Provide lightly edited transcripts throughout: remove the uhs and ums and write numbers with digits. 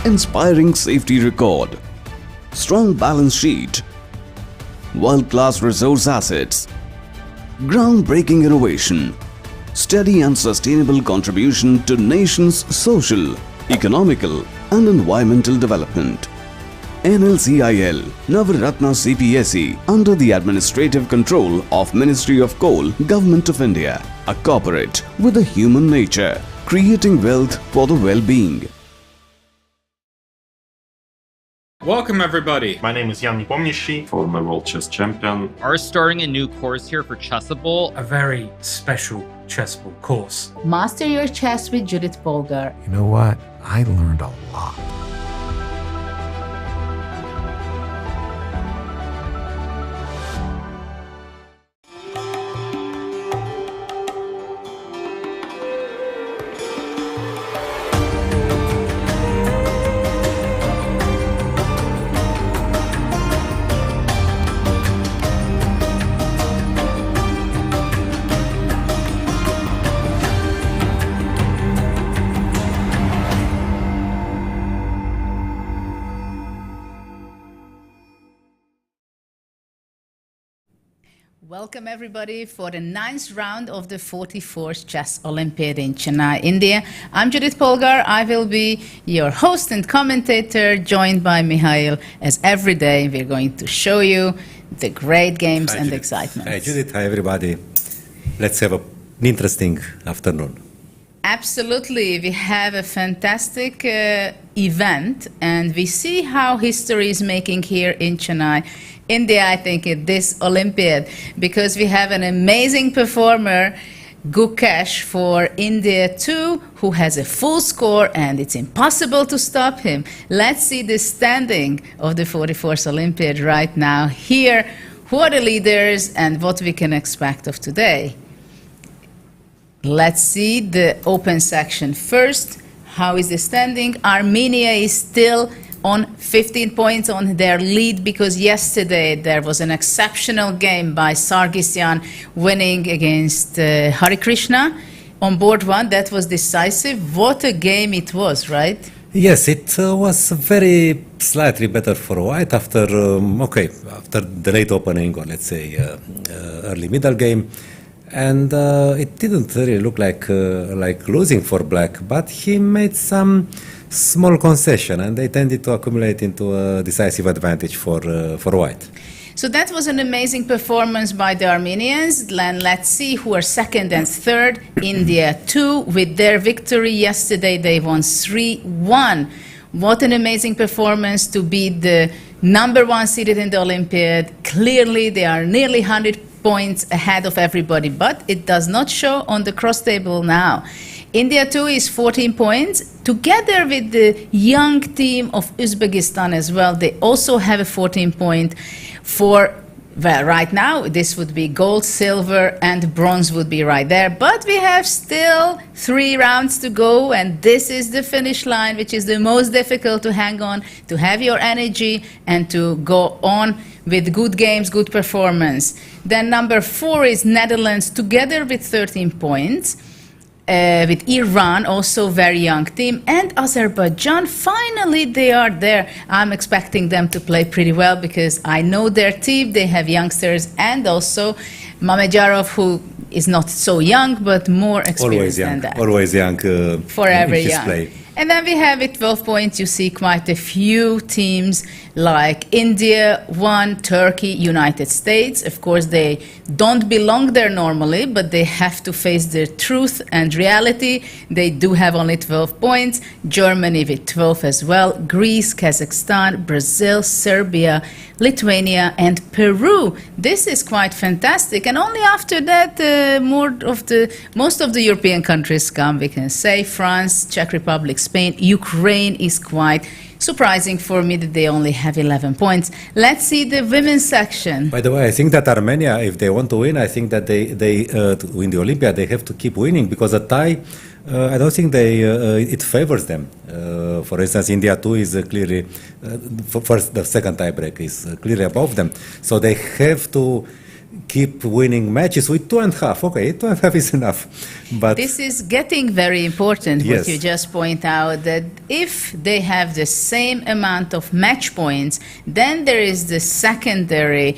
inspiring safety record, strong balance sheet, world-class resource assets, groundbreaking innovation, steady and sustainable contribution to nation's social, economical and environmental development. NLCIL Navaratna CPSE under the administrative control of Ministry of Coal, Government of India, a corporate with a human nature, creating wealth for the well-being. Welcome everybody! My name is Jan Pomnishi, former world chess champion. Are starting a new course here for Chessable. A very special Chessable course. Master your chess with Judit Polgar. You know what? I learned a lot. Welcome everybody for the 9th round of the 44th Chess Olympiad in Chennai, India. I'm Judit Polgar. I will be your host and commentator, joined by Mihail. As every day, we're going to show you the great games and excitement. Hi Judith, hi everybody. Let's have an interesting afternoon. Absolutely. We have a fantastic event, and we see how history is making here in Chennai, India, I think, at this Olympiad, because we have an amazing performer, Gukesh, for India too, who has a full score, and it's impossible to stop him. Let's see the standing of the 44th Olympiad right now here. Who are the leaders and what we can expect of today? Let's see the open section first. How is the standing? Armenia is still on 15 points on their lead, because yesterday there was an exceptional game by Sargsyan winning against Hare Krishna on board one. That was decisive. What a game it was, right? Yes, it was very slightly better for White after after the late opening, or let's say early middle game. And it didn't really look like losing for Black, but he made some small concession, and they tended to accumulate into a decisive advantage for White. So that was an amazing performance by the Armenians. And let's see who are second and third. India too, with their victory yesterday, they won 3-1. What an amazing performance to beat the number one seeded in the Olympiad. Clearly, they are nearly 100 points ahead of everybody, but it does not show on the cross table now. India too is 14 points, together with the young team of Uzbekistan as well. They also have a 14 point for, well, right now this would be gold, silver and bronze would be right there, but we have still 3 rounds to go, and this is the finish line, which is the most difficult to hang on, to have your energy and to go on with good games, good performance. Then number 4 is Netherlands, together with 13 points. With Iran, also very young team, and Azerbaijan, finally they are there. I'm expecting them to play pretty well, because I know their team, they have youngsters, and also Mamedyarov, who is not so young, but more experienced than that. Always young. Forever in his young. Play. And then we have with 12 points, you see quite a few teams like India, Turkey, United States. Of course, they don't belong there normally, but they have to face the truth and reality. They do have only 12 points. Germany with 12 as well. Greece, Kazakhstan, Brazil, Serbia, Lithuania, and Peru. This is quite fantastic. And only after that, most of the European countries come, we can say. France, Czech Republic, Spain, Ukraine is quite surprising for me that they only have 11 points. Let's see the women's section. By the way, I think that Armenia, if they want to win, I think that they to win the Olympiad, they have to keep winning, because a tie, I don't think it favors them. For instance, India too is clearly the second tiebreak is clearly above them, so they have to keep winning matches with 2.5. Okay, 2.5 is enough. But this is getting very important, Yes. what you just point out, that if they have the same amount of match points, then there is the secondary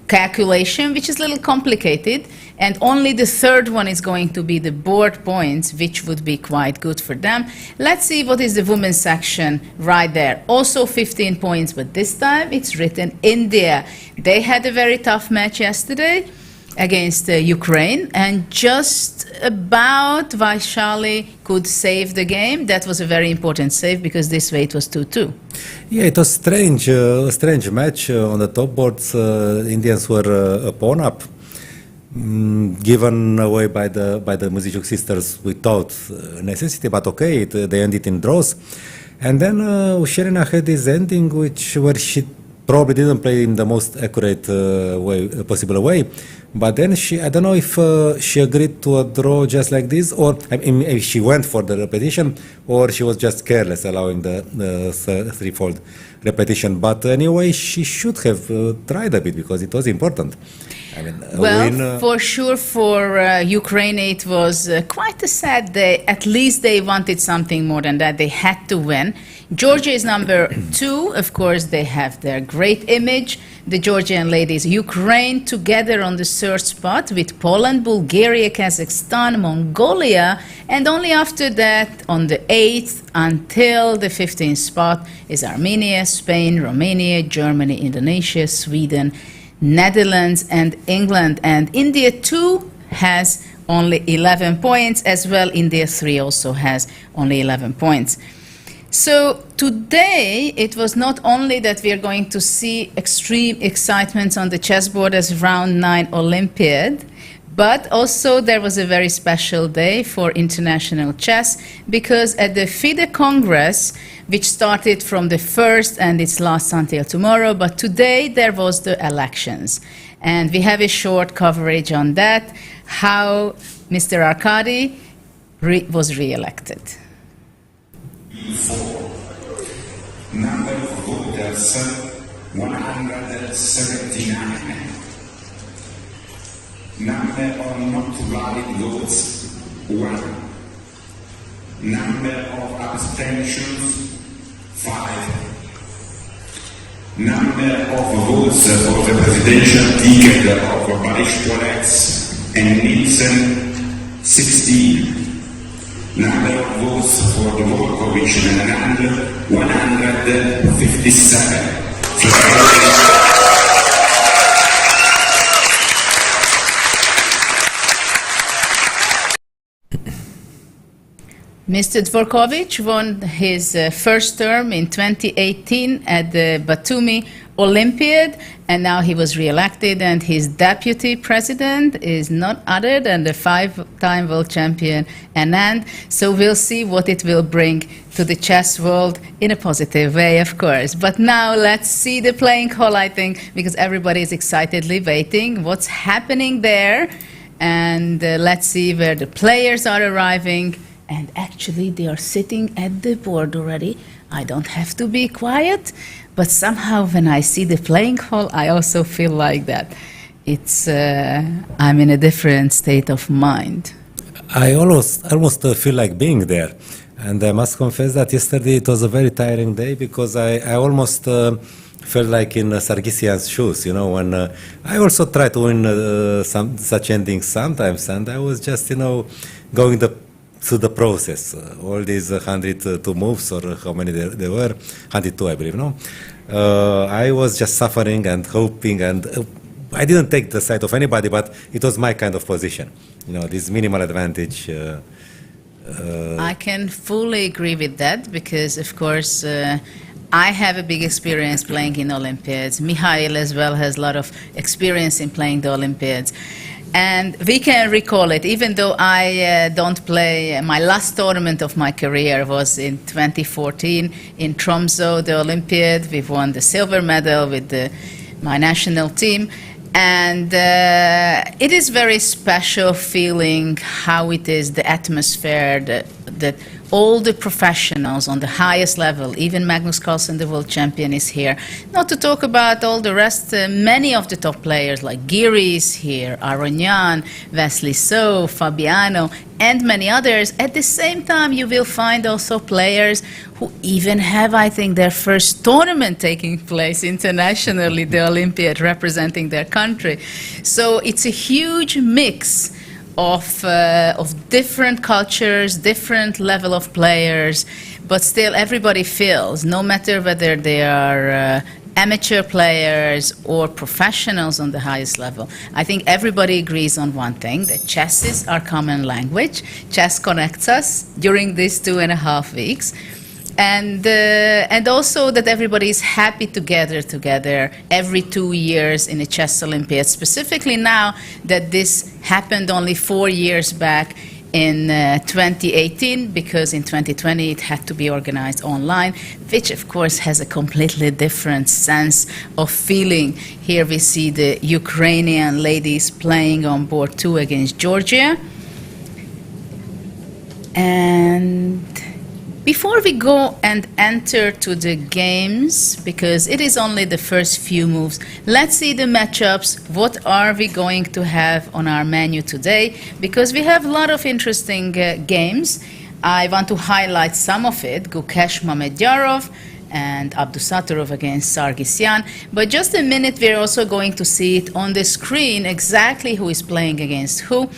calculation, which is a little complicated, and only the third one is going to be the board points, which would be quite good for them. Let's see what is the women's section right there. Also 15 points, but this time it's written India. They had a very tough match yesterday against Ukraine, and just about Vaishali could save the game. That was a very important save, because this way it was 2-2. yeah, it was strange, a strange match on the top boards. Indians were a pawn up, given away by the Muziciuk sisters without necessity, but okay, they ended in draws. And then Usherina had this ending, where she probably didn't play in the most accurate possible way. But then I don't know if she agreed to a draw just like this, or I mean, if she went for the repetition, or she was just careless allowing the threefold repetition. But anyway, she should have tried a bit, because it was important. I mean, Well, for sure, for Ukraine, it was quite a sad day. At least they wanted something more than that. They had to win. Georgia is number 2. Of course, they have their great image, the Georgian ladies. Ukraine together on the 3rd spot with Poland, Bulgaria, Kazakhstan, Mongolia, and only after that, on the 8th until the 15th spot, is Armenia, Spain, Romania, Germany, Indonesia, Sweden, Netherlands, and England. And India 2 has only 11 points as well. India 3 also has only 11 points. So today it was not only that we are going to see extreme excitement on the chessboard as round 9 Olympiad, but also there was a very special day for international chess, because at the FIDE Congress, which started from the 1st and it lasts until tomorrow, but today there was the elections. And we have a short coverage on that, how Mr. Arkady was re-elected. Number of voters 179. Number of not valid votes 1. Number of abstentions 5. Number of votes for the presidential ticket of Barish and Nielsen 16. Number of votes for the Volkovich and Anand 157. Mr. Dvorkovich won his first term in 2018 at the Batumi Olympiad, and now he was re-elected, and his deputy president is not other than the 5-time world champion Anand. So we'll see what it will bring to the chess world in a positive way, of course. But now let's see the playing hall, I think, because everybody is excitedly waiting what's happening there, and let's see where the players are arriving. And actually, they are sitting at the board already. I don't have to be quiet, but somehow when I see the playing hall, I also feel like that. It's I'm in a different state of mind. I almost feel like being there. And I must confess that yesterday it was a very tiring day, because I almost felt like in Sarkisian's shoes, you know, when I also try to win some such endings sometimes, and I was just, you know, going through the process, all these 102 moves, or how many there were, 102 I believe, no? I was just suffering and hoping, and I didn't take the side of anybody, but it was my kind of position, you know, this minimal advantage. I can fully agree with that, because of course I have a big experience playing in Olympiads. Mihail as well has a lot of experience in playing the Olympiads. And we can recall it, even though I don't play. My last tournament of my career was in 2014 in Tromsø, the Olympiad. We won the silver medal with my national team. And it is very special feeling how it is, the atmosphere, that all the professionals on the highest level. Even Magnus Carlsen, the world champion, is here. Not to talk about all the rest, many of the top players like Giri is here, Aronian, Wesley So, Fabiano, and many others. At the same time, you will find also players who even have, I think, their first tournament taking place internationally, the Olympiad, representing their country. So it's a huge mix of different cultures, different level of players, but still everybody feels, no matter whether they are amateur players or professionals on the highest level, I think everybody agrees on one thing, that chess is our common language. Chess connects us during these 2.5 weeks. And also that everybody is happy to gather together every 2 years in a chess Olympiad, specifically now that this happened only 4 years back in 2018, because in 2020 it had to be organized online, which of course has a completely different sense of feeling. Here we see the Ukrainian ladies playing on board 2 against Georgia. And before we go and enter to the games, because it is only the first few moves, let's see the matchups. What are we going to have on our menu today? Because we have a lot of interesting games. I want to highlight some of it. Gukesh Mamedyarov and Abdusattorov against Sargsyan. But just a minute, we're also going to see it on the screen, exactly who is playing against who.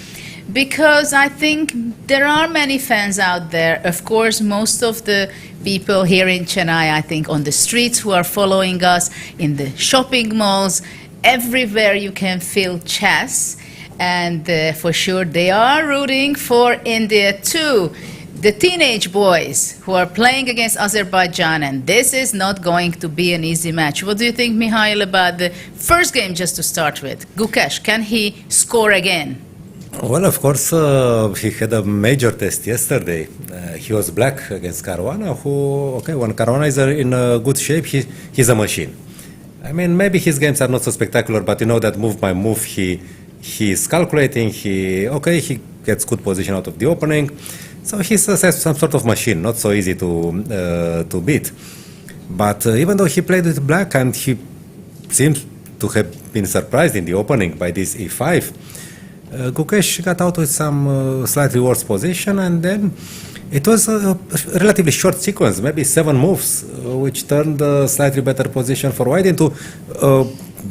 Because I think there are many fans out there. Of course, most of the people here in Chennai, I think, on the streets who are following us, in the shopping malls, everywhere you can feel chess. And for sure, they are rooting for India too. The teenage boys who are playing against Azerbaijan, and this is not going to be an easy match. What do you think, Mihail, about the first game, just to start with? Gukesh, can he score again? Well, of course, he had a major test yesterday. He was black against Caruana, who, okay, when Caruana is in good shape, he's a machine. I mean, maybe his games are not so spectacular, but you know that move by move, he's calculating, he gets good position out of the opening. So he's some sort of machine, not so easy to beat. But even though he played with black and he seems to have been surprised in the opening by this e5, Gukesh got out with some slightly worse position, and then it was a relatively short sequence, maybe 7 moves, which turned a slightly better position for white into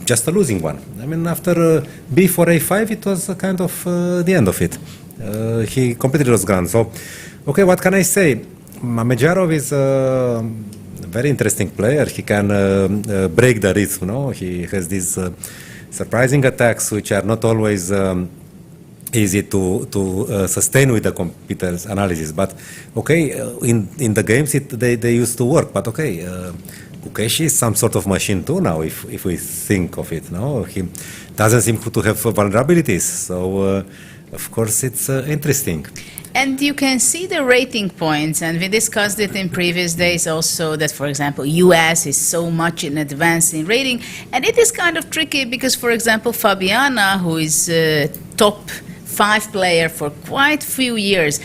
just a losing one. I mean, after b4 a5, it was kind of the end of it. He completely lost ground. So, okay, what can I say? Mamedyarov is a very interesting player. He can break the rhythm, no? He has these surprising attacks, which are not always easy to sustain with the computer's analysis, but okay, in the games they used to work. But okay, Gukesh is some sort of machine too now, if we think of it. No, he doesn't seem to have vulnerabilities, so of course it's interesting. And you can see the rating points, and we discussed it in previous days also, that, for example, US is so much in advance in rating, and it is kind of tricky because, for example, Fabiana, who is top 5 player for quite few years,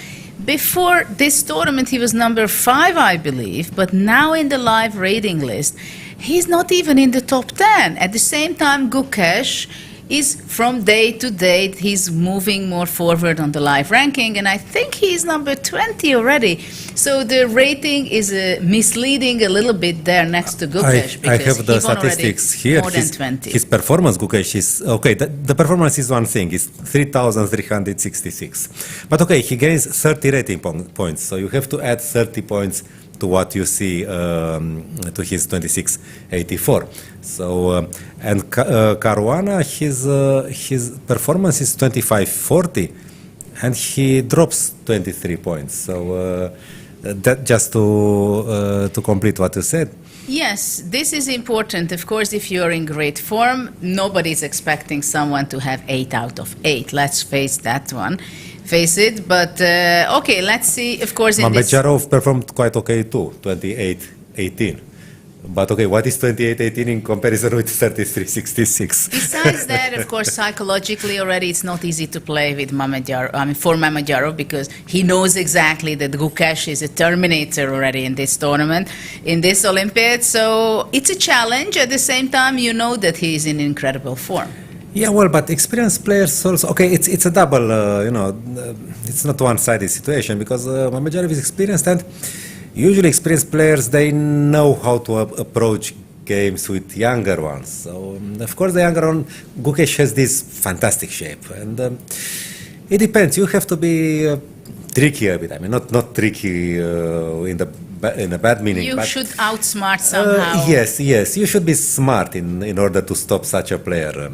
before this tournament he was number 5, I believe, but now in the live rating list, he's not even in the top 10. At the same time, Gukesh is from day to day, he's moving more forward on the live ranking, and I think he's number 20 already. So the rating is misleading a little bit there next to Gukesh. I have the statistics here. More than 20. His performance, Gukesh, is okay. The performance is one thing. It's 3,366. But okay, he gains 30 rating points. So you have to add 30 points to what you see to his 2684. So and Caruana, his performance is 2540, and he drops 23 points. So that just to complete what you said. Yes, this is important. Of course, if you're in great form, nobody's expecting someone to have 8 out of 8. Let's face it. But okay, let's see. Of course, in Mamedyarov performed quite okay too, 28-18. But okay, what is 28-18 in comparison with 33-66? Besides that, of course, psychologically already it's not easy to play with for Mamedyarov, because he knows exactly that Gukesh is a terminator already in this tournament, in this Olympiad. So it's a challenge. At the same time, you know that he is in incredible form. Yeah, well, but experienced players also, okay, it's a double, it's not one-sided situation, because Mamedyarov is experienced, and usually experienced players, they know how to approach games with younger ones. So, of course, the younger one, Gukesh has this fantastic shape. And it depends. You have to be tricky a bit. I mean, not tricky in a bad meaning. You but, should outsmart somehow. Yes. You should be smart in order to stop such a player.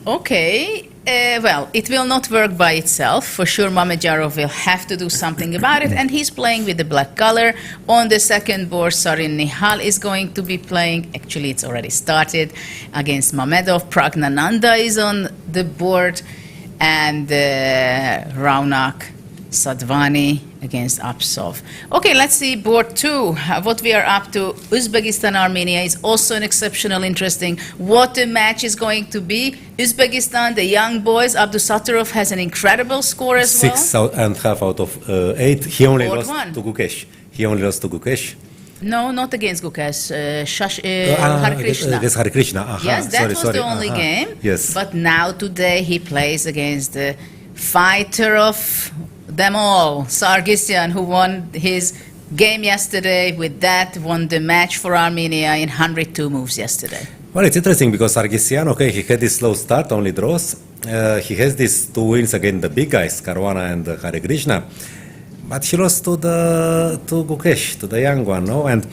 Okay. Well, it will not work by itself. For sure, Mamedyarov will have to do something about it, and he's playing with the black color. On the second board, Mihail is going to be playing. Actually, it's already started against Mamedov. Pragnananda is on the board, and Raunak Sadvani against Apsov. Okay, let's see board two, what we are up to. Uzbekistan-Armenia is also an exceptional, interesting. What a match is going to be. Uzbekistan, the young boys, Abdusattorov has an incredible score as well. 6.5 out of 8. He only Board lost one. to Gukesh. No, not against Gukesh. Hare Krishna. Against Hare Krishna. Yes, that was the only game. Yes. But now today he plays against the fighter of them all, Sargsyan, who won his game yesterday. With that, won the match for Armenia in 102 moves yesterday. Well, it's interesting because Sargsyan, okay, he had this slow start, only draws. He has these 2 wins against the big guys, Caruana and Hare Krishna. But he lost to Gukesh, to the young one, no? And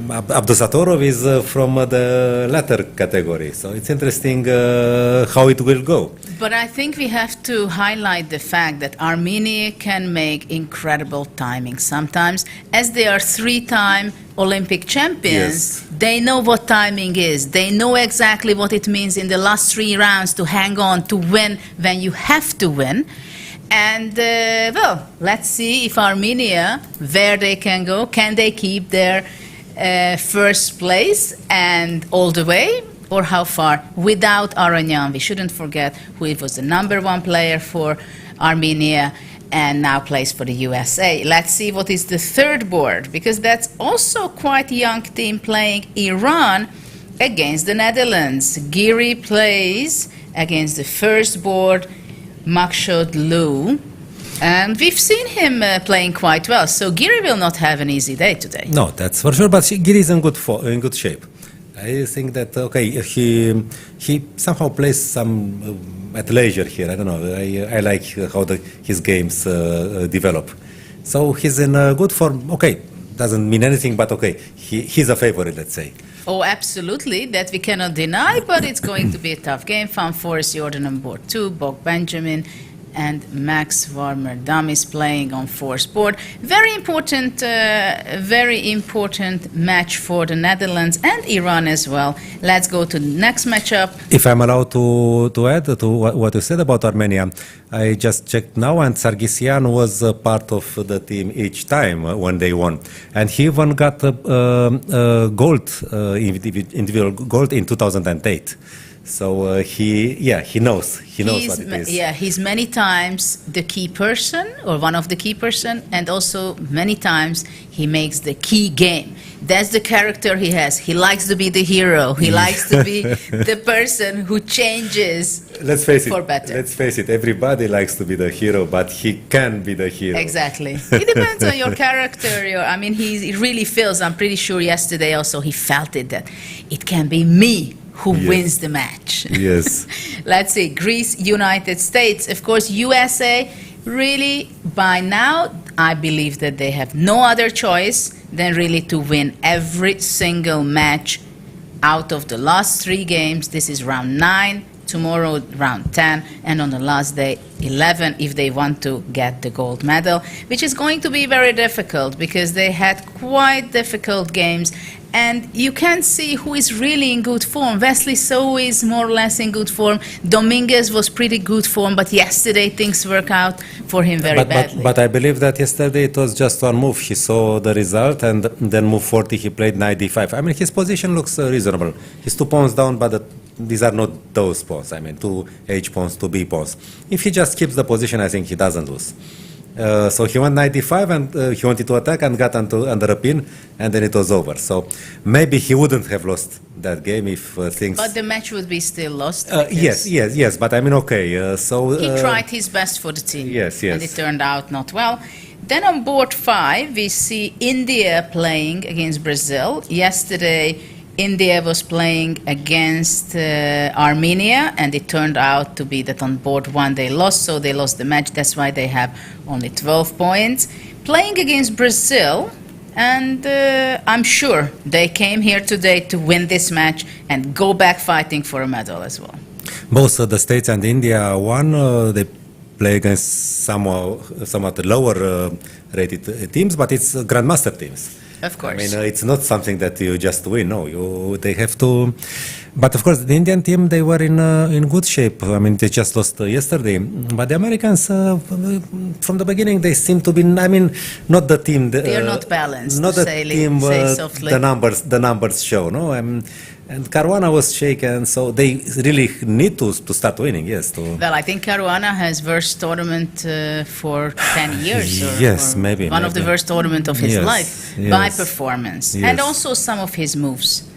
Abdusattorov is from the latter category, so it's interesting how it will go. But I think we have to highlight the fact that Armenia can make incredible timing sometimes. As they are 3-time Olympic champions, they know what timing is. They know exactly what it means in the last 3 rounds to hang on, to win when you have to win. And, well, let's see if Armenia, where they can go. Can they keep their first place and all the way, or how far? Without Aranyan, we shouldn't forget who was the #1 player for Armenia and now plays for the USA. Let's see what is the third board, because that's also quite a young team playing Iran against the Netherlands. Giri plays against the first board, Makshod Lu. And we've seen him playing quite well, so Giri will not have an easy day today. No, that's for sure, but Giri is in good shape. I think that, okay, he somehow plays some at leisure here. I don't know. I like how his games develop. So he's in good form. Okay, doesn't mean anything, but okay, he's a favorite, let's say. Oh, absolutely. That we cannot deny, but it's going to be a tough game. Fan Forest Jordan on board 2, Bog Benjamin and Max Varmer-Dam is playing on 4th board. Very important match for the Netherlands and Iran as well. Let's go to the next matchup. If I'm allowed to add to what you said about Armenia, I just checked now, and Sargsyan was part of the team each time when they won, and he even got gold, individual gold in 2008. So he knows what it is. Yeah, he's many times the key person or one of the key person, and also many times he makes the key game. That's the character he has. He likes to be the hero. He likes to be the person who changes for better. Let's face it, everybody likes to be the hero, but he can be the hero. Exactly. It depends on your character. He really feels, I'm pretty sure yesterday also he felt it, that it can be me who wins the match. Yes. Let's see, Greece, United States. Of course, USA, really, by now, I believe that they have no other choice than really to win every single match out of the last 3 games. This is round 9, tomorrow round 10, and on the last day 11 if they want to get the gold medal, which is going to be very difficult because they had quite difficult games. And you can see who is really in good form. Wesley So is more or less in good form. Dominguez was pretty good form, but yesterday things worked out for him very badly. But I believe that yesterday it was just one move. He saw the result, and then move 40, he played 95. I mean, his position looks reasonable. He's 2 pawns down, but these are not those pawns. I mean, 2 H pawns, 2 B pawns. If he just keeps the position, I think he doesn't lose. So he went 95 and he wanted to attack and got under a pin, and then it was over. So maybe he wouldn't have lost that game if things... But the match would be still lost. Yes, but I mean, okay, so... he tried his best for the team. Yes. And it turned out not well. Then on board 5, we see India playing against Brazil. Yesterday, India was playing against Armenia, and it turned out to be that on board 1 they lost, so they lost the match. That's why they have only 12 points. Playing against Brazil, and I'm sure they came here today to win this match and go back fighting for a medal as well. Both the States and India won. They play against somewhat lower rated teams, but it's grandmaster teams. Of course. I mean, it's not something that you just win. No, they have to. But of course, the Indian team, they were in good shape. I mean, they just lost yesterday. But the Americans, from the beginning, they seem to be. I mean, not the team. They are not balanced. Not the team. Softly. The numbers show. No, and Caruana was shaken, so they really need to start winning. Yes. Well, I think Caruana has worst tournament for 10 years. Yes, or maybe. One of the worst tournament of his life by performance, yes. And also some of his moves.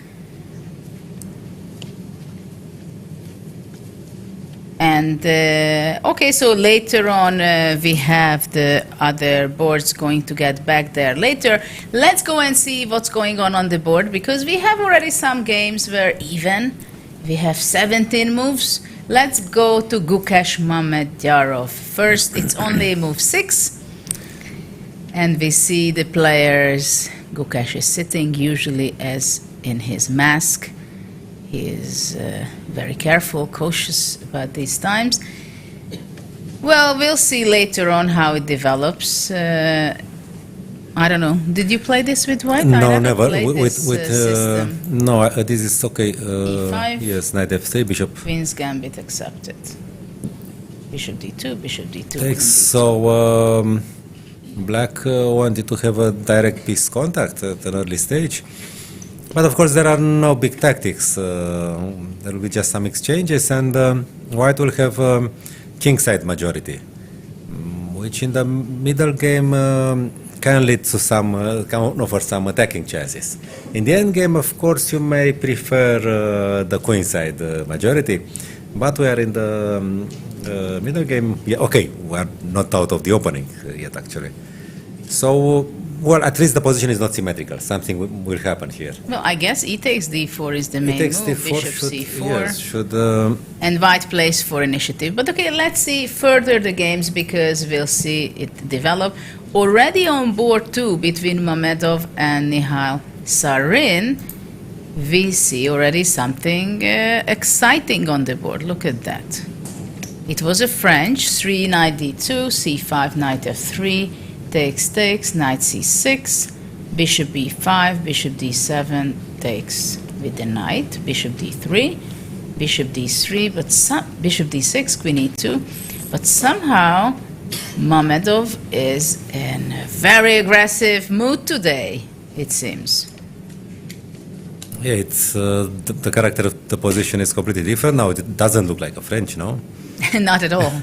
And okay, so later on we have the other boards going to get back there later. Let's go and see what's going on the board, because we have already some games where even we have 17 moves. Let's go to Gukesh Mamedyarov. First, it's only move 6. And we see the players. Gukesh is sitting usually as in his mask. He is very careful, cautious about these times. Well, we'll see later on how it develops. I don't know. Did you play this with white? No, never. System. No, this is okay. E5. Yes, knight f3, bishop. Queen's gambit accepted. Bishop d2, bishop d2. Takes. So black wanted to have a direct piece contact at an early stage. But of course, there are no big tactics. There will be just some exchanges, and white will have kingside majority, which in the middle game can lead to can offer some attacking chances. In the end game, of course, you may prefer the queenside majority, but we are in the middle game. Yeah, okay, we are not out of the opening yet, actually. So. Well, at least the position is not symmetrical. Something will happen here. Well, I guess e takes d4 is the main move. D4 Bishop c4. Yes, and white plays for initiative. But okay, let's see further the games, because we'll see it develop. Already on board 2 between Mamedov and Mihail Sarin, we see already something exciting on the board. Look at that. It was a French 3 knight d2, c5 knight f3. Takes, knight c6, bishop b5, bishop d7 takes with the knight, bishop d3, bishop d3, but bishop d6, queen e2. But somehow Mamedov is in a very aggressive mood today, it seems. Yeah, it's the character of the position is completely different now. It doesn't look like a French, no? Not at all.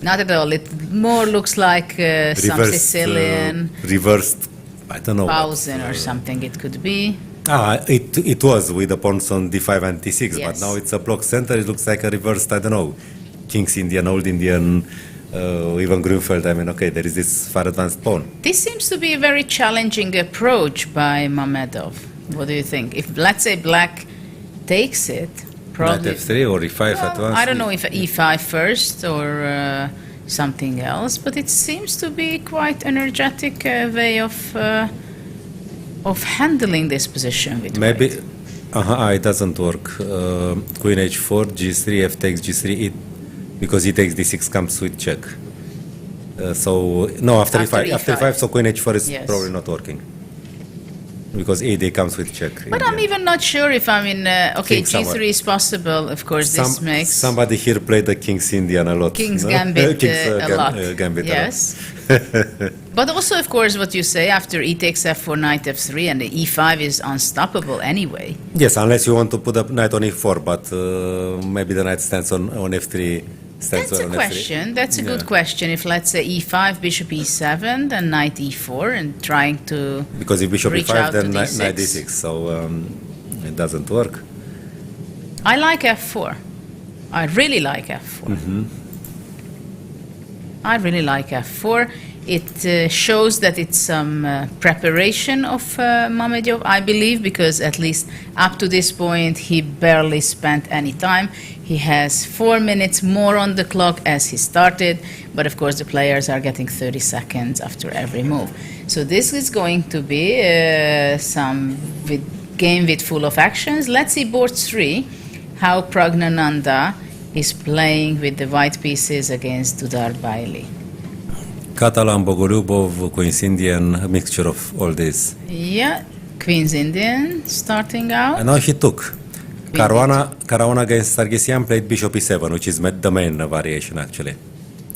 Not at all. It more looks like some Sicilian reversed, I don't know. Pausen or something it could be. It was with the pawns on d5 and d6, Yes. but now it's a block center. It looks like a reversed, I don't know, King's Indian, Old Indian, even Grunfeld. I mean, okay, there is this far advanced pawn. This seems to be a very challenging approach by Mamedov. What do you think? If, let's say, black takes it, probably... Knight f3 or e5 at once? I don't know if e5 first or something else, but it seems to be quite energetic way of handling this position with Maybe, white. It doesn't work. Queen h4, g3, f takes g3, because he takes d6 comes with check. So no, after e5, so queen h4 is probably not working. Because AD comes with check. But I'm even not sure if okay, G3 is possible. Of course, this makes... Somebody here played the King's Indian a lot. King's Gambit a lot. Gambit yes. But also, of course, what you say, after e takes f4, knight f3, and the e5 is unstoppable anyway. Yes, unless you want to put a knight on e4, but maybe the knight stands on f3. That's a question. That's a good question. If, let's say, e5, bishop e7, then knight e4, and trying to because if bishop reach e5, out then to knight d6. d6, so it doesn't work. I like f4. I really like f4. I really like f4. It shows that it's some preparation of Mamedov, I believe, because at least up to this point he barely spent any time. He has 4 minutes more on the clock as he started, but of course the players are getting 30 seconds after every move. So this is going to be some game with full of actions. Let's see board 3, how Pragnananda is playing with the white pieces against Dudar Bailey. Catalan, Bogolubov, Queen's Indian, a mixture of all this. Yeah, Queen's Indian starting out. And now he took. Caruana against Sargsyan played bishop e7, which is the main variation actually.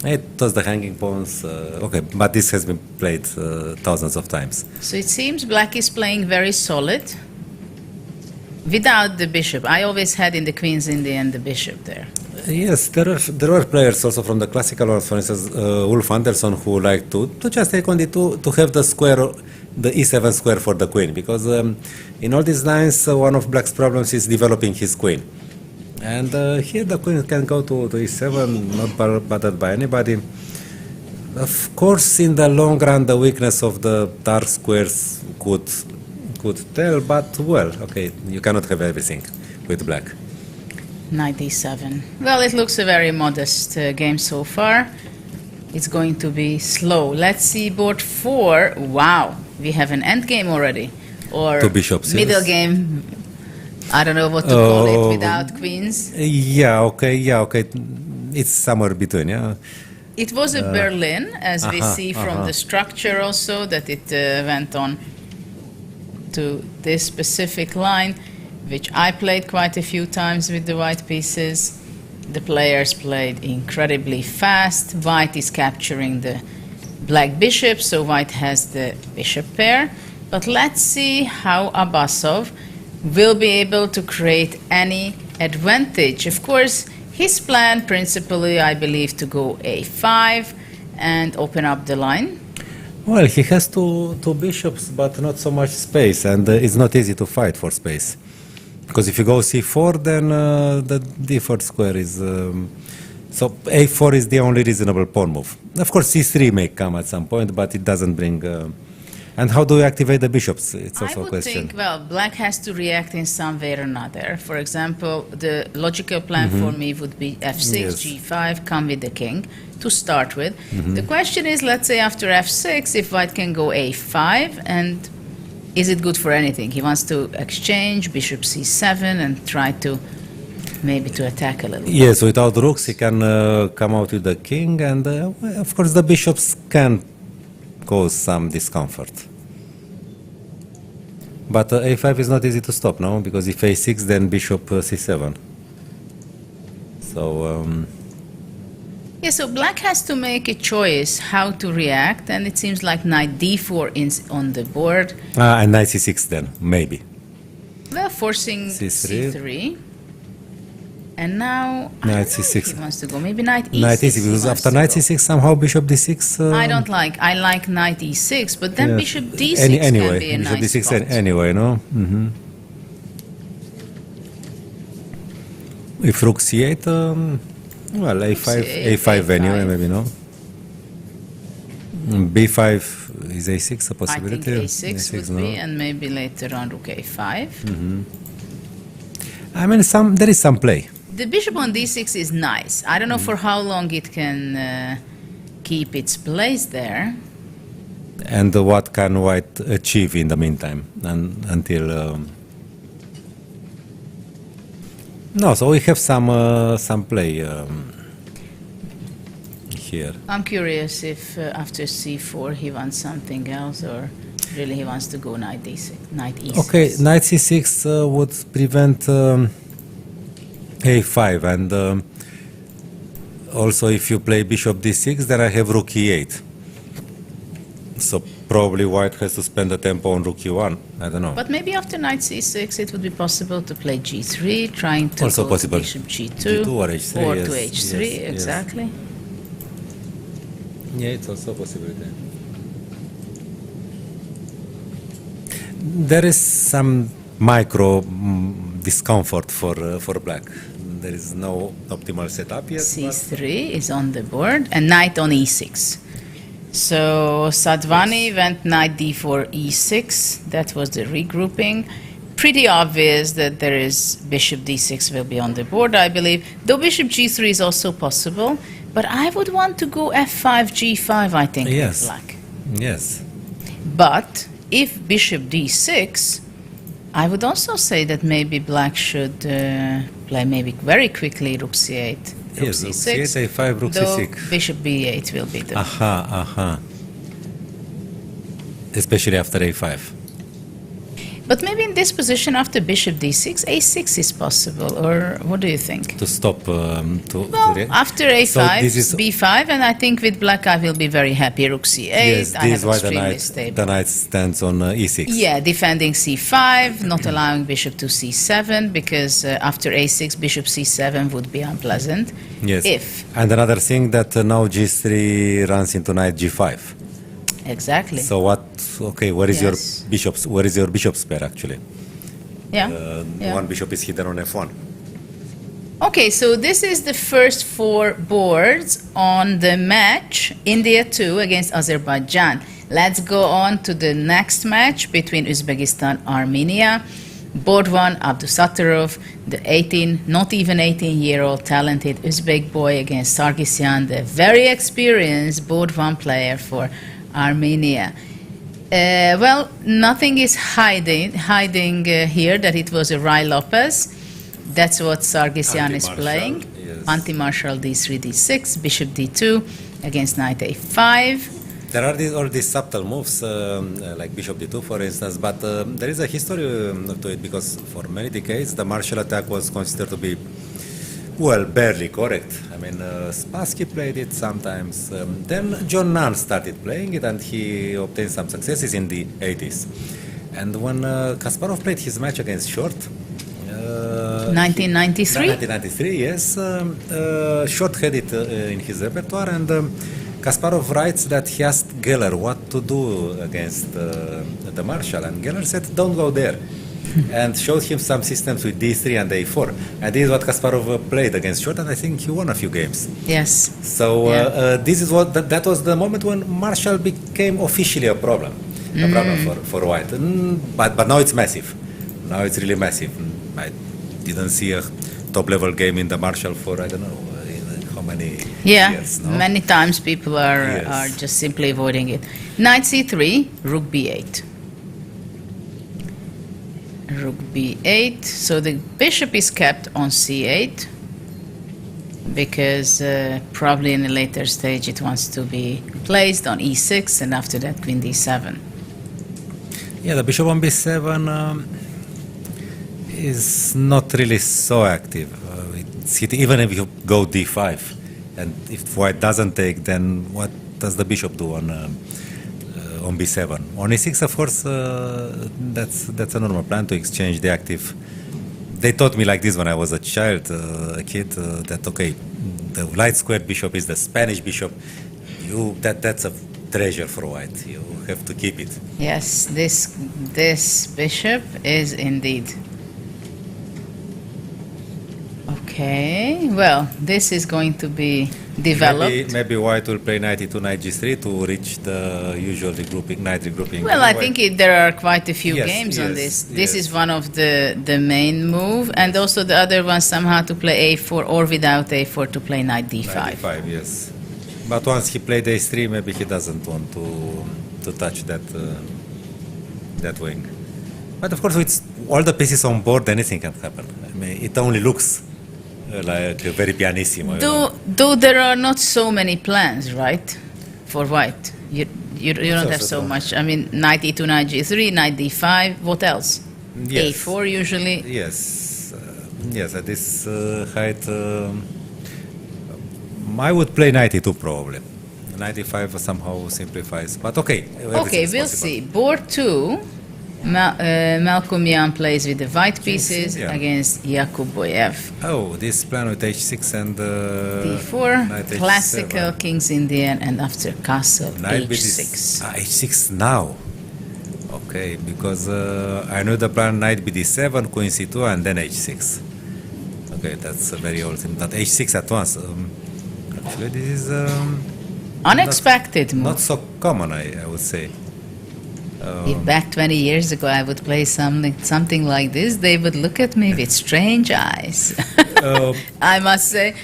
It was the hanging pawns, okay, but this has been played thousands of times. So it seems black is playing very solid without the bishop. I always had in the Queen's Indian the bishop there. Yes, there were players also from the classical ones, for instance, Ulf Andersson, who liked to just take on d2 to have the square, the e7 square for the queen, because in all these lines, one of black's problems is developing his queen. And here the queen can go to e7, not bothered by anybody. Of course, in the long run, the weakness of the dark squares could tell, but well, okay, you cannot have everything with black. Knight d7. Well, it looks a very modest game so far. It's going to be slow. Let's see board 4. Wow, we have an end game already. Or two bishops, middle yes. game. I don't know what to call it without queens. Yeah, okay. It's somewhere between, yeah. It was a Berlin, as we see from the structure also, that it went on to this specific line, which I played quite a few times with the white pieces. The players played incredibly fast. White is capturing the black bishop, so white has the bishop pair. But let's see how Abbasov will be able to create any advantage. Of course, his plan principally, I believe, to go a5 and open up the line. Well, he has two bishops, but not so much space, and it's not easy to fight for space. Because if you go c4, then the d4 square is... so a4 is the only reasonable pawn move. Of course, c3 may come at some point, but it doesn't bring... and how do you activate the bishops? It's also a question. I would think, well, black has to react in some way or another. For example, the logical plan for me would be f6, Yes. g5, come with the king to start with. The question is, let's say after f6, if white can go a5, and is it good for anything? He wants to exchange bishop c7 and try to maybe to attack a little. Yes, without rooks, he can come out with the king, and of course the bishops can cause some discomfort. But a5 is not easy to stop, no? Because if a6, then bishop c7. So... yeah, so black has to make a choice how to react, and it seems like knight d4 is on the board. and knight c6 then, maybe. Well, forcing c3. And now Knight I don't know c6. if he wants to go. Maybe knight e6. Knight e6, because after knight c6, somehow bishop d6... I don't like. I like knight e6, but then yes. bishop d6 anyway, can be a bishop nice d6 spot. anyway, no? If rook c8, well, a5 anyway, maybe, no? b5 is a6 a possibility? I think a6 would no? be, and maybe later on rook a5. I mean, there is some play. The bishop on d6 is nice. I don't know for how long it can keep its place there. And what can white achieve in the meantime, until... No, so we have some play here. I'm curious if after c4 he wants something else, or really he wants to go knight d6, knight e6. Okay, knight c6 would prevent a5, and also if you play bishop d6, then I have rook e8. So probably white has to spend the tempo on rook e1. I don't know. But maybe after knight c6 it would be possible to play g3, trying to Also go possible. to bishop g2, G2 or h3, or yes, to h3, yes, yes. exactly. Yeah, it's also a possibility. There is some micro discomfort for black. There is no optimal setup yet. c3 is on the board, and knight on e6. So Sadvani went knight d4, e6. That was the regrouping. Pretty obvious that there is bishop d6 will be on the board, I believe. Though bishop g3 is also possible, but I would want to go f5, g5, I think, with Yes. black. Yes. But if bishop d6, I would also say that maybe black should play maybe very quickly rook c8, rook Yes, rook c6, c8, a5, rook though c6. bishop b8 will be the Aha. Especially after a5. But maybe in this position after bishop d6, a6 is possible, or what do you think? To stop Well, after a5, So this is- b5, and I think with black I will be very happy. Rook c8, yes, I this have is why extremely stable. the knight stands on e6. Yeah, defending c5, not allowing bishop to c7, because after a6, bishop c7 would be unpleasant. Yes. If. And another thing that now g3 runs into knight g5. Exactly. So what? Okay, where is Yes. your bishops? Where is your bishop's pair actually? Yeah. Yeah. One bishop is hidden on f1. Okay, so this is the first four boards on the match, India 2 against Azerbaijan. Let's go on to the next match between Uzbekistan, Armenia. Board 1, Abdusattorov, the 18, not even 18-year-old talented Uzbek boy against Sargsyan, the very experienced board 1 player for Armenia. Well, nothing is hiding here that it was a Rai Lopez. That's what Sargsyan is Anti-Marshall, playing. yes. Anti-Marshall d3, d6, bishop d2 against knight a5. There are all these subtle moves, like bishop d2, for instance, but there is a history to it, because for many decades the martial attack was considered to be, well, barely correct. I mean, Spassky played it sometimes. Then John Nunn started playing it, and he obtained some successes in the 80s. And when Kasparov played his match against Short, 1993? 1993, yes. Short had it in his repertoire, and Kasparov writes that he asked Geller what to do against the Marshal, and Geller said, "Don't go there," and showed him some systems with d3 and a4. And this is what Kasparov played against Short, and I think he won a few games. Yes. So this is what that was the moment when Marshall became officially a problem for White. But now it's massive. Now it's really massive. I didn't see a top-level game in the Marshall for, I don't know, how many years. No? Many times people are Yes. just simply avoiding it. Knight c3, rook b8. Rook b8. So the bishop is kept on c8 because probably in a later stage it wants to be placed on e6, and after that queen d7. Yeah, the bishop on b7 is not really so active. It's hit, even if you go d5, and if white doesn't take, then what does the bishop do on b7? On e6, of course, that's a normal plan to exchange the active. They taught me like this when I was a child, a kid, that okay, the light squared bishop is the Spanish bishop. That's a treasure for white. You have to keep it. Yes, this bishop is indeed. Okay, well, this is going to be developed. Maybe white will play knight e2, knight g3 to reach the usual knight regrouping. Well, I think there are quite a few Yes, games on yes, this. This yes. is one of the main move, and also the other one somehow to play a4 or without a4 to play knight d5. Knight d5, yes. But once he played a3, maybe he doesn't want to touch that wing. But of course, with all the pieces on board, anything can happen. I mean, it only looks like very pianissimo. you Though, know. though there are not so many plans, right, for white. You don't have so so. much. I mean, knight e2, knight g3, knight d5. What else? Yes. a4 usually. Yes, yes. At this height, I would play knight e2 probably. Knight e5 somehow simplifies, but okay. everything Okay, is we'll possible. see. Board 2, Malcolm Young plays with the white pieces yeah. against Yakub Boyev. Oh, this plan with h6 and d4, knight h7. classical King's Indian, and after castle, Knight h6. h6 now. Okay, because I know the plan knight bd7, queen c2, and then h6. Okay, that's a very old thing. Not h6 at once. Actually, this is Unexpected move. not so common, I would say. If back 20 years ago I would play something like this, they would look at me with strange eyes. I must say,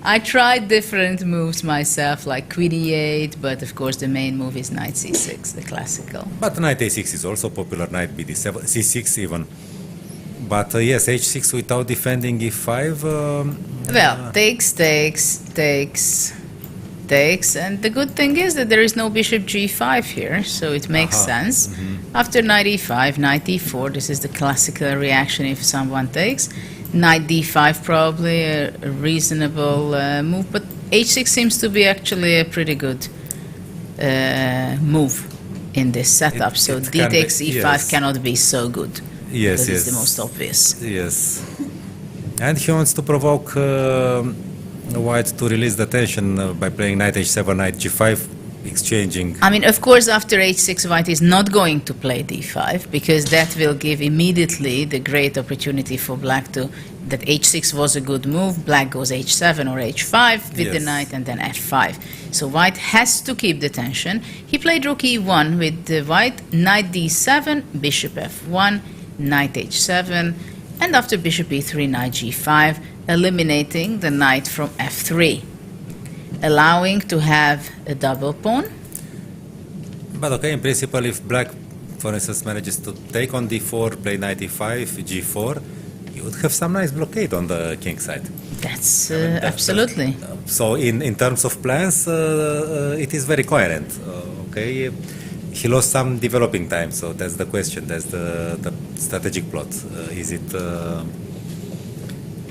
I tried different moves myself, like queen e8, but of course the main move is knight c6, the classical. But knight a6 is also popular, knight bd7, c6 even. But yes, h6 without defending e5. Well, takes, and the good thing is that there is no bishop g5 here, so it makes sense. After knight e5, knight e4, this is the classical reaction if someone takes. Knight d5 probably a reasonable move, but h6 seems to be actually a pretty good move in this setup. So it d can takes be, e5 yes. cannot be so good. Yes, because yes. it's the most obvious. Yes. And he wants to provoke white to release the tension by playing knight h7, knight g5, exchanging. I mean, of course, after h6, white is not going to play d5 because that will give immediately the great opportunity for black to, that h6 was a good move, black goes h7 or h5 with the Yes. knight and then f5. So white has to keep the tension. He played rook e1 with the white, knight d7, bishop f1, knight h7, and after bishop e3, knight g5, eliminating the knight from f3, allowing to have a double pawn. But okay, in principle, if black, for instance, manages to take on d4, play knight e5, g4, you would have some nice blockade on the king side. That's That's- absolutely. So in terms of plans, it is very coherent. Okay, he lost some developing time, so that's the question. That's the strategic plot. Is it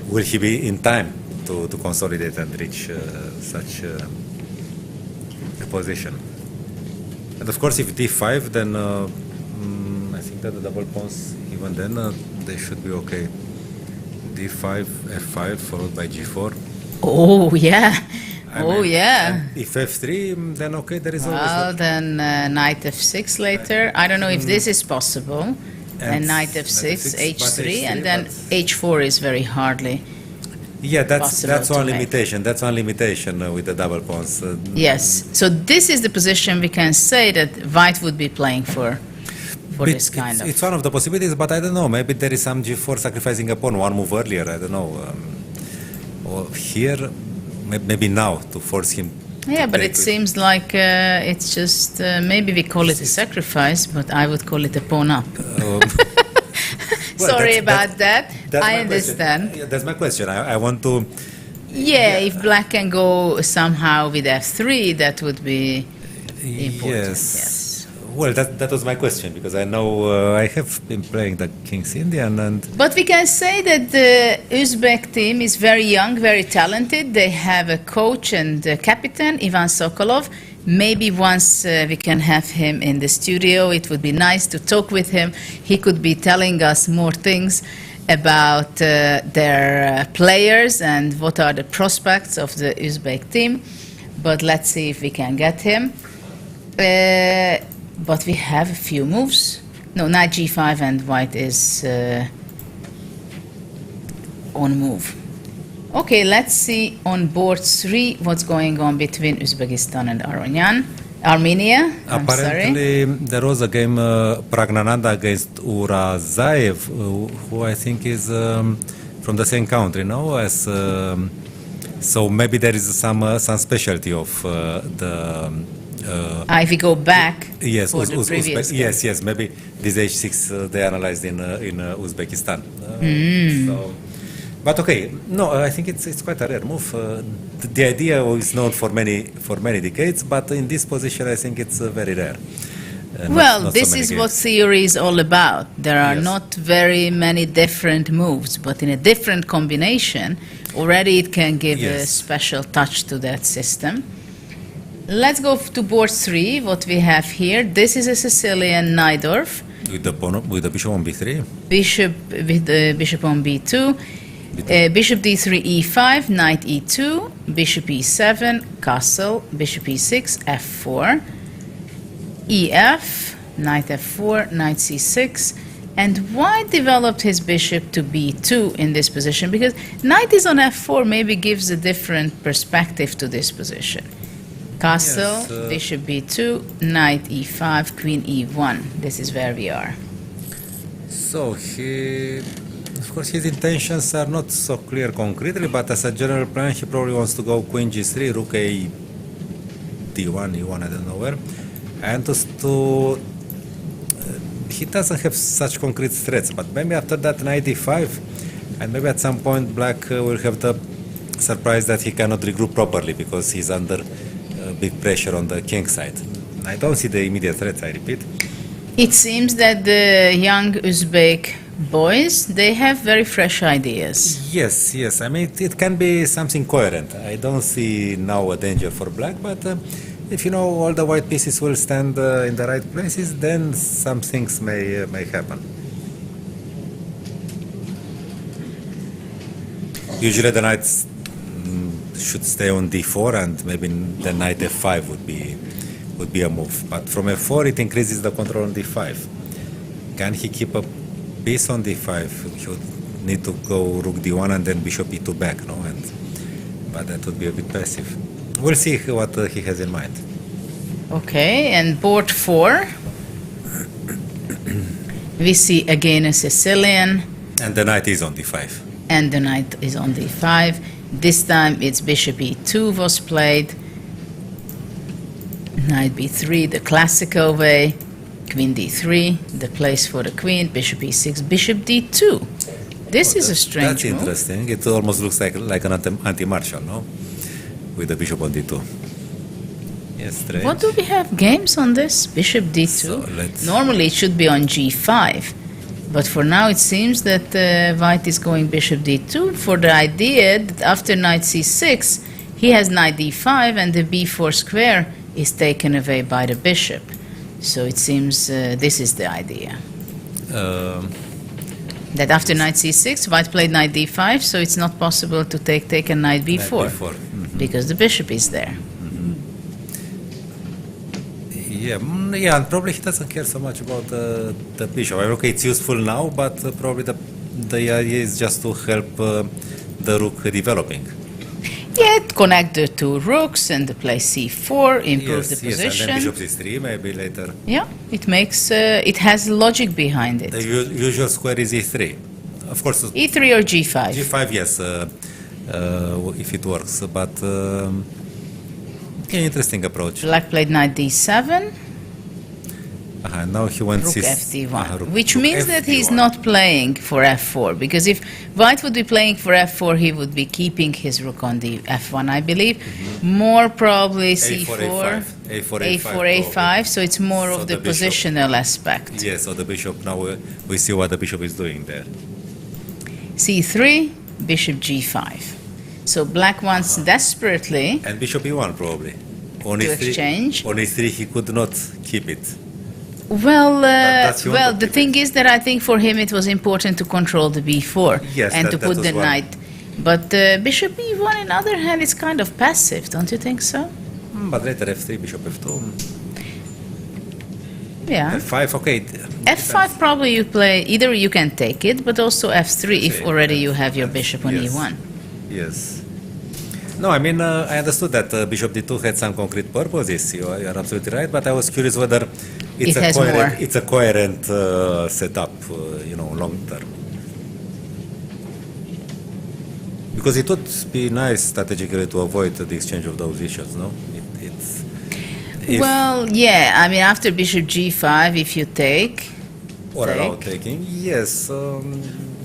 will he be in time to consolidate and reach such a position? And of course, if d5, then I think that the double pawns, even then, they should be okay. d5, f5, followed by g4. Oh, yeah. I Oh, mean, yeah. and if f3, then okay, there is always. Well, then knight f6 later. I don't know if this is possible. And knight f6, h3, and then h4 is very hardly. Yeah, that's possible one to make. limitation. That's one limitation with the double pawns. Yes. So this is the position we can say that white would be playing for this kind of. It's one of the possibilities, but I don't know. Maybe there is some g4 sacrificing a pawn one move earlier. I don't know. Or here, maybe now to force him. Yeah, to but take it with- seems like it's just maybe we call it a sacrifice, but I would call it a pawn up. Well, Sorry that's- about that. that's I my understand. question. Yeah, that's my question. I want to. Yeah, if black can go somehow with f3, that would be important. Yes. Well, that was my question because I know I have been playing the King's Indian and. But we can say that the Uzbek team is very young, very talented. They have a coach and a captain, Ivan Sokolov. Maybe once we can have him in the studio, it would be nice to talk with him. He could be telling us more things about their players and what are the prospects of the Uzbek team. But let's see if we can get him. But we have a few moves. No, knight g5 and white is on move. Okay, let's see on board 3 what's going on between Uzbekistan and Armenia. I'm sorry. Apparently, there was a game Pragnananda against Urazaev, who I think is from the same country, no? As so maybe there is some specialty of the. If we go back Yes, for the previous game. yes. Maybe this h6 they analyzed in Uzbekistan. So But okay, no, I think it's quite a rare move. The idea is known for many decades, but in this position, I think it's very rare. Well, this is what theory is all about. There are not very many different moves, but in a different combination, already it can give a special touch to that system. Let's go to board 3, what we have here. This is a Sicilian Najdorf. With the bishop on b3? Bishop with the bishop on b2. Bishop d3, e5, knight e2, bishop e7, castle, bishop e6, f4, ef, knight f4, knight c6, and white developed his bishop to b2 in this position because knight is on f4 maybe gives a different perspective to this position. Castle, bishop b2, knight e5, queen e1. This is where we are. So of course, his intentions are not so clear concretely, but as a general plan, he probably wants to go queen g3, rook a d1, e1, I don't know where, and he doesn't have such concrete threats. But maybe after that knight e5, and maybe at some point black will have the surprise that he cannot regroup properly because he's under big pressure on the king side. I don't see the immediate threats, I repeat. It seems that the young Uzbek boys, they have very fresh ideas. Yes. I mean, it can be something coherent. I don't see now a danger for black, but if all the white pieces will stand in the right places, then some things may happen. Usually the knights should stay on d4, and maybe the knight f5 would be a move. But from f4, it increases the control on d5. Can he keep a piece on d5? He would need to go rook d1 and then bishop e2 back, no? But that would be a bit passive. We'll see what he has in mind. Okay, and board 4. We see again a Sicilian. And the knight is on d5. And the knight is on d5. This time it's bishop e2 was played. Knight b3, the classical way. Queen d3, the place for the queen. Bishop e6, bishop d2. This is a strange move. That's interesting. It almost looks like an anti-martial, no? With the bishop on d2. Yes, strange. What do we have games on this? Bishop d2. So normally it should be on g5. But for now it seems that white is going bishop d2 for the idea that after knight c6 he has knight d5 and the b4 square is taken away by the bishop. So it seems this is the idea. That after knight c6 white played knight d5, so it's not possible to take a knight b4. Because the bishop is there. Yeah, and probably he doesn't care so much about the bishop. Okay, it's useful now, but probably the idea is just to help the rook developing. Yeah, connect the two rooks and play c4, improve the position. And then bishop c3 maybe later. Yeah, it makes it has logic behind it. The usual square is e3, of course. E3 or g5. G5, yes, if it works, but. Interesting approach. Black played knight d7. Now he went rook fd1, which means that he's not playing for f4, because if white would be playing for f4, he would be keeping his rook on the f1, I believe. More probably c4, a4, a5, so it's more of the positional aspect. Yes, so the bishop, now we see what the bishop is doing there. c3, bishop g5. So black wants desperately... And bishop e1 probably. On to exchange. On e3 he could not keep it. Well, the thing is that I think for him it was important to control the b4 and to put the knight. But bishop e1, on the other hand, is kind of passive, don't you think so? But later f3, bishop f2. Yeah. f5, okay. f5 probably you play, either you can take it, but also f3 if already you have your bishop on e1. Yes. No, I mean, I understood that bishop d2 had some concrete purposes. You are absolutely right, but I was curious whether it's a coherent setup, long term. Because it would be nice strategically to avoid the exchange of those issues, no? Well, yeah, I mean, after bishop g5, if you take... Or allow taking, yes.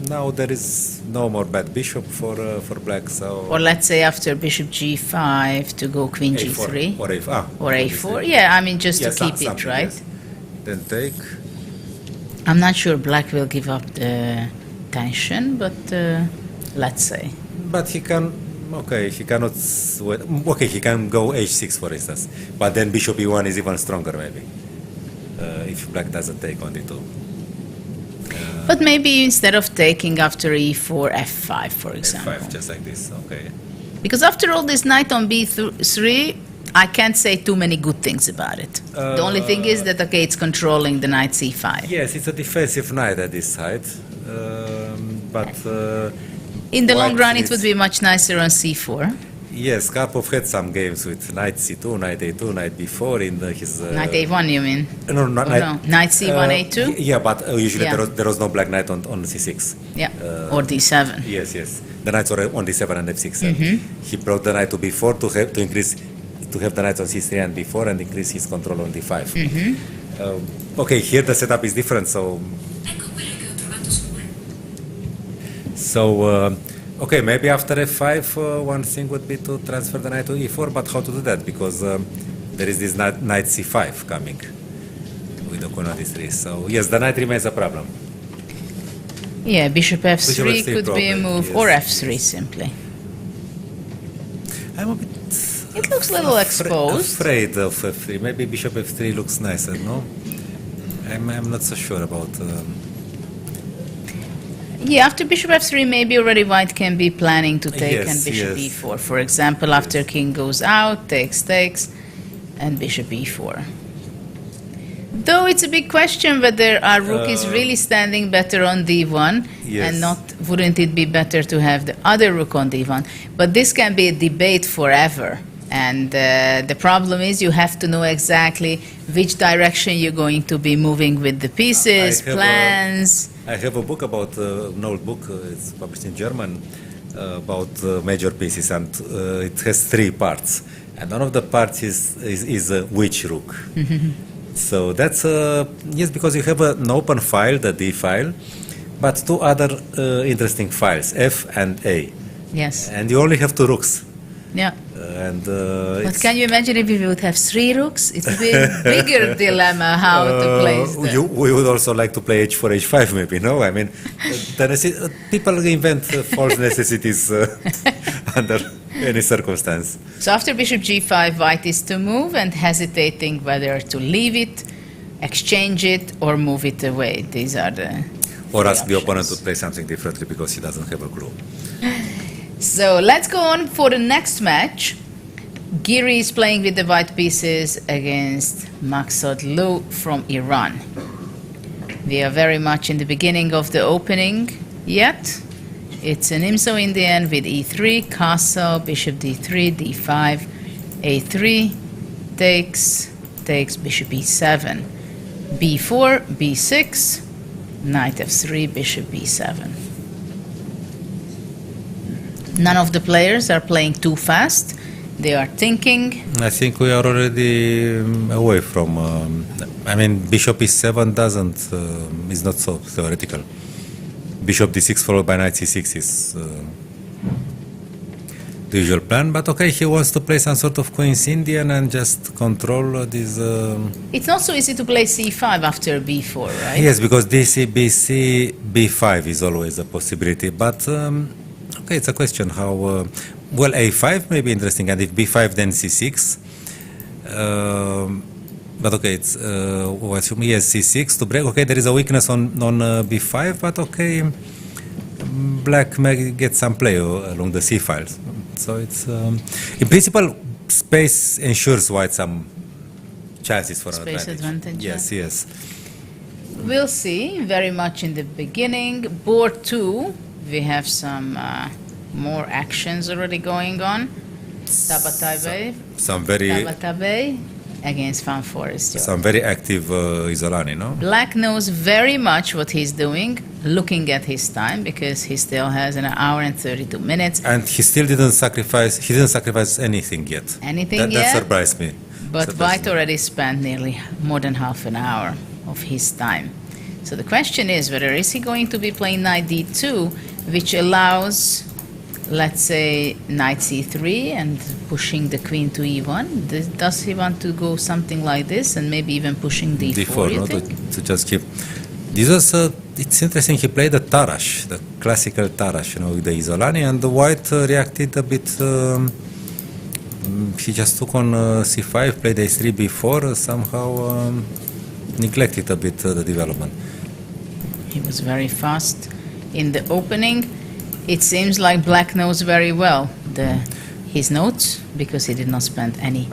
now there is no more bad bishop for black. So Or let's say after bishop g5 to go queen g3. or a4. Or a4. Yeah, I mean just to keep it, something, right? yes. Then take. I'm not sure black will give up the tension, but let's say. But he can. Okay, he cannot. Okay, he can go h6 for instance. But then bishop e1 is even stronger maybe. If black doesn't take on d2. But maybe instead of taking after e4, f5, for example. f5, just like this. Okay. Because after all, this knight on b3, I can't say too many good things about it. The only thing is that, okay, it's controlling the knight c5. Yes, it's a defensive knight at this side. But In the long white run, it needs- would be much nicer on c4. yes, Karpov had some games with knight c2, knight a2, knight b4 in his. Knight a1, you mean? No, not Oh, no. Knight c1, a2? Yeah, but usually Yeah. there was no black knight on c6. Yeah, or d7. Yes, yes. The knights were on d7 and f6. Mm-hmm. And he brought the knight to b4 to have the knights on c3 and b4 and increase his control on d5. Mm-hmm. Okay, here the setup is different, so. So, okay, maybe after f5, one thing would be to transfer the knight to e4, but how to do that? Because there is this knight c5 coming with the queen on d3. So, yes, the knight remains a problem. Yeah, bishop f3 Bishop f3 could be a problem, move, yes. or f3 simply. I'm a bit. It looks a little exposed. Afraid of f3. Maybe bishop f3 looks nicer, no? I'm not so sure about. Yeah, after bishop f3, maybe already white can be planning to take Yes, and bishop yes. e4. For example, after king goes out, takes, and bishop e4. Though it's a big question whether our rook is really standing better on d1, Yes. and not, wouldn't it be better to have the other rook on d1? But this can be a debate forever. And the problem is you have to know exactly which direction you're going to be moving with the pieces, plans. I have a book about an old book. It's published in German about major pieces, and it has 3 parts. And one of the parts is which rook. So that's yes, because you have an open file, the D file, but 2 other interesting files, F and A. Yes. And you only have 2 rooks. Yeah. And But can you imagine if we would have 3 rooks? It would be a bigger dilemma how to place them. we would also like to play h4, h5 maybe, no? I mean, people invent false necessities under any circumstance. So after bishop g5, white is to move and hesitating whether to leave it, exchange it, or move it away. These are the Or three ask the opponent to options. play something differently because he doesn't have a clue. So let's go on for the next match. Giri is playing with the white pieces against Maksud Lu from Iran. We are very much in the beginning of the opening yet. It's an IMSO Indian with e3, castle, bishop d3, d5, a3, takes, bishop e7, b4, b6, knight f3, bishop b7. None of the players are playing too fast. They are thinking. I think we are already away from. I mean, bishop e7 is not so theoretical. Bishop d6 followed by knight c6 is the usual plan. But okay, he wants to play some sort of Queen's Indian and just control this. It's not so easy to play c5 after b4, right? Yes, because dc, bc, b5 is always a possibility. But okay, it's a question how. Well, a5 may be interesting, and if b5, then c6. But okay, it's yes, c6 to break. Okay, there is a weakness on b5, but okay, black may get some play along the c files. So it's in principle, space ensures white some chances for an Space advantage, Yes, yes. We'll see. Very much in the beginning. Board 2, we have some more actions already going on. Tabatabai. Some very Tabatabai against Van Forest. some very active Isolani, no? Black knows very much what he's doing, looking at his time, because he still has an hour and 32 minutes. And he still didn't sacrifice. He didn't sacrifice anything yet. Anything That yet? surprised me. But White already spent nearly more than half an hour of his time. So the question is whether is he going to be playing knight d2, which allows, let's say, knight c3 and pushing the queen to e1. Does he want to go something like this and maybe even pushing d4, you think? To just keep. This was, it's interesting, he played the Tarash, the classical Tarash, with the Isolani, and the white reacted a bit, he just took on c5, played a3, b4, somehow neglected a bit the development. He was very fast in the opening. It seems like black knows very well his notes, because he did not spend any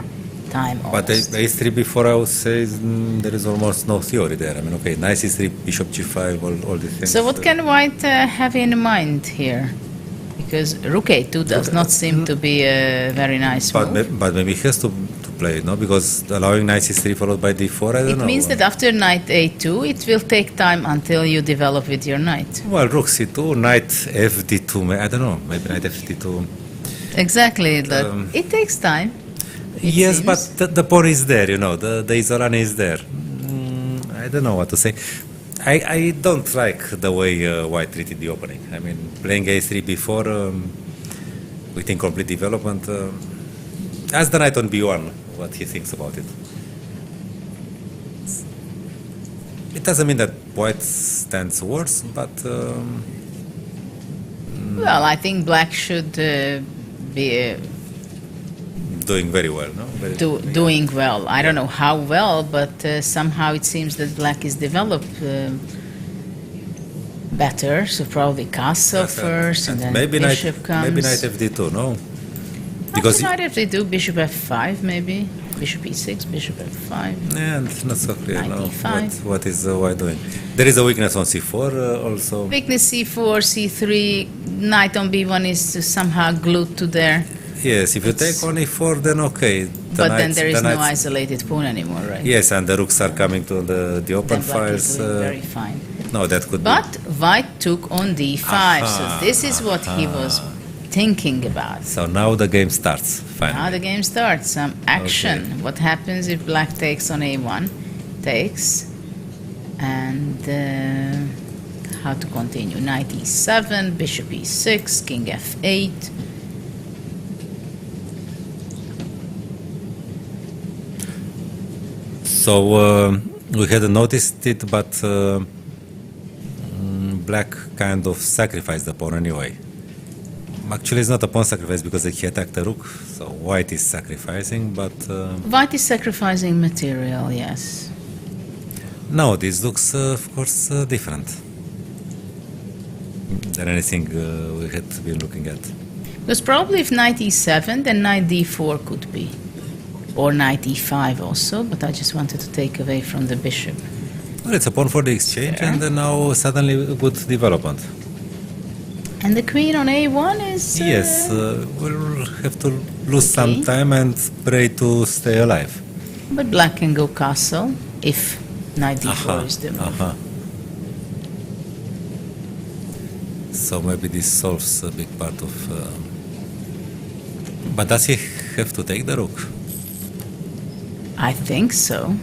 time almost. But a3 before, I would say, there is almost no theory there. I mean, okay, knight c3, bishop g5, all these things. So what can white have in mind here? Because rook a2 does not seem to be a very nice move. But maybe he has to play, no? Because allowing knight c3 followed by d4, I don't know. It means that after knight a2, it will take time until you develop with your knight. Well, rook c2, knight fd2, I don't know, maybe knight fd2. Exactly, it takes time. Yes, seems. but the pawn is there, the Isolani is there. I don't know what to say. I don't like the way white treated the opening. I mean, playing a3 before with incomplete development. Ask the knight on b1 what he thinks about it. It doesn't mean that white stands worse, but... well, I think black should be... doing very well, no? Doing well. I don't know how well, but somehow it seems that black is developed better. So probably castle first, and then maybe bishop comes. Maybe knight fd2, no? Because knight fd2, bishop f5, maybe bishop e6, bishop f5. Yeah, it's not so clear now. e5. What is white doing? There is a weakness on c4 also. Weakness c4, c3. Knight on b1 is somehow glued to there. Yes, if you take on e4, then okay. But then there is no isolated pawn anymore, right? Yes, and the rooks are coming to the open then black files. is doing very fine. No, that could but white took on d5, so this is what he was thinking about. So now the game starts, finally. Now the game starts, some action. Okay. What happens if black takes on a1? Takes. And how to continue? Knight e7, bishop e6, king f8. So we hadn't noticed it, but black kind of sacrificed the pawn anyway. Actually, it's not a pawn sacrifice because he attacked the rook, so white is sacrificing, but... white is sacrificing material, yes. No, this looks, of course, different than anything we had been looking at. Because probably if knight e7, then knight d4 could be. Or knight e5 also, but I just wanted to take away from the bishop. Well, it's a pawn for the exchange, and then now suddenly a good development. And the queen on a1 is... Yes, we'll have to lose some time and pray to stay alive. But black can go castle if knight d4 is the move. So maybe this solves a big part of... But does he have to take the rook? I think so.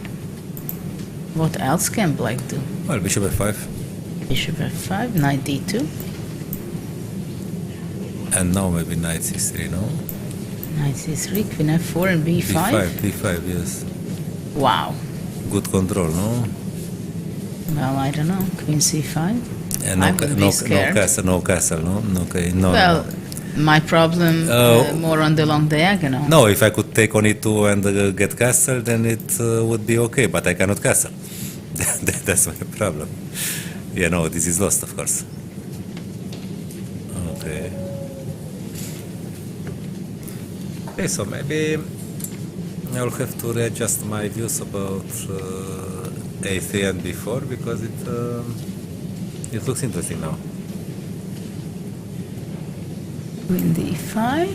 What else can black do? Well, bishop f5. Bishop f5, knight d2. And now maybe knight c3, no? Knight c3, queen f4 and b5? b5, yes. Wow. Good control, no? Well, I don't know. Queen c5? And no castle, no? Okay, no. Well, my problem more on the long diagonal. No, if I could take on e2 and get castle, then it would be okay, but I cannot castle. That's my problem. Yeah, no, this is lost, of course. Okay. Okay, so maybe I'll have to readjust my views about a3 and b4 because it looks interesting now. Queen d5,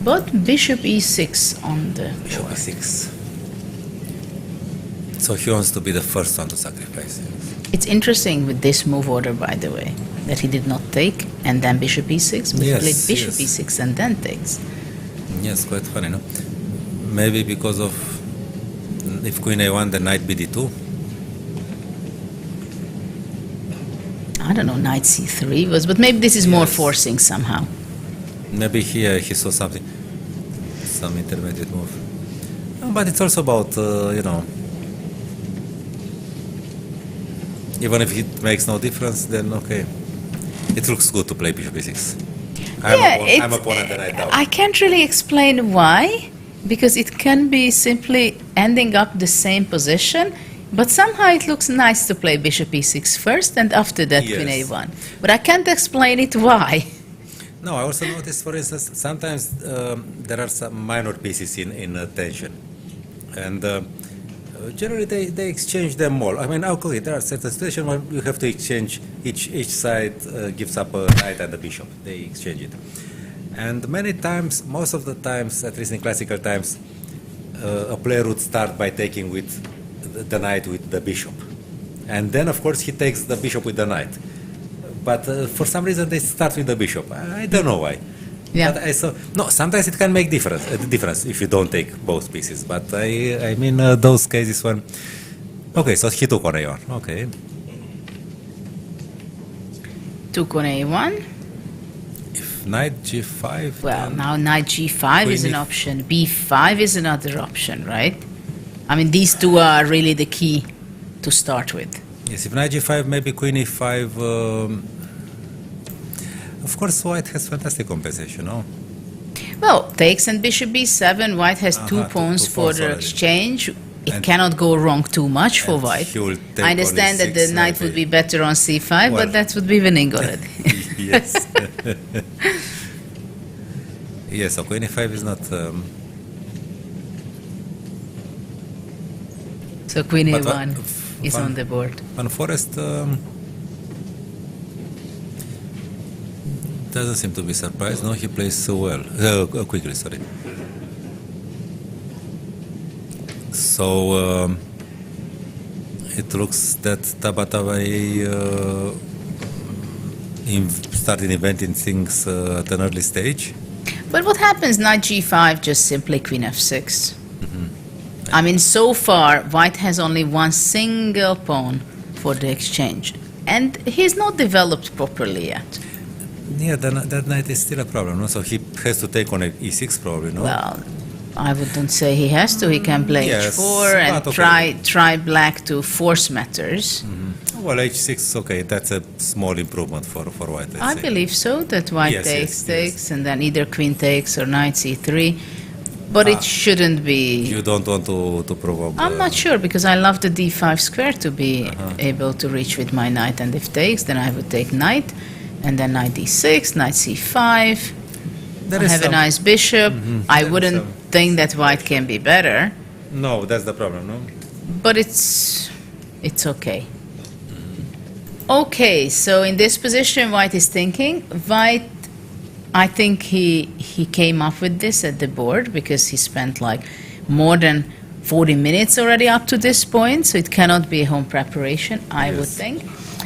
but bishop e6 on the bishop e6. So he wants to be the first one to sacrifice. It's interesting with this move order, by the way, that he did not take and then bishop e6, but he played bishop e6 and then takes. Yes, quite funny, no? Maybe because of if queen a1, then knight bd2. I don't know, knight c3 was, but maybe this is more forcing somehow. Maybe he saw something, some intermediate move. But it's also about, even if it makes no difference, then okay. It looks good to play bishop e6. I'm opponent and I doubt. I can't really explain why, because it can be simply ending up the same position, but somehow it looks nice to play bishop e6 first and after that queen a1. But I can't explain it why. No, I also noticed, for instance, sometimes there are some minor pieces in tension. And generally they exchange them all. I mean, okay, there are certain situations where you have to exchange, each side gives up a knight and a bishop. They exchange it. And many times, most of the times, at least in classical times, a player would start by taking with the knight with the bishop. And then, of course, he takes the bishop with the knight. But for some reason, they start with the bishop. I don't know why. Yeah. But sometimes it can make difference if you don't take both pieces. But I mean those cases when... Okay, so he took on a1. Okay. Took on a1. If knight g5... Well, now knight g5 is an option. b5 is another option, right? I mean, these two are really the key to start with. Yes, if knight g5, maybe queen e5... Of course, white has fantastic compensation, no? Well, takes and bishop b7. White has two pawns for the exchange. It cannot go wrong too much for white. I understand that the knight would be better on c5, but that would be winning already. Yes. Yes, so queen e5 is not... So queen a1 is on the board. Van Forest doesn't seem to be surprised. No, he plays so well. Quickly, sorry. So it looks that Tabatabai started inventing things at an early stage. But what happens? Knight g5, just simply queen f6. I mean, so far, white has only one single pawn for the exchange. And he's not developed properly yet. Yeah, that knight is still a problem, no? So he has to take on e6 probably, no? Well, I wouldn't say he has to. He can play h4 and try black to force matters. Well, h6, okay, that's a small improvement for white, I believe so, that white takes, and then either queen takes or knight c3. But it shouldn't be... You don't want to provoke... I'm not sure, because I love the d5 square to be able to reach with my knight, and if takes, then I would take knight, and then knight d6, knight c5. I have a nice bishop. I wouldn't think that white can be better. No, that's the problem, no? But it's okay. Okay, so in this position, white is thinking. White, I think he came up with this at the board because he spent like more than 40 minutes already up to this point, so it cannot be a home preparation, I would think.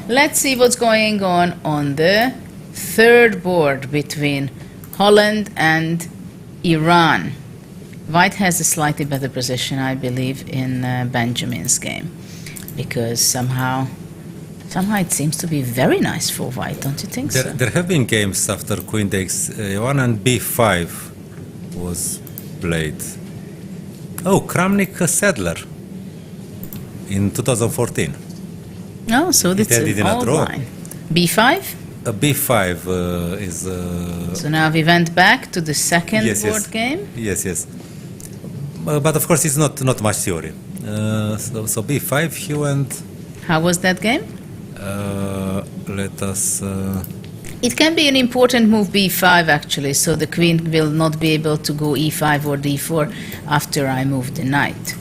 Let's see what's going on the third board between Holland and Iran. White has a slightly better position, I believe, in Benjamin's game, because somehow it seems to be very nice for white, don't you think so? There have been games after queen takes a1 and b5 was played. Oh, Kramnik-Sadler in 2014. Oh, so that's an old line. b5? b5 is... So now we went back to the second board game? Yes. But of course it's not much theory. So b5 he went... How was that game? Let us... It can be an important move, b5 actually, so the queen will not be able to go e5 or d4 after I move the knight.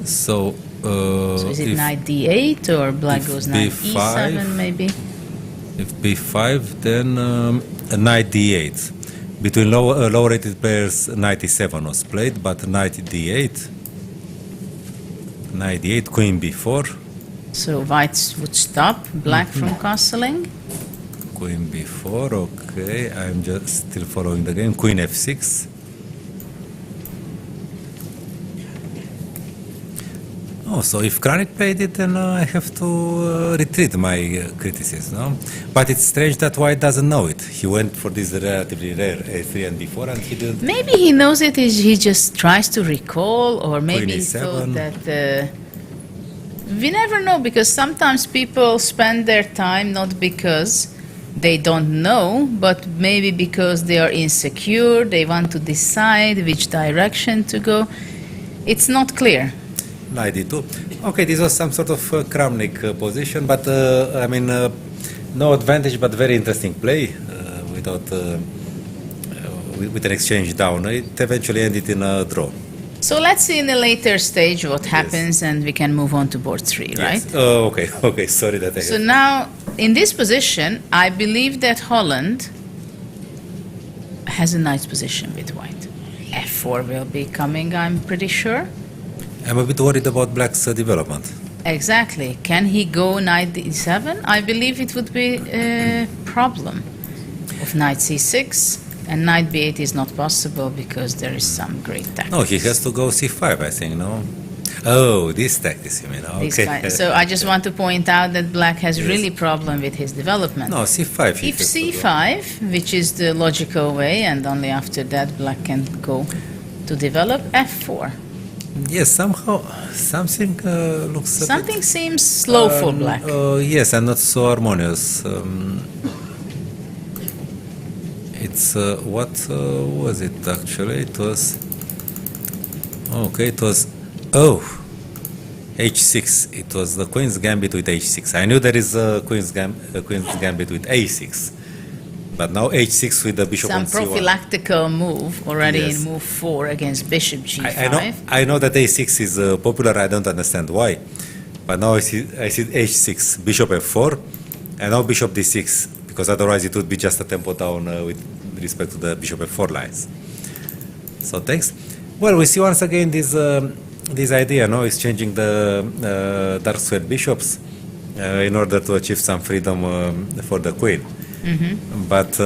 So is it knight d8 or black goes knight e7 maybe? If b5, then knight d8. Between low-rated players, knight e7 was played, but knight d8, queen b4. So white would stop black from castling. Queen b4, okay, I'm just still following the game. Queen f6. Oh, so if Kranik played it, then I have to retreat my criticism, no? But it's strange that White doesn't know it. He went for this relatively rare A3 and before, and he didn't. Maybe he knows it, he just tries to recall, or maybe Queen he E7. thought that... we never know, because sometimes people spend their time not because they don't know, but maybe because they are insecure, they want to decide which direction to go. It's not clear. Knight D2. Okay, this was some sort of Kramnik position, but I mean, no advantage, but very interesting play without with an exchange down. It eventually ended in a draw. So let's see in a later stage what happens, and we can move on to board 3, right? Yes. Oh, okay, okay. Sorry that I. So now, in this position, I believe that Holland has a nice position with White. F4 will be coming, I'm pretty sure. I'm a bit worried about Black's development. Exactly. Can he go knight d7? I believe it would be a problem of knight c6, and knight b8 is not possible because there is some great tactics. No, he has to go c5, I think, no? Oh, this tactics, you mean? Okay. So I just want to point out that Black has really problem with his development. No, c5. he If has to go. c5, which is the logical way, and only after that Black can go to develop, f4. Yes, somehow something looks a Something seems slow for Black. yes, and not so harmonious. It's what was it actually? It was okay. It was h6. It was the Queen's Gambit with h6. I knew there is a Queen's Gambit with a6, but now h6 with the bishop Some on c1. prophylactical move already Yes. in move 4 against bishop g5. I know that a6 is popular. I don't understand why, but now I see h6, bishop f4, and now bishop d6, because otherwise it would be just a tempo down with respect to the bishop f4 lines. So thanks. Well, we see once again this idea, no, exchanging the dark square bishops in order to achieve some freedom for the queen. But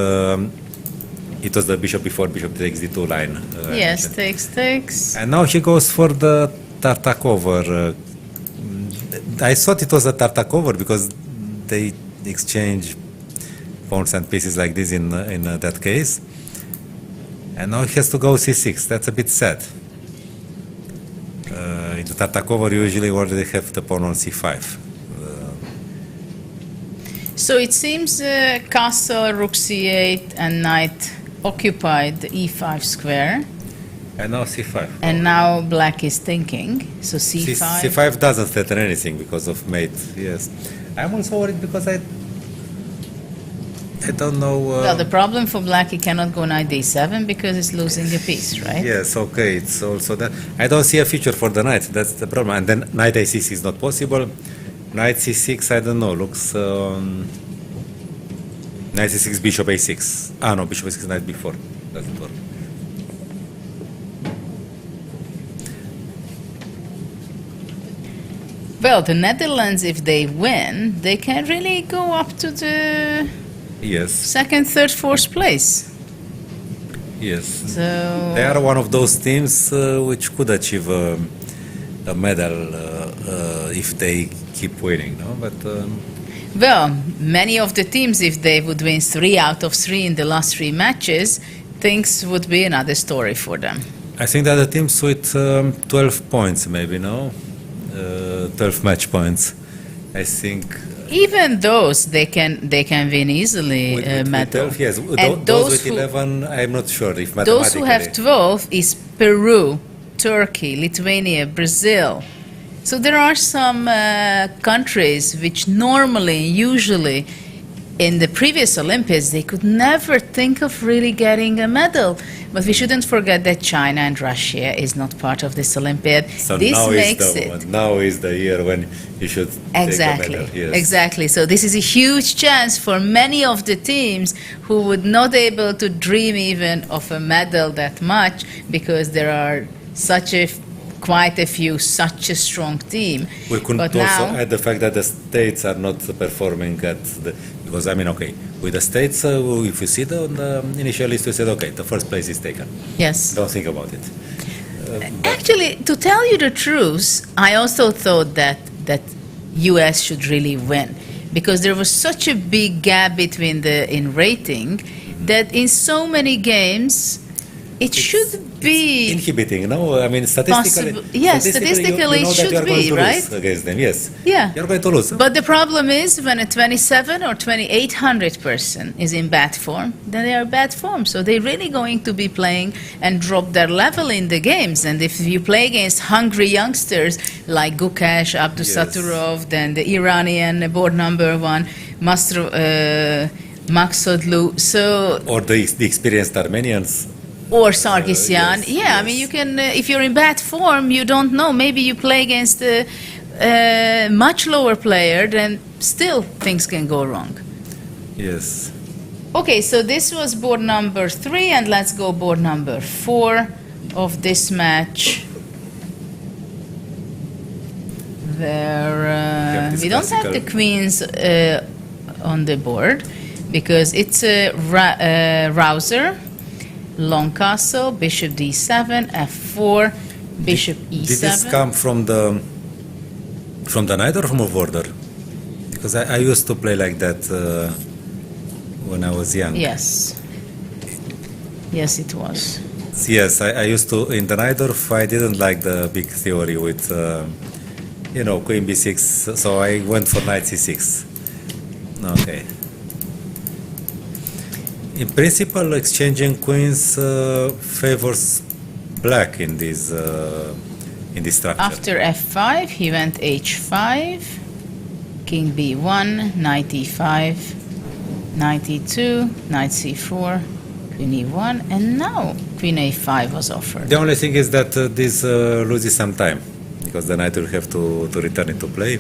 it was the bishop before bishop takes d2 line. Yes, mentioned. takes. And now he goes for the Tartakova. I thought it was a Tartakova because they exchange pawns and pieces like this in that case. And now he has to go c6. That's a bit sad. In the Tartakova, usually already have the pawn on c5. So it seems castle, rook c8, and knight occupied the e5 square. And now c5. And now Black is thinking. So c5. c5 doesn't threaten anything because of mate. Yes. I'm also worried because I don't know. Well, the problem for Black, he cannot go knight d7 because it's losing a piece, right? Yes, okay. It's also that. I don't see a future for the knight. That's the problem. And then knight a6 is not possible. Knight c6, I don't know. Looks. Knight c6, bishop a6. Ah, no, bishop a6, knight b4. Doesn't work. Well, the Netherlands, if they win, they can really go up to the Yes. second, third, fourth place. Yes. So They are one of those teams which could achieve a medal if they keep winning, no? But well, many of the teams, if they would win 3 out of 3 in the last 3 matches, things would be another story for them. I think that the teams with 12 points, maybe, no? 12 match points. I think. Even those, they can win easily With medal. 12, yes. And Those with 11, I'm not sure if mathematically. those who have 12 is Peru, Turkey, Lithuania, Brazil. So there are some countries which normally, usually, in the previous Olympiads, they could never think of really getting a medal. But we shouldn't forget that China and Russia is not part of this Olympiad. So this now makes is the it. moment. Now is the year when you should Exactly, take a medal. Yes. exactly. So this is a huge chance for many of the teams who would not able to dream even of a medal that much, because there are quite a few such a strong team. We could But also now, add the fact that the states are not performing at the, because I mean, okay, with the states, if you see on the initial list, we said, okay, the first place is taken. yes. Don't think about it. Actually, to tell you the truth, I also thought that US should really win, because there was such a big gap between in rating that in so many games it should be inhibiting. No, I mean statistically. Yes, statistically you know it should that be, going to right? lose against them. Yes. Yeah. You're going to lose. But the problem is when a 27 or 2800 person is in bad form, then they are bad form. So they're really going to be playing and drop their level in the games. And if you play against hungry youngsters like Gukesh, Abdusaturov, then the Iranian board number 1, Maksudlu, so or the experienced Armenians. or Sarkisyan. Yes, I mean, you can, if you're in bad form, you don't know. Maybe you play against a much lower player, then still things can go wrong. Yes. Okay, so this was board number 3, and let's go board number 4 of this match. There, we don't have the queens on the board because it's a rouser. Long castle, bishop d7, f4, bishop e7. Did this come from the knight or from a border? Because I used to play like that when I was young. Yes. Yes, it was. Yes, I used to in the Najdorf. I didn't like the big theory with queen b6, so I went for knight c6. Okay. In principle, exchanging queens favors black in this structure. After f5, he went h5, king b1, knight e5, knight e2, knight c4, queen e1, and now queen a5 was offered. The only thing is that this loses some time, because the knight will have to return it to play.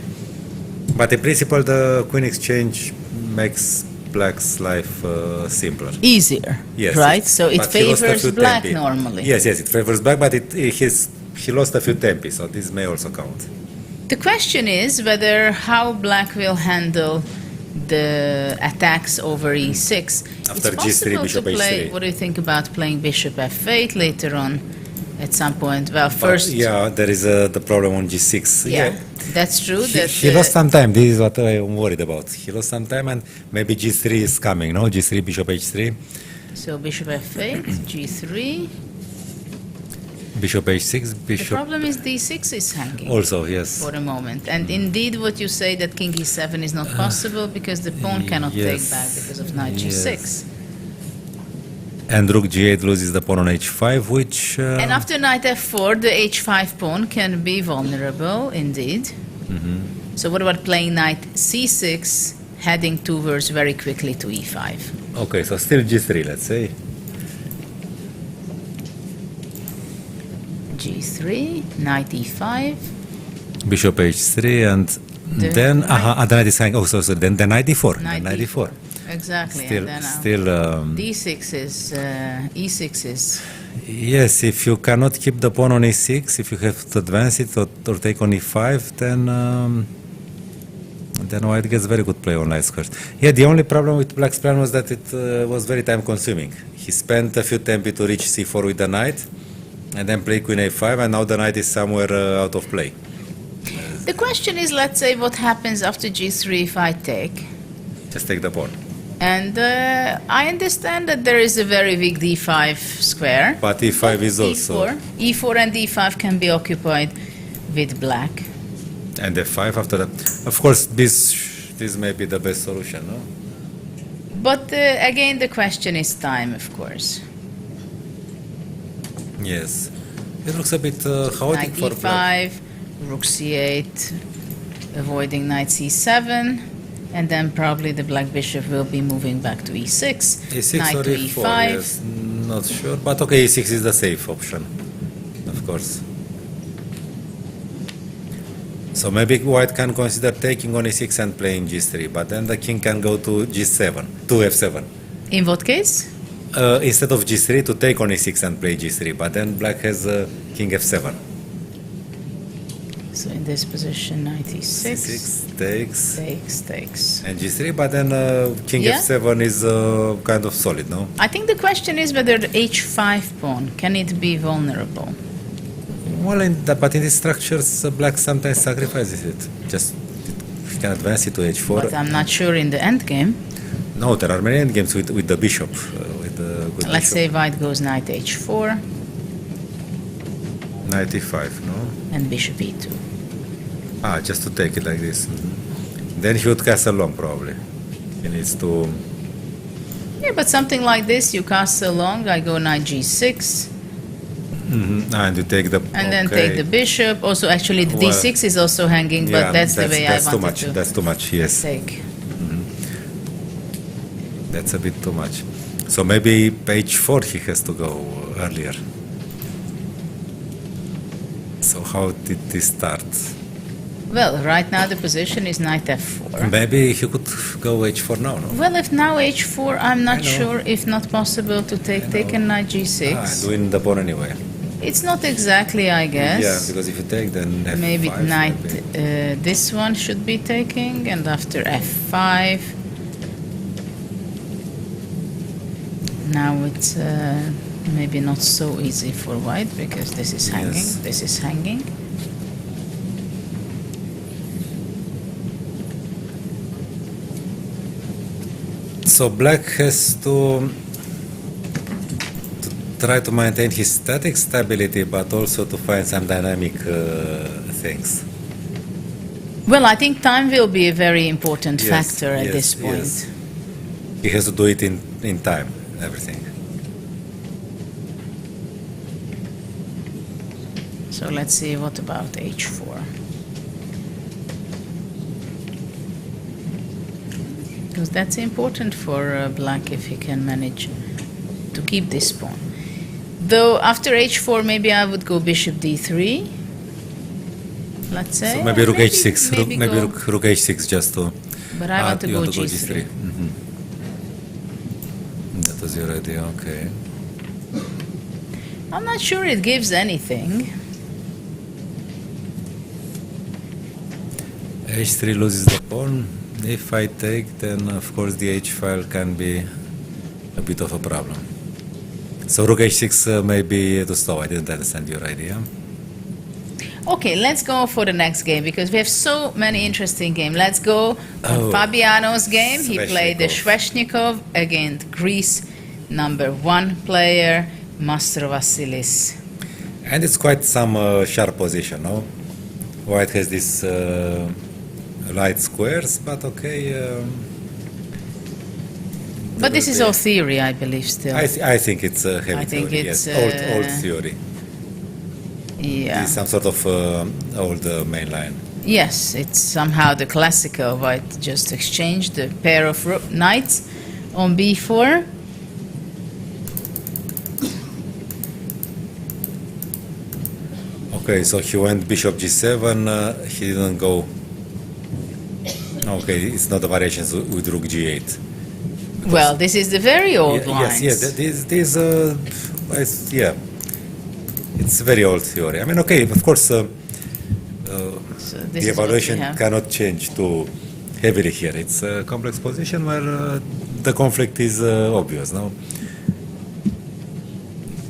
But in principle, the queen exchange makes black's life simpler. Easier, yes, right? So it favors black tempi. normally. Yes, it favors black, but he lost a few tempi, so this may also count. The question is whether how black will handle the attacks over e6. After it's g3, possible bishop to play. h3. What do you think about playing bishop f8 later on? At some point, well, first. But, yeah, there is the problem on g6. Yeah, that's true. He lost some time. This is what I'm worried about. He lost some time, and maybe g3 is coming. No, g3, bishop h3. So bishop f8, g3. Bishop h6, bishop. The problem is d6 is hanging. Also, yes. For a moment, and indeed, what you say that king e7 is not possible because the pawn cannot take back because of knight g6. And rook g8 loses the pawn on h5, which... And after knight f4, the h5 pawn can be vulnerable, indeed. Mm-hmm. So what about playing knight c6, heading towards very quickly to e5? Okay, so still g3, let's say. g3, knight e5. Bishop h3, and then... the knight is hanging. Oh, so then the knight d4. Knight d4. Exactly. Still, d6 is e6 is. Yes, if you cannot keep the pawn on e6, if you have to advance it or take on e5, then white gets very good play on light squares. Yeah, the only problem with black's plan was that it was very time consuming. He spent a few tempi to reach c4 with the knight, and then play queen a5, and now the knight is somewhere out of play. The question is, let's say, what happens after g3 if I take? Just take the pawn. And I understand that there is a very big d5 square. But e5 is also... E4 and d5 can be occupied with black. And f5 after that. Of course, this may be the best solution, no? But again, the question is time, of course. Yes. It looks a bit chaotic knight for black. e5, rook c8, avoiding knight c7. And then probably the black bishop will be moving back to e6, e6 knight or to e4, e5. yes, not sure, but okay, e6 is the safe option, of course. So maybe white can consider taking on e6 and playing g3, but then the king can go to g7, to f7. In what case? Instead of g3, to take on e6 and play g3, but then black has king f7. So in this position, knight e6. c6 takes. Takes. And g3, but then king f7 is kind of solid, no? I think the question is whether the h5 pawn, can it be vulnerable? Well, but in these structures, black sometimes sacrifices it. Just he can advance it to h4. But I'm not sure in the end game. No, there are many endgames with the bishop. With the good Let's bishop. say white goes knight h4 Knight e5, no? and bishop e2. Ah, just to take it like this. Then he would castle long, probably. He needs to... Yeah, but something like this, you castle long, I go knight g6. And you take the... And then take the bishop. Also, actually, the Well, d6 is also hanging, but yeah, that's the way I that's too wanted much. to That's too much, yes. take. That's a bit too much. So maybe h4 he has to go earlier. So how did this start? Well, right now the position is knight f4. Maybe he could go h4 now, no? Well, if now h4, I'm not I know. sure if not possible to take a knight g6. Doing the pawn anyway. It's not exactly, I guess. Yeah, because if you take, then f5. Maybe knight, maybe. this one should be taking, and after f5. Now it's maybe not so easy for white because this is hanging, Yes. this is hanging. So black has to try to maintain his static stability, but also to find some dynamic things. Well, I think time will be a very important Yes, factor at yes, this point. yes. He has to do it in time, everything. So let's see, what about h4? Because that's important for black if he can manage to keep this pawn. Though after h4, maybe I would go bishop d3. Let's say. So maybe rook h6, maybe go- rook h6 just to... But I want to you go want to g3. Mhm. That was your idea, okay. I'm not sure it gives anything. h3 loses the pawn. If I take, then of course the h file can be a bit of a problem. So rook h6 may be too slow. I didn't understand your idea. Okay, let's go for the next game because we have so many interesting games. Let's go on Oh. Fabiano's game. He played the Sveshnikov against Greece #1 player, Master Vasilis. And it's quite some sharp position, no? White has this light squares, but okay. But this is all theory, I believe, still. I think it's heavy I think theory, it's, yes. Old theory. Yeah. It's some sort of old main line. Yes, it's somehow the classical. White just exchanged the pair of knights on b4. Okay, so he went bishop g7, he didn't go... Okay, it's not a variation with rook g8. Well, this is the very old Yes, lines. yeah. It's very old theory. I mean, okay, of course, So this the is what we evaluation have. cannot change too heavily here. It's a complex position where the conflict is obvious, no?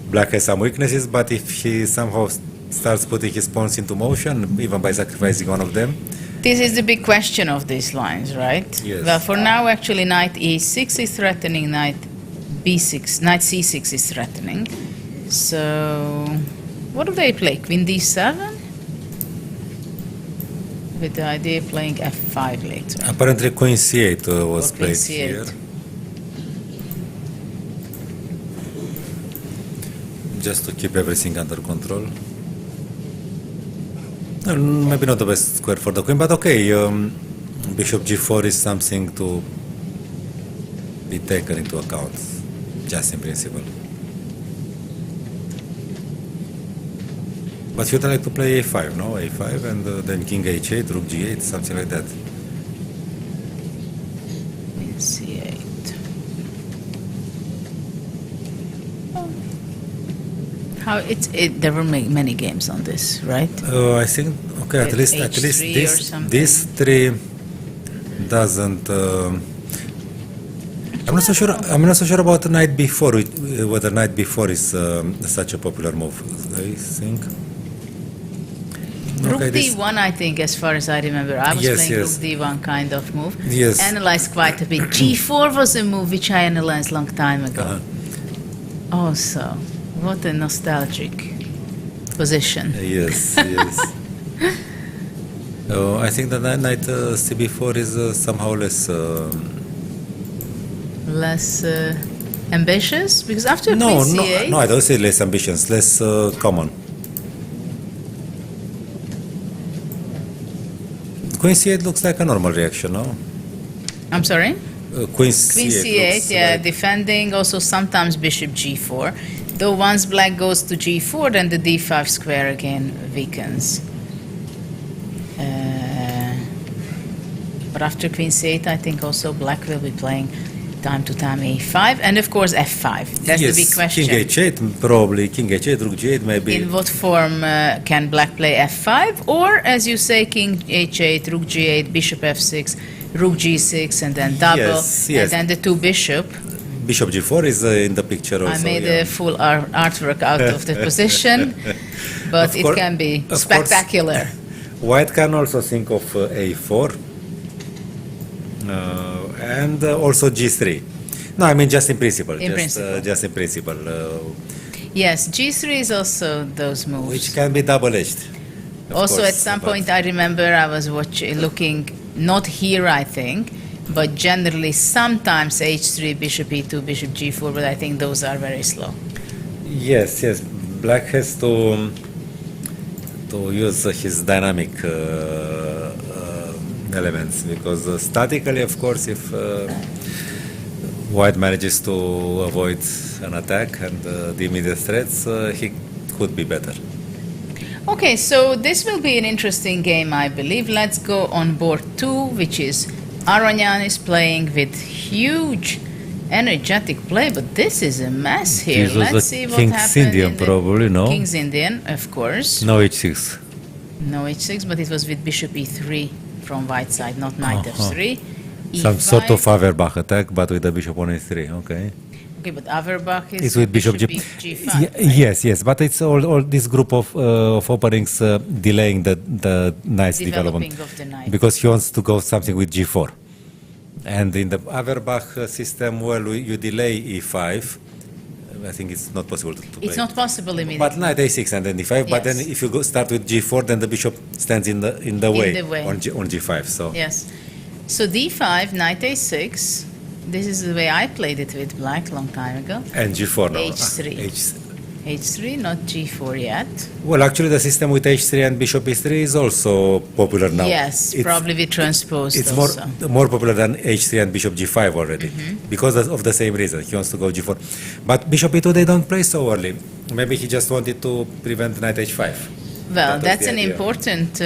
Black has some weaknesses, but if he somehow starts putting his pawns into motion, even by sacrificing one of them, This is the big question of these lines, right? Yes. Well, for now, actually, knight e6 is threatening, knight b6, knight c6 is threatening. So, what do they play? Queen d7? With the idea of playing f5 later. apparently queen c8 was Or queen played c8. here. Just to keep everything under control. Maybe not the best square for the queen, but okay. Bishop g4 is something to be taken into account, just in principle. But you'd like to play a5, no? a5 and then king h8, rook g8, something like that. Queen c8. How there were many games on this, right? I think okay. At With least H3 or this something. this three doesn't. I'm not so sure. I'm not so sure about knight b4. Whether knight b4 is such a popular move. I think Rook Okay, this- d1, I think, as far as I remember. I was Yes, playing yes. rook d1 kind of move. Yes. Analyzed quite a bit. g4 was a move which I analyzed long time ago. Also, what a nostalgic position. Yes, yes. I think that knight cb4 is somehow less. Less ambitious? Because after No, queen no, c8... no. I don't say less ambitious, less common. Queen c8 looks like a normal reaction, no? I'm sorry? Queen Queen c8. c8, looks yeah, like- defending. Also sometimes bishop g4. Though once black goes to g4, then the d5 square again weakens. But after queen c8, I think also black will be playing time to time a5, and of course f5. That's yes, the big question. King h8, probably king h8, rook g8, maybe. In what form can black play f5? Or, as you say, king h8, rook g8, bishop f6, rook g6, and then double, Yes, yes. and then the two bishop. Bishop g4 is in the picture also. I made yeah. a full artwork out of the position, but Of it course- can be of course. spectacular. White can also think of a4 and also g3. No, I mean just in principle. In principle. Just in principle, Yes, g3 is also those moves. which can be double-edged. of Also, course, at some but- point, I remember I was looking, not here, I think, but generally sometimes h3, bishop e2, bishop g4, but I think those are very slow. Yes, yes. Black has to use his dynamic elements because statically, of course, if White manages to avoid an attack and the immediate threats, he could be better. Okay, so this will be an interesting game, I believe. Let's go on board 2, which is Aronyan is playing with huge, energetic play, but this is a mess here. This was Let's a see what King's happened. Indian in the- probably, no? King's Indian, of course. No h6. No h6, but it was with bishop e3 from white side, not knight f3. Some E5. sort of Averbach attack, but with the bishop on a3. Okay. Okay, but Averbach is It's with bishop g. g5. Yes, yes, but it's all this group of openings delaying the knight's development Developing of the knight. because he wants to go something with g4. And in the Averbach system, well, you delay e5. I think it's not possible to play. It's not possible immediately. But knight a6 and then d5. But then Yes. if you start with g4, then the bishop stands in the way, the way. on g5. So Yes. So d5, knight a6. This is the way I played it with black long time ago. and g4 now. H3. h3, not g4 yet. Well, actually, the system with h3 and bishop e3 is also popular now. Yes, probably we transposed It's also. more popular than h3 and bishop g5 already, because of the same reason. He wants to go g4. But bishop e2 they don't play so early. Maybe he just wanted to prevent knight h5. Well, That was that's the an idea. important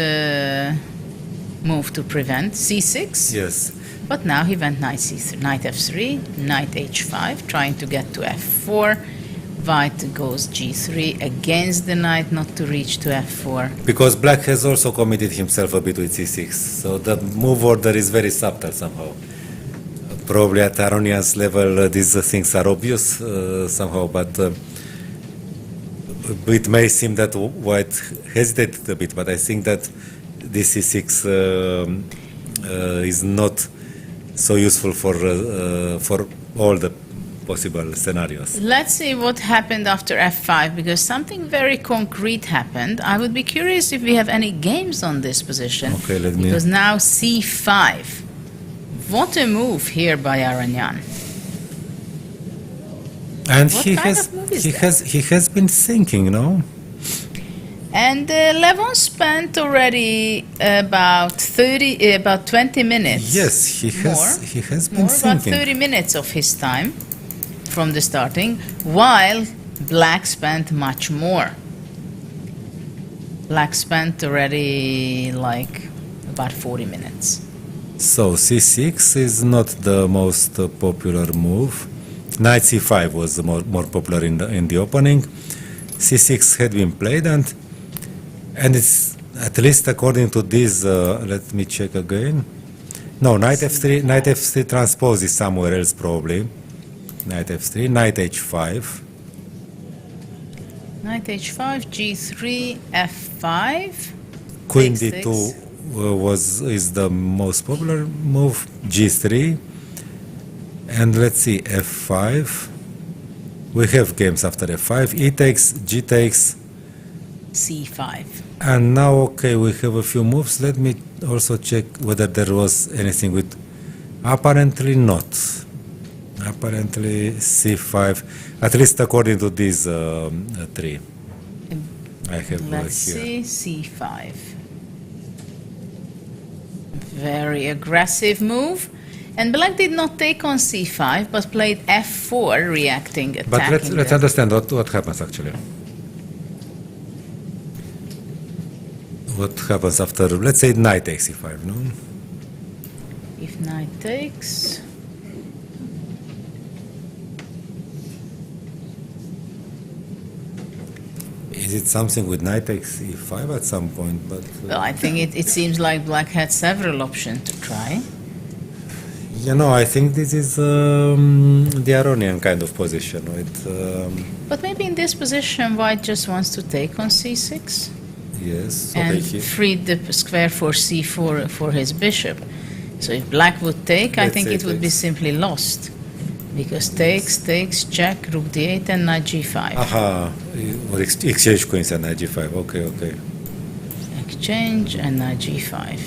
move to prevent. c6. Yes. But now he went knight c3, knight f3, knight h5, trying to get to f4. White goes g3 against the knight, not to reach to f4. Because black has also committed himself a bit with c6. So the move order is very subtle somehow. Probably at Aronian's level, these things are obvious somehow, but it may seem that White hesitated a bit, but I think that this c6 is not so useful for all the possible scenarios. Let's see what happened after f5, because something very concrete happened. I would be curious if we have any games on this position. Okay, let me- Because now c5. What a move here by Aronyan. And What he kind has of move is he has been thinking, no? And Levon spent already about 20 minutes. Yes, he has been More about thinking. 30 minutes of his time from the starting, while black spent much more. Black spent already like about 40 minutes. So c6 is not the most popular move. Knight c5 was more popular in the opening. c6 had been played, and it's at least according to this. Let me check again. No, knight f3 transpose is somewhere else probably. Knight f3, knight h5. Knight h5, g3, f5. Queen Takes, d2 is the most popular move. G3, and let's see, f5. We have games after f5. E takes, G takes, C5. and now okay, we have a few moves. Let me also check whether there was anything with. Apparently not. Apparently C5, at least according to these three. I have Let's here. see, C5. Very aggressive move. And black did not take on C5, but played F4, reacting, attacking. But let's the- understand what happens actually. What happens after, let's say, knight takes C5, no? If knight takes, Is it something with knight takes E5 at some point? But well, I think it seems like black had several options to try. you know, I think this is the Aronian kind of position with But maybe in this position, white just wants to take on C6 yes, and okay. free the square for C4 for his bishop. So if black would take, I Let's think say it would be takes. simply lost. Because takes, check, rook d8 and knight g5. Aha, or exchange queens and knight G5. Okay. Exchange and knight g5.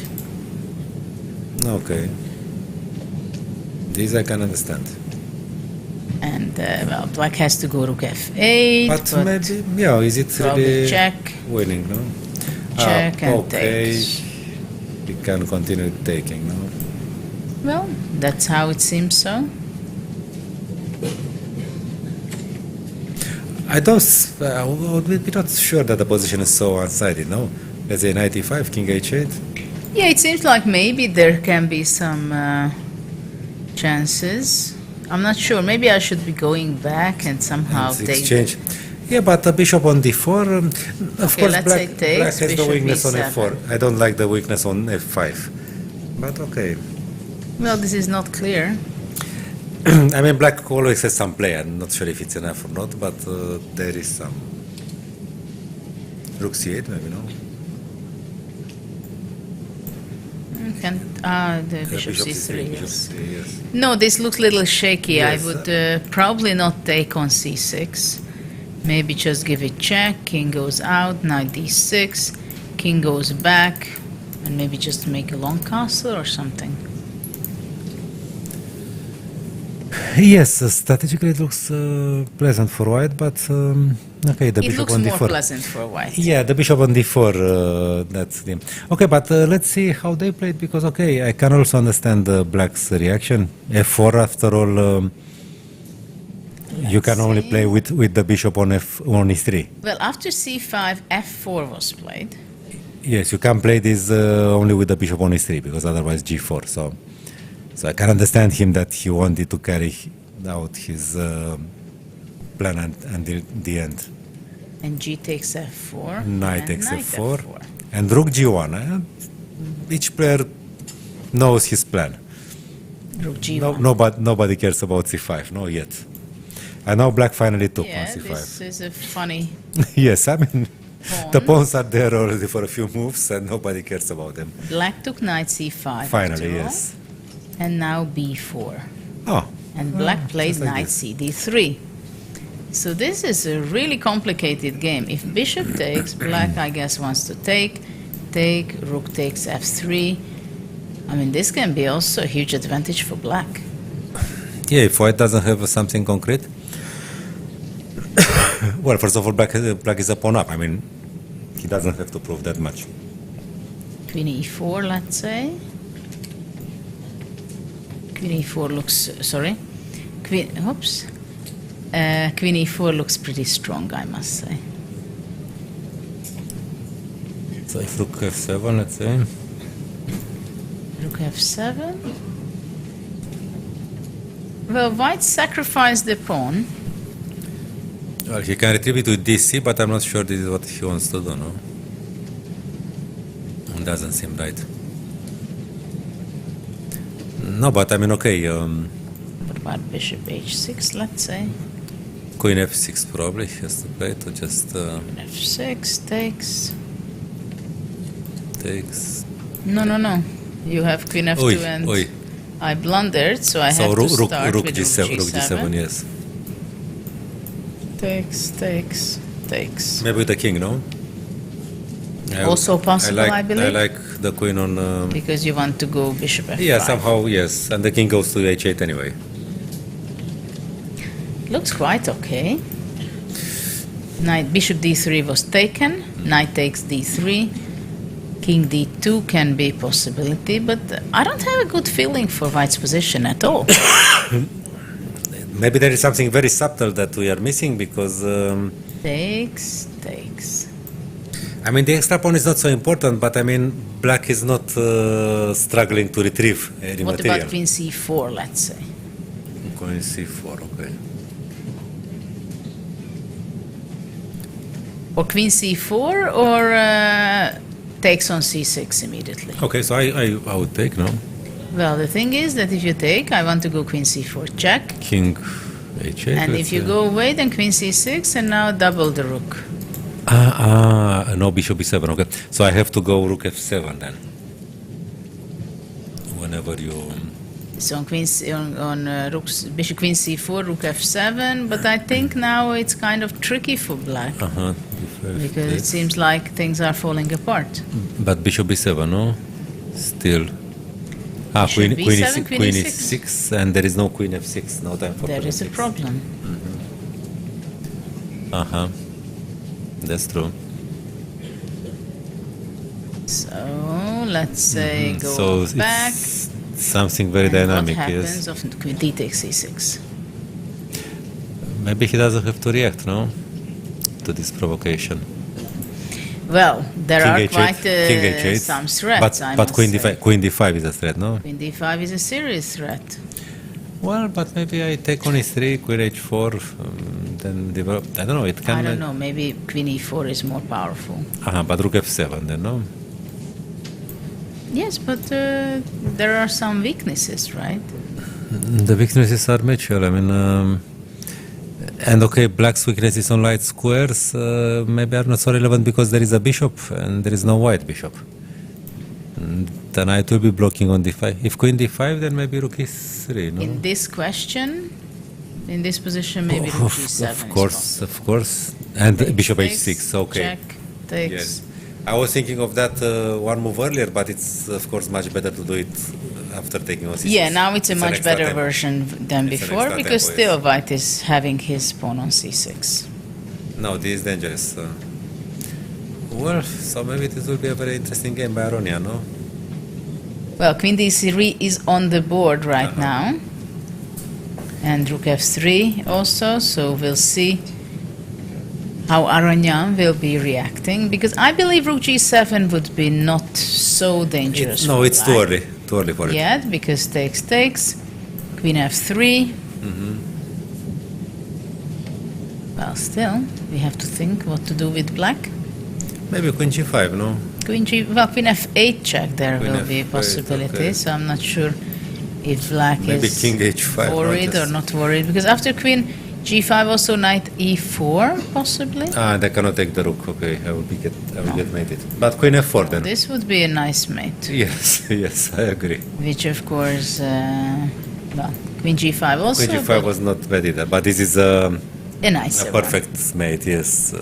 Okay. This I can understand. And well, black has to go rook f8. But maybe, yeah, is it probably really check, winning, no? check and okay. takes. We can continue taking, no? Well, that's how it seems so. I don't, we're not sure that the position is so one-sided, no? Let's say knight e5, king h8. Yeah, it seems like maybe there can be some chances. I'm not sure. Maybe I should be going back and somehow And take. exchange. Yeah, but the bishop on d4, of Okay, course, let's black, say takes, black has the bishop weakness on e7. f4. I don't like the weakness on f5. But okay. Well, this is not clear. I mean, black always has some play. I'm not sure if it's enough or not, but there is some. Rook c8, maybe, no? The bishop c3, bishop yes. c3, yes. No, this looks a little shaky. Yes. I would probably not take on c6. Maybe just give it check. King goes out, knight d6. King goes back. And maybe just make a long castle or something. Yes, strategically it looks pleasant for white, but okay, the It bishop looks on more d4. pleasant for white. Yeah, the bishop on d4, that's the... Okay, but let's see how they played, because, okay, I can also understand black's reaction. f4, after all, you can only play with the bishop on e3. Well, after c5, f4 was played. Yes, you can play this only with the bishop on e3, because otherwise g4, so I can understand him that he wanted to carry out his plan until the end. And g takes f4. Knight and takes knight f4. And rook g1. Each player knows his plan. Rook g1. Nobody cares about c5, no yet. And now black finally took on Yeah, c5. this is a funny Yes, I mean, pawn. the pawns are there already for a few moves and nobody cares about them. Black took knight c5. Finally, after all. yes. And now b4. Oh. And black played just like knight this. cd3. So this is a really complicated game. If bishop takes, black, I guess, wants to take, rook takes f3. I mean, this can be also a huge advantage for black. Yeah, if white doesn't have something concrete. Well, first of all, black is a pawn up. I mean, he doesn't have to prove that much. Queen e4, let's say. Queen e4 looks, sorry. Queen e4 looks pretty strong, I must say. So if rook f7, let's say. Rook f7. Well, white sacrificed the pawn. Well, he can retrieve it with dc, but I'm not sure this is what he wants to do, no? It doesn't seem right. No, but I mean, okay. What about bishop h6, let's say? Queen f6 probably he has to play to just... f6 takes. takes. No, no, no. You have queen f2 Oi, and oi. I blundered, so I So have to rook, start rook with G7, rook G7. yes. Takes. Maybe the king, no? Also possible, I believe. I like the queen on. Because you want to go bishop f5. Yeah, somehow yes, and the king goes to h8 anyway. Looks quite okay. Knight bishop d3 was taken. Knight takes d3. King d2 can be a possibility, but I don't have a good feeling for white's position at all. Maybe there is something very subtle that we are missing because. Takes. I mean, the extra pawn is not so important, but I mean, black is not struggling to retrieve any What material. about queen c4, let's say? Queen c4, okay. Or queen c4, or takes on c6 immediately. Okay, so I would take, no? Well, the thing is that if you take, I want to go queen c4 check. King h8. And let's if you say. go away, then queen c6, and now double the rook. No, bishop b7, okay. So I have to go rook f7 then. Whenever you. So on bishop queen c4, rook f7, but I think now it's kind of tricky for black. Because it seems like things are falling apart. But bishop b7, no? Still. Bishop Queen b7, queen is e6. 6, and there is no queen f6. No time for There queen is a f6. problem. That's true. So let's say go So back. it's something very And dynamic, what happens yes. of queen d takes e6? Maybe he doesn't have to react, no? To this provocation. Well, there King are h8, quite King h8. some threats. I But must queen say. d5 is a threat, no? Queen d5 is a serious threat. Well, but maybe I take on e3, queen h4, then develop. I don't know. It can. I don't know. Maybe queen e4 is more powerful. But rook f7, then no. Yes, but there are some weaknesses, right? The weaknesses are mutual. I mean, and okay, black's weaknesses on light squares maybe are not so relevant because there is a bishop and there is no white bishop. And the knight will be blocking on d5. If queen d5, then maybe rook e3, no? In this question, in this position, maybe rook g7 Of course. And Takes, bishop takes, h6, okay. Check, takes. Yes. I was thinking of that one move earlier, but it's of course much better to do it after taking on c6. Yeah, now it's a an much extra better tempo. version than It's an before extra because tempo, still yes. white is having his pawn on c6. No, this is dangerous. Well, so maybe this will be a very interesting game by Aronia, no? Well, queen d3 is on the board right now. And rook f3 also, so we'll see how Aronian will be reacting, because I believe rook g7 would be not so dangerous. No, for it's black too early for it. yet, because takes, queen f3. Well, still, we have to think what to do with black. Maybe queen g5, no? Queen f8 check, there Queen will be a F8, possibility, okay. so I'm not sure if black Maybe is king h5, worried or not worried, because after queen g5 also knight e4 possibly. They cannot take the rook. Okay, I will get mated. But queen f4 then. This would be a nice mate, Yes, yes, I agree. which of course, well, queen g5 also. Queen g5 but was not bad either, but this is a a nice perfect mate. Yes.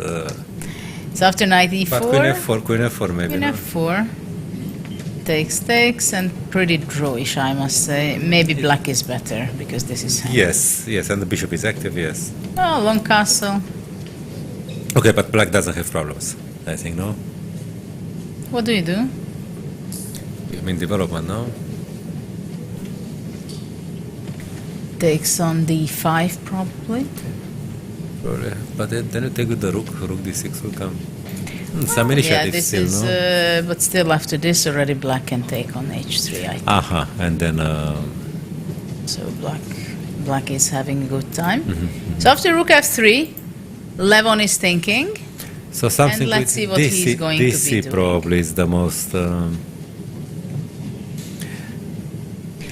So after knight e4, But queen f4 maybe. queen no? f4 takes, and pretty drawish, I must say. Maybe black is better because this is Yes, and the bishop is active. Yes. Oh, long castle. Okay, but black doesn't have problems. I think no. What do you do? You mean development now? Takes on d5 probably. Probably. But then you take with the rook. Rook d6 will come. Some initiative this still, is, no? but still after this already black can take on h3, I think. And then. So black is having a good time. So after rook f3, Levon is thinking. So something And let's with see what he's going to be DC doing. probably is the most.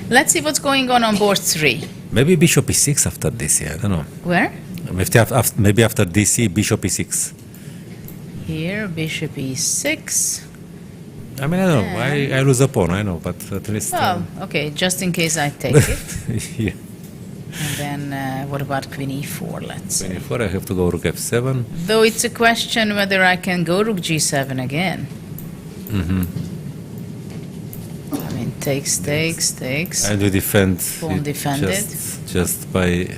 Let's see what's going on board 3. Maybe bishop e6 after DC. I don't know. Where? Maybe after DC, bishop e6. Here, bishop e6. I mean, I don't know. I lose a pawn, I know, but at least... Oh, okay, just in case I take it. yeah. And then what about queen e4, let's say. Queen e4, I have to go rook f7. Though it's a question whether I can go rook g7 again. I mean, takes. And you defend Pawn it defended. just by...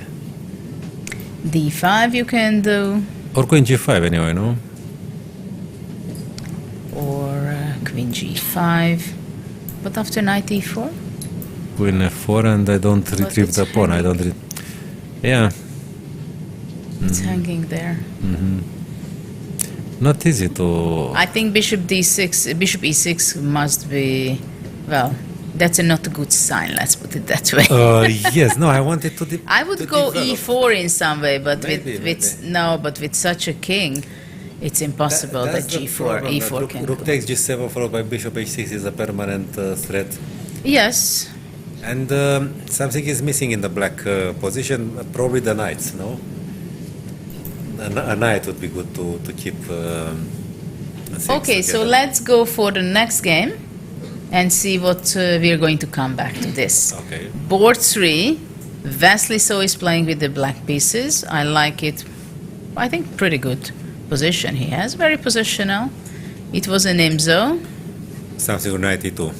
d5 you can do. Or queen g5 anyway, no? Or queen g5. But after knight e4? Queen f4 and I don't retrieve it's the pawn. I don't... Yeah. It's hanging there. Not easy to... I think bishop d6, bishop e6 must be, well, that's not a good sign, let's put it that way. Yes, no, I wanted to... I would go e4 in some way, but Maybe. but with such a king, it's impossible that g4, e4 can Rook go. takes g7 followed by bishop h6 is a permanent threat. Yes. And something is missing in the black position, probably the knights, no? A knight would be good to keep... Okay, so let's go for the next game and see what we're going to come back to this. Okay. Board 3, Vasily So is playing with the black pieces. I like it. I think pretty good position he has, very positional. It was an IMSO. Something on knight e2.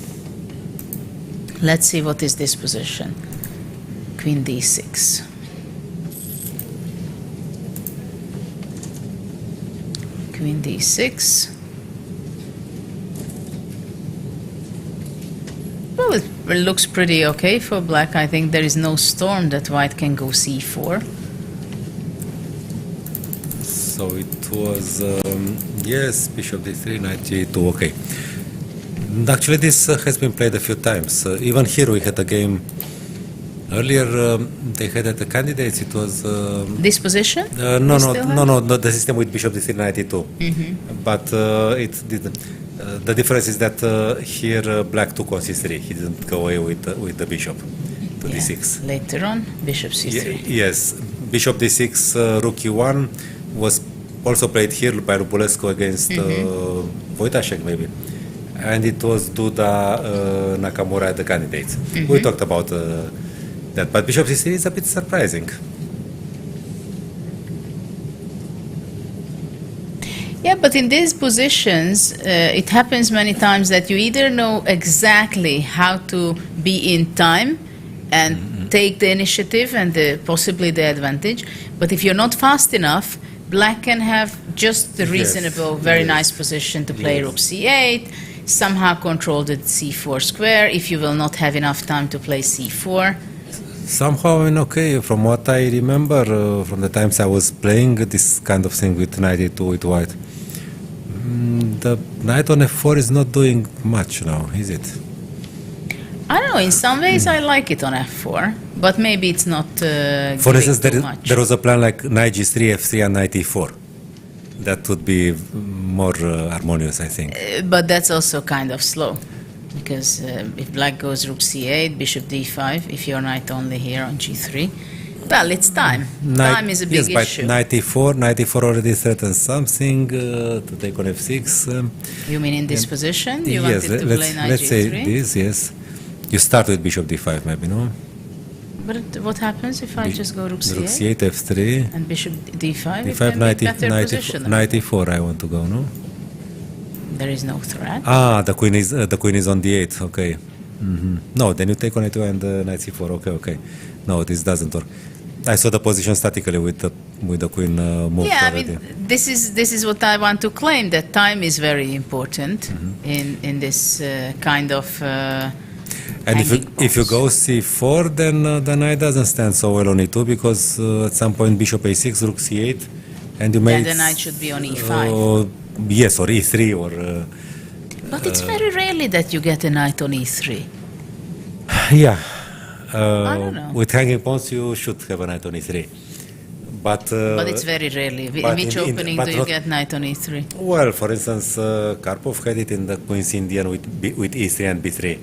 Let's see what is this position. Queen d6. Queen d6. Well, it looks pretty okay for black. I think there is no storm that white can go c4. So it was, yes, bishop d3, knight g2, okay. Actually, this has been played a few times. Even here we had a game earlier. They had at the candidates. It was This position? no, the system with bishop d3, knight e2. But it didn't. The difference is that here black took on c3. He didn't go away with the bishop to d6. Later on, bishop c3. Yes, bishop d6, rook e1 was also played here by Lupulescu against Wojtaszek maybe. And it was Duda Nakamura at the candidates. We talked about that, but bishop c3 is a bit surprising. Yeah, but in these positions, it happens many times that you either know exactly how to be in time and take the initiative and possibly the advantage, but if you're not fast enough, black can have just the reasonable, very nice position to play rook c8, somehow control the c4 square if you will not have enough time to play c4. Somehow, I mean, okay, from what I remember from the times I was playing this kind of thing with knight e2 with white, the knight on f4 is not doing much now, is it? I don't know, in some ways I like it on f4, but maybe it's not For instance, too much. there was a plan like knight g3, f3 and knight e4. That would be more harmonious, I think. But that's also kind of slow, because if black goes rook c8, bishop d5, if you're knight only here on g3, well, it's time. Time is a big issue. Knight e4 already threatens something to take on f6. You mean in this position? You yes, wanted to play knight let's g3? say this, yes. You start with bishop d5 maybe, no? But what happens if I just go rook c8? Rook c8, f3. And bishop d5? d5, knight e4 I want to go, no? There is no threat. Ah, the queen is on d8, okay. No, then you take on e2 and knight c4, okay. No, this doesn't work. I saw the position statically with the queen moved already. I mean, this is what I want to claim, that time is very important in this kind of and if you go c4, then the knight doesn't stand so well on e2 because at some point bishop a6, rook c8, and you may... And the knight should be on e5. Yes, or e3 or... but it's very rarely that you get a knight on e3. Yeah. I don't know. With hanging pawns, you should have a knight on e3. But it's very rarely. In which opening do you get knight on e3? Well, for instance, Karpov had it in the Queen's Indian with e3 and b3.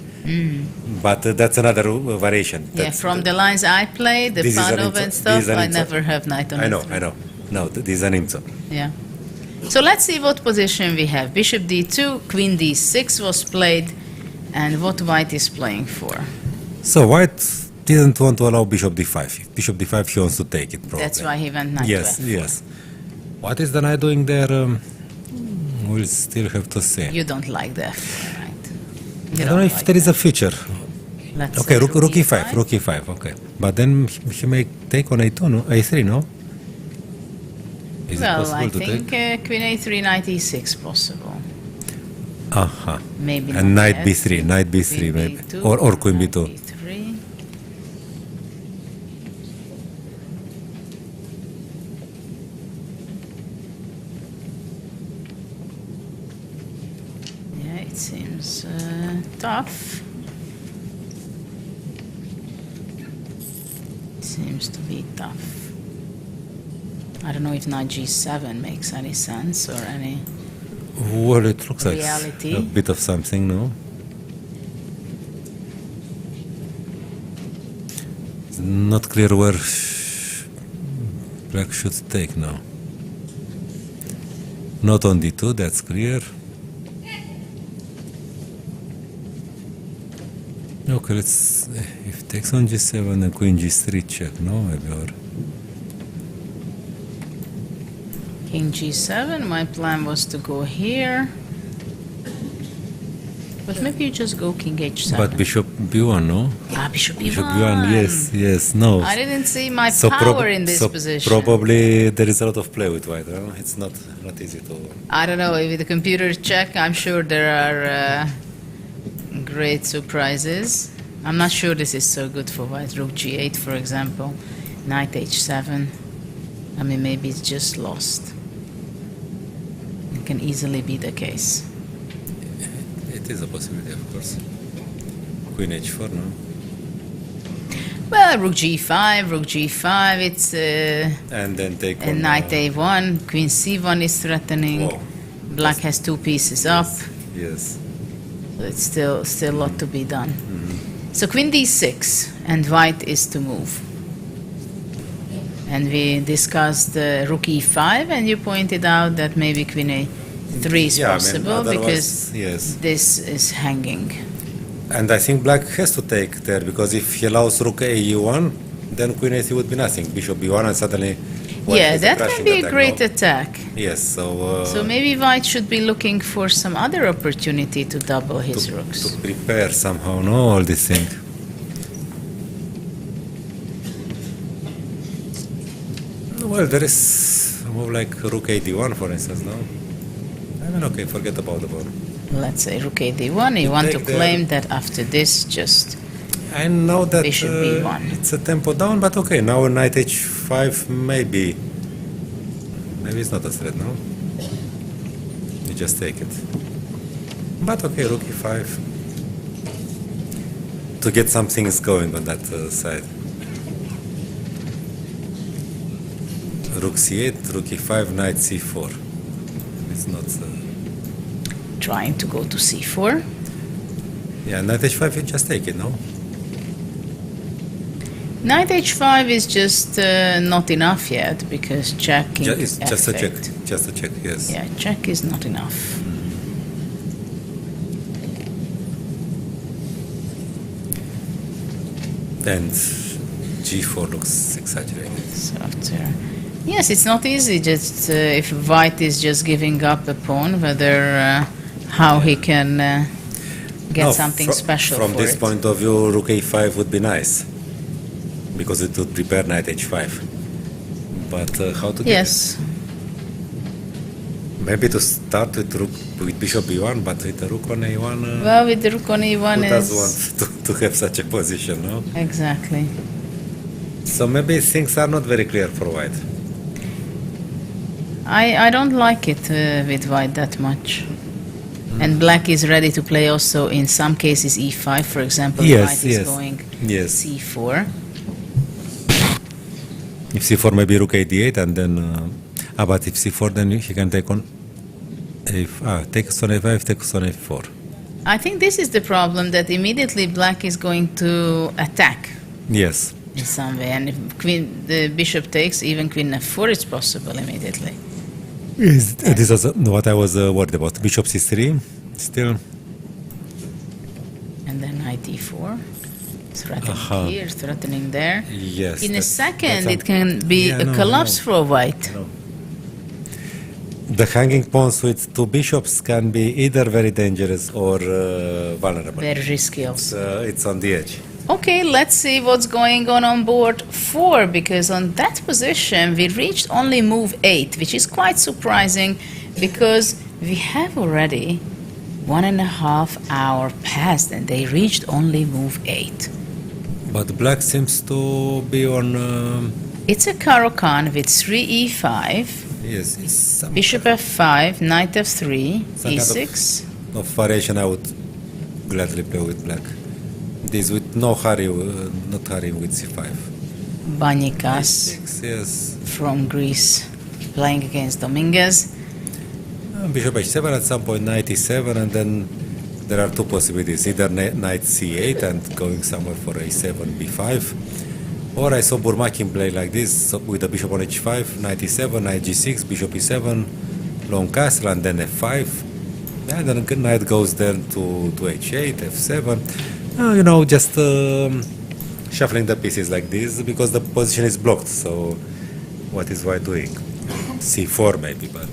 But that's another variation. From the lines I play, the Panov and stuff, I never have knight on e3. I know. No, this is an IMSO. Yeah. So let's see what position we have. Bishop d2, queen d6 was played, and what white is playing for. So white didn't want to allow bishop d5. If bishop d5, he wants to take it, probably. That's why he went knight Yes, to f4. yes. What is the knight doing there? We'll still have to see. You don't like the f4, right? I don't know if there is a future. Let's Okay, say rook e5, rook e5, okay. But then he may take on a2, no? a3, no? Is it Well, possible I to think take? queen a3, knight e6 possible. Aha. Maybe And not knight yet. b3, knight b3 Queen maybe. b2, Or queen knight b2. b3. Yeah, it seems tough. Seems to be tough. I don't know if knight g7 makes any sense or any. Well, it looks like Reality. a bit of something, no? It's not clear where black should take now. Not on d2, that's clear. Okay, let's. If takes on g7 and queen g3 check, no? Maybe or. King g7, my plan was to go here. But maybe you just go king h7. But bishop b1, no? Bishop b1. Bishop b1, yes, yes, no. I didn't see my So power in this so position. probably there is a lot of play with white, huh? It's not easy to. I don't know, with the computer check, I'm sure there are great surprises. I'm not sure this is so good for white. Rook g8, for example. Knight h7. I mean, maybe it's just lost. It can easily be the case. It is a possibility, of course. Queen h4, no? Well, rook g5, rook g5, it's And then take and on. knight a1, queen c1 is threatening. Whoa. Black has two pieces up. Yes. So it's still a lot to be done. So queen d6, and white is to move. And we discussed rook e5, and you pointed out that maybe queen a3 is possible because yes. this is hanging. And I think black has to take there because if he allows rook a1, then queen a3 would be nothing. Bishop b1 and suddenly. white Yeah, has that crashing can be a attack, great no? attack. Yes, so. So maybe white should be looking for some other opportunity to double his rooks. To prepare somehow, no, all this thing. Well, there is a move like rook a1, for instance, no? I mean, okay, forget about the pawn. Let's say rook a1, you want to take the- claim that after this, just I know that Bishop b1. it's a tempo down, but okay, now knight h5 maybe it's not a threat, no? You just take it. But okay, rook e5 to get some things going on that side. Rook c8, rook e5, knight c4. It's not. trying to go to c4. Yeah, knight h5, you just take it, no? Knight h5 is just not enough yet because checking It's just a check. effect. Just a check, yes. Yeah, check is not enough. And g4 looks exaggerated. So after, yes, it's not easy. Just if white is just giving up a pawn, whether how he can get No, something special from for this it. point of view, rook a5 would be nice because it would prepare knight h5. But how to get Yes. it? Maybe to start with bishop b1, but with the rook on a1. Well, with the rook on e1 who does is want to have such a position, no? exactly. So maybe things are not very clear for white. I don't like it with white that much. And black is ready to play also in some cases e5, for example. Yes, white is yes. going Yes. c4. If c4 maybe rook a8 and then but if c4 then he can take on takes on a5, takes on a4. I think this is the problem, that immediately black is going to attack Yes. in some way. And if the bishop takes, even queen f4 is possible immediately. This was what I was worried about. Bishop c3, still. And then knight d4. Threatening here, threatening there. Yes. In a second, it can be a collapse for white. The hanging pawns with two bishops can be either very dangerous or vulnerable. Very risky also. It's on the edge. Okay, let's see what's going on board 4, because on that position we reached only move 8, which is quite surprising because we have already 1.5 hours passed and they reached only move 8. But black seems to be on... It's a Caro-Kann with 3e5. Yes, it's some Bishop f5, knight f3, some e6. kind of variation I would gladly play with black. This with no hurry, not hurrying with c5. Banikas Yes. from Greece playing against Dominguez. Bishop h7 at some point, knight e7, and then there are two possibilities: either knight c8 and going somewhere for a7, b5, or I saw Burmakin play like this with the bishop on h5, knight e7, knight g6, bishop e7, long castle, and then f5, and then knight goes then to h8, f7. Just shuffling the pieces like this because the position is blocked. So, what is white doing? c4 maybe, but.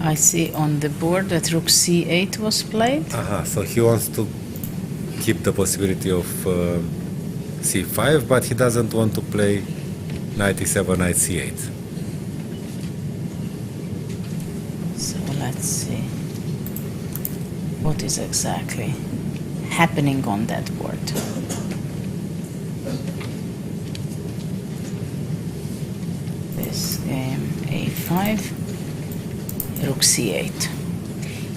I see on the board that rook c8 was played. So he wants to keep the possibility of c5, but he doesn't want to play knight e7, knight c8. So let's see what is exactly happening on that board. This game a5, rook c8.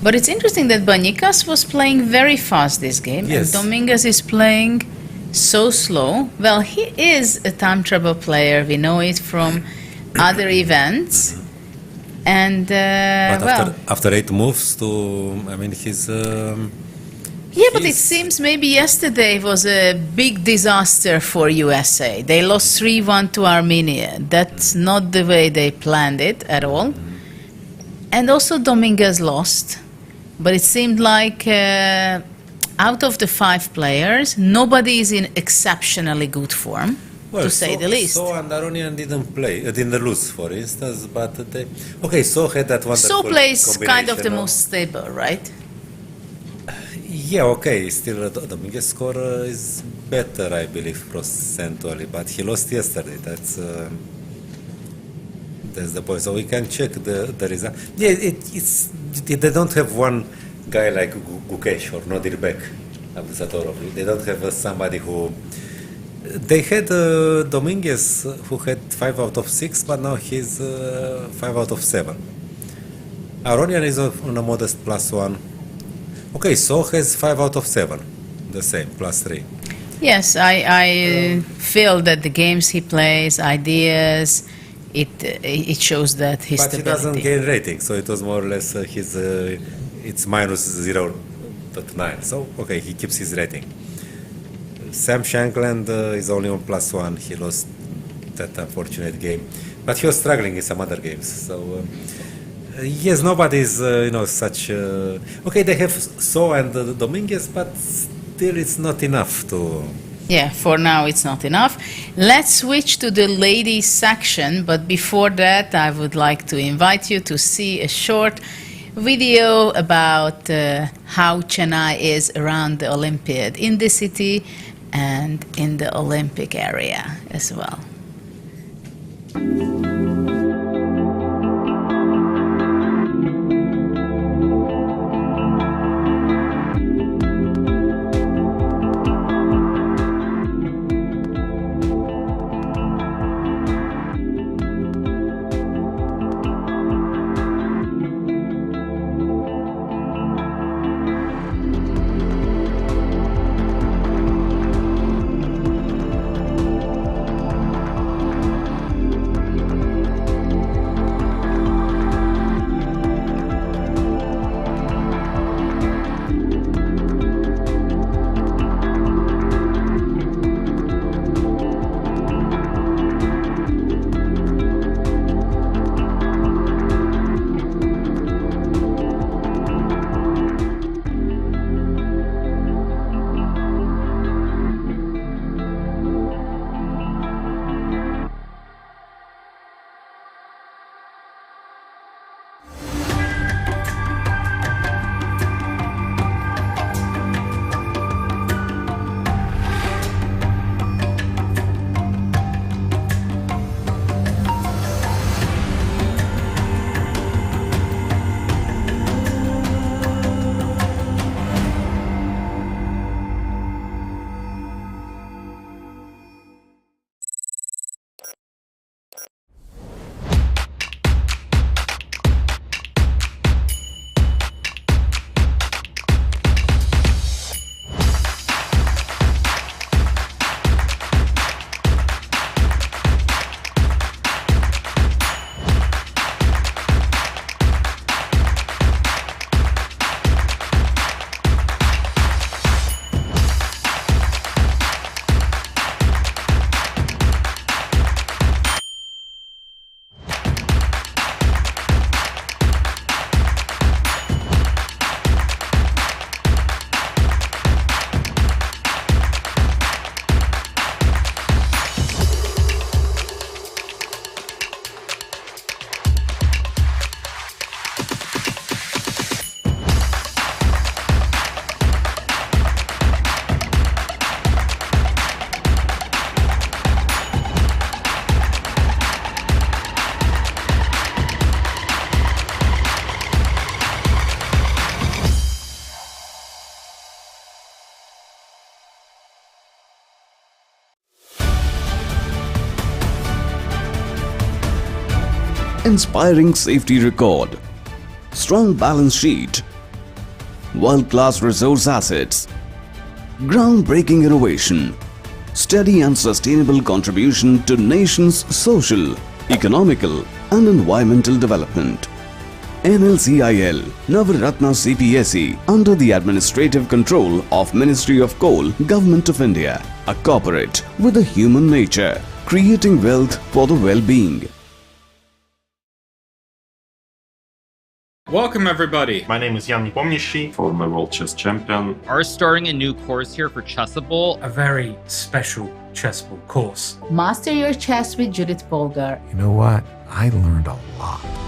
But it's interesting that Banikas was playing very fast this game, Yes. and Dominguez is playing so slow. Well, he is a time trouble player. We know it from other events. And But after 8 moves he's. Yeah, but it seems maybe yesterday was a big disaster for USA. They lost 3-1 to Armenia. That's not the way they planned it at all. And also Dominguez lost. But it seemed like out of the 5 players, nobody is in exceptionally good form, to say the least. So and Aronian didn't lose, for instance, but So had that wonderful So plays kind of the combination most stable, right? Yeah, okay, still Dominguez score is better, I believe, procentually, but he lost yesterday. That's the point. So we can check the result. Yeah, they don't have one guy like Gukesh or Nodirbek Abdusatorov. They don't have somebody who... They had Dominguez who had 5 out of 6, but now he's 5 out of 7. Aronian is on a modest +1. Okay, So has 5 out of 7, the same, +3. Yes, I feel that the games he plays, ideas, it shows that his But he stability. doesn't gain rating, so it was more or less it's -0.9. So, okay, he keeps his rating. Sam Shankland is only on +1. He lost that unfortunate game. But he was struggling in some other games, so... yes, nobody's, such... okay, they have So and Dominguez, but still it's not enough to... Yeah, for now it's not enough. Let's switch to the ladies section, but before that I would like to invite you to see a short video about how Chennai is around the Olympiad in the city and in the Olympic area as well. inspiring safety record, strong balance sheet, world-class resource assets, groundbreaking innovation, steady and sustainable contribution to nation's social, economical and environmental development. NLCIL Navaratna CPSE under the administrative control of Ministry of Coal, Government of India, a corporate with a human nature, creating wealth for the well-being. Welcome everybody. My name is Jan Pomnishi, former world chess champion. Are starting a new course here for Chessable. A very special chessable course. Master your chess with Judit Polgar. You know what? I learned a lot.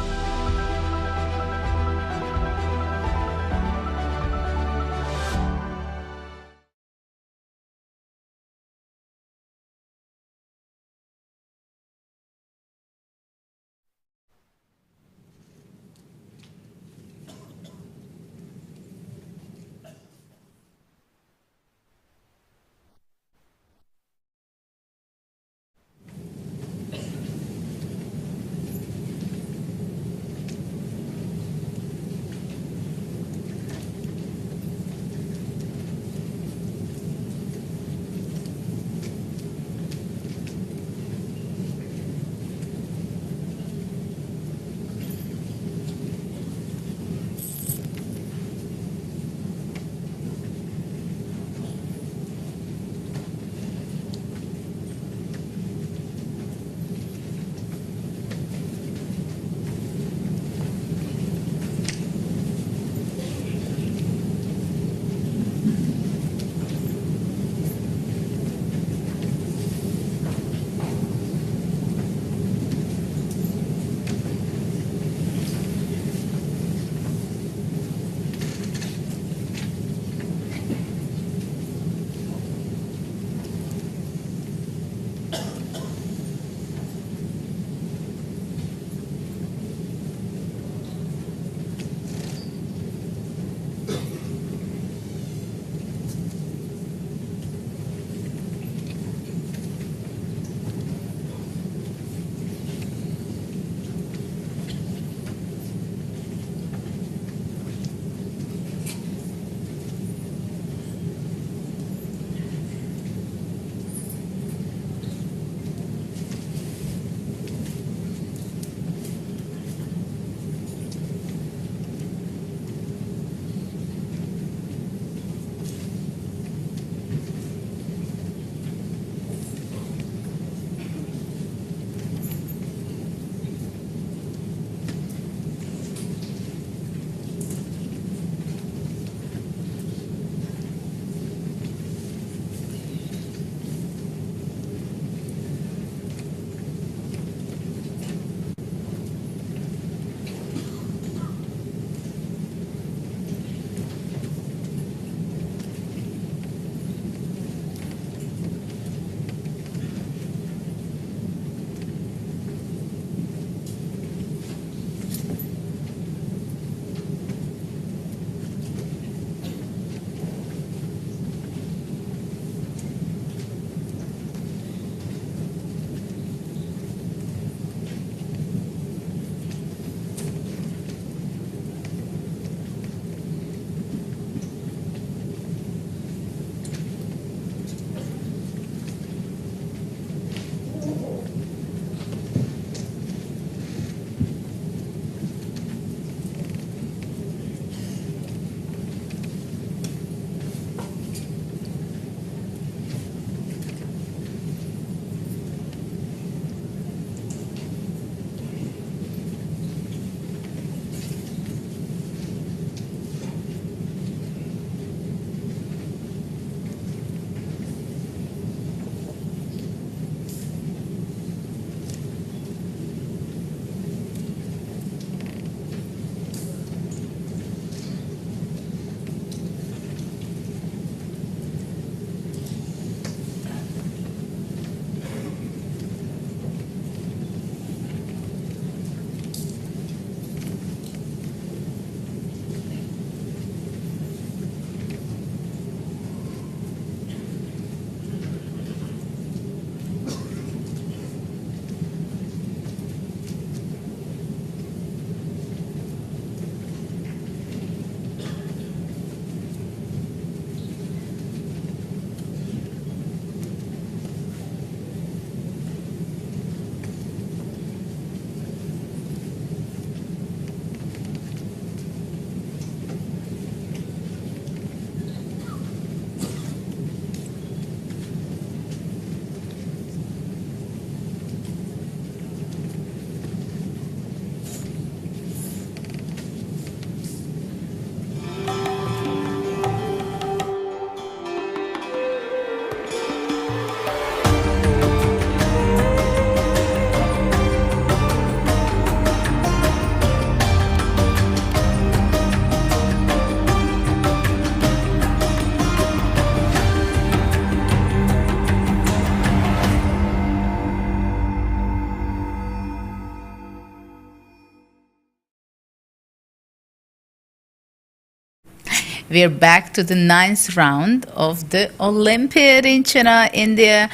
We're back to the 9th round of the Olympiad in Chennai, India.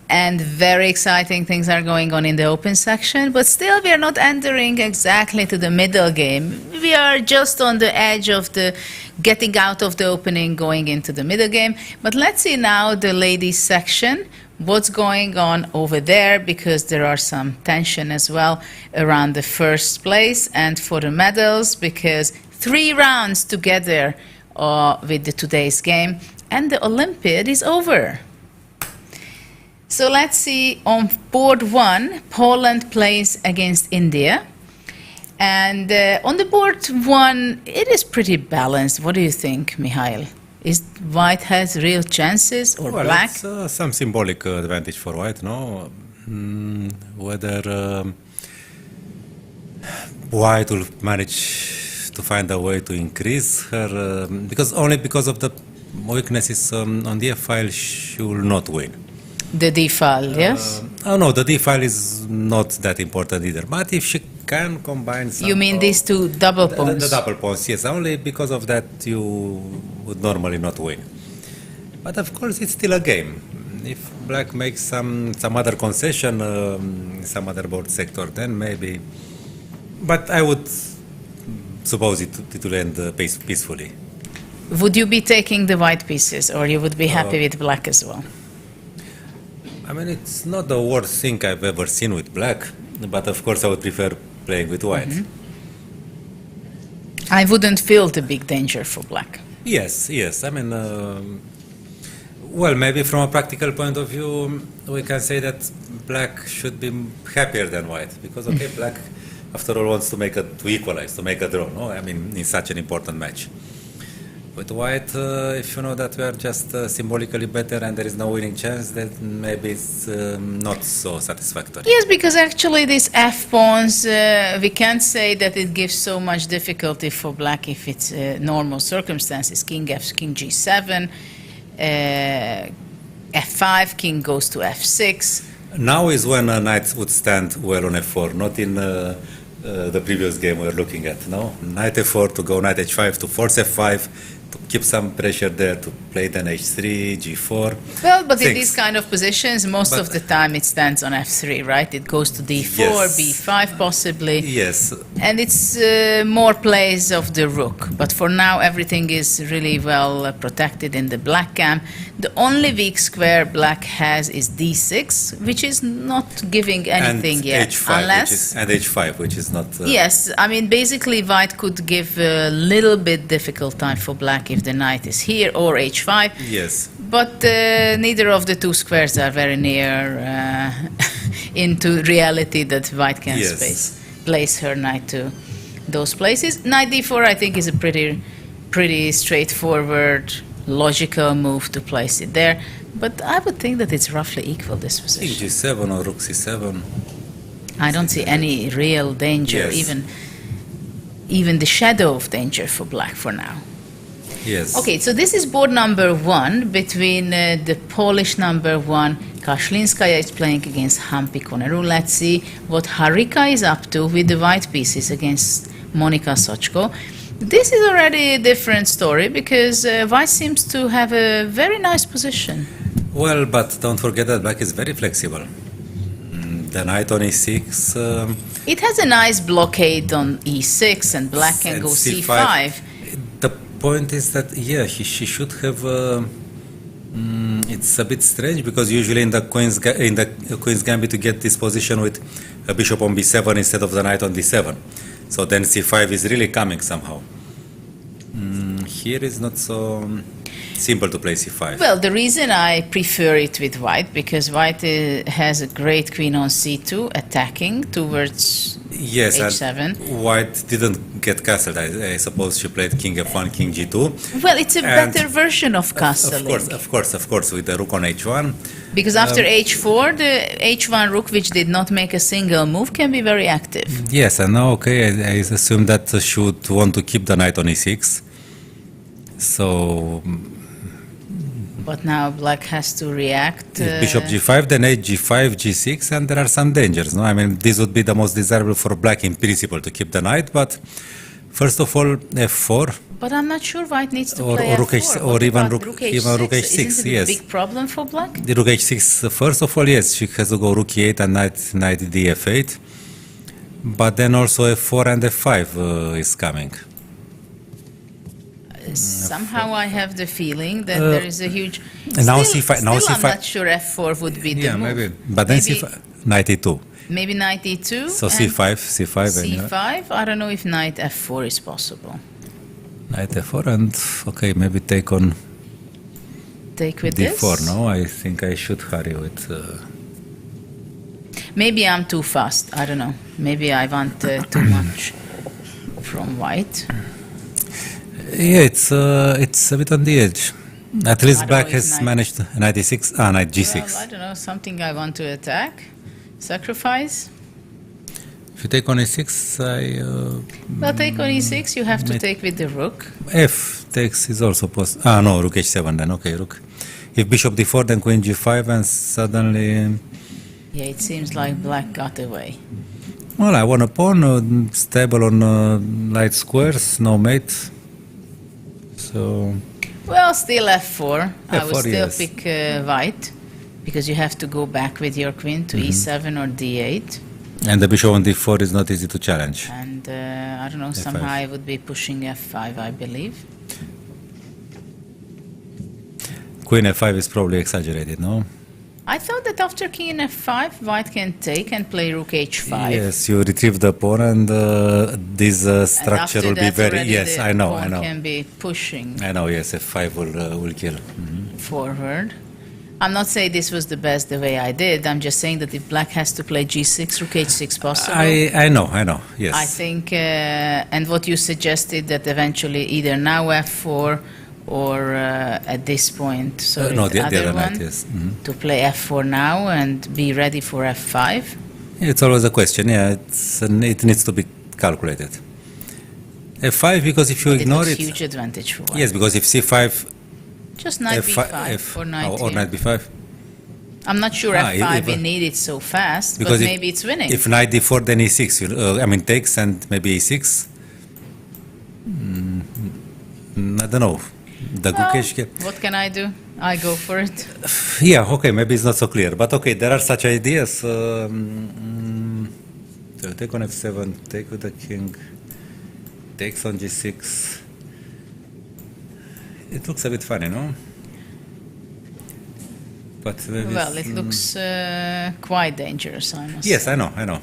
And very exciting things are going on in the open section. But still, we are not entering exactly to the middle game. We are just on the edge of the getting out of the opening, going into the middle game. But let's see now the ladies section. What's going on over there, because there are some tension as well around the first place and for the medals, because 3 rounds together with the today's game and the Olympiad is over. So let's see, on board 1, Poland plays against India. And on the board 1, it is pretty balanced. What do you think, Mihail? Is white has real chances or black? It's some symbolic advantage for white, no? Whether white will manage to find a way to increase her, because of the weaknesses on the F file, she will not win. The D file, yes? Oh no, the D file is not that important either. But if she can combine some... You mean these two double pawns? The double pawns, yes. Only because of that you would normally not win. But of course it's still a game. If black makes some other concession, some other board sector, then maybe... But I would suppose it will end peacefully. Would you be taking the white pieces, or you would be happy with black as well? I mean, it's not the worst thing I've ever seen with black, but of course I would prefer playing with white. I wouldn't feel the big danger for black. Yes. I mean, well, maybe from a practical point of view, we can say that black should be happier than white, because, okay, black, after all, wants to equalize, to make a draw, no? I mean, in such an important match. With white, if you know that we are just symbolically better and there is no winning chance, then maybe it's not so satisfactory. Yes, because actually these F pawns, we can't say that it gives so much difficulty for black if it's normal circumstances. King F, King G7, F5, King goes to F6. Now is when a knight would stand well on F4, not in the previous game we were looking at, no? Knight F4 to go Knight H5 to force F5, to keep some pressure there, to play then H3, G4. Well, but in these kind of positions, most of the time it stands on F3, right? It goes to D4, yes. B5 possibly. Yes. And it's more plays of the rook. But for now, everything is really well protected in the black camp. The only weak square black has is D6, which is not giving anything and yet. H5, unless... and H5, which is not... Yes, I mean, basically white could give a little bit difficult time for black if the knight is here, or H5. Yes. But neither of the two squares are very near into reality that white can place her knight to those places. Knight D4, I think, is a pretty straightforward, logical move to place it there. But I would think that it's roughly equal, this position. King G7 or Rook C7. I don't see any real danger, even the shadow of danger for black for now. Yes. Okay, so this is board number 1 between the Polish number 1. Kaszlinskaya is playing against Hampi Koneru. Let's see what Harika is up to with the white pieces against Monika Sochko. This is already a different story because white seems to have a very nice position. Well, but don't forget that black is very flexible. The knight on E6... it has a nice blockade on E6 and black can go C5. The point is that, she should have... it's a bit strange because usually in the Queen's Gambit you get this position with a bishop on B7 instead of the knight on D7. So then C5 is really coming somehow. Here is not so simple to play C5. Well, the reason I prefer it with white, because white has a great queen on C2 attacking towards H7. And white didn't get castled. I suppose she played King F1, King G2. Well, it's a better version of castling. Of course, with the rook on H1. Because after H4, the H1 rook, which did not make a single move, can be very active. Yes, and now, I assume that she would want to keep the knight on E6. So... But now black has to react. Bishop G5, then H G5, G6, and there are some dangers. No, I mean, this would be the most desirable for black in principle to keep the knight, but first of all, F4, But I'm not sure White needs to Or play rook f4. H- or even rook H6. H6, Isn't it yes. a big problem for Black? The rook h6, first of all, yes, she has to go rook e8 and knight df8. But then also f4 and f5 is coming. Somehow I have the feeling that there is a huge... Now still, C5 now still I'm C5 not sure f4 would be the Yeah, move. maybe. But then Maybe- c5, knight e2. Maybe knight e2. So and c5. c5. I don't know if knight f4 is possible. Knight f4 and, okay, maybe take on Take with d4, this. no? I think I should hurry with... Maybe I'm too fast. I don't know. Maybe I want too much from White. Yeah, it's a bit on the edge. At I least don't Black know if has knight- managed knight e6, knight g6. Well, I don't know. Something I want to attack. Sacrifice. If you take on e6, Well, take on e6. You have to take with the rook. f takes is also possible. Ah, no, rook h7 then. Okay, rook. If bishop d4, then queen g5, and suddenly... Yeah, it seems like Black got away. Well, I won a pawn, stable on light squares, no mate. So... Well, still f4. I would F4, still yes. pick White because you have to go back with your queen to e7 or d8. And the bishop on d4 is not easy to challenge. And I don't know, somehow I would be pushing f5, I believe. Queen f5 is probably exaggerated, no? I thought that after king f5, White can take and play rook h5. Yes, you retrieve the pawn and this structure and after will be that very... already Yes, the I know, pawn I know. can be pushing I know, yes, f5 will kill. forward. I'm not saying this was the best the way I did. I'm just saying that if Black has to play g6, rook h6 possible. I know, yes. I think, and what you suggested that eventually either now f4 or at this point, so no, the other other one, night, yes. to play f4 now and be ready for f5. It's always a question, yeah. It needs to be calculated. f5, because if you But ignore it it... looks huge advantage for White. Yes, because if c5... Just knight b5 or knight or here. knight b5. I'm not sure f5 if- we need it so fast, Because but maybe it's winning. If knight d4, then e6. I mean, takes and maybe e6. I don't know. The Well, Gukesh... what can I do? I go for it. Yeah, okay, maybe it's not so clear. But okay, there are such ideas. So take on f7, take with the king, takes on g6. It looks a bit funny, no? But Well, it looks quite dangerous, I must Yes, say. I know.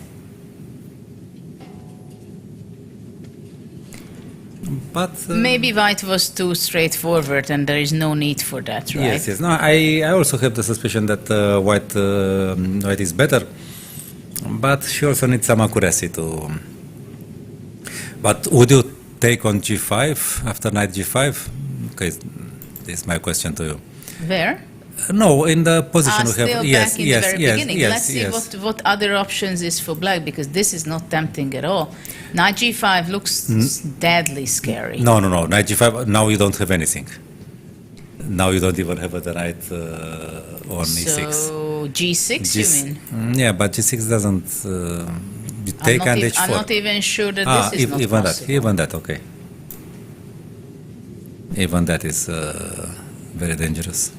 But Maybe White was too straightforward and there is no need for that, right? yes. No, I also have the suspicion that white is better, but she also needs some accuracy to. But would you take on g5 after knight g5? Okay, this is my question to you. Where? No, in the position we Still have. back Yes, in yes, the very yes, beginning. yes, Let's see yes. what other options is for Black, because this is not tempting at all. Knight g5 looks deadly scary. No. Knight g5. Now you don't have anything. Now you don't even have the knight on e6. So g6, you mean? Yeah, but g6 doesn't. You take and h4. I'm not even sure that this is not even possible. even that, okay. Even that is very dangerous.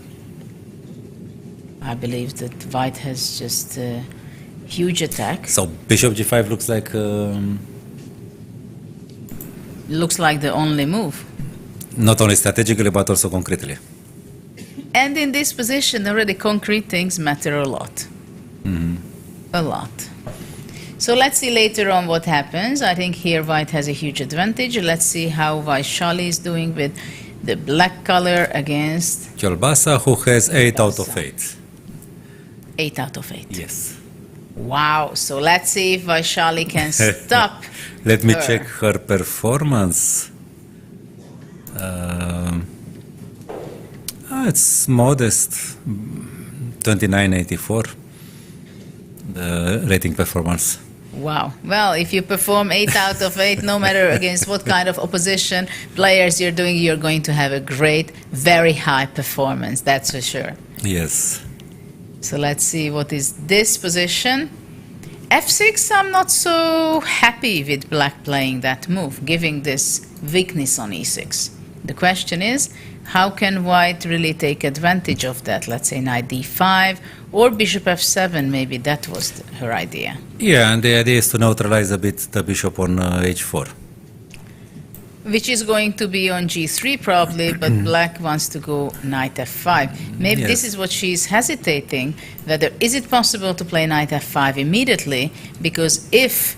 I believe that White has just a huge attack. So bishop g5 looks like The only move. not only strategically but also concretely. And in this position, already concrete things matter a lot. A lot. So let's see later on what happens. I think here White has a huge advantage. Let's see how Vaishali is doing with the black color against Jolbasa, who has 8 out of 8. 8 out of 8. Yes. Wow. So let's see if Vaishali can stop. Let me her. check her performance. It's modest, 2984, the rating performance. Wow. Well, if you perform 8 out of 8, no matter against what kind of opposition players you're doing, you're going to have a great, very high performance. That's for sure. Yes. So let's see what is this position. f6, I'm not so happy with black playing that move, giving this weakness on e6. The question is, how can white really take advantage of that? Let's say knight d5 or bishop f7, maybe that was her idea. Yeah, and the idea is to neutralize a bit the bishop on h4. Which is going to be on g3 probably, but black wants to go knight f5. Maybe Yes. this is what she's hesitating, whether is it possible to play knight f5 immediately, because if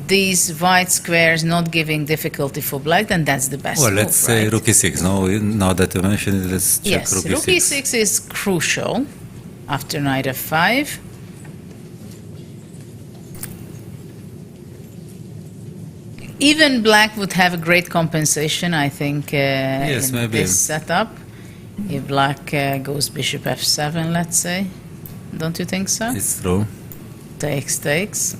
these white squares not giving difficulty for black, then that's the best Well, move, let's say right? rook e6. Now that you mentioned it, let's check Yes, rook rook e6. e6 is crucial after knight f5. Even black would have a great compensation, I think, Yes, in maybe. this setup. If black goes bishop f7, let's say. Don't you think so? It's true. Takes.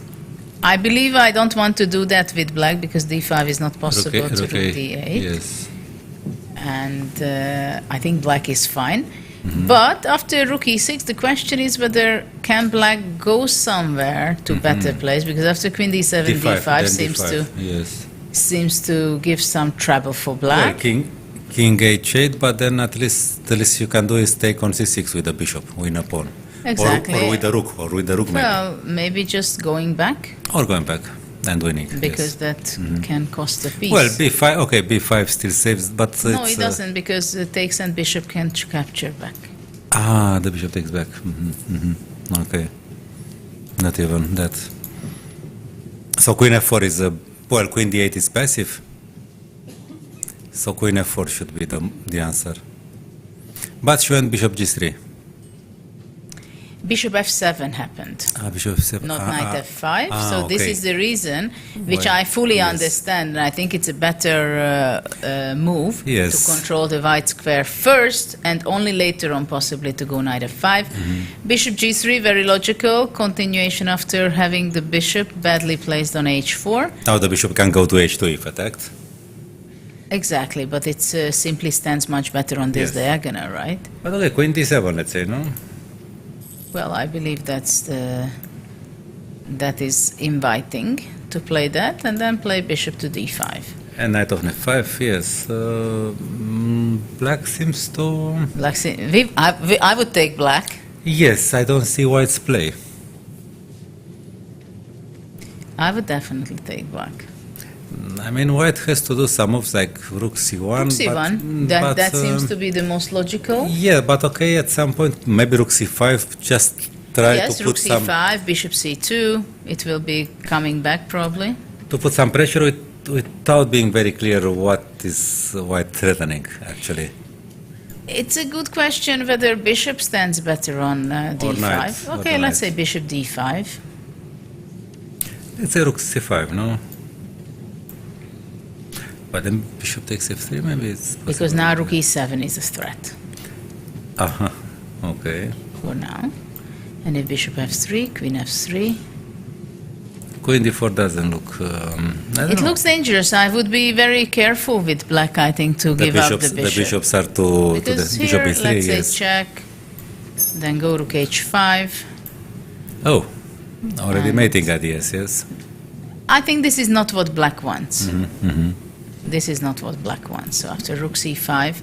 I believe I don't want to do that with black because d5 is not possible to rook d8. Yes. And I think black is fine. But after rook e6, the question is whether can black go somewhere to better place, because after queen d7, d5, then yes. seems to give some trouble for Well, black. king h8, but then at least the least you can do is take on c6 with the bishop, win a pawn. Exactly. Or with the rook, maybe. Well, maybe just going back, Or going back and winning. because that can cost a piece. Well, b5, okay, b5 still saves, but no, it's, it doesn't, because the takes and bishop can capture back. The bishop takes back. Okay. Not even that. So queen f4 is well, queen d8 is passive. So queen f4 should be the answer. But she went bishop g3. Bishop f7 happened, Bishop f7. not knight f5. So this okay. is the reason, which Well, I fully yes. understand. And I think it's a better move Yes. to control the white square first, and only later on possibly to go knight f5. Bishop g3, very logical. Continuation after having the bishop badly placed on h4. Now the bishop can go to h2 if attacked. Exactly, but it simply stands much better on this Yes. diagonal, right? But okay, queen d7, let's say, no? Well, I believe that is inviting to play that, and then play bishop to d5. And knight of f5, yes. Black seems to... Black, I would take black. Yes, I don't see white's play. I would definitely take black. I mean, white has to do some moves like rook c1. Rook c1, that seems to be the most logical. Yeah, but okay, at some point, maybe rook c5, just try Yes, to rook put some... c5, bishop c2, it will be coming back probably. To put some pressure without being very clear what is white threatening, actually. It's a good question whether bishop stands better on d5. knight, or Okay, the let's knight. say bishop d5. Let's say rook c5, no? But then bishop takes f3, maybe it's possible. Because now rook e7 is a threat Okay. for now. And if bishop f3, queen f3. Queen d4 doesn't look... I don't It know. looks dangerous. I would be very careful with black, I think, to give up the bishop. The bishops are to Because the here, bishop e3, let's say yes. check, then go rook h5. Oh, already And- mating ideas, yes. I think this is not what black wants. This is not what black wants. So after rook c5,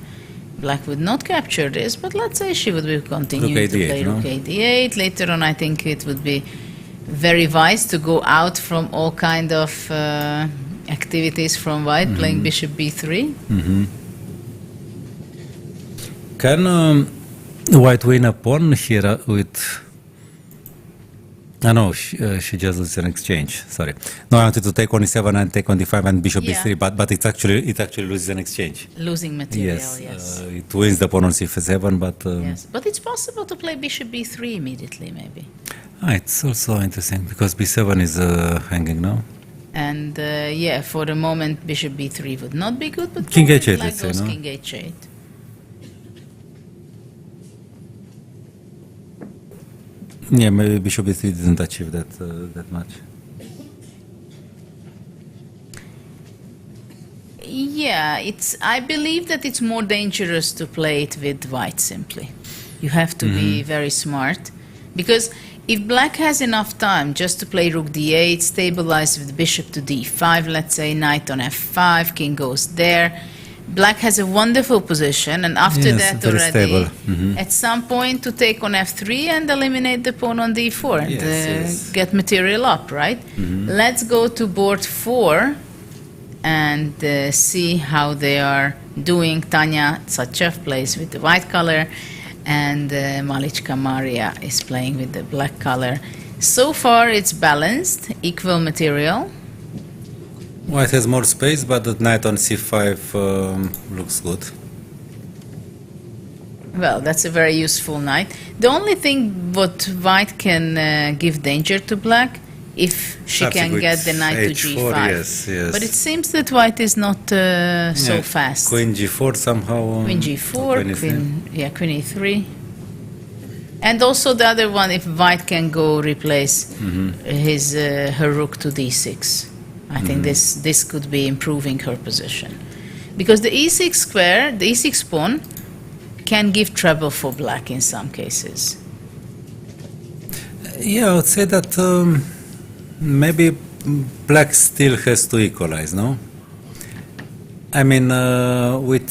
black would not capture this, but let's say she would be continuing Rook to a8, play no? rook a8. Later on, I think it would be very wise to go out from all kind of activities from white, playing bishop b3. Can white win a pawn here with... no, she just loses an exchange, sorry. No, I wanted to take on e7 and take on d5 and bishop Yeah. b3, but it actually loses an exchange. Losing material, Yes, yes. it wins the pawn on c7, but... Yes, but it's possible to play bishop b3 immediately, maybe. It's also interesting, because b7 is hanging now. And yeah, for the moment, bishop b3 would not be good, but King probably h8, black let's say, goes no? king h8. Yeah, maybe bishop b3 didn't achieve that much. Yeah, I believe that it's more dangerous to play it with white simply. You have to be very smart, because If black has enough time just to play rook d8, stabilize with bishop to d5, let's say knight on f5, king goes there. Black has a wonderful position, and after Yes, that very already, stable. at some point to take on f3 and eliminate the pawn on d4 and Yes. get material up, right? Let's go to board 4 and see how they are doing. Tanya Tsachev plays with the white color, and Malichka Maria is playing with the black color. So far it's balanced, equal material. White has more space, but the knight on c5 looks good. Well, that's a very useful knight. The only thing what white can give danger to black if she Something can with get the knight to h4, g5. yes, yes. But it seems that white is not so Yeah, fast. Queen g4 somehow. Queen g4, queen e3. And also the other one, if white can go replace her rook to d6. I think this could be improving her position. Because the e6 square, the e6 pawn, can give trouble for black in some cases. Yeah, I would say that maybe black still has to equalize, no? I mean, with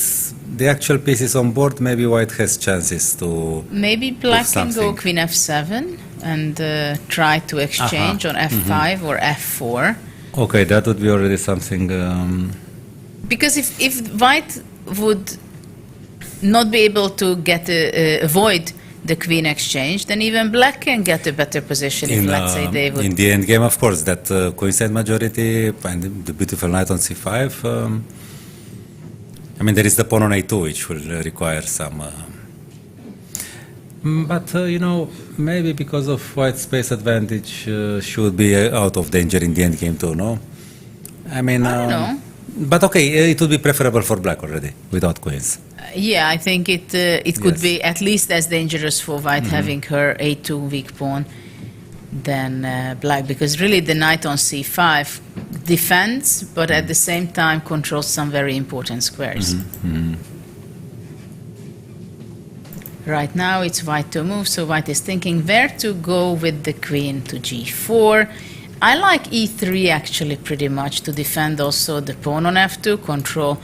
the actual pieces on board, maybe white has chances to. Maybe black can go something. queen f7 and try to exchange on f5 or f4. Okay, that would be already something. Because if white would not be able to get avoid the queen exchange, then even black can get a better position if, let's say, they would. In the end game, of course, that queenside majority and the beautiful knight on c5. I mean, there is the pawn on a2, which will require some. But maybe because of white space advantage, should be out of danger in the end game too. No, I mean. I don't know. But okay, it would be preferable for black already without queens. Yeah, I think it could Yes. be at least as dangerous for white having her a2 weak pawn than black, because really the knight on c5 defends, but at the same time controls some very important squares. Right now it's white to move, so white is thinking where to go with the queen to g4. I like e3 actually pretty much to defend also the pawn on f2, control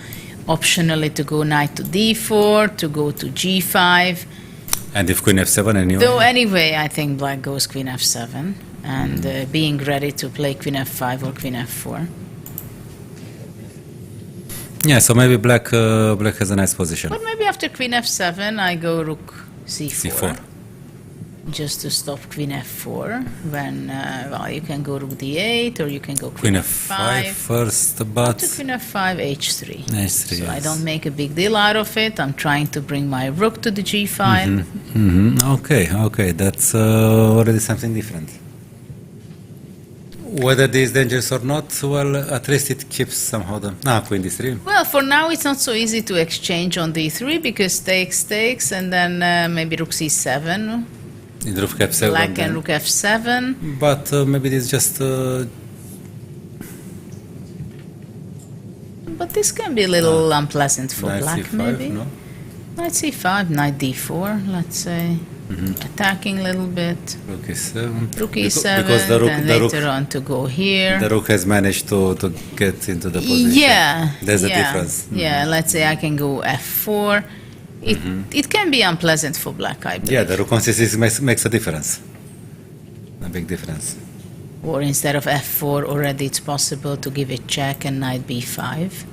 optionally to go knight to d4, to go to g5. And if queen f7 anyway. Though anyway, I think black goes queen f7 and being ready to play queen f5 or queen f4. Yeah, so maybe black has a nice position. But maybe after queen f7, I go rook c4. c4. Just to stop queen f4 when, well, you can go rook d8 or you can go Queen queen f5 f5. first, After but queen f5, h3. h3. So I yes. don't make a big deal out of it. I'm trying to bring my rook to the g file. Okay, that's already something different. Whether this is dangerous or not, well, at least it keeps somehow the queen d3. Well, for now it's not so easy to exchange on d3 because takes, and then maybe rook c7. In rook f7. Black then. and rook f7. But maybe this is just. But this can be a little unpleasant for knight black, c5, maybe. no? Knight c5, knight d4, let's say. Attacking a little bit. Rook e7. Rook e7, because the rook, then the later rook, on to go here. the rook has managed to get into the position. Yeah. There's yeah, a difference. Yeah, let's say I can go f4. It can be unpleasant for black, I believe. Yeah, the rook on c6 makes a difference. A big difference. Or instead of f4, already it's possible to give it check and knight b5.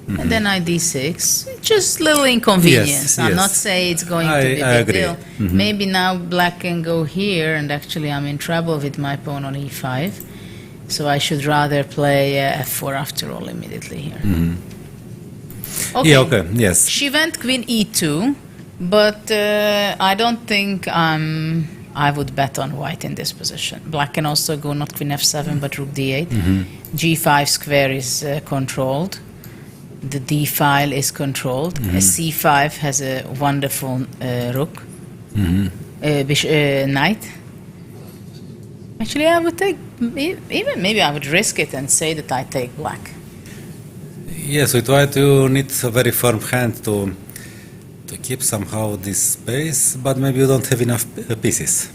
And then knight d6. Just little inconvenience. Yes, I'm yes. not saying it's going to be a I big agree. deal. Maybe now black can go here, and actually I'm in trouble with my pawn on e5. So I should rather play f4 after all immediately here. Okay. Yeah, okay, yes. She went queen e2, but I don't think I would bet on white in this position. Black can also go not queen f7, but rook d8. g5 square is controlled. The d file is controlled. c5 has a wonderful rook, knight. Actually, I would take, even maybe I would risk it and say that I take black. Yes, with white you need a very firm hand to keep somehow this space, but maybe you don't have enough pieces.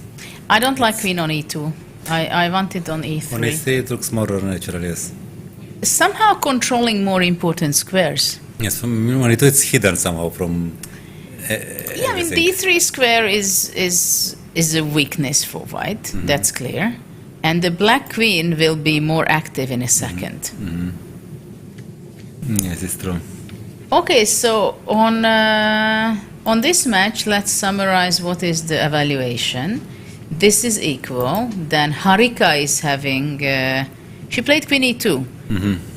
I don't like queen on e2. I want it on e3. On e3 it looks more natural, yes. Somehow controlling more important squares. Yes, on e2 it's hidden somehow from Yeah, I mean, the e3 square is a weakness for white, that's clear. And the black queen will be more active in a second. Yes, it's true. Okay, so on this match, let's summarize what is the evaluation. This is equal. Then Harika is having... she played queen e2.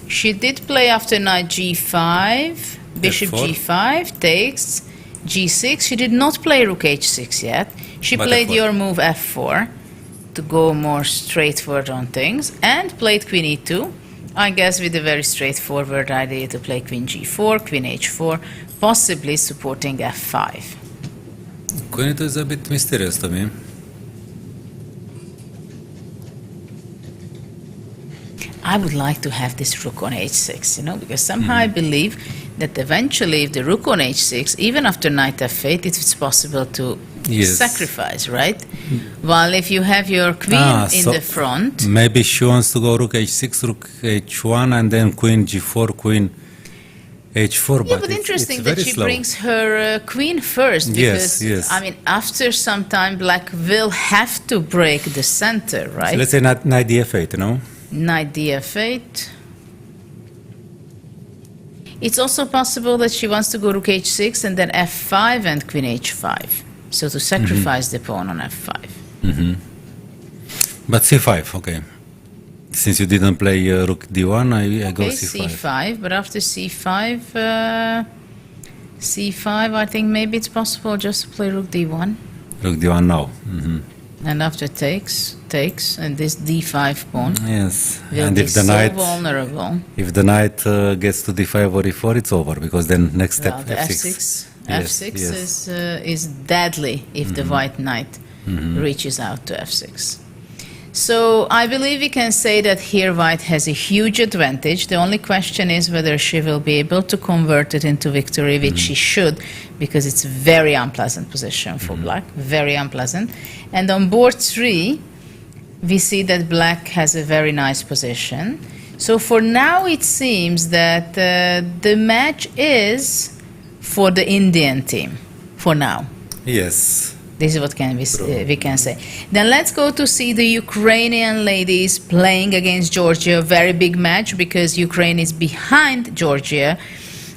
She did play after knight g5, bishop F4. g5, takes, g6. She did not play rook h6 yet. She But played F4. your move f4 to go more straightforward on things, and played queen e2, I guess with a very straightforward idea to play queen g4, queen h4, possibly supporting f5. Queen e2 is a bit mysterious to me. I would like to have this rook on h6, because somehow I believe that eventually if the rook on h6, even after knight f8, it's possible to Yes. sacrifice, right? While if you have your queen in so the front, maybe she wants to go rook h6, rook h1, and then queen g4, queen h4. yeah, but interesting that she brings her queen first, because yes. I mean, after some time, black will have to break the center, right? So let's say knight df8, Knight df8. It's also possible that she wants to go rook h6 and then f5 and queen h5. So to sacrifice the pawn on f5. But c5, okay. Since you didn't play rook d1, I go Okay, c5. c5, but after c5, c5, I think maybe it's possible just to play rook d1. Rook d1 now. And after takes, and this d5 pawn Yes, will and be if the so knight, vulnerable. if the knight gets to d5 or e4, it's over, because then next step Well, the f6. f6 is deadly if the white knight reaches out to f6. So I believe we can say that here white has a huge advantage. The only question is whether she will be able to convert it into victory, which she should, because it's a very unpleasant position for black, very unpleasant. And on board 3, we see that black has a very nice position. So for now, it seems that the match is for the Indian team, for now. Yes. This is what we can say. Then let's go to see the Ukrainian ladies playing against Georgia. Very big match because Ukraine is behind Georgia,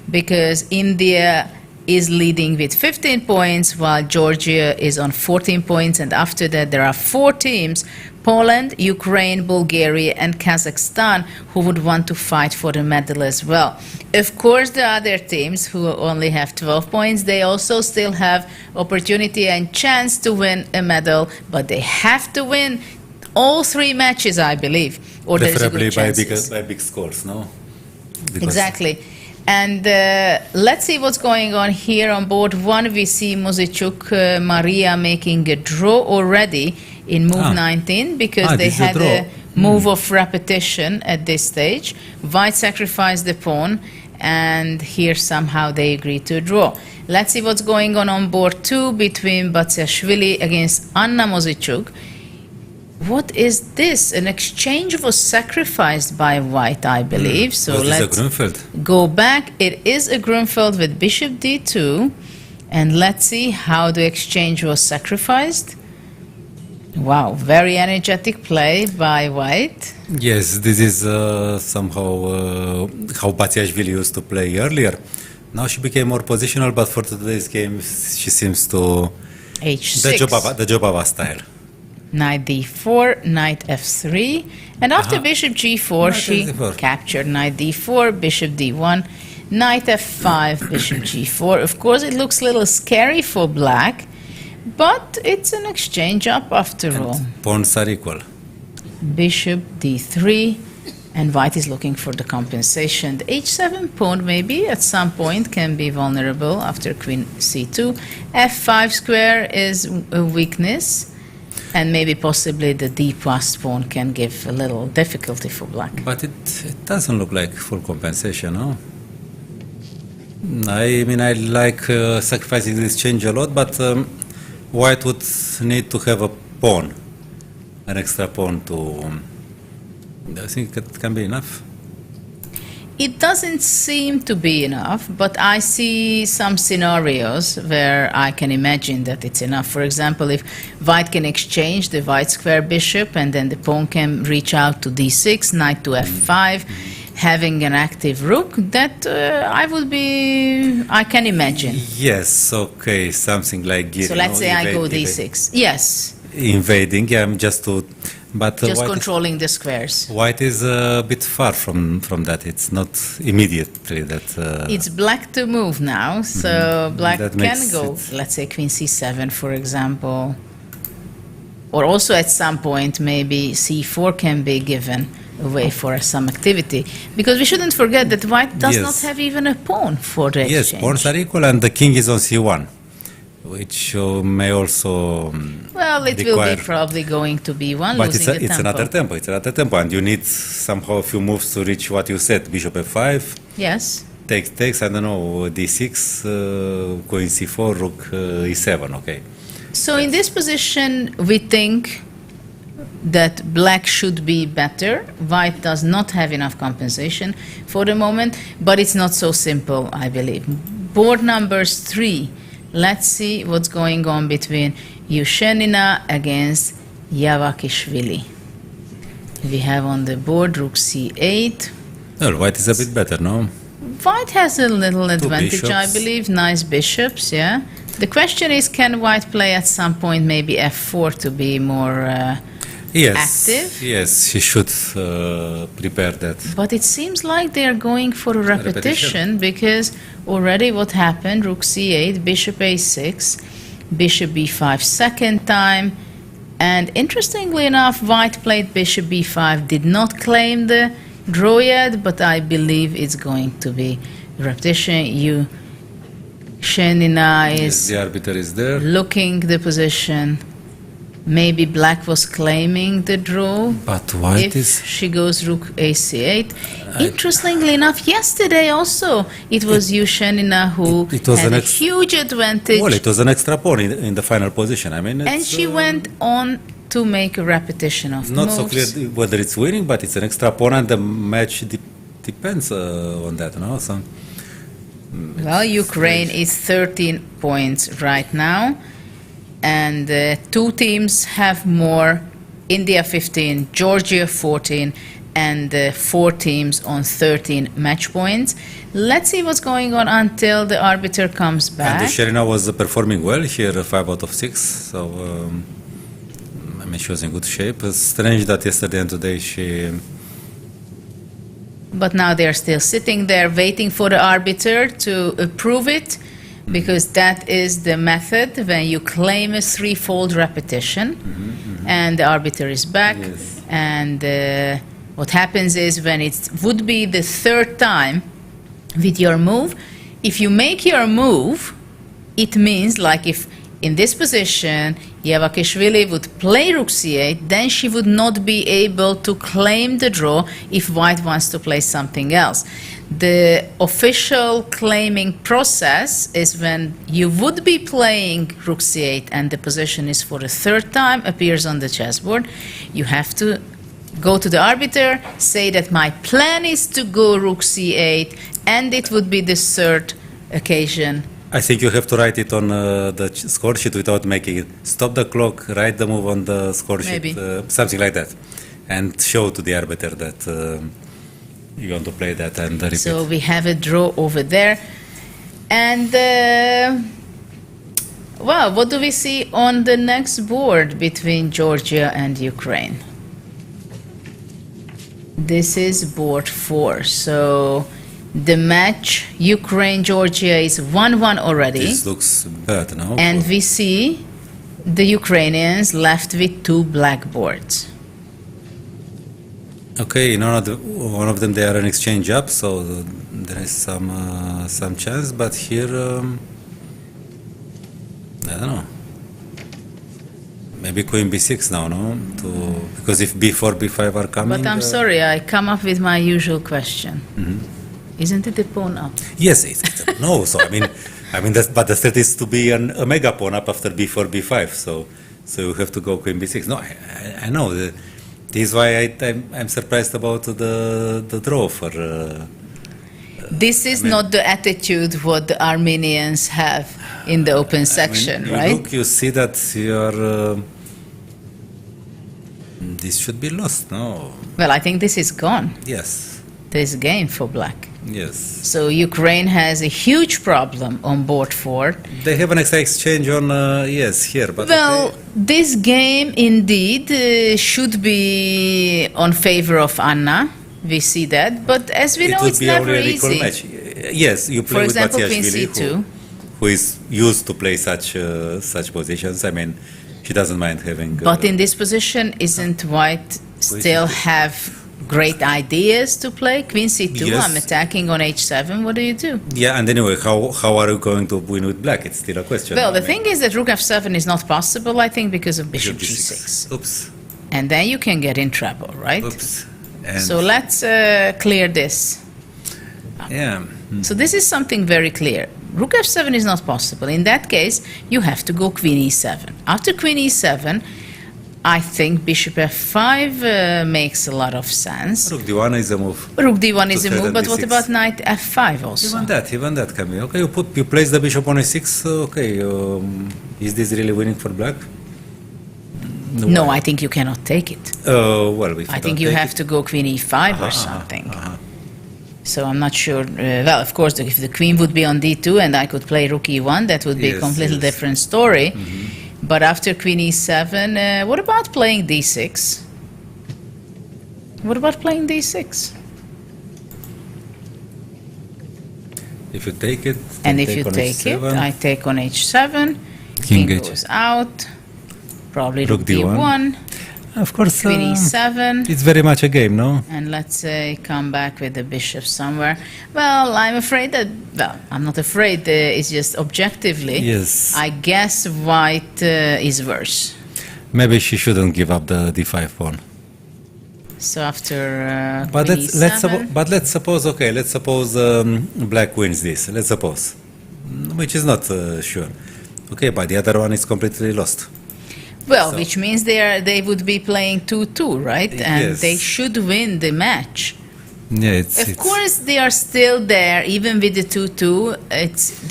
because India is leading with 15 points while Georgia is on 14 points. And after that, there are 4 teams, Poland, Ukraine, Bulgaria, and Kazakhstan, who would want to fight for the medal as well. Of course, the other teams who only have 12 points, they also still have opportunity and chance to win a medal, but they have to win all 3 matches, I believe, or there's a good chances. by big scores, no? Because Exactly. And let's see what's going on here on board 1. We see Muzichuk, Maria making a draw already in move 19, because they had a move of repetition at this stage. White sacrificed the pawn, and here somehow they agreed to draw. Let's see what's going on board 2 between Batsiashvili against Anna Muzichuk. What is this? An exchange was sacrificed by white, I believe. So let's go back. It is a Grunfeld with bishop d2. And let's see how the exchange was sacrificed. Wow, very energetic play by white. Yes, this is somehow how Batsiashvili used to play earlier. Now she became more positional, but for today's game, she seems to... h6. The Jobava style. Knight d4, knight f3, and after bishop g4, she captured knight d4, bishop d1, knight f5, bishop g4. Of course, it looks a little scary for black, but it's an exchange up after all. Pawns are equal. Bishop d3, and white is looking for the compensation. The h7 pawn maybe at some point can be vulnerable after queen c2. f5 square is a weakness. And maybe possibly the d-plus pawn can give a little difficulty for black. But it doesn't look like full compensation, no? I mean, I like sacrificing this change a lot, but white would need to have a pawn an extra pawn to... I think it can be enough. It doesn't seem to be enough, but I see some scenarios where I can imagine that it's enough. For example, if white can exchange the white square bishop and then the pawn can reach out to d6, knight to f5, having an active rook, that I can imagine. Yes, okay, something like... So let's say I go d6. Yes. Invading, yeah, just to... But just white controlling the squares. White is a bit far from that. It's not immediately that... It's black to move now, so black That can makes go, it- let's say queen c7, for example. Or also at some point, maybe c4 can be given away for some activity. Because we shouldn't forget that white does Yes. not have even a pawn for the Yes, exchange. pawns are equal and the king is on c1, which may also Well, it will require... be probably going to be one, But losing it's the another tempo. tempo. It's another tempo, and you need somehow a few moves to reach what you said. Bishop f5, Yes. takes, I don't know, d6, queen c4, rook e7, okay. So in this position, we think that black should be better. White does not have enough compensation for the moment, but it's not so simple, I believe. Board numbers 3. Let's see what's going on between Yushenina against Yavakishvili. We have on the board rook c8. Well, white is a bit better, no? White has a little advantage, I bishops. believe. Nice bishops, yeah. The question is, can white play at some point maybe f4 to be more active? Yes, she should prepare that. But it seems like they are going for a repetition because already what happened, rook c8, bishop a6, bishop b5 second time, and interestingly enough, white played bishop b5, did not claim the draw yet, but I believe it's going to be repetition. Shenina Yes, is the arbiter is there. looking the position. Maybe black was claiming the draw. But white If is... she goes rook ac8. Interestingly enough, yesterday also it was Yushenina who it was had an a huge advantage, Well, it was an extra pawn in the final position. I mean, and it's, she went on to make a repetition of not moves. so clear whether it's winning, but it's an extra pawn, and the match depends on that, no? So, Well, Ukraine is 13 points right now, and two teams have more. India 15, Georgia 14, and four teams on 13 match points. Let's see what's going on until the arbiter comes back. and Sherina was performing well here, 5 out of 6. So, I mean, she was in good shape. It's strange that yesterday and today she... But now they're still sitting there waiting for the arbiter to approve it, because that is the method when you claim a threefold repetition, and the arbiter is back. Yes. And what happens is when it would be the third time with your move, if you make your move, it means like if in this position Yevakishvili would play rook c8, then she would not be able to claim the draw if white wants to play something else. The official claiming process is when you would be playing rook c8 and the position is for the third time appears on the chessboard. You have to go to the arbiter, say that my plan is to go rook c8, and it would be the third occasion. I think you have to write it on the score sheet without making it. Stop the clock, write the move on the score sheet, Maybe. Something like that, and show to the arbiter that you want to play that and repeat. So we have a draw over there. And, well, what do we see on the next board between Georgia and Ukraine? This is board 4. So the match, Ukraine-Georgia, is 1-1 already. This looks bad now. And we see the Ukrainians left with 2 black boards. Okay, in one of them they are an exchange up, so there is some chance. But here, I don't know. Maybe queen b6 now, no? Because if b4, b5 are coming. But I'm sorry, I come up with my usual question. Isn't it a pawn up? Yes, it's no. So I mean, but the threat is to be a mega pawn up after b4, b5. So So you have to go queen b6. No, I know. This is why I'm surprised about the draw for... This is not the attitude what the Armenians have in the open section, right? Look, you see that your... this should be lost, no? Well, I think this is gone. Yes. This game for black. Yes. So Ukraine has a huge problem on board 4. They have an exchange on, yes, here. But Well, this game indeed should be on favor of Anna. We see that. But as we know, it's never easy. Match. Yes, you play For with example, queen Batiashvili, c2. who is used to play such positions. I mean, she doesn't mind having... But in this position, isn't White still have great ideas to play? Queen c2, Yes. I'm attacking on h7. What do you do? Yeah, and anyway, how are you going to win with black? It's still a question. Well, I the mean, thing is that rook f7 is not possible, I think, because of bishop bishop g6. Oops. And then you can get in trouble, right? Oops. And So let's clear this. yeah. So this is something very clear. Rook f7 is not possible. In that case, you have to go queen e7. After queen e7, I think bishop f5 makes a lot of sense. Rook d1 is a move. Rook d1 is To a move, threaten but what d6. about knight f5 also? Even that can be. Okay, you place the bishop on a6. Okay, is this really winning for black? No, I think you cannot take it. Well, if I you think don't you take have it- to go queen e5 or something. So I'm not sure. Well, of course, if the queen would be on d2 and I could play rook e1, that would be a Yes, completely yes. different story. But after queen e7, what about playing d6? What about playing d6? If you take it, And then if you on take it, h7. I take on h7. King King h. goes out. Probably rook Rook d1. d1. Of course, Queen e7. it's very much a game, no? And let's say come back with the bishop somewhere. Well, I'm afraid that, well, I'm not afraid, it's just objectively. Yes. I guess white is worse. Maybe she shouldn't give up the d5 pawn. So after But queen e7, let's suppose, okay, let's suppose black wins this. Let's suppose, which is not sure. Okay, but the other one is completely lost. well, so- which means they would be playing 2-2, right? And Yes. they should win the match. Yeah, it's Of course, they are still there, even with the 2-2.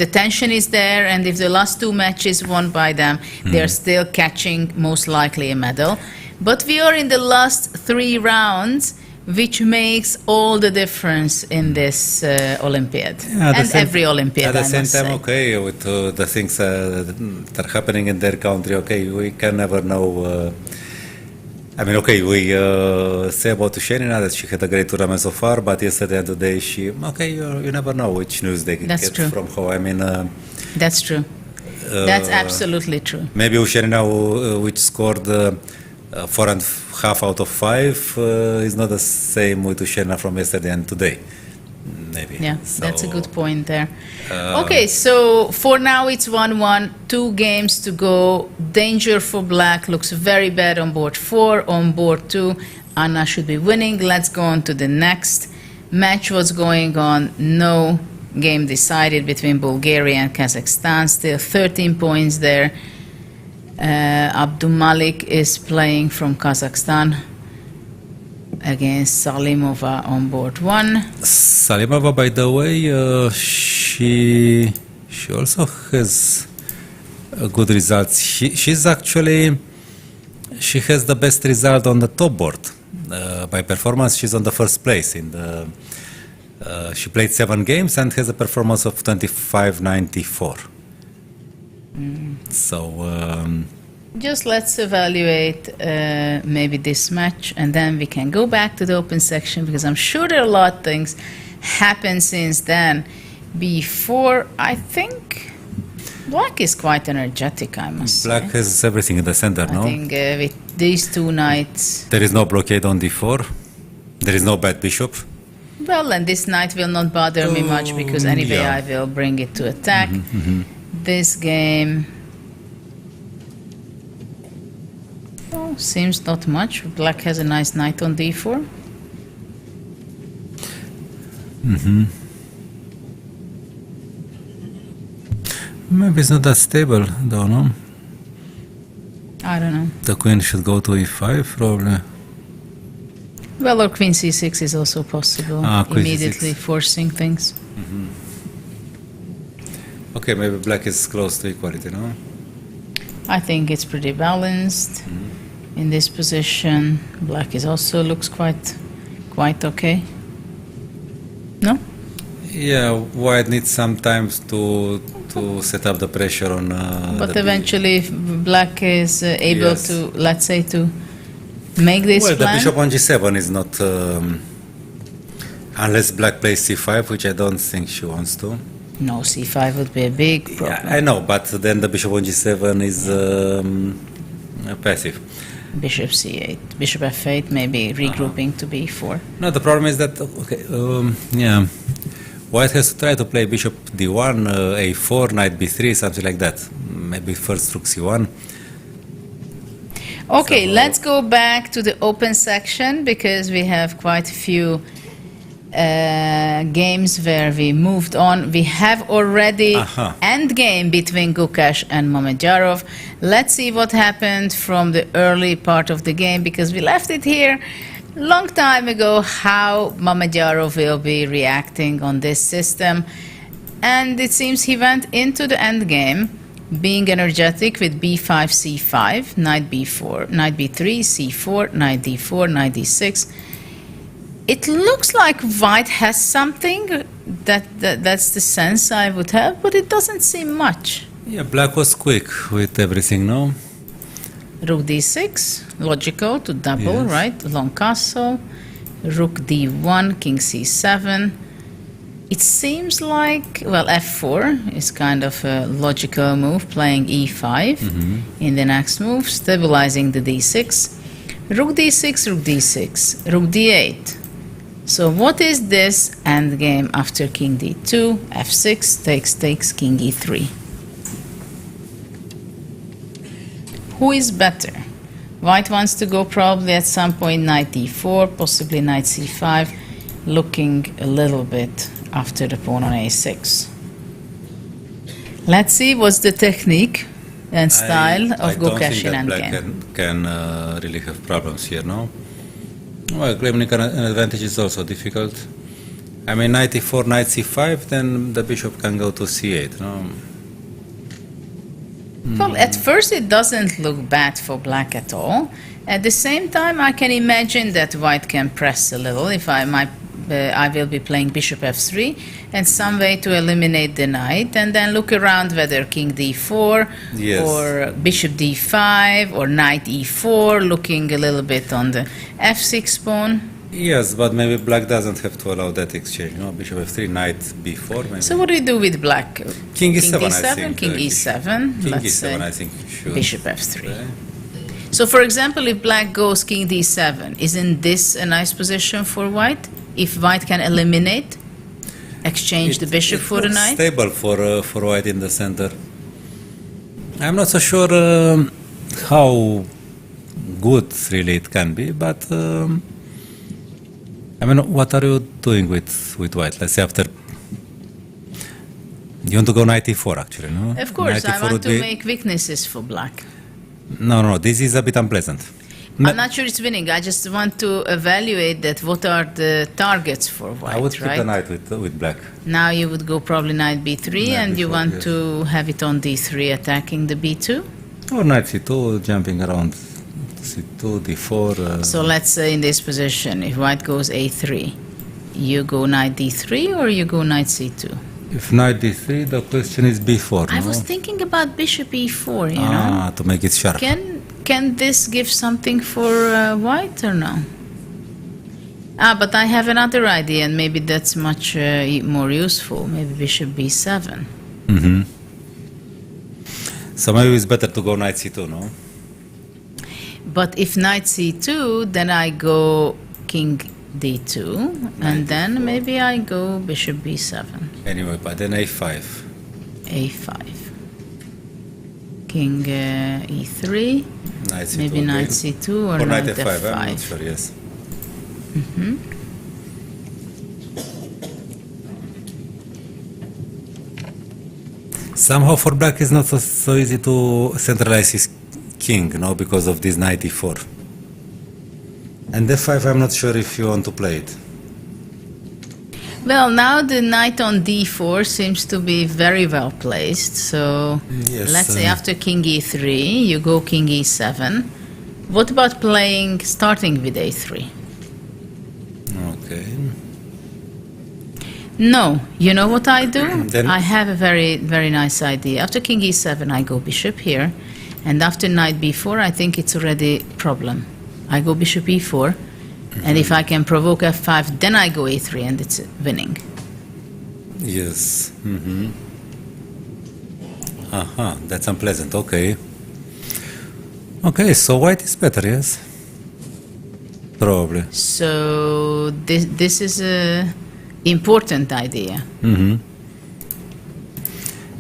The tension is there, and if the last 2 matches won by them, they are still catching most likely a medal. But we are in the last 3 rounds, which makes all the difference in this Olympiad and every Olympiad. At the I same must time, say. okay, with the things that are happening in their country, okay, we can never know. I mean, okay, we say about Shenina that she had a great tournament so far, but yesterday and today you never know which news they That's get true. from her. I mean, That's true. That's absolutely true. maybe Shenina, which scored 4.5 out of 5, is not the same with Shenina from yesterday and today. Maybe. Yeah, that's a So, good point there. Okay, so for now it's 1-1, 2 games to go. Danger for black, looks very bad on board 4, on board 2. Anna should be winning. Let's go on to the next match. What's going on? No game decided between Bulgaria and Kazakhstan. Still 13 points there. Abdul Malik is playing from Kazakhstan against Salimova on board 1. Salimova, by the way, she also has good results. She has the best result on the top board. By performance, she's on the first place. She played 7 games and has a performance of 25.94. So Just let's evaluate maybe this match, and then we can go back to the open section, because I'm sure there are a lot of things happened since then. Before, I think black is quite energetic, I must black say. has everything in the center, I no? think with these 2 knights, There is no blockade on d4. There is no bad bishop. well, and this knight will not bother me much, because anyway yeah. I will bring it to attack. This game, seems not much. Black has a nice knight on d4. Maybe it's not that stable, though, no? I don't know. The queen should go to e5, probably. Well, or queen c6 is also possible, Queen immediately c6. forcing things. Okay, maybe black is close to equality, no? I think it's pretty balanced in this position. Black is also looks quite okay. No? Yeah, white needs some time to set up the pressure on. But eventually, if black is able Yes. to, let's say, to make this Well, plan. the bishop on g7 is not. Unless black plays c5, which I don't think she wants to. No, c5 would be a big problem. Yeah, I know, but then the bishop on g7 is passive. Bishop c8, bishop f8, maybe regrouping to b4. No, the problem is that, okay, yeah, white has to try to play bishop d1, a4, knight b3, something like that. Maybe first rook c1. Okay, let's go back to the open section because we have quite a few games where we moved on. We have already end game between Gukash and Mamedyarov. Let's see what happened from the early part of the game because we left it here long time ago how Mamedyarov will be reacting on this system. And it seems he went into the end game being energetic with b5, c5, knight b4, knight b3, c4, knight d4, knight d6. It looks like white has something, that's the sense I would have, but it doesn't seem much. Yeah, black was quick with everything, no? Rook d6, logical to double, Yes. right? Long castle. Rook d1, king c7. It seems like, well, f4 is kind of a logical move, playing e5 in the next move, stabilizing the d6. Rook d6, rook d6, rook d8. So what is this endgame after king d2, f6, takes, king e3? Who is better? White wants to go probably at some point knight d4, possibly knight c5, looking a little bit after the pawn on a6. Let's see what's the technique and style of Gukash in I don't think that endgame. black can really have problems here, no? Well, claiming an advantage is also difficult. I mean, knight e4, knight c5, then the bishop can go to c8, no? Well, at first it doesn't look bad for black at all. At the same time, I can imagine that white can press a little if I will be playing bishop f3 and some way to eliminate the knight and then look around whether king d4 Yes. or bishop d5 or knight e4, looking a little bit on the f6 pawn. Yes, but maybe black doesn't have to allow that exchange, no? Bishop f3, knight b4, maybe. So what do you do with black? King e7, I d7, think. king e7, King let's e7, say. I think you should. Bishop f3. So, for example, if black goes king d7, isn't this a nice position for white? If white can eliminate, exchange the bishop for the looks knight? stable for white in the center. I'm not so sure how good really it can be, but I mean, what are you doing with white? Let's say after you want to go knight e4 actually, no? Of course, Knight I e4 want would to be- make weaknesses for black. No, this is a bit unpleasant. I'm not sure it's winning. I just want to evaluate that what are the targets for white, I would keep right? the knight with black. Now you would go probably knight b3 Knight and you b4, want yes. to have it on d3 attacking the b2. Or knight c2, jumping around c2, d4. So let's say in this position, if white goes a3, you go knight d3 or you go knight c2? If knight d3, the question is b4, I no? was thinking about bishop e4, you know. To make it sharp. Can this give something for white or no? But I have another idea, and maybe that's much more useful. Maybe bishop b7. Mm-hmm. So maybe it's better to go knight c2, no? But if knight c2, then I go king d2, and then maybe I go bishop b7. Anyway, but then a5. a5. King e3. Knight c2 Maybe again. knight c2 or knight knight f5, I'm not f5. sure, yes. Somehow for black it's not so easy to centralize his king, no, because of this knight e4. And f5, I'm not sure if you want to play it. Well, now the knight on d4 seems to be very well placed. So Yes, let's say after king e3, you go king e7. What about playing, starting with a3? Okay. No, you know what I do? Then- I have a very, very nice idea. After king e7, I go bishop here. And after knight b4, I think it's already problem. I go bishop e4. And if I can provoke f5, then I go a3 and it's winning. Yes. That's unpleasant. Okay. Okay, so white is better, yes? Probably. So this is a important idea.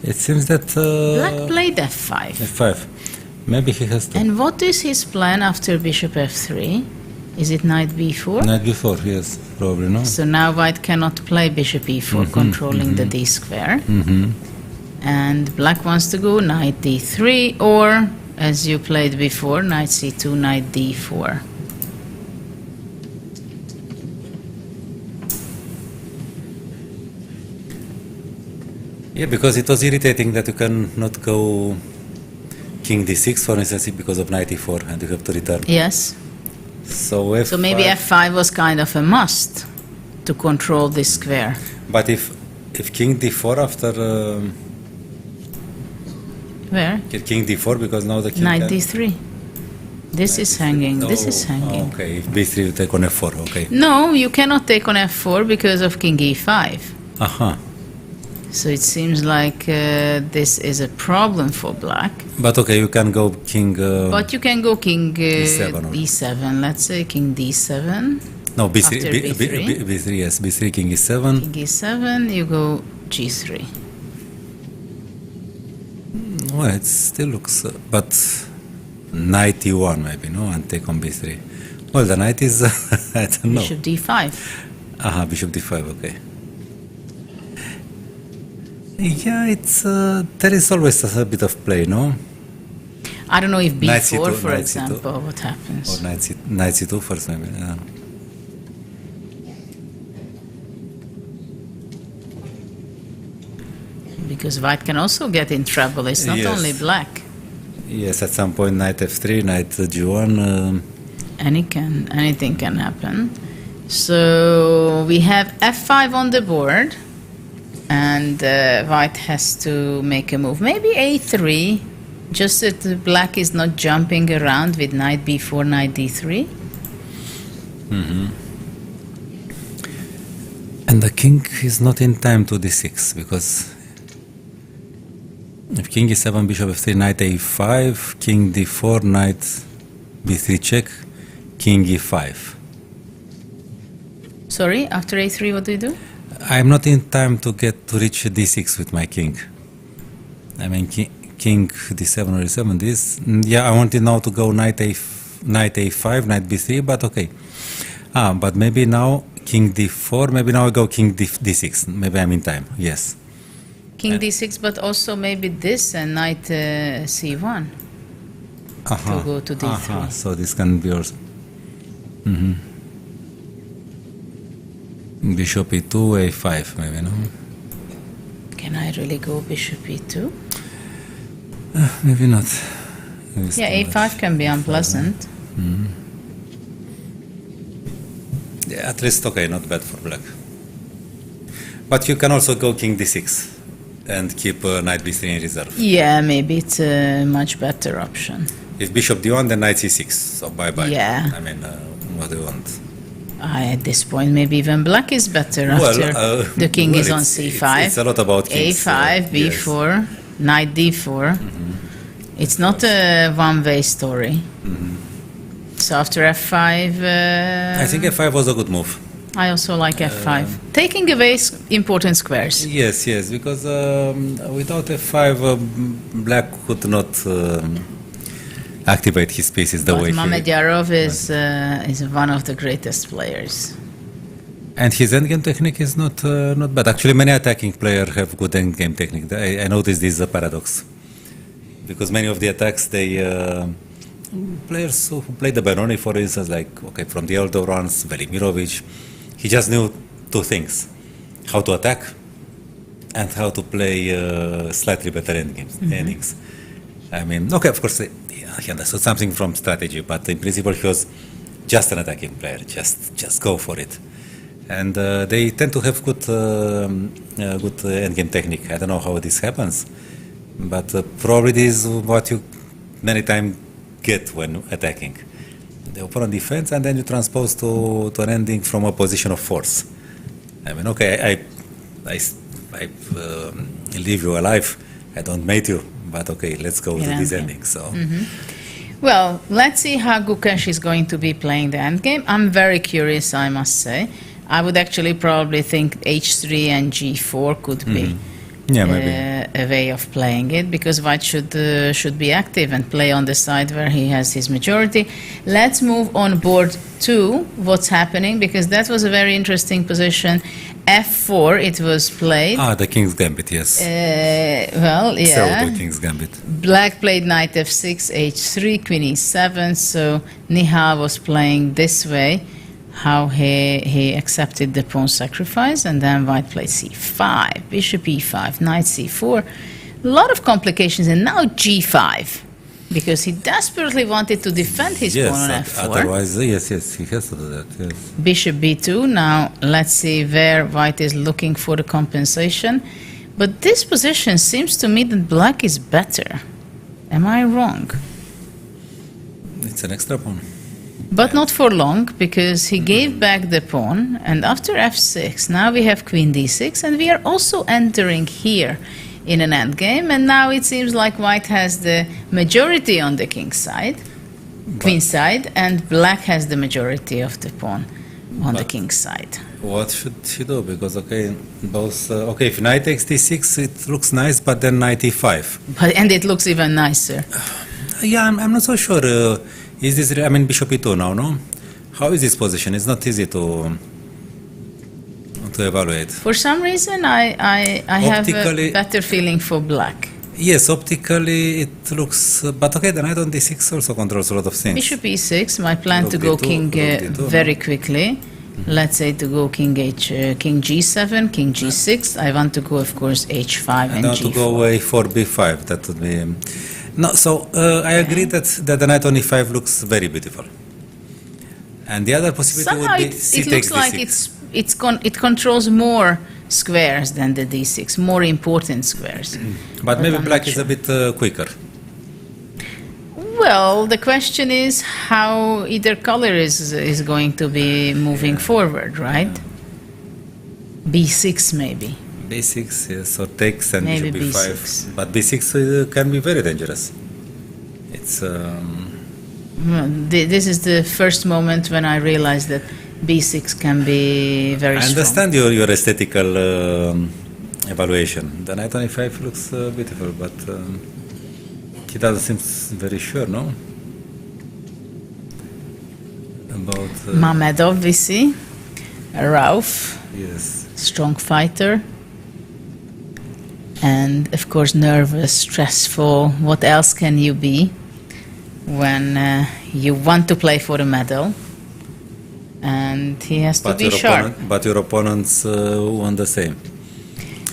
It seems that Black played f5. f5. Maybe he has to. And what is his plan after bishop f3? Is it knight b4? Knight before, yes, probably, no? So now white cannot play bishop e4, controlling the d square. And black wants to go knight d3, or, as you played before, knight c2, knight d4. Yeah, because it was irritating that you cannot go king d6, for instance, because of knight e4, and you have to return. Yes. So f5. So maybe f5 was kind of a must to control this square. But if king d4 after Where? king d4, because now the king Knight can- d3. This is hanging. This is hanging. Okay, if b3 you take on f4, okay. No, you cannot take on f4 because of king e5. So it seems like this is a problem for black. But okay, you can go king. But you can go king E7 or- e7. Let's say king d7. no, b3, after b3. b3, yes, b3, king e7. King e7, you go g3. Well, it still looks, but knight e1 maybe, no, and take on b3. Well, the knight is, I don't know. Bishop d5. Bishop d5, okay. Yeah, it's there is always a bit of play, no? I don't know if Knight b4, C2, for knight example, C2. what happens. Or knight c2 first, maybe. Yeah. Because white can also get in trouble. It's not Yes. only black. Yes, at some point knight f3, knight g1. Anything can happen. So we have f5 on the board, and white has to make a move. Maybe a3, just that the black is not jumping around with knight b4, knight d3. And the king is not in time to d6, because if king e7, bishop f3, knight a5, king d4, knight b3 check, king e5. Sorry, after a3, what do you do? I'm not in time to get to reach d6 with my king. I mean, king d7 or e7. This, yeah, I wanted now to go knight a5, knight b3, but okay. But maybe now king d4. Maybe now I go king d6. Maybe I'm in time. Yes. King d6, but also maybe this and knight c1 to go to d3. So this can be also. Bishop e2, a5, maybe, no? Can I really go bishop e2? Maybe not. Maybe Yeah, too a5 much. can be unpleasant. Yeah, at least okay, not bad for black. But you can also go king d6 and keep knight b3 in reserve. Yeah, maybe it's a much better option. If bishop d1, then knight c6. So bye-bye. Yeah. I mean, what do you want? At this point, maybe even black is better after the king is on c5. It's a lot about kings. a5, b4, knight d4. It's not a one-way story. So after f5... I think f5 was a good move. I also like f5. Taking away important squares. Yes, because without f5, black could not activate his pieces the way But he... Mamedyarov is one of the greatest players. And his endgame technique is not bad. Actually, many attacking players have good endgame technique. I noticed this is a paradox. Because many of the attacks, they players who played the Benoni, for instance, like, okay, from the older ones, Velimirovic, he just knew two things: how to attack and how to play slightly better endings. I mean, okay, of course, he understood something from strategy, but in principle, he was just an attacking player. Just go for it. And they tend to have good endgame technique. I don't know how this happens, but probably this is what you many times get when attacking. The opponent defends, and then you transpose to an ending from a position of force. I mean, okay, I leave you alive. I don't mate you, but okay, let's go to this ending. So. Well, let's see how Gukesh is going to be playing the endgame. I'm very curious, I must say. I would actually probably think h3 and g4 could be a way of playing it, because white should be active and play on the side where he has his majority. Let's move on board 2, what's happening, because that was a very interesting position. f4, it was played. The King's Gambit, yes. Well, yeah. Pseudo King's Gambit. Black played knight f6, h3, queen e7, so Mihail was playing this way, how he accepted the pawn sacrifice, and then white played c5, bishop e5, knight c4. A lot of complications, and now g5, because he desperately wanted to defend his pawn on f4. Otherwise, yes, he has to do that, yes. Bishop b2, now let's see where white is looking for the compensation. But this position seems to me that black is better. Am I wrong? It's an extra pawn. But not for long, because he gave back the pawn, and after f6, now we have queen d6, and we are also entering here in an endgame, and now it seems like white has the majority on the king's side, queen side, and black has the majority of the pawn on the king's side. What should she do? Because, okay, if knight takes d6, it looks nice, but then knight e5. And it looks even nicer. Yeah, I'm not so sure. Is this, I mean, bishop e2 now, no? How is this position? It's not easy to evaluate. For some reason, I have a better feeling for black. Yes, optically it looks, but okay, the knight on d6 also controls a lot of things. Bishop e6, my plan to go king very quickly. Let's say to go king g7, king g6. I want to go, of course, h5 and I want g4. to go a4, b5. That would be... No, so I agree that the knight on e5 looks very beautiful. And the other possibility Somehow would be c it takes looks d6. like it controls more squares than the d6, more important squares. But maybe black is a bit quicker. Well, the question is how either color is going to be moving forward, right? b6 maybe. b6, yes, or takes and Maybe bishop b5. b6. But b6 can be very dangerous. It's... This is the first moment when I realized that b6 can be very strong. I understand your aesthetical evaluation. The knight on e5 looks beautiful, but he doesn't seem very sure, no? About... Mamedov, we see. Rauf. Yes. Strong fighter. And, of course, nervous, stressful. What else can you be when you want to play for a medal? And he has to be sharp. But your opponents want the same.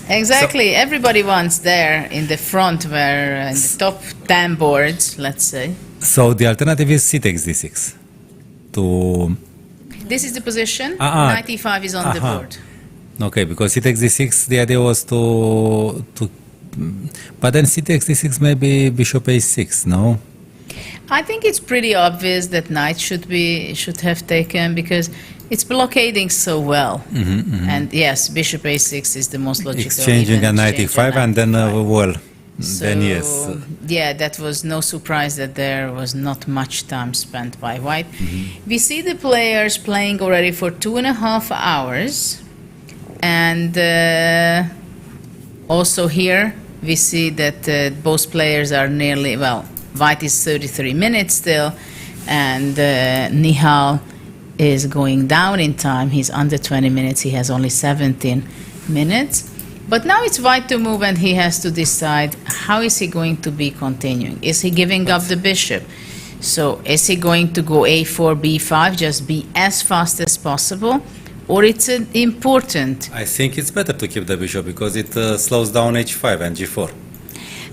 Exactly. So, everybody wants there in the front, where in the top 10 boards, let's say. So the alternative is c takes d6. This is the position. Knight e5 is on the board. Okay, because c takes d6, the idea was to but then c takes d6 maybe bishop a6, no? I think it's pretty obvious that knight should have taken, because it's blockading so well. And yes, bishop a6 is the most logical. Exchanging a knight e5 and then so, then yes. Yeah, that was no surprise that there was not much time spent by white. We see the players playing already for 2.5 hours. And also here we see that both players are nearly, well, white is 33 minutes still, and Mihail is going down in time. He's under 20 minutes. He has only 17 minutes. But now it's white to move, and he has to decide how is he going to be continuing. Is he giving up the bishop? So is he going to go a4, b5, just be as fast as possible? Or it's important? I think it's better to keep the bishop because it slows down h5 and g4.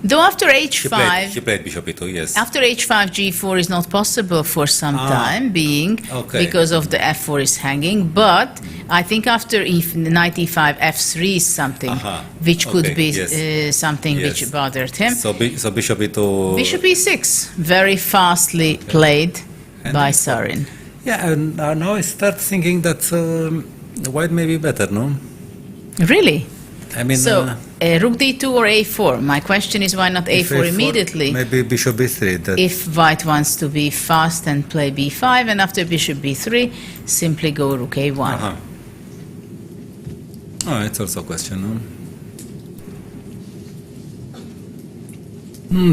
Though after h5, He played bishop e2, yes. after h5, g4 is not possible for some time being okay. because of the f4 is hanging. But I think after knight e5, f3 is something which could be something which bothered him. So bishop e2. Bishop e6, very fastly played by Marin. Yeah, and now I start thinking that white may be better, no? Really? I mean, so rook d2 or a4? My question is why not a4 immediately? Maybe bishop b3. If white wants to be fast and play b5, and after bishop b3, simply go rook a1. Oh, it's also a question, no?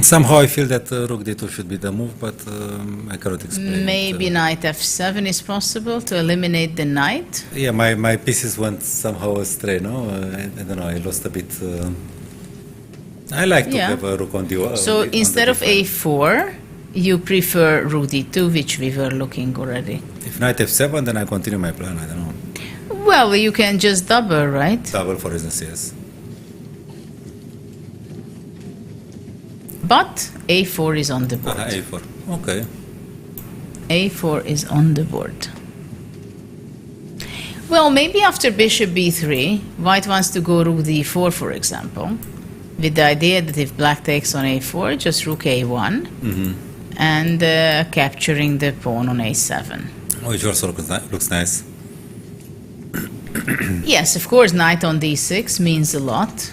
Somehow I feel that rook d2 should be the move, but I cannot explain. Maybe knight f7 is possible to eliminate the knight? Yeah, my pieces went somehow astray, no? I don't know, I lost a bit. I like to have a rook on the So instead of a4, you prefer rook d2, which we were looking already. If knight f7, then I continue my plan, I don't know. Well, you can just double, right? Double, for instance, yes. But a4 is on the board. A4, okay. a4 is on the board. Well, maybe after bishop b3, white wants to go rook d4, for example, with the idea that if black takes on a4, just rook a1, and capturing the pawn on a7. Which also looks nice. Yes, of course, knight on d6 means a lot.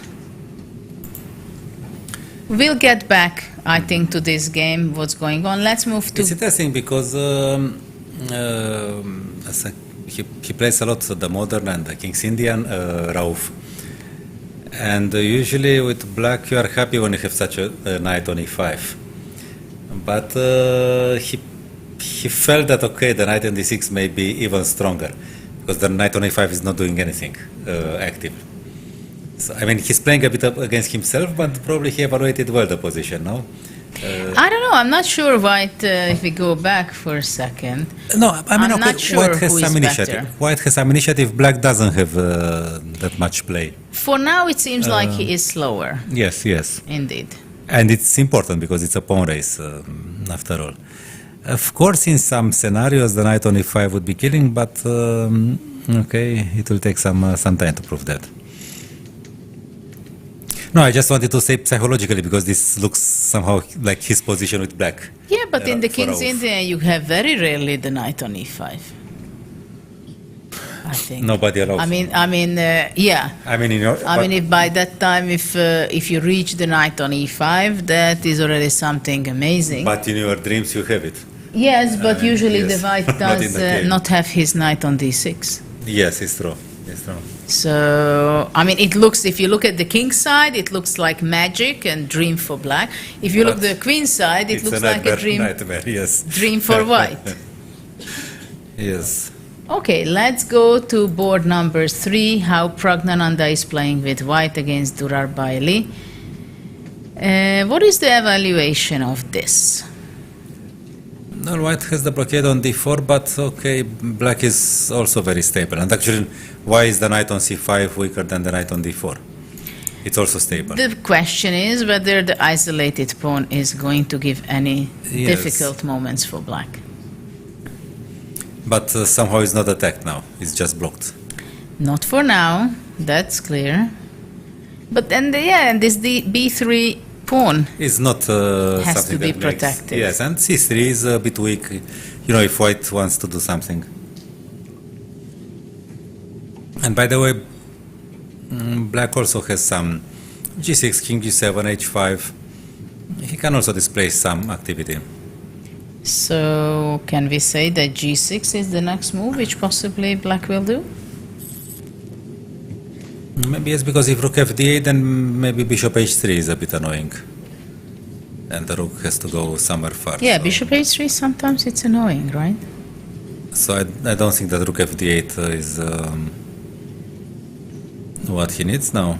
We'll get back, I think, to this game, what's going on. Let's move to... It's interesting because he plays a lot the modern and the King's Indian, Rauf. And usually with black you are happy when you have such a knight on e5. But he felt that, okay, the knight on d6 may be even stronger because the knight on a5 is not doing anything active. So, I mean, he's playing a bit up against himself, but probably he evaluated well the position, no? I don't know. I'm not sure, White, if we go back for a second. No, I mean, I'm not sure White has who some is initiative. better. White has some initiative. Black doesn't have that much play. For now, it seems like he is slower. Yes, yes. Indeed. And it's important because it's a pawn race, after all. Of course, in some scenarios, the knight on e5 would be killing, but okay, it will take some time to prove that. No, I just wanted to say psychologically because this looks somehow like his position with black. Yeah, but in the for King's Rauf. Indian, you have very rarely the knight on e5. I think. Nobody allows. I mean, yeah. I mean, in your. I mean, if by that time, if you reach the knight on e5, that is already something amazing. But in your dreams, you have it. Yes, but usually yes. the white Not in does the game. not have his knight on d6. Yes, it's true. It's true. So, I mean, it looks, if you look at the king's side, it looks like magic and dream for black. If you look at the queen's side, it It's looks a like a dream, nightmare, yes. dream for white. Yes. Okay, let's go to board number 3, how Pragnananda is playing with white against Durar Bailey. What is the evaluation of this? No, white has the blockade on d4, but okay, black is also very stable. And actually, why is the knight on c5 weaker than the knight on d4? It's also stable. The question is whether the isolated pawn is going to give any difficult moments for black. But somehow it's not attacked now. It's just blocked. Not for now, that's clear. But then, and this b3 pawn It's not has something to be that makes- protected. Yes, and c3 is a bit weak. You know, if white wants to do something. And by the way, black also has some g6, king g7, h5. He can also display some activity. So, can we say that g6 is the next move, which possibly black will do? Maybe yes, because if rook fd8, then maybe bishop h3 is a bit annoying. And the rook has to go somewhere far. Yeah, so. bishop h3, sometimes it's annoying, right? So I don't think that rook fd8 is what he needs now.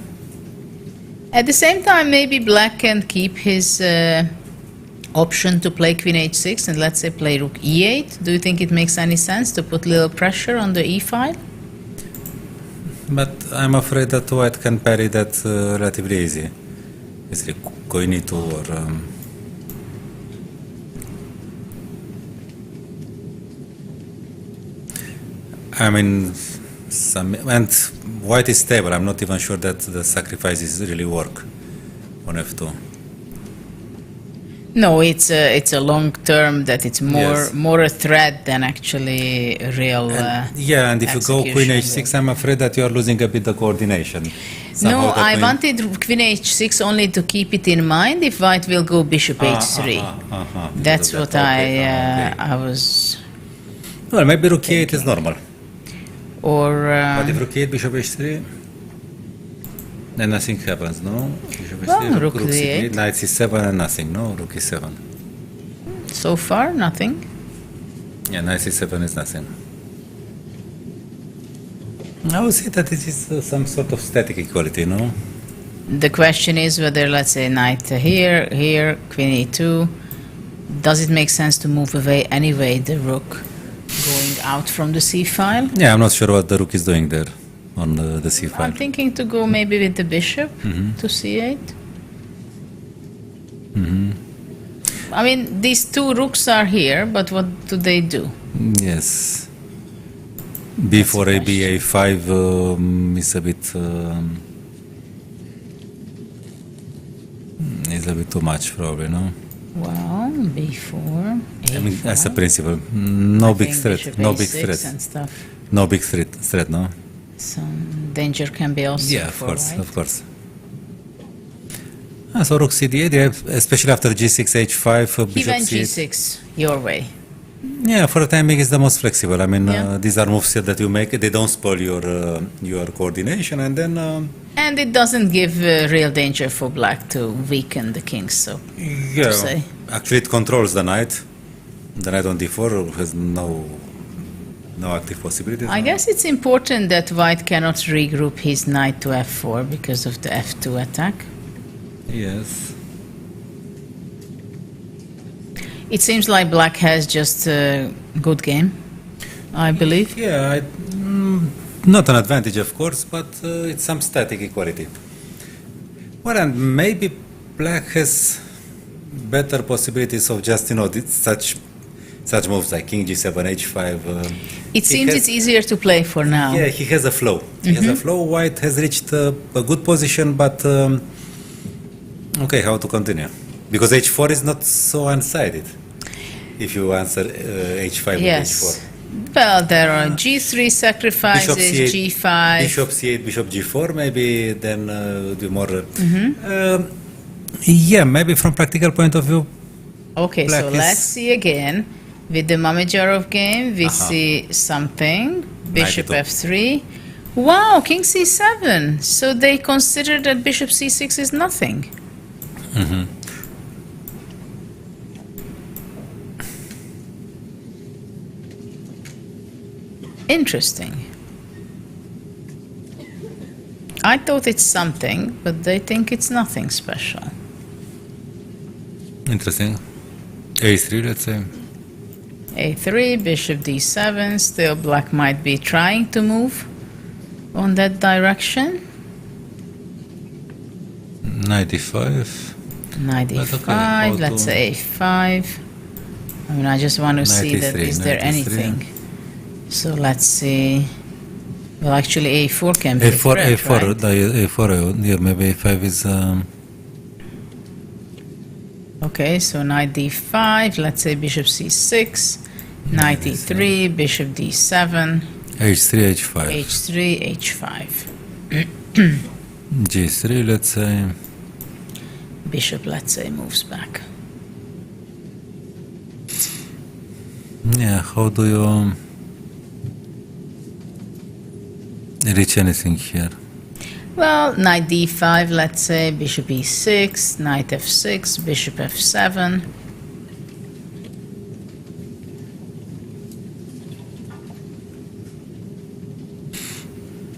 At the same time, maybe black can keep his option to play queen h6 and let's say play rook e8? Do you think it makes any sense to put little pressure on the e-file? But I'm afraid that white can parry that relatively easy. It's like queen e2 or... I mean, and white is stable. I'm not even sure that the sacrifices really work on f2. No, it's a long term that it's Yes. more a threat than actually a real. Yeah, and if you go queen execution. h6, I'm afraid that you are losing a bit the coordination. No, Somehow the I queen- wanted queen h6 only to keep it in mind if white will go bishop h3. That's So what that- okay, okay. I was. Well, maybe rook e8 is normal. Or. But if rook e8, bishop h3, then nothing happens, no? Bishop Well, h3, rook c3, d8. knight c7 and nothing, no? Rook e7. So far, nothing. Yeah, knight c7 is nothing. I would say that it is some sort of static equality, no? The question is whether, let's say, knight here, queen e2. Does it make sense to move away anyway the rook going out from the c file? Yeah, I'm not sure what the rook is doing there on the c file. I'm thinking to go maybe with the bishop to c8. I mean, these two rooks are here, but what do they do? Yes. B4, the AB, A5 is a bit too much, probably, no? Well, b4, a4. I mean, as a principle, no I big think threat, bishop no big a6 threat, and stuff. no big threat, no? Some danger can be also Yeah, of for course, white. of course. So rook c8, yeah, especially after g6, h5, bishop Even c8. g6, your way. Yeah, for the time being, it's the most flexible. I mean, Yeah. these are moves that you make. They don't spoil your coordination, and then And it doesn't give real danger for black to weaken the king, so yeah, say. actually it controls the knight. The knight on d4 has no active possibilities. I guess it's important that white cannot regroup his knight to f4 because of the f2 attack. Yes. It seems like black has just a good game, I believe. Yeah, not an advantage, of course, but it's some static equality. Well, and maybe black has better possibilities of just, such moves like king g7, h5. It seems it's easier to play for now. Yeah, he has a flow. He has a flow. White has reached a good position, but okay, how to continue? Because h4 is not so unsided. If you answer h5 Yes. with h4. Well, there are g3 sacrifices, g5. Bishop c8, bishop g4, maybe then do more. Yeah, maybe from practical point of view. Okay, Black so is- let's see again. With the Mamedyarov game, we see something. Bishop 92. f3. Wow, king c7. So they consider that bishop c6 is nothing. Interesting. I thought it's something, but they think it's nothing special. Interesting. a3, let's say. A3, bishop d7, still black might be trying to move on that direction. Knight d5. Knight That's e5, okay. How let's to- say a5. I mean, I just want to see that e3, is there knight e3. anything. So let's see. Well, actually a4 can be a a4, threat, a4, right? a4, yeah, maybe a5 is. Okay, so knight d5, let's say bishop c6, knight e3, bishop d7, h3, h5. h3, h5. g3, let's say. Bishop, let's say, moves back. Yeah, how do you reach anything here? Well, knight d5, let's say, bishop e6, knight f6, bishop f7.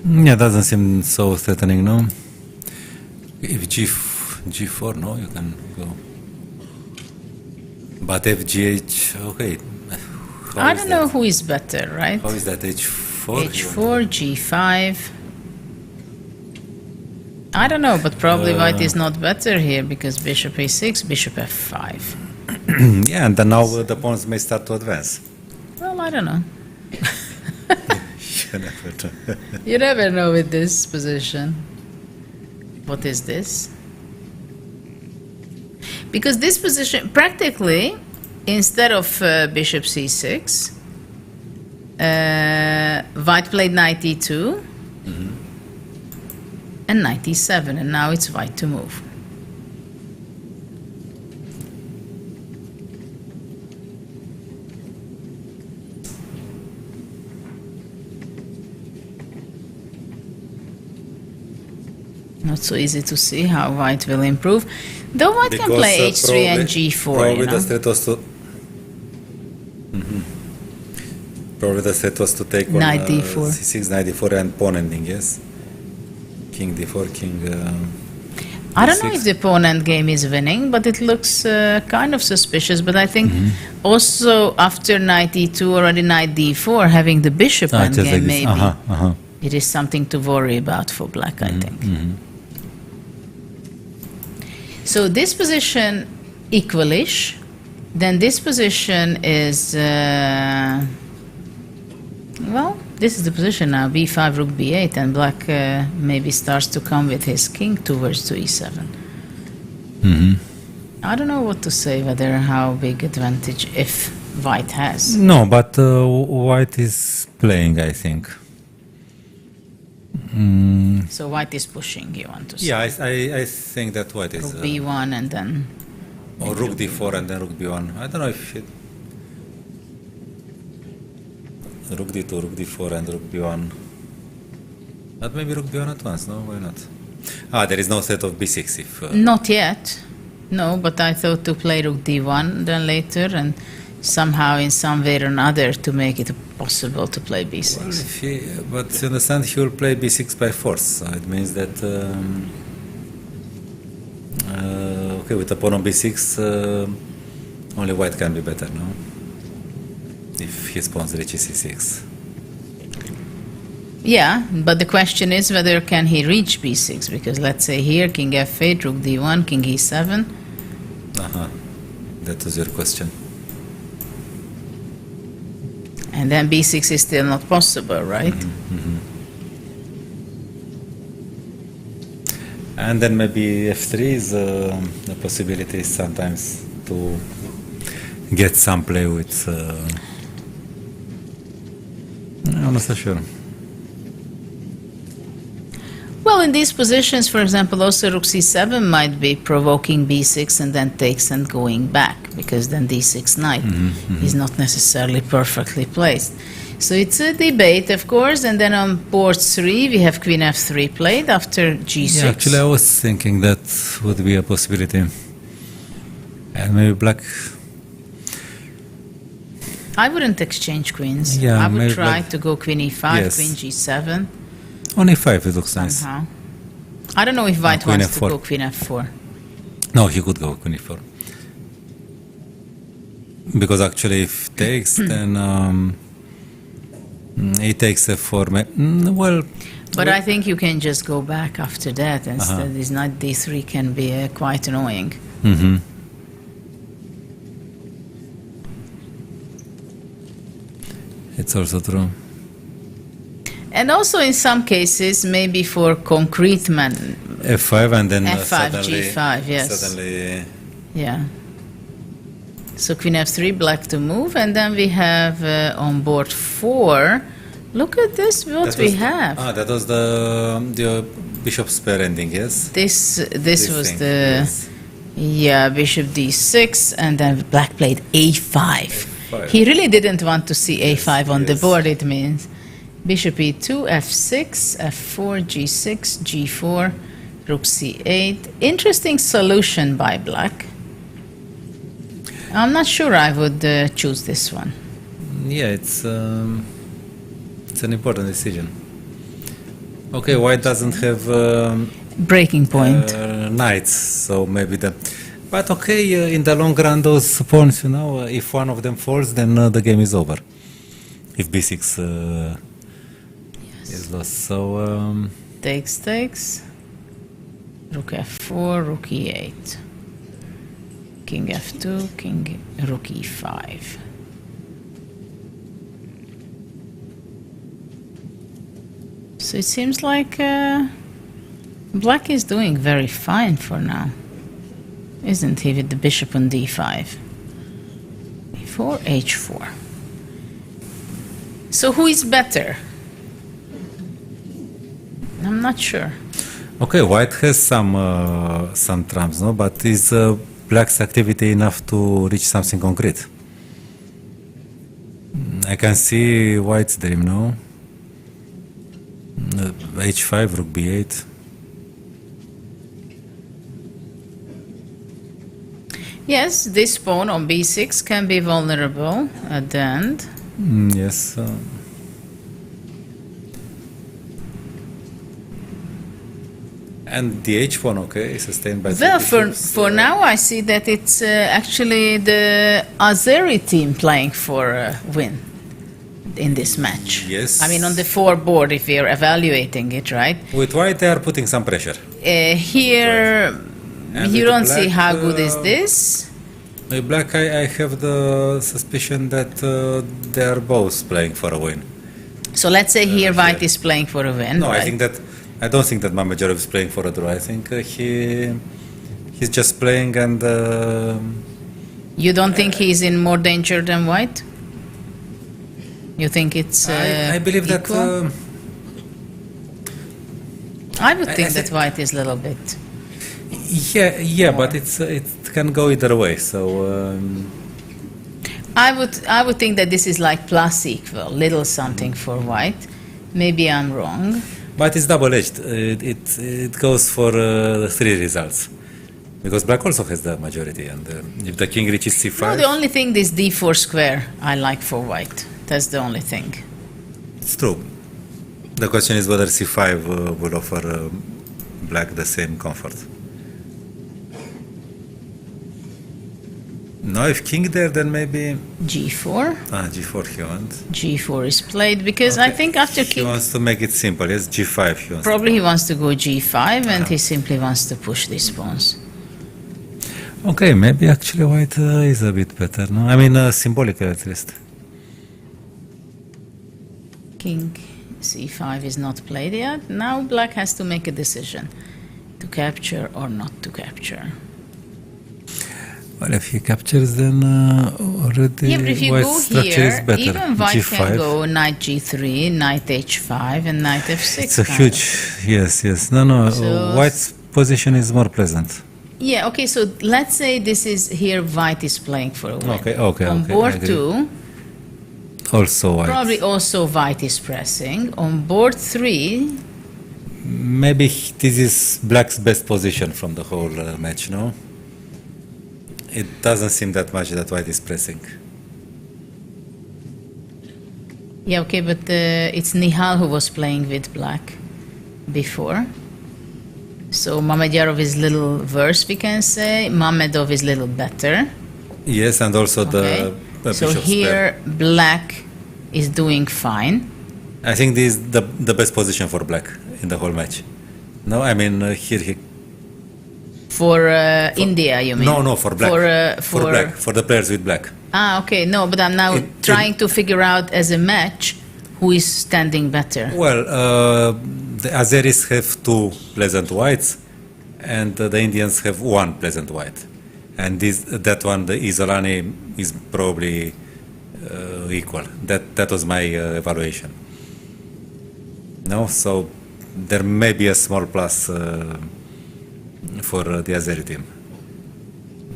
Yeah, doesn't seem so threatening, no? If g4, no, you can go. But FGH, okay. I don't know who is better, right? How is that? H4? H4, G5. I don't know, but probably white is not better here because bishop A6, bishop F5. Yeah, and then now the pawns may start to advance. Well, I don't know. You never know. You never know with this position. What is this? Because this position, practically, instead of bishop c6, white played knight e2 and knight e7, and now it's white to move. Not so easy to see how white will improve. Though white can play h3 and g4, probably the threat was to probably the threat was to take on Knight d4. c6, knight d4 and pawn ending, yes? King d4, king I don't know d6. if the pawn endgame is winning, but it looks kind of suspicious. But I think also after knight e2, already knight d4, having the bishop just endgame, like this. maybe it is something to worry about for black, I think. So this position equalish, then this position is, well, this is the position now, b5, rook b8, and black maybe starts to come with his king towards to e7. I don't know what to say, whether how big advantage if white has. No, but white is playing, I think. So white is pushing, you want to say. Yeah, I think that white is... Rook b1 and then... or rook d4 and then rook b1. I don't know if it... rook d2, rook d4 and rook b1. But maybe rook b1 at once, no? Why not? There is no threat of b6 if... Not yet. No, but I thought to play rook d1 then later and somehow in some way or another to make it possible to play b6. Well, if he, but you understand, he will play b6 by force. So it means that... okay, with a pawn on b6, only white can be better, no? If his pawn reaches c6. Yeah, but the question is whether can he reach b6, because let's say here king f8, rook d1, king e7. That was your question. And then b6 is still not possible, right? And then maybe f3 is a possibility sometimes to get some play with... I'm not so sure. Well, in these positions, for example, also rook c7 might be provoking b6 and then takes and going back, because then d6 knight is not necessarily perfectly placed. So it's a debate, of course, and then on board 3 we have queen f3 played after g6. Yeah, actually I was thinking that would be a possibility. And maybe black... I wouldn't exchange queens. Yeah, I would maybe try black... to go queen e5, Yes. queen g7. On e5 it looks nice. Somehow. I don't know if white queen wants f4. to go queen f4. No, he could go queen e4. Because actually if takes, then he takes f4. Well... But I think you can just go back after that. Instead, this knight d3 can be quite annoying. It's also true. And also in some cases, maybe for concrete men. f5 and then f5, suddenly... g5, yes. Suddenly... Yeah. So queen f3, black to move, and then we have on board 4. Look at this, what we have. That was the bishop's pair ending, yes? This was thing, the... yes. Yeah, bishop d6, and then black played a5. He really didn't want to see a5 on the board, it means. Bishop e2, f6, f4, g6, g4, rook c8. Interesting solution by black. I'm not sure I would choose this one. Yeah, it's an important decision. Okay, white doesn't have breaking point. Knights, so maybe But okay, in the long run, those pawns, if one of them falls, then the game is over. If b6 is lost. So Takes. Rook f4, rook e8. King f2, rook e5. So it seems like black is doing very fine for now, isn't he, with the bishop on d5? e4, h4. So who is better? I'm not sure. okay, white has some trumps, no? But is black's activity enough to reach something concrete? I can see white's dream, no? h5, rook b8. Yes, this pawn on b6 can be vulnerable at the end. Yes. And the h1, okay, is sustained by... Well, for now I see that it's actually the Azeri team playing for a win in this match. Yes. I mean, on the 4 board, if we are evaluating it, right? With white, they are putting some pressure. Here, And you with don't black, see how good is this. With black, I have the suspicion that they are both playing for a win. So let's say here white is playing for a win, No, right? I don't think that Mamedjarov is playing for a draw. I think he's just playing and... You don't think he's in more danger than white? You think it's I believe equal? that... I would think I that white is a little bit... yeah, but it can go either way. So I would think that this is like plus equal, little something for white. Maybe I'm wrong. but it's double-edged. It goes for 3 results because black also has the majority, and if the king reaches c5. No, the only thing this d4 square I like for white. That's the only thing. It's true. The question is whether c5 will offer black the same comfort. No, if king there, then maybe... g4. g4 he wants. g4 is played because I think after He king... wants to make it simple, yes, g5 he wants. Probably he wants to go g5 and he simply wants to push these pawns. Okay, maybe actually white is a bit better, no? I mean, symbolically at least. King c5 is not played yet. Now black has to make a decision to capture or not to capture. Well, if he captures, then already Yeah, but if you white's go structure is here, better. even white g5. can go knight g3, knight h5, and knight f6. It's a kind huge, of. yes. No, So- white's position is more pleasant. Yeah, okay, so let's say this is here white is playing for a win. Okay, On I board agree. 2, Also white. probably also white is pressing. On board 3, Maybe this is black's best position from the whole match, no? It doesn't seem that much that white is pressing. yeah, okay, but it's Mihail who was playing with black before. So Mamedjarov is little worse, we can say. Mamedov is little better. Yes, and also Okay. the So bishop's here pair. black is doing fine. I think this is the best position for black in the whole match. No, I mean here he... For India, you mean? No, for black. For black, for the players with black. Ah, okay, no, but I'm now trying to figure out as a match who is standing better. Well, the Azeris have 2 pleasant whites, and the Indians have 1 pleasant white. And that one, the Isolani, is probably equal. That was my evaluation. No, so there may be a small plus for the Azeri team.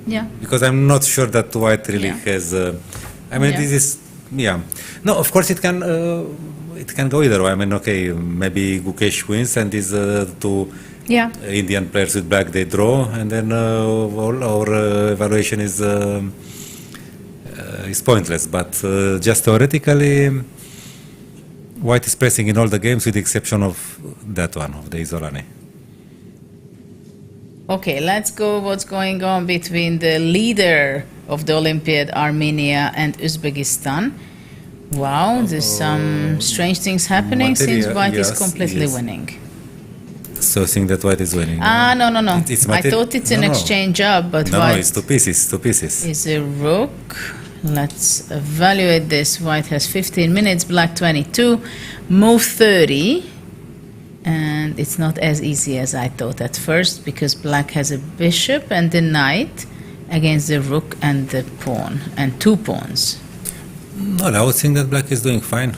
Yeah. Because I'm not sure that white really Yeah. has. I mean, Yeah. this is No, of course it can go either way. I mean, okay, maybe Gukesh wins and these 2 Yeah. Indian players with black they draw, and then all our evaluation is pointless. But just theoretically, white is pressing in all the games with the exception of that one, of the Isolani. Okay, let's go what's going on between the leader of the Olympiad, Armenia, and Uzbekistan. Wow, there's some strange things happening since white is completely winning. So think that white is winning. No. It's I thought it's an exchange up, but no, white it's two pieces. is a rook. Let's evaluate this. White has 15 minutes, black 22, move 30. And it's not as easy as I thought at first, because black has a bishop and the knight against the rook and the pawn, and two pawns. Well, I would think that black is doing fine.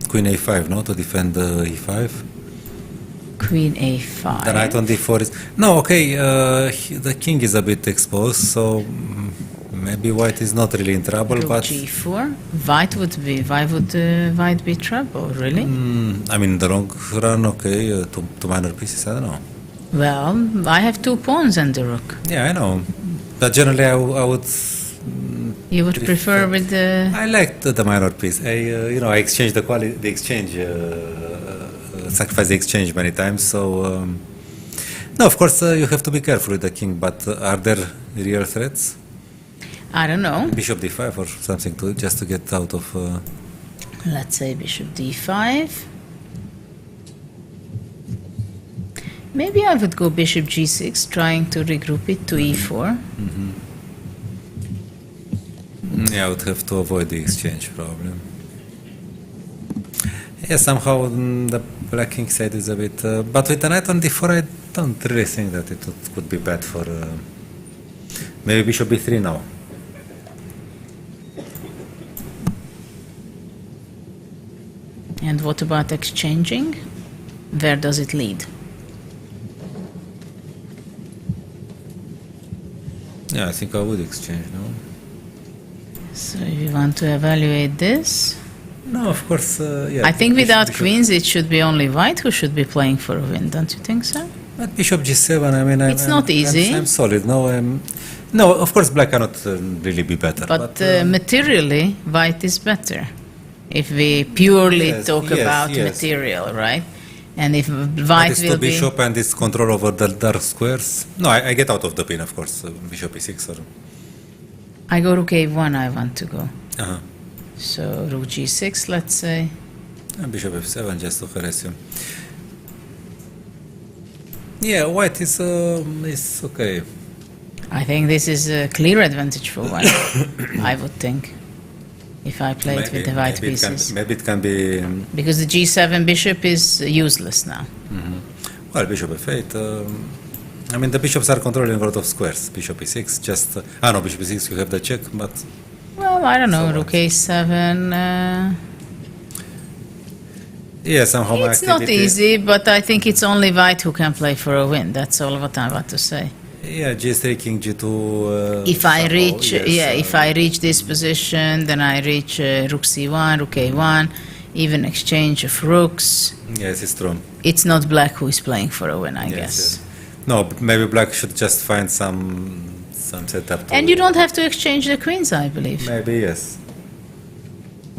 Queen a5, no, to defend e5. Queen a5. The knight on d4 is... No, okay, the king is a bit exposed, so maybe white is not really in trouble, Rook but... g4. Why would white be trouble, really? I mean, in the long run, okay, two minor pieces, I don't know. Well, I have two pawns and the rook. Yeah, I know. But generally, I would... You would prefer with the... I like the minor piece. I exchange the exchange, sacrifice the exchange many times, so... no, of course, you have to be careful with the king, but are there real threats? I don't know. Bishop d5 or something just to get out of... Let's say bishop d5. Maybe I would go bishop g6, trying to regroup it to e4. Yeah, I would have to avoid the exchange, probably. Yeah, somehow the black king side is a bit... but with the knight on d4, I don't really think that it could be bad for... maybe bishop b3 now. And what about exchanging? Where does it lead? Yeah, I think I would exchange, no? So if you want to evaluate this... No, of course, yeah. I think without queens, it should be only white who should be playing for a win, don't you think so? But bishop g7, I mean... It's not easy. I'm solid, no? No, of course, black cannot really be better. But materially, white is better. If we purely talk about material, right? And if white will be... bishop and its control over the dark squares. No, I get out of the pin, of course. Bishop e6 or... I go rook a1, I want to go. Uh-huh. So rook g6, let's say. And bishop f7, just to harass you. Yeah, white is okay. I think this is a clear advantage for white, I would think. If I play it with the white pieces. Maybe it can be... because the g7 bishop is useless now. Well, bishop f8... I mean, the bishops are controlling a lot of squares. Bishop e6, just... no, bishop e6, you have the check, but... Well, I don't know, rook a7... yeah, somehow it's not easy, but I think it's only white who can play for a win. That's all what I want to say. Yeah, g3, king g2... if I reach, if I reach this position, then I reach rook c1, rook a1, even exchange of rooks. Yes, it's true. It's not black who is playing for a win, I guess. Yes. No, maybe black should just find some setup. And you don't have to exchange the queens, I believe. Maybe, yes.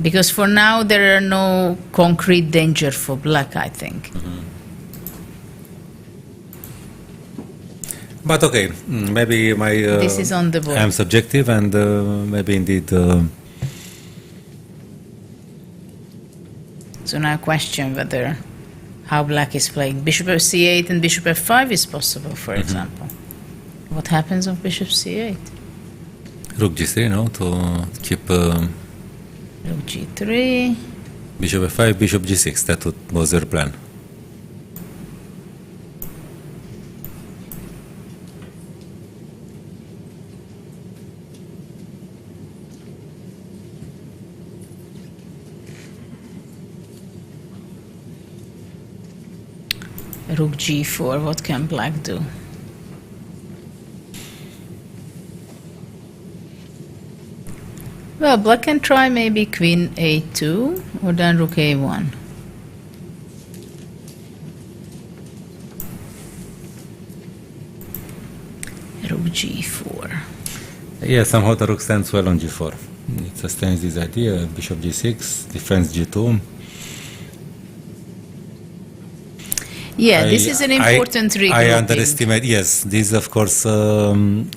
Because for now, there are no concrete danger for black, I think. But okay, maybe my... this is on the board. I'm subjective and maybe indeed... So now question whether how black is playing. Bishop c8 and bishop f5 is possible, for example. What happens on bishop c8? Rook g3, no? To keep... Rook g3. Bishop f5, bishop g6, that was their plan. Rook g4, what can black do? Well, black can try maybe queen a2 or then rook a1. Rook g4. Yeah, somehow the rook stands well on g4. It sustains this idea. Bishop g6, defends g2. Yeah, this is an important regrouping. I underestimate, yes, this of course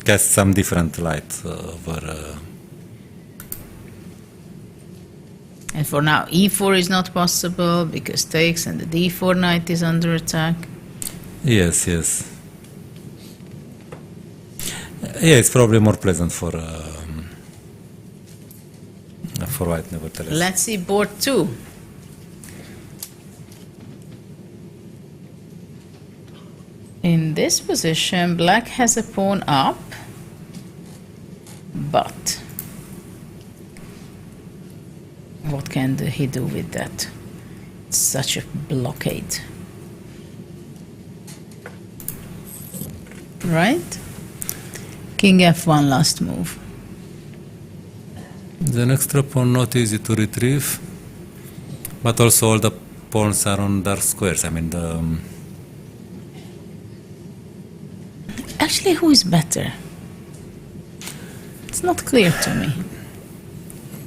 casts some different light over... And for now, e4 is not possible because takes and the d4 knight is under attack. Yes, yes. Yeah, it's probably more pleasant for white, nevertheless. Let's see board 2. In this position, black has a pawn up, but what can he do with that? It's such a blockade. Right? King f1 last move. The extra pawn not easy to retrieve, but also all the pawns are on dark squares. I mean, Actually, who is better? It's not clear to me.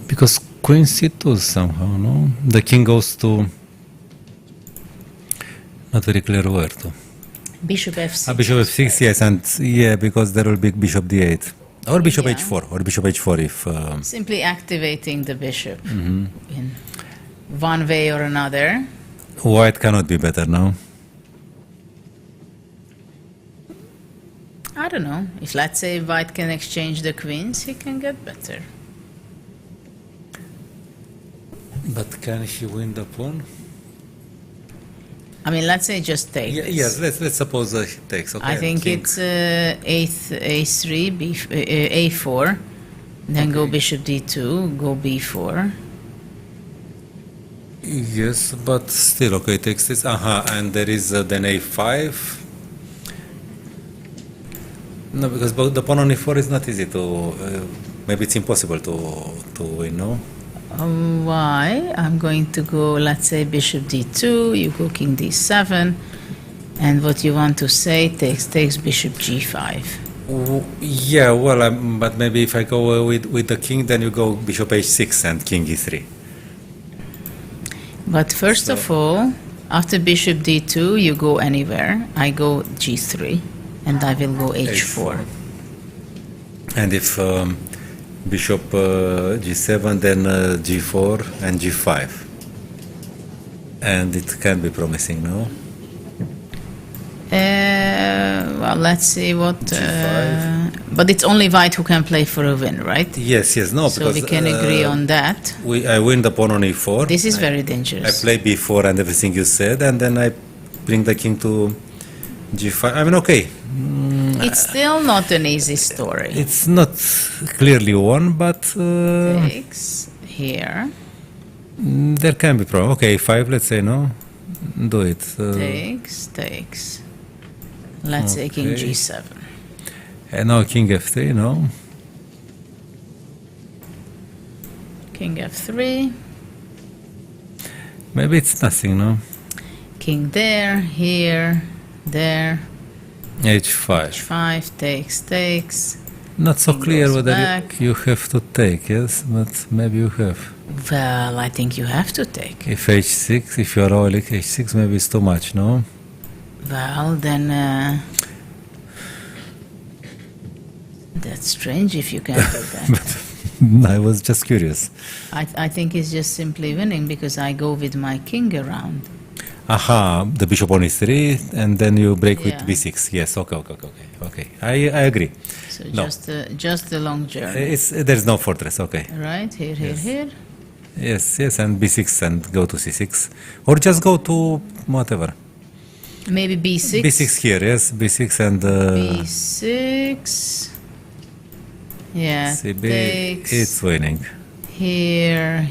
because queen c2 somehow, no? The king goes to... Not very clear where to. Bishop f6. Bishop f6, yes, and yeah, because there will be bishop d8. Or bishop Yeah. h4, or bishop h4 if... Simply activating the bishop in one way or another. White cannot be better now. I don't know. If, let's say, white can exchange the queens, he can get better. But can he win the pawn? I mean, let's say just take this. Yes, let's suppose he takes. Okay, I think king. it's a3, a4, then go bishop d2, go b4. Yes, but still, okay, takes this. And there is then a5. No, because the pawn on e4 is not easy to... maybe it's impossible to win, no? Why? I'm going to go, let's say, bishop d2, you go king d7, and what you want to say takes bishop g5. Yeah, well, but maybe if I go with the king, then you go bishop h6 and king e3. But first of all, after bishop d2, you go anywhere. I go g3, and I will go h4. And if bishop g7, then g4 and g5. And it can be promising, no? Well, let's see what... but it's only white who can play for a win, right? Yes, no, So because... we can agree on that. I win the pawn on e4. This is very I dangerous. play b4 and everything you said, and then I bring the king to g5. I mean, okay. It's still not an easy story. It's not clearly won, but Takes here. there can be problem. Okay, 5, let's say, no? Do it. Takes. Let's say king Okay. g7. And now king f3, no? King f3. Maybe it's nothing, no? King there, here, there. h5. H5 takes. Not so King clear goes whether back. you have to take, yes? But maybe you have. Well, I think you have to take. If h6, if you are rolling h6, maybe it's too much, no? Well, then that's strange if you can't do that. I was just curious. I think it's just simply winning because I go with my king around. The bishop on e3, and then you break with Yeah. b6. Yes, okay. I agree. So No. just a long journey. There's no fortress, okay. Right, here. Yes, and b6 and go to c6. Or just go to whatever. Maybe b6. b6 here, yes, b6 and... b6. Yeah, cb, takes. it's winning. Here,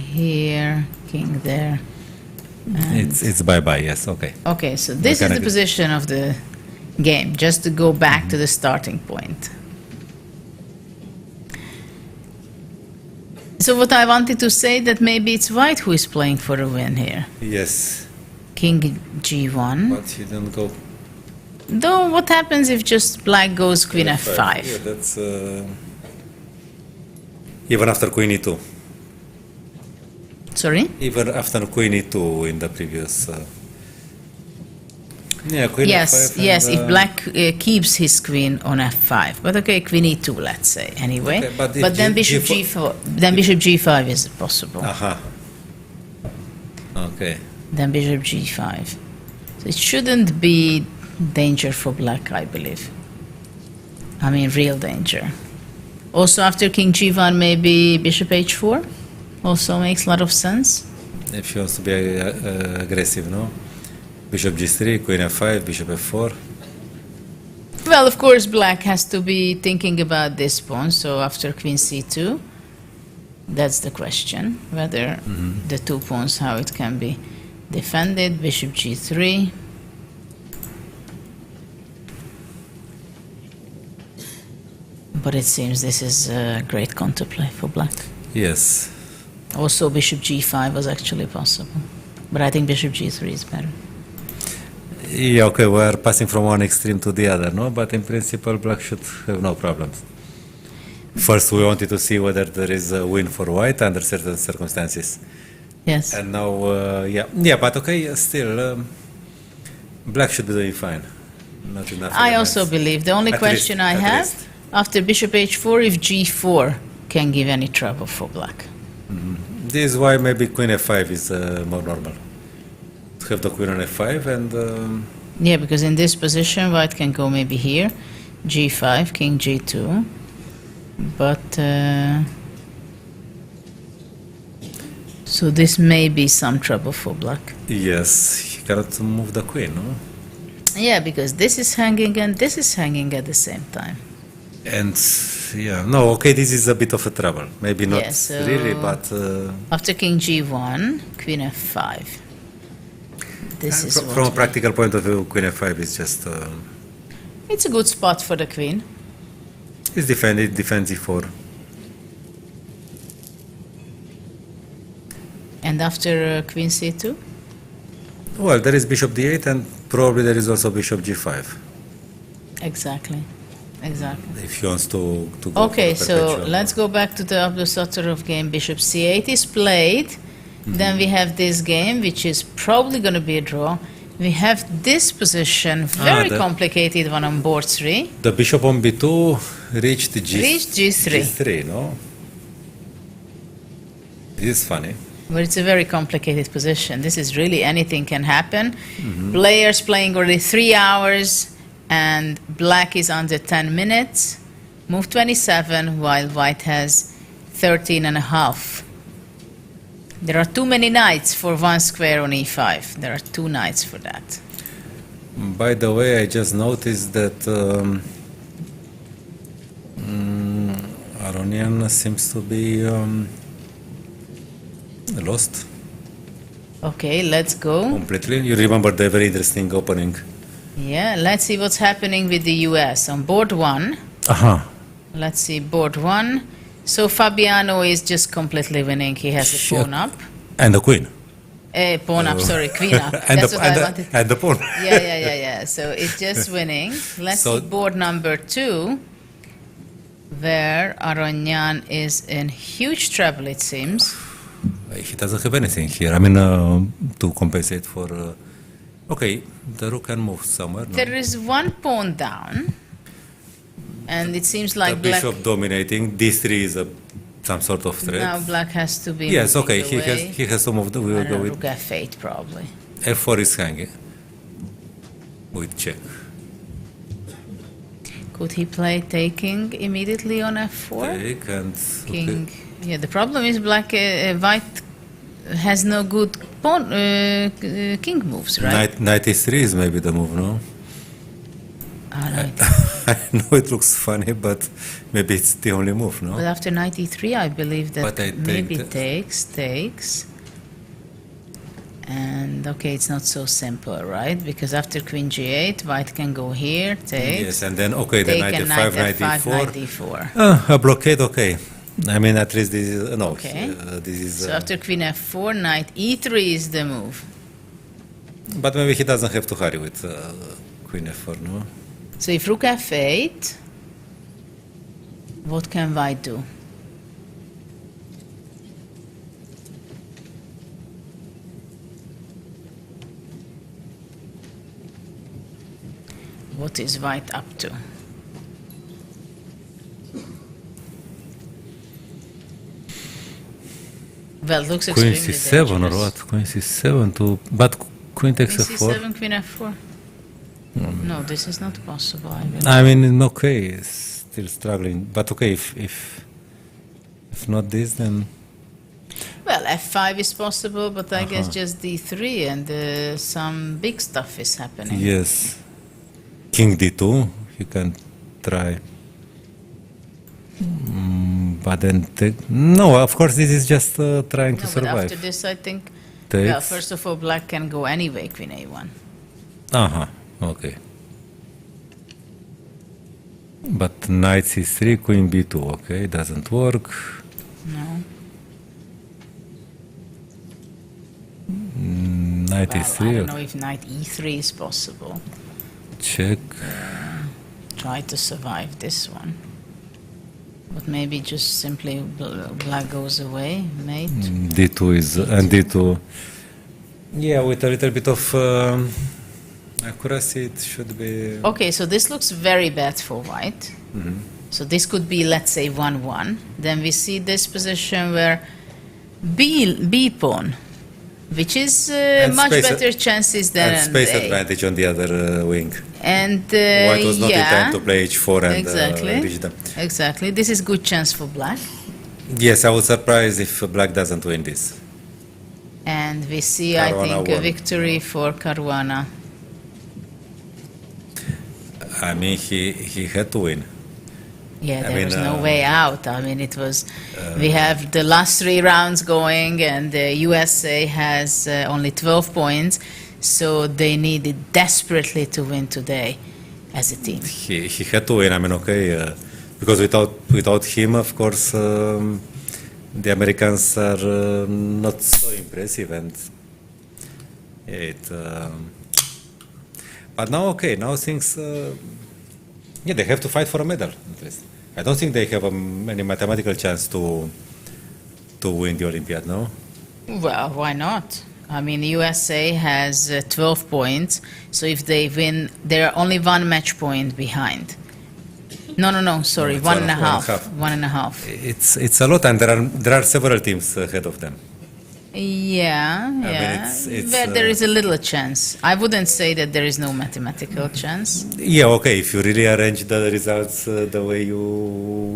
king there. It's bye-bye, yes, okay. Okay, so this is the position of the game, just to go back to the starting point. So what I wanted to say that maybe it's white who is playing for a win here. Yes, King g1. but he didn't go... Though what happens if just black goes queen f5? Yeah, that's... Even after queen e2. Sorry? Even after queen e2 in the previous... Yeah, queen Yes, f5. yes, and, if black keeps his queen on f5. But okay, queen e2, let's say, anyway. Okay, but if but then bishop G4 g4, then bishop g5 is possible. Aha. Okay. Then bishop g5. So it shouldn't be danger for black, I believe. I mean, real danger. Also, after king g1, maybe bishop h4 also makes a lot of sense. If she wants to be aggressive, no? Bishop g3, queen f5, bishop f4. Well, of course, black has to be thinking about this pawn. So after queen c2, that's the question, whether the two pawns, how it can be defended. Bishop g3. But it seems this is a great counterplay for black. Yes. Also, bishop g5 was actually possible. But I think bishop g3 is better. Yeah, okay, we are passing from one extreme to the other, no? But in principle, black should have no problems. First, we wanted to see whether there is a win for white under certain circumstances. Yes. And now, yeah, but okay, still, black should be doing fine. Not enough. I elements. also believe the only At question least- I at have least. after bishop h4 if g4 can give any trouble for black. This is why maybe queen f5 is more normal. To have the queen on f5 and Yeah, because in this position white can go maybe here, g5, king g2, but so this may be some trouble for black. yes, he cannot move the queen, no? Yeah, because this is hanging and this is hanging at the same time. And yeah, no, okay, this is a bit of a trouble. Maybe not Yeah, so- really, but After king g1, queen f5. This is what from a we- practical point of view, queen f5 is just It's a good spot for the queen. it's defended, defends e4. And after queen c2? Well, there is bishop d8 and probably there is also bishop g5 Exactly. Exactly. if he wants to go Okay, for a so perpetual. let's go back to the Abdusattorov game. Bishop c8 is played. Then we have this game, which is probably going to be a draw. We have this position, very the- complicated one on board 3. The bishop on b2 reached Reached G3. G3, no? This is funny. But it's a very complicated position. This is really anything can happen. Players playing already 3 hours, and black is under 10 minutes. Move 27, while white has 13 and a half. There are too many knights for one square on e5. There are 2 knights for that. By the way, I just noticed that Aronian seems to be lost Okay, let's go. completely. You remember the very interesting opening? Yeah, let's see what's happening with the US. On board 1, Aha. let's see, board 1. So Fabiano is just completely winning. He has a pawn up. And the queen. Pawn up, sorry, queen up. and, That's the, what and, I the, wanted. and the pawn. Yeah. So it's just winning. Let's So- see board number 2, where Aronian is in huge trouble, it seems. He doesn't have anything here. I mean, to compensate for. Okay, the rook can move somewhere. No? There is one pawn down, and it seems The like black. bishop dominating. D3 is some sort of threat. Now black has to be. Yes, moving okay. away. He has to move. We I will don't go know, with rook f8 probably. f4 is hanging. With check. Could he play taking immediately on f4? Take and King. okay. Yeah, the problem is black, white has no good pawn, king moves, right? Knight e3 is maybe the move, no? All right. I know it looks funny, but maybe it's the only move, no? But after knight e3, I believe that But I think maybe that- takes. And okay, it's not so simple, right? Because after queen g8, white can go here, takes. Yes, and then okay, the take knight and f5, knight knight f5, e4. knight e4. A blockade, okay. I mean, at least this is no. Okay. This is. So after queen f4, knight e3 is the move. But maybe he doesn't have to hurry with queen f4, no? So if rook f8, what can white do? what is white up to. Well, it looks Queen extremely c7 or dangerous. what? Queen c7 to... But queen takes Queen f4? c7, queen f4. No, this is not possible. I mean, okay, still struggling. But okay, if not this, then... Well, f5 is possible, but I guess just d3 and some big stuff is happening. Yes. King d2, you can try. But then... No, of course, this is just trying to No, but survive. after this, I think... Takes. Well, first of all, black can go anyway, queen a1. Okay. But knight c3, queen b2, okay, doesn't work. No. Knight Well, e3, I don't know if knight e3 is possible. check. Try to survive this one. But maybe just simply black goes away, mate. D2 is, and D2, yeah, with a little bit of accuracy, it should be... Okay, so this looks very bad for white. So this could be, let's say, 1-1. Then we see this position where B pawn, which is much space- better chances than And space A. advantage on the other wing. And White was not in yeah, time to play h4 and exactly. reach them. Exactly. This is good chance for black. Yes, I was surprised if black doesn't win this. And we see, I Caruana think, a won. victory for Caruana. I mean, he had to win. Yeah, there mean, was no way out. I mean, it was. We have the last 3 rounds going, and the USA has only 12 points, so they needed desperately to win today as a team. He had to win. I mean, okay, because without him, of course, the Americans are not so impressive, and it. But now, okay, now things. Yeah, they have to fight for a medal. At least. I don't think they have any mathematical chance to win the Olympiad. No. Well, why not? I mean, USA has 12 points, so if they win, they're only 1 match point behind. No, sorry, it's 1.5. 1.5. It's a lot, and there are several teams ahead of them. Yeah, mean, yeah. it's, But there is a little chance. I wouldn't say that there is no mathematical chance. Yeah, okay. If you really arrange the results the way you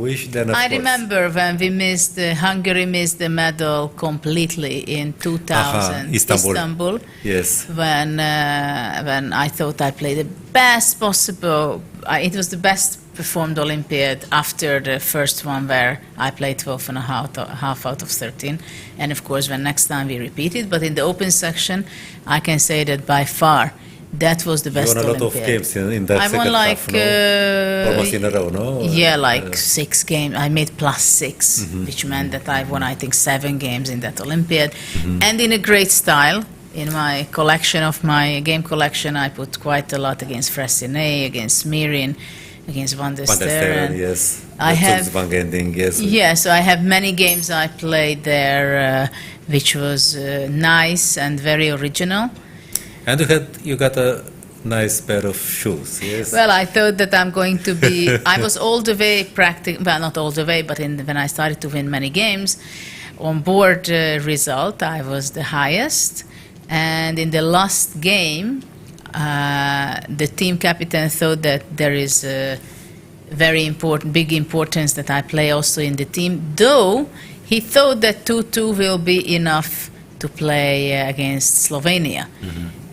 wish, then of I course. remember when we missed, Hungary missed the medal completely in 2000, Istanbul. Yes. when I thought I played the best possible. It was the best performed Olympiad after the first one where I played 12 and a half out of 13. And of course, when next time we repeated, but in the open section, I can say that by far, that was the best You won a lot Olympiad. of games in that I second won like half, no? Almost in a row, no? Yeah, like 6 games. I made +6, which meant that I won, I think, 7 games in that Olympiad, and in a great style. In my collection of my game collection, I put quite a lot against Fressinet, against Marin, against Van der Van der Sterren. Sterren, yes. I have. Ending, yes. Yeah, so I have many games I played there, which was nice and very original. And you got a nice pair of shoes, yes. Well, I thought that I'm going to be. I was all the way well, not all the way, but when I started to win many games, on board result, I was the highest. And in the last game, the team captain thought that there is a very big importance that I play also in the team, though he thought that 2-2 will be enough to play against Slovenia.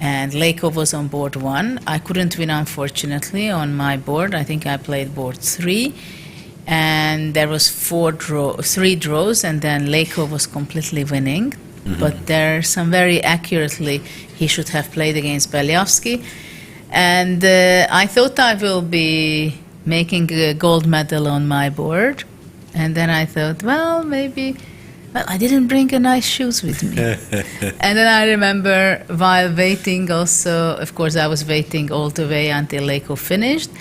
And Leko was on board 1. I couldn't win, unfortunately, on my board. I think I played board 3. And there was 3 draws, and then Leko was completely winning. But there, some very accurately, he should have played against Belyavsky. And I thought I will be making a gold medal on my board. And then I thought, well, maybe... Well, I didn't bring a nice shoes with me. And then I remember while waiting also, of course, I was waiting all the way until Leko finished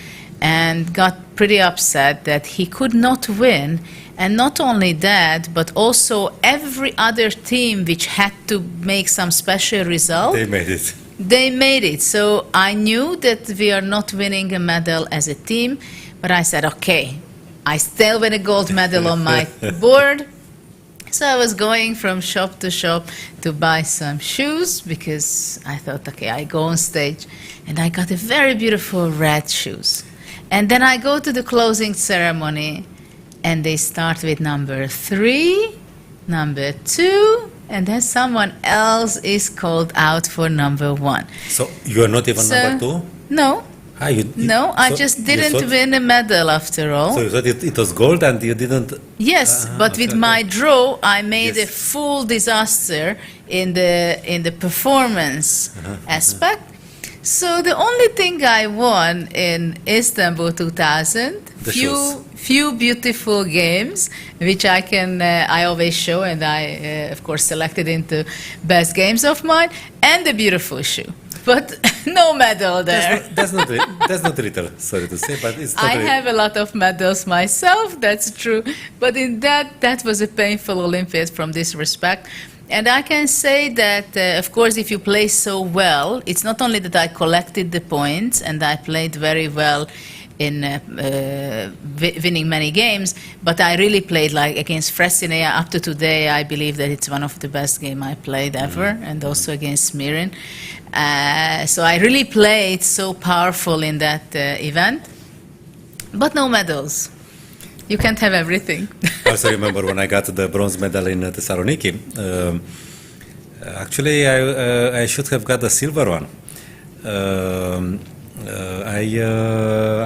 and got pretty upset that he could not win. And not only that, but also every other team which had to make some special result, They made it. they made it. So I knew that we are not winning a medal as a team, but I said, okay, I still win a gold medal on my board. So I was going from shop to shop to buy some shoes because I thought, okay, I go on stage and I got a very beautiful red shoes. And then I go to the closing ceremony and they start with number 3, number 2, and then someone else is called out for number 1. So you are not even number 2? No. No, I so just you didn't thought- win a medal after all. So you thought it was gold and you didn't... Yes, but okay, with my okay. draw, I made Yes. a full disaster in the performance aspect. So the only thing I won in Istanbul 2000, The shoes. few beautiful games, which I always show, and I of course selected into best games of mine, and the beautiful shoe. But no medal there. That's not little, sorry to say, but it's I totally... have a lot of medals myself, that's true. But in that was a painful Olympiad from this respect. And I can say that, of course, if you play so well, it's not only that I collected the points and I played very well in winning many games, but I really played like against Fresineia. Up to today, I believe that it's one of the best games I played ever, and also against Marin. So I really played so powerful in that event, but no medals. You can't have everything. I also remember when I got the bronze medal in Thessaloniki. Actually, I should have got the silver one.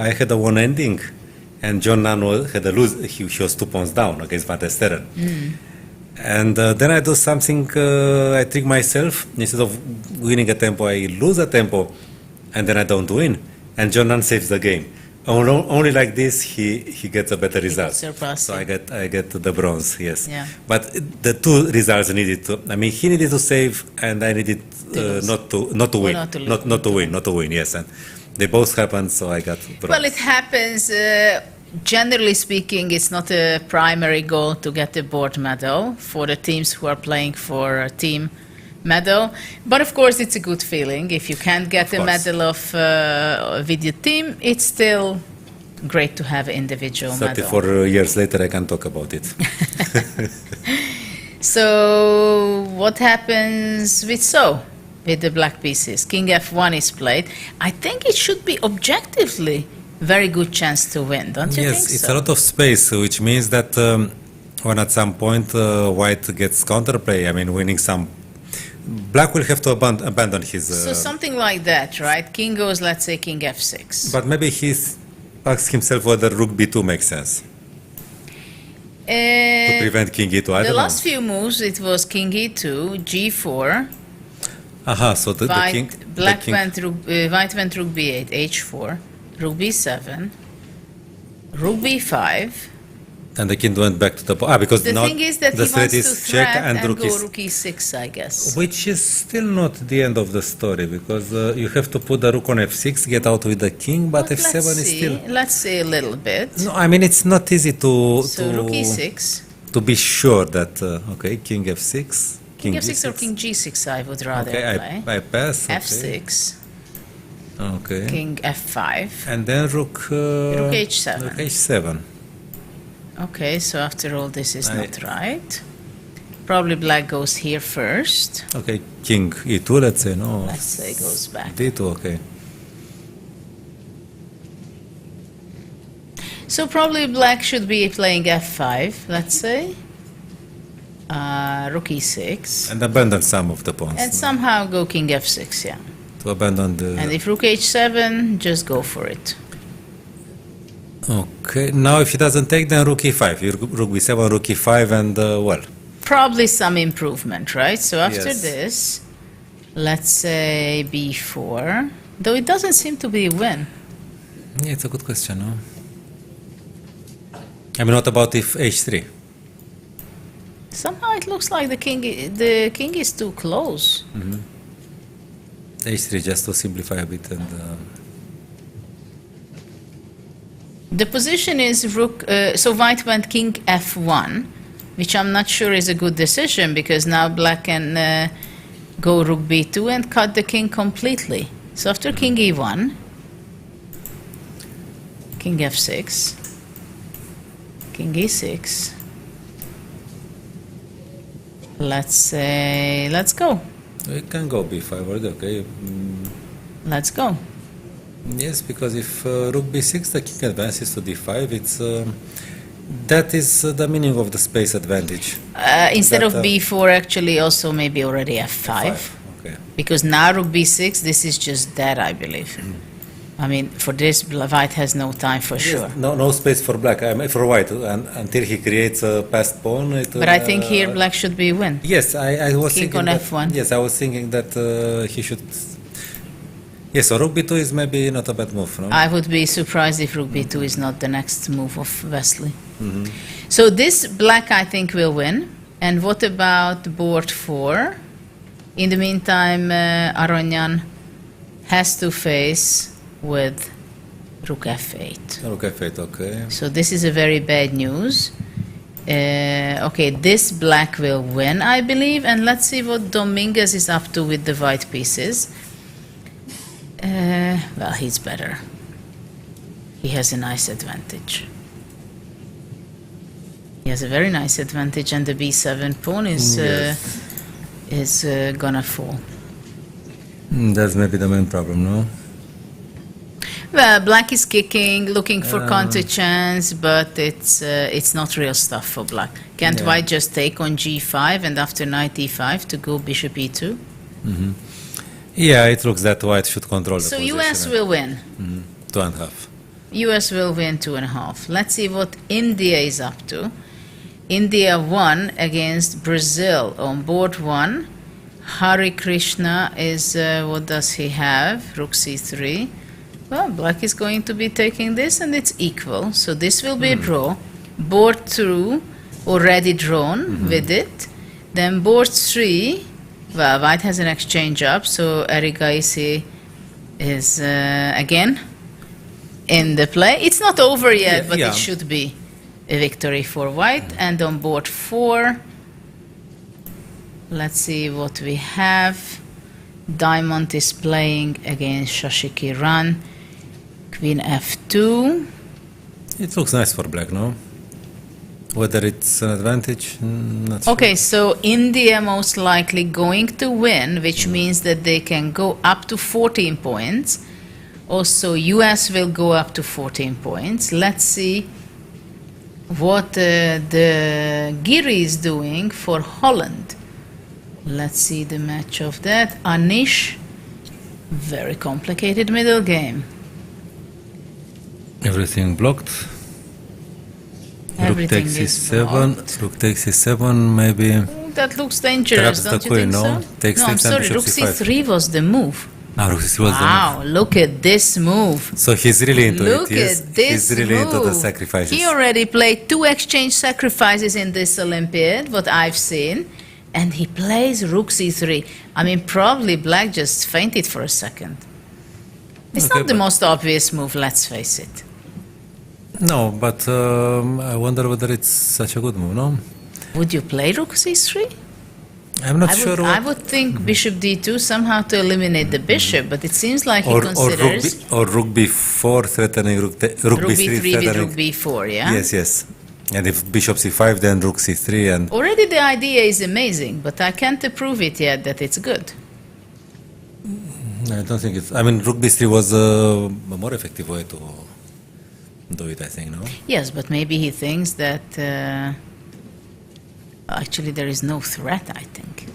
I had a one ending, and John Nano had a lose. He was 2 points down against Van der Sterren. And then I do something. I trick myself. Instead of winning a tempo, I lose a tempo, and then I don't win. And John Nano saves the game. Only like this he gets a better result. So I get the bronze, yes. Yeah. But the two results needed to. I mean, he needed to save, and I needed not to win, not to win. Yes, and they both happened. So I got bronze. Well, it happens. Generally speaking, it's not a primary goal to get a board medal for the teams who are playing for a team medal, but of course it's a good feeling if you can't get a medal with your team. It's still great to have an individual 34 medal. years later I can talk about it. So what happens with the black pieces? King F1 is played. I think it should be objectively very good chance to win, don't you think so? Yes, it's a lot of space, which means that when at some point white gets counterplay, I mean winning some, black will have to abandon his... So something like that, right? King goes, let's say, King F6. But maybe he asks himself whether Rook B2 makes sense. To prevent King E2, I the don't last know. few moves, it was King E2, G4. Aha, so the king... White went Rook B8, H4, Rook B7, Rook B5. And the king went back to the... because The now thing is that the he threat wants is to check threat and Rook go is... Rook E6, I guess. Which is still not the end of the story, because you have to put the rook on f6, get out with the king, but f7 is still... Let's see a little bit. No, I mean, it's not easy So Rook E6. to be sure that, okay, king f6, King F6 or King G6 I would rather okay, play. I pass, okay. F6. Okay. King F5. And then rook H7. Rook H7. Okay, so after all, this is not right. Probably black goes here first. Okay, king E2, let's say, no? Let's say goes back. D2, okay. So probably black should be playing F5, let's say. Rook E6. And abandon some of the pawns. And somehow go King F6, yeah. To abandon the... And if Rook H7, just go for it. Okay, now if he doesn't take, then Rook E5. Rook B7, Rook E5, and well. Probably some improvement, right? So after Yes. this, let's say B4. Though it doesn't seem to be a win. Yeah, it's a good question, no? I mean, what about if H3? Somehow it looks like the king is too close. Mm-hmm. H3, just to simplify a bit, and... The position is rook. So white went King F1, which I'm not sure is a good decision because now black can go rook b2 and cut the king completely. So after king e1, king f6, king e6, let's go. We can go b5 already, okay. Let's go. Yes, because if rook b6, the king advances to d5, it's that is the meaning of the space advantage. Instead That, of b4, actually also maybe already f5. Okay. Because now rook b6, this is just dead, I believe. I mean, for this, white has no time for sure. No space for black. I mean, for white, until he creates a passed pawn. But I think here black should be win. Yes, I was King thinking on that, f1. Yes, I was thinking that he should. Yes, so rook b2 is maybe not a bad move, no? I would be surprised if rook b2 is not the next move of Wesley. So this black, I think, will win. And what about board 4? In the meantime, Aronyan has to face with rook f8. Rook f8, okay. So this is a very bad news. Okay, this black will win, I believe. And let's see what Dominguez is up to with the white pieces. Well, he's better. He has a nice advantage. He has a very nice advantage, and the b7 pawn is gonna fall. That's maybe the main problem, no? Well, black is kicking, looking for counter chance, but it's not real stuff for black. Can't white just take on g5 and after knight e5 to go bishop e2? Yeah, it looks that white should control the So position. US will win. 2.5. US will win 2.5. Let's see what India is up to. India won against Brazil on board 1. Hari Krishna is, what does he have? Rook c3. Well, black is going to be taking this and it's equal. So this will be a draw. Board 2 already drawn with it. Then board 3. Well, white has an exchange up, so Erigaisi is again in the play. It's not over yet, but it should be a victory for white. And on board 4, let's see what we have. Diamond is playing against Shashi Kiran. Queen f2. It looks nice for black, no? Whether it's an advantage, not sure. Okay, so India most likely going to win, which means that they can go up to 14 points. Also, US will go up to 14 points. Let's see what the Giri is doing for Holland. Let's see the match of that. Anish, very complicated middle game. Everything blocked. Everything rook takes is e7. blocked. Rook takes e7, maybe. That looks dangerous, Perhaps don't the you queen, think no? so? Takes No, I'm takes and sorry, bishop rook c5. c3 was the move. Rook c3 was Wow, look at this move. the move. So he's really into Look it. Yes. at this He's really move. into the sacrifices. He already played 2 exchange sacrifices in this Olympiad, what I've seen, and he plays rook c3. I mean, probably black just fainted for a second. It's Okay, not the but- most obvious move, let's face it. No, but I wonder whether it's such a good move, no? Would you play rook c3? I'm not sure I what... would think bishop d2 somehow to eliminate the bishop, but it seems like he Or considers rook b4 threatening rook rook b3 b3 with threatening... rook b4, yeah? Yes. And if bishop c5, then rook c3 and... Already the idea is amazing, but I can't approve it yet that it's good. I don't think it's... I mean, rook b3 was a more effective way to do it, I think, no? Yes, but maybe he thinks that actually there is no threat, I think.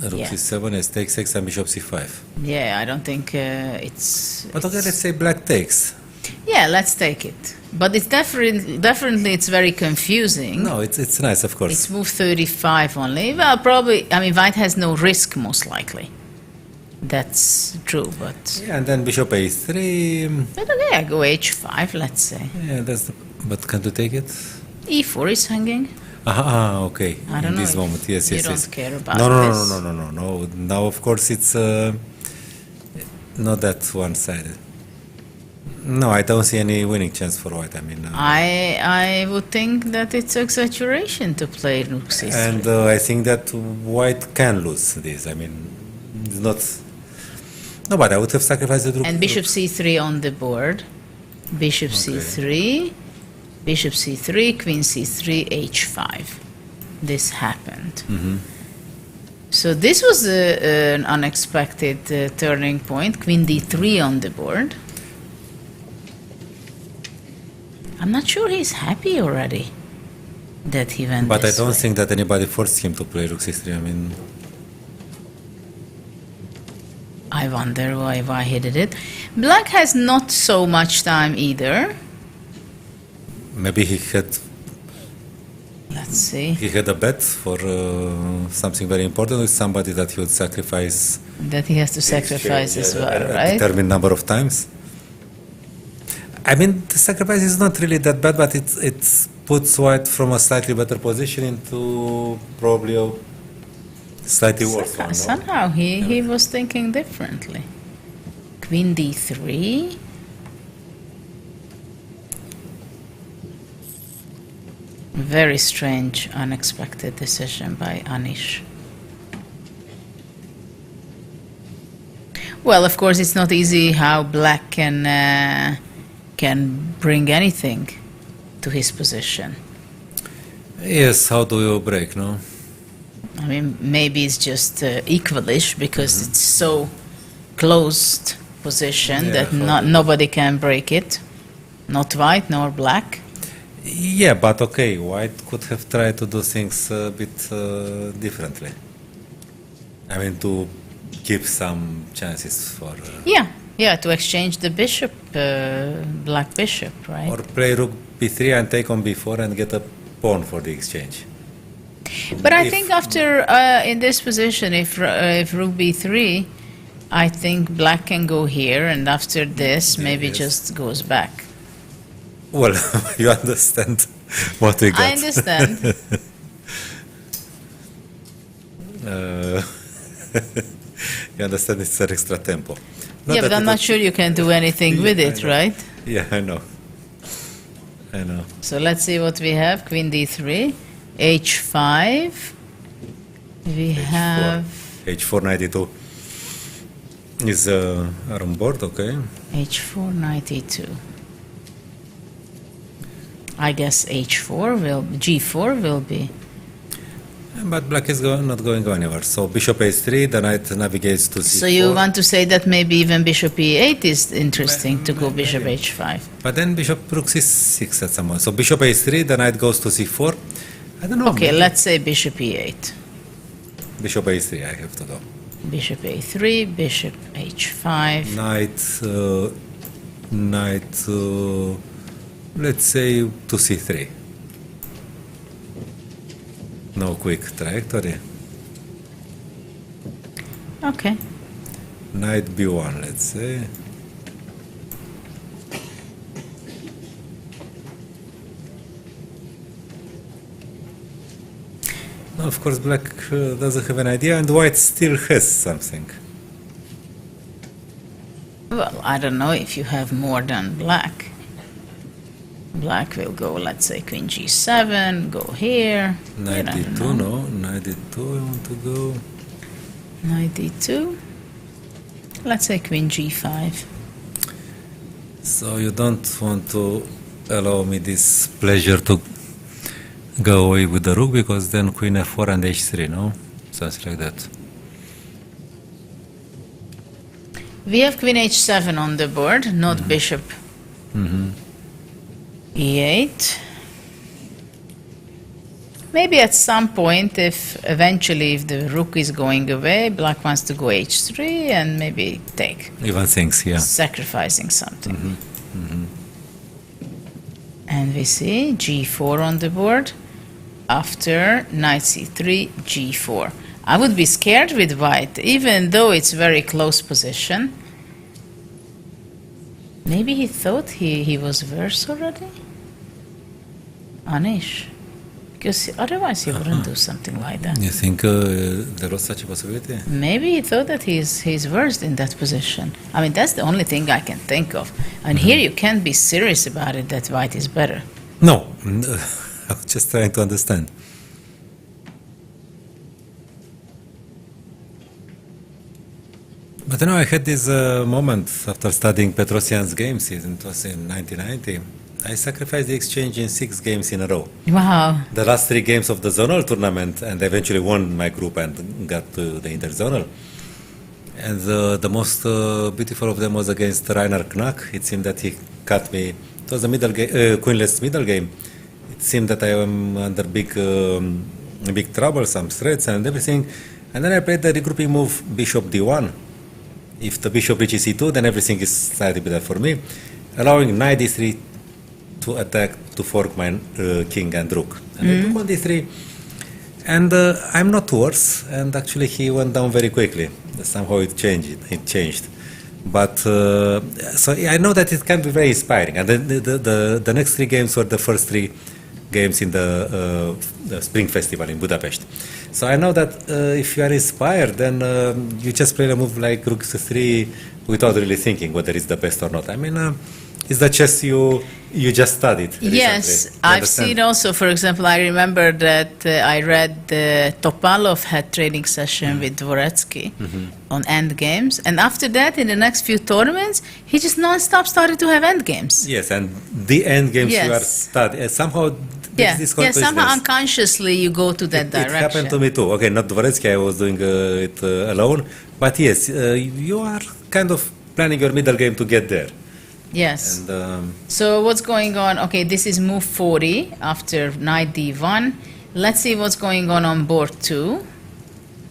Rook Yeah. c7 is takes 6 and bishop c5. Yeah, I don't think it's... But okay, it's- let's say black takes. Yeah, let's take it. But it's definitely it's very confusing. No, it's nice, of course. It's move 35 only. Well, probably, I mean, white has no risk, most likely. That's true, but... Yeah, and then bishop a3. But okay, I go h5, let's say. Yeah, that's the... But can you take it? e4 is hanging. Okay. I don't In know this if moment, yes. you don't care about no, this. No. Now, of course, it's not that one-sided. No, I don't see any winning chance for white. I mean, I would think that it's exaggeration to play rook c3. and I think that white can lose this. I mean, it's not. No, but I would have sacrificed the rook. And bishop c3 on the board. Bishop c3, bishop c3, queen c3, h5. This happened. So this was an unexpected turning point. Queen d3 on the board. I'm not sure he's happy already that he went But I this don't way. think that anybody forced him to play rook c3. I mean, I wonder why he did it. Black has not so much time either. maybe he had Let's see. a bet for something very important with somebody that he would sacrifice. That he has to sacrifice as well, a right? determined number of times. I mean, the sacrifice is not really that bad, but it puts white from a slightly better position into probably a slightly worse one. No? Somehow he was thinking differently. Queen d3. Very strange, unexpected decision by Anish. Well, of course, it's not easy how black can bring anything to his position. Yes, how do you break, no? I mean, maybe it's just equalish because it's so closed position that nobody can break it. Not white nor black. Yeah, but okay, white could have tried to do things a bit differently. I mean, to keep some chances for... Yeah, to exchange the bishop, black bishop, right? or play rook b3 and take on b4 and get a pawn for the exchange. But I think after, in this position, if rook b3, I think black can go here, and after this, maybe just goes back. Well, you understand what we got. I understand. You understand it's an extra tempo. Not Yeah, that but I'm it not was- sure you can do anything with I it, know. right? Yeah, I know. So let's see what we have. Queen d3, h5. We have h4 92 is on board, okay. h4 92. I guess g4 will be. But black is not going anywhere. So bishop h3, the knight navigates to c4. So you want to say that maybe even bishop e8 is interesting to go bishop h5. But then bishop rook c6 at some point. So bishop h3, the knight goes to c4. I don't know. Okay, maybe let's say bishop e8. Bishop h3, I have to go. Bishop a3, bishop h5. Knight, let's say to c3. No quick trajectory. Okay. Knight b1, let's say. Now, of course, black doesn't have an idea, and white still has something. Well, I don't know if you have more than black. Black will go, let's say, queen g7, go here. Knight I don't d2, know. no. Knight d2, I want to go. Knight d2. Let's say queen g5. So you don't want to allow me this pleasure to go away with the rook, because then queen f4 and h3, no? Something like that. We have queen h7 on the board, not bishop e8. Maybe at some point, if the rook is going away, black wants to go h3 and maybe take, Even things, yeah. sacrificing something. And we see g4 on the board. After knight c3, g4. I would be scared with white, even though it's very close position. Maybe he thought he was worse already? Anish, because otherwise he wouldn't do something like that. You think there was such a possibility? Maybe he thought that he's versed in that position. I mean, that's the only thing I can think of. And here you can't be serious about it that white is better. No, I was just trying to understand. But I had this moment after studying Petrosian's games, it was in 1990. I sacrificed the exchange in 6 games in a row. Wow. The last 3 games of the zonal tournament, and eventually won my group and got to the interzonal. And the most beautiful of them was against Rainer Knack. It seemed that he cut me. It was a queenless middle game. It seemed that I am under big trouble, some threats and everything. And then I played the regrouping move Bishop D1. If the bishop reaches E2, then everything is slightly better for me, allowing knight D3 to attack to fork my king and rook. And I took on D3, and I'm not worse. And actually, he went down very quickly. Somehow it changed. But so I know that it can be very inspiring. And the next 3 games were the first 3 games in the Spring Festival in Budapest. So I know that if you are inspired, then you just play a move like Rook C3 without really thinking whether it's the best or not. I mean, it's the chess you just studied recently. Yes, I've seen also, for example, I remember that I read the Topalov had training session with Dvoretsky on end games, and after that, in the next few tournaments, he just non-stop started to have end games. Yes, and the end games you are studying somehow. Somehow unconsciously you go to that direction. It happened to me too. Okay, not Dvoretsky, I was doing it alone, but yes, you are kind of planning your middle game to get there. Yes. And, so what's going on? Okay, this is move 40 after knight d1. Let's see what's going on board 2,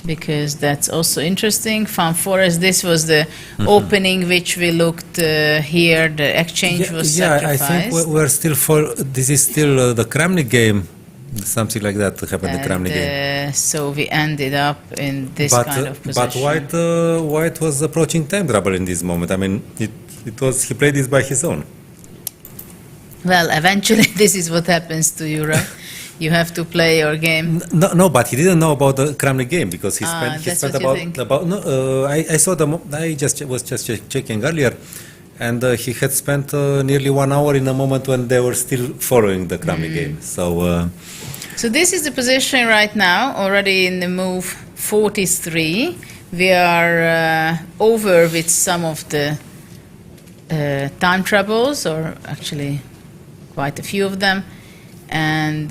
because that's also interesting. Fan Forest, this was the opening which we looked here. The exchange was sacrificed. I think we're still this is still the Kramnik game. Something like that happened in the Kramnik game. So we ended up in this kind of position. But White was approaching time trouble in this moment. I mean, he played this by his own. Well, eventually this is what happens to you, right? You have to play your game. No, but he didn't know about the Kramnik game because he spent about. No, I saw I was just checking earlier, and he had spent nearly 1 hour in a moment when they were still following the Kramnik game. So this is the position right now, already in the move 43. We are over with some of the time troubles, or actually quite a few of them. And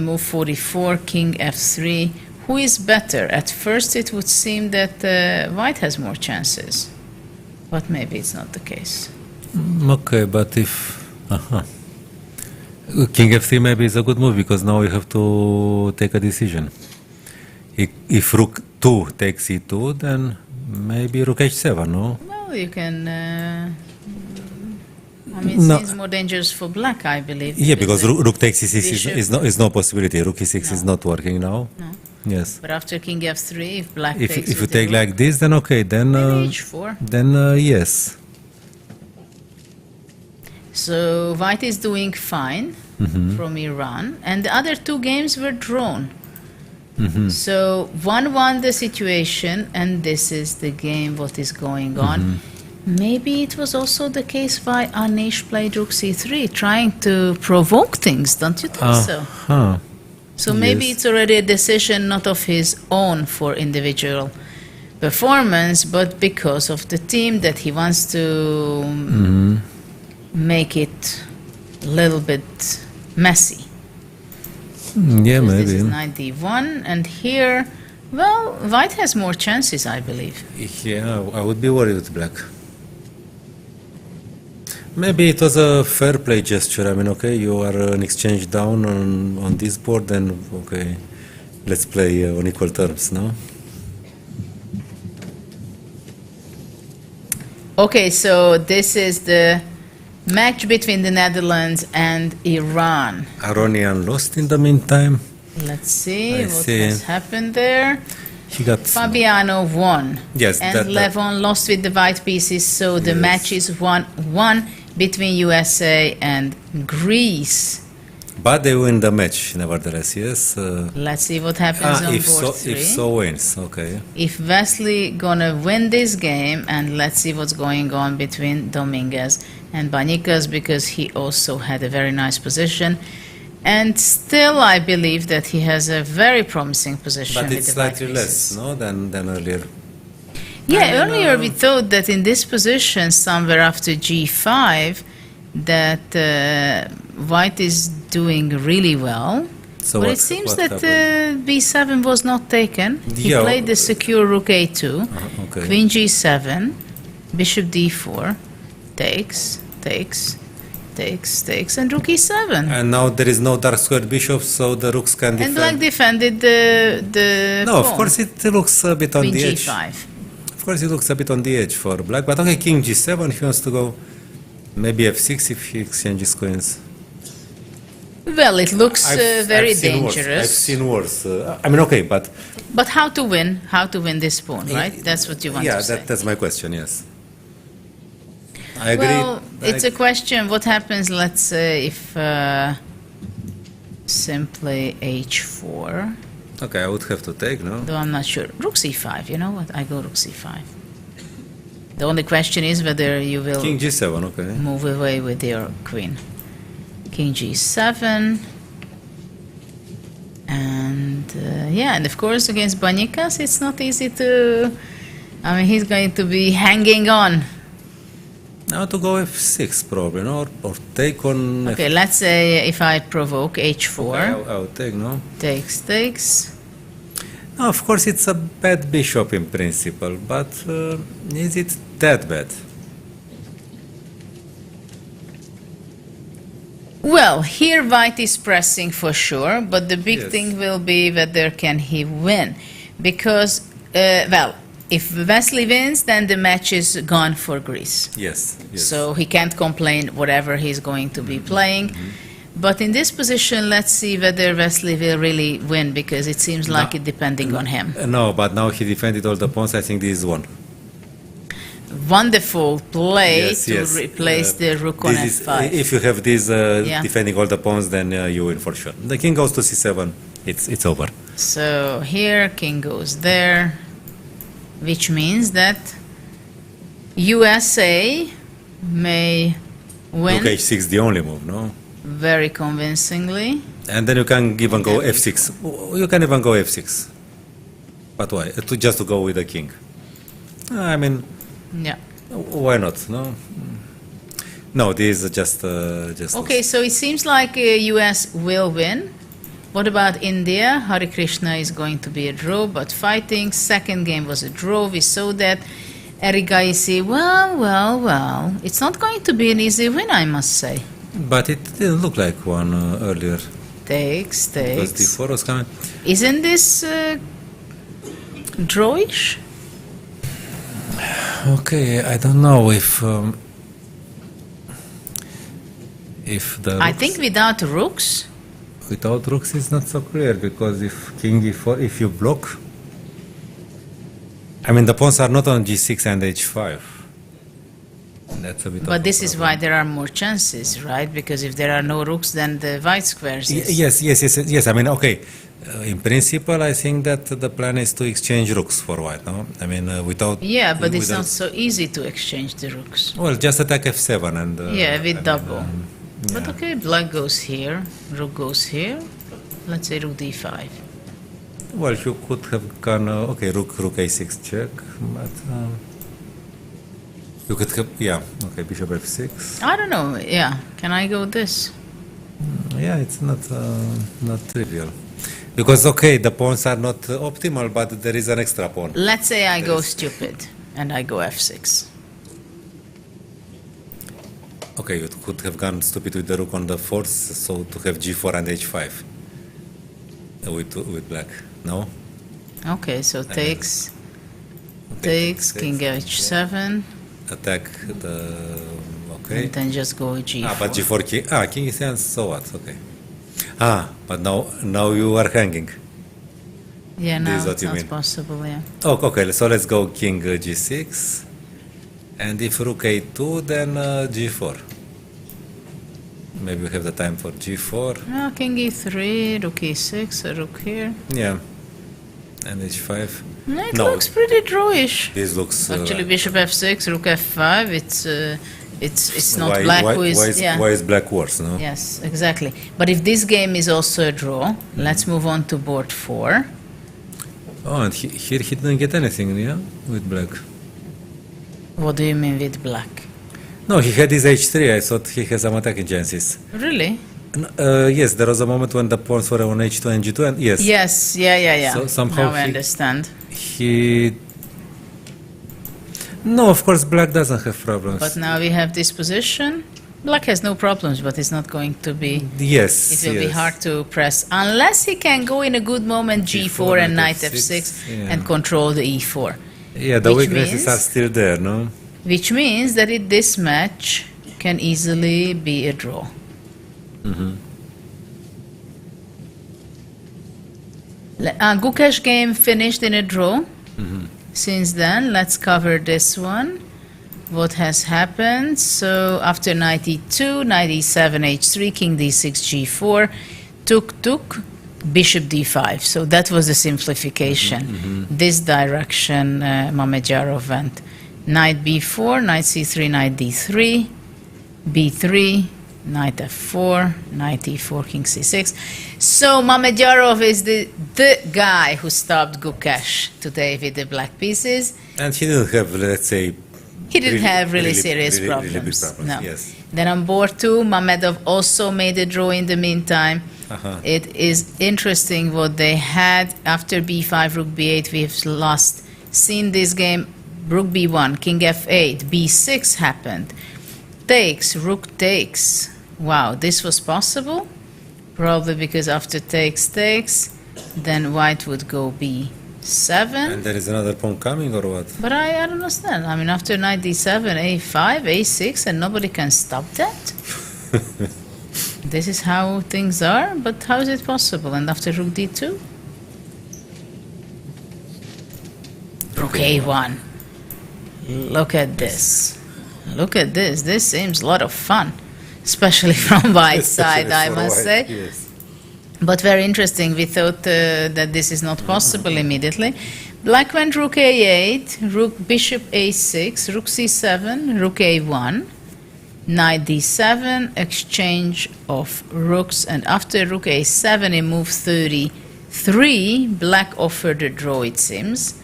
move 44, king f3. Who is better? At first it would seem that white has more chances, but maybe it's not the case. Okay, but if king f3 maybe is a good move, because now you have to take a decision. If rook 2 takes e2, then maybe rook h7, no? Well, you can... I mean, it seems more dangerous for black, I believe. Yeah, because rook takes e6 is no possibility. Rook e6 is not working now. No. Yes. But after king f3, if black takes... If you take rook, like this, then okay, then... maybe h4. Then yes. So white is doing fine from Iran, and the other 2 games were drawn. So 1-1 the situation, and this is the game, what is going on. Maybe it was also the case why Anish played rook c3, trying to provoke things, don't you think so? So maybe it's already a decision not of his own for individual performance, but because of the team, that he wants to make it a little bit messy. Yeah, maybe. This is knight d1, and here, well, white has more chances, I believe. Yeah, I would be worried with black. Maybe it was a fair play gesture. I mean, okay, you are an exchange down on this board, then okay, let's play on equal terms, no? Okay, so this is the match between the Netherlands and Iran. Aronian lost in the meantime. Let's see has happened there. He got Fabiano won. Yes, and Levon lost with the white pieces, so the match is 1-1 between USA and Greece. But they win the match, nevertheless, yes. Let's see what happens on board 3. If so wins, okay. If Wesley gonna win this game, and let's see what's going on between Dominguez and Banikas, because he also had a very nice position. And still, I believe that he has a very promising position. But with it's the slightly white less, pieces. no, than earlier. Yeah, earlier we thought that in this position, somewhere after g5, that white is doing really well. So but what- it seems what that happened? b7 was not taken. He Yeah. played the secure rook a2, Okay. queen g7, bishop d4, takes, and rook e7. And now there is no dark squared bishop, so the rooks can And defend. black defended the No, of pawn. course it looks a bit on Queen the edge. g5. Of course it looks a bit on the edge for black, but okay, king g7, he wants to go maybe f6 if he exchanges queens. Well, it looks very seen worse. dangerous. I've seen worse. I mean, okay, but But how to win this pawn, right? That's what you want yeah, to say. that's my question. Yes, I agree. Well, it's a question. What happens? Let's say if simply h4. Okay, I would have to take, no? Though I'm not sure. Rook c5. You know what? I go rook c5. The only question is whether you will King g7, okay. move away with your queen. King g7. And yeah, and of course against Banikas, it's not easy to. I mean, he's going to be hanging on. Now to go f6 probably, no? Or take on. Okay, let's say if I provoke h4, Okay, I'll take, no? takes. No, of course it's a bad bishop in principle, but is it that bad? Well, here white is pressing for sure, but the big Yes. thing will be whether can he win. Because, well, if Wesley wins, then the match is gone for Greece. Yes. So he can't complain whatever he's going to be playing. But in this position, let's see whether Wesley will really win, because it seems like it depending on him. No, but now he defended all the pawns. I think this is one. Wonderful play Yes, to yes. replace the rook on This is- f5. if you have this Yeah. defending all the pawns, then you win for sure. The king goes to c7. It's over. So here, king goes there, which means that USA may win Rook h6 the only move, no? very convincingly. And then you can even go f6. You can even go f6. But why? Just to go with the king. I mean, Yeah. why not? No. No, this is just. Okay, so it seems like US will win. What about India? Hare Krishna is going to be a draw, but fighting. Second game was a draw. We saw that. Erigaisi, well. It's not going to be an easy win, I must say. But it didn't look like one earlier. Takes. Because d4 was coming. Isn't this drawish? Okay, I don't know if the. I think without rooks. Without rooks it's not so clear, because if king e4, if you block, I mean the pawns are not on g6 and h5. That's a bit. But this is why there are more chances, right? Because if there are no rooks, then the white squares. Yes. I mean, okay. In principle, I think that the plan is to exchange rooks for white. No, I mean without. Yeah, but it's without- not so easy to exchange the rooks. Well, just attack f7 and. Yeah, with and, double. yeah. But okay, black goes here, rook goes here. Let's say rook d5. Well, you could have gone. Okay, rook a6 check, but. You could have, okay, bishop f6. I don't know. Yeah, can I go this? Yeah, it's not trivial. Because, okay, the pawns are not optimal, but there is an extra pawn. Let's say I go stupid and I go f6. Okay, you could have gone stupid with the rook on the fourth, so to have g4 and h5 with black. No? Okay, so takes, king h7, Attack the. Okay. and then just go g4. But g4 king. King is here, so what? Okay. But now you are hanging. Yeah, This no, is what it's you not mean. possible, yeah. Oh, okay, so let's go king g6. And if rook a2, then g4. Maybe we have the time for g4. No, king e3, rook e6, a rook here. Yeah. And h5. It looks pretty drawish. This looks... Actually, bishop f6, rook f5, it's not black who is... Why is black worse, no? Yes, exactly. But if this game is also a draw, let's move on to board 4. Oh, and here he didn't get anything, yeah? With black. What do you mean with black? No, he had his h3. I thought he has some attacking chances. Really? Yes, there was a moment when the pawns were on h2 and g2, and yes. Yes, yeah. So somehow now I understand. No, of course, black doesn't have problems. But now we have this position. Black has no problems, but it's not going to be... Yes, it will be hard to press. Unless he can go in a good moment g4 and knight f6 and control the e4. Yeah, the weaknesses are still there, no? Which means that this match can easily be a draw. Gukesh game finished in a draw. Since then, let's cover this one. What has happened? So after knight e2, knight e7, h3, king d6, g4, took, bishop d5. So that was the simplification. This direction Mamedyarov went. Knight b4, knight c3, knight d3, b3, knight f4, knight e4, king c6. So Mamedyarov is the guy who stopped Gukesh today with the black pieces. And he didn't have, let's say... He didn't have really serious problems. Really big problems. No. Yes. Then on board 2, Mamedov also made a draw in the meantime. It is interesting what they had. After b5, rook b8, we've seen this game. Rook b1, king f8, b6 happened. Takes, rook takes. Wow, this was possible? Probably because after takes, then white would go b7. And there is another pawn coming or what? But I don't understand. I mean, after knight d7, a5, a6, and nobody can stop that? This is how things are, but how is it possible? And after rook d2? Rook a1. Look at this. Look at this. This seems a lot of fun, especially from white side, I must say. Yes. But very interesting. We thought that this is not possible immediately. Black went rook a8, rook bishop a6, rook c7, rook a1, knight d7, exchange of rooks, and after rook a7 in move 33, black offered a draw, it seems,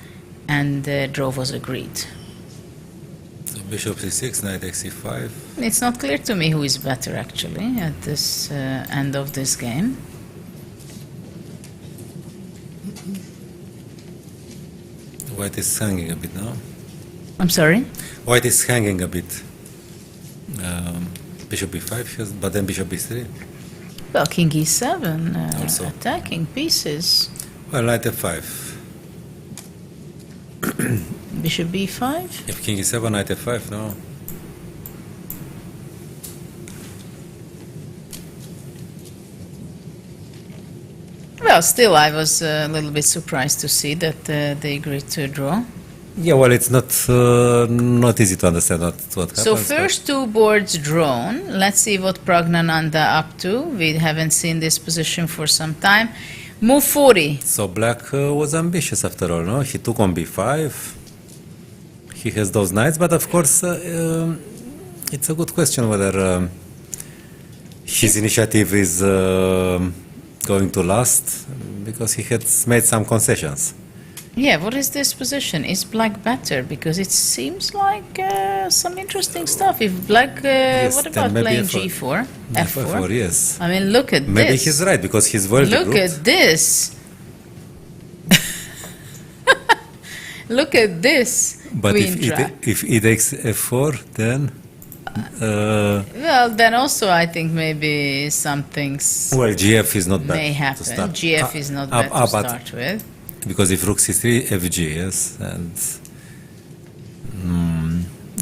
and the draw was agreed. So bishop c6, knight x5. It's not clear to me who is better actually at this end of this game. White is hanging a bit now. I'm sorry? White is hanging a bit. Bishop b5, but then bishop b3. Well, king e7, Also. attacking pieces. Well, knight f5. Bishop b5? If king e7, knight f5, no. Well, still, I was a little bit surprised to see that they agreed to a draw. Yeah, well, it's not easy to understand what happens. So first two boards drawn. Let's see what Pragnananda up to. We haven't seen this position for some time. Move 40. So black was ambitious after all, no? He took on b5. He has those knights, but of course, it's a good question whether his initiative is going to last, because he has made some concessions. Yeah, what is this position? Is black better? Because it seems like some interesting stuff. If black, what about playing g4? F4, yes. I mean, look at this. Maybe he's right, because he's well Look at this. Look at this. But if he takes f4, then... well, then also I think maybe some things well, GF is not bad may happen. to start. GF is not bad to start with. Because if rook c3, fg, yes, and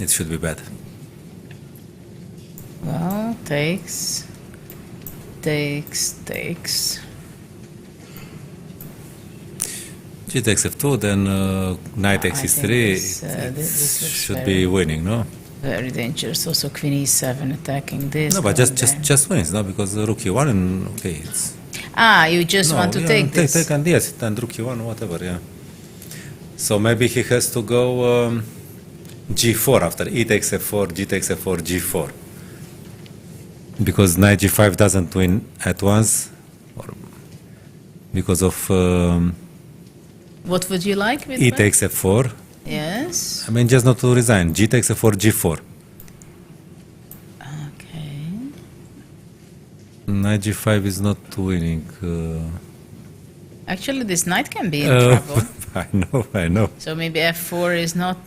it should be bad. Well, takes. G takes f2, then knight x3, this should be winning, no? Very dangerous. Also, queen e7 attacking this. No, but going just wins, no? Because rook e1 and okay, it's you just want to take this. Take and yes, and rook e1, whatever, yeah. So maybe he has to go g4 after e takes f4, g takes f4, g4. Because knight g5 doesn't win at once, or because of What would you like with e that? takes f4. Yes. I mean, just not to resign. G takes f4, g4. Okay. Knight g5 is not winning. Actually, this knight can be in trouble. I know. So maybe f4 is not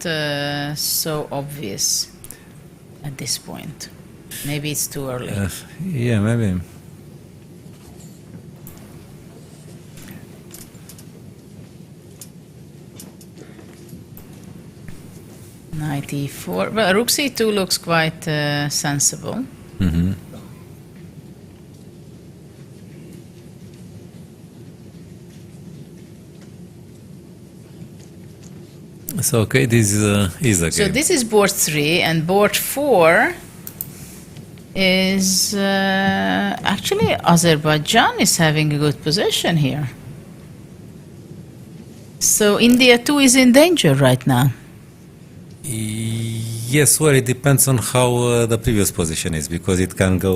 so obvious at this point. Maybe it's too early. Yeah, maybe. Knight e4. Well, rook c2 looks quite sensible. Mm-hmm. So okay, this is a So game. this is board 3, and board 4 is actually Azerbaijan is having a good position here. So India too is in danger right now. Yes, well, it depends on how the previous position is, because it can go.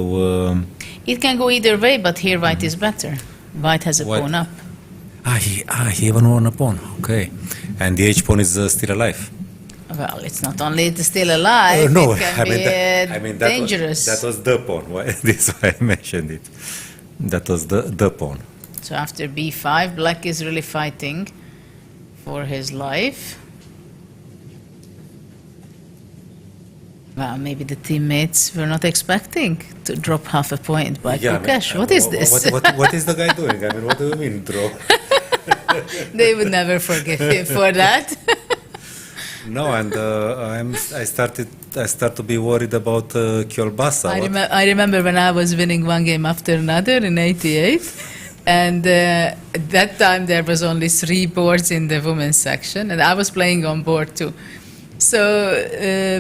It can go either way, but here white is better. White has a White- pawn up. He even won a pawn. Okay, and the h pawn is still alive. Well, it's not only it's still alive, No, it can be dangerous. That was the pawn. This is why I mentioned it. That was the pawn. So after b5, black is really fighting for his life. Well, maybe the teammates were not expecting to drop half a point by Kukesh. What is this? What is the guy doing? I mean, what do you mean, draw? They would never forgive him for that. No, and I start to be worried about Kielbasa. I remember when I was winning one game after another in '88, and that time there was only 3 boards in the women's section, and I was playing on board 2. So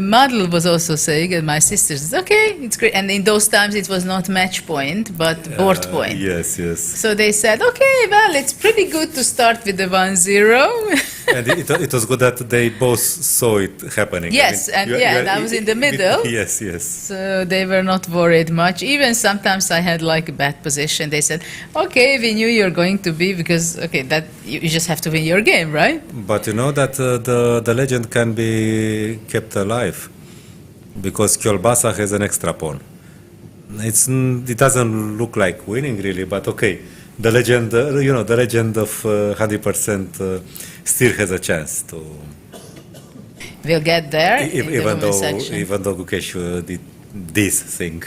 Madel was also saying, and my sister says, okay, it's great. And in those times it was not match point, but board point. Yes. So they said, okay, well, it's pretty good to start with the 1-0. And it was good that they both saw it happening. Yes, and I was in the middle. Yes. So they were not worried much. Even sometimes I had like a bad position. They said, okay, we knew you're going to be, because, okay, that you just have to win your game, right? But you know that the legend can be kept alive, because Kielbasa has an extra pawn. It doesn't look like winning really, but okay, the legend, the legend of 100% still has a chance to. We'll get there. Even though Gukesh did this thing.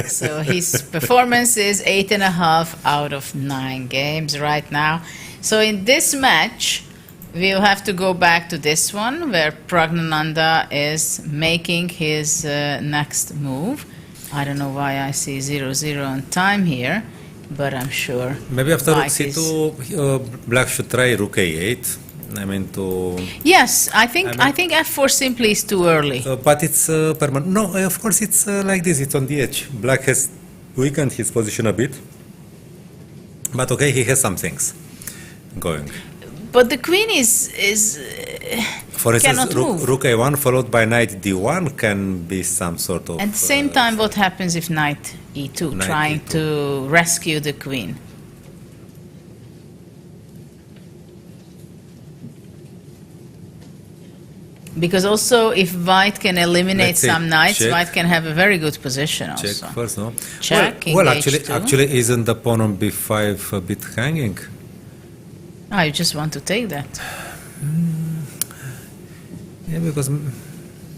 So his performance is 8.5 out of 9 games right now. So in this match, we'll have to go back to this one where Pragnananda is making his next move. I don't know why I see 0-0 on time here, but I'm sure. Maybe after rook White c2, black should try rook a8. I mean to. Yes, I think f4 simply is too early. But it's permanent. No, of course it's like this. It's on the edge. Black has weakened his position a bit, but okay, he has some things going. But the queen is For instance, cannot move. rook a1 followed by knight d1 can be some sort of. At the same time, what happens if knight e2, Knight trying E2. to rescue the queen? Because also, if white can eliminate Let's say some knights, check. white can have a very good position also. Check first, no? Check, Well, engage actually, two. isn't the pawn on b5 a bit hanging? Ah, you just want to take that. Yeah, because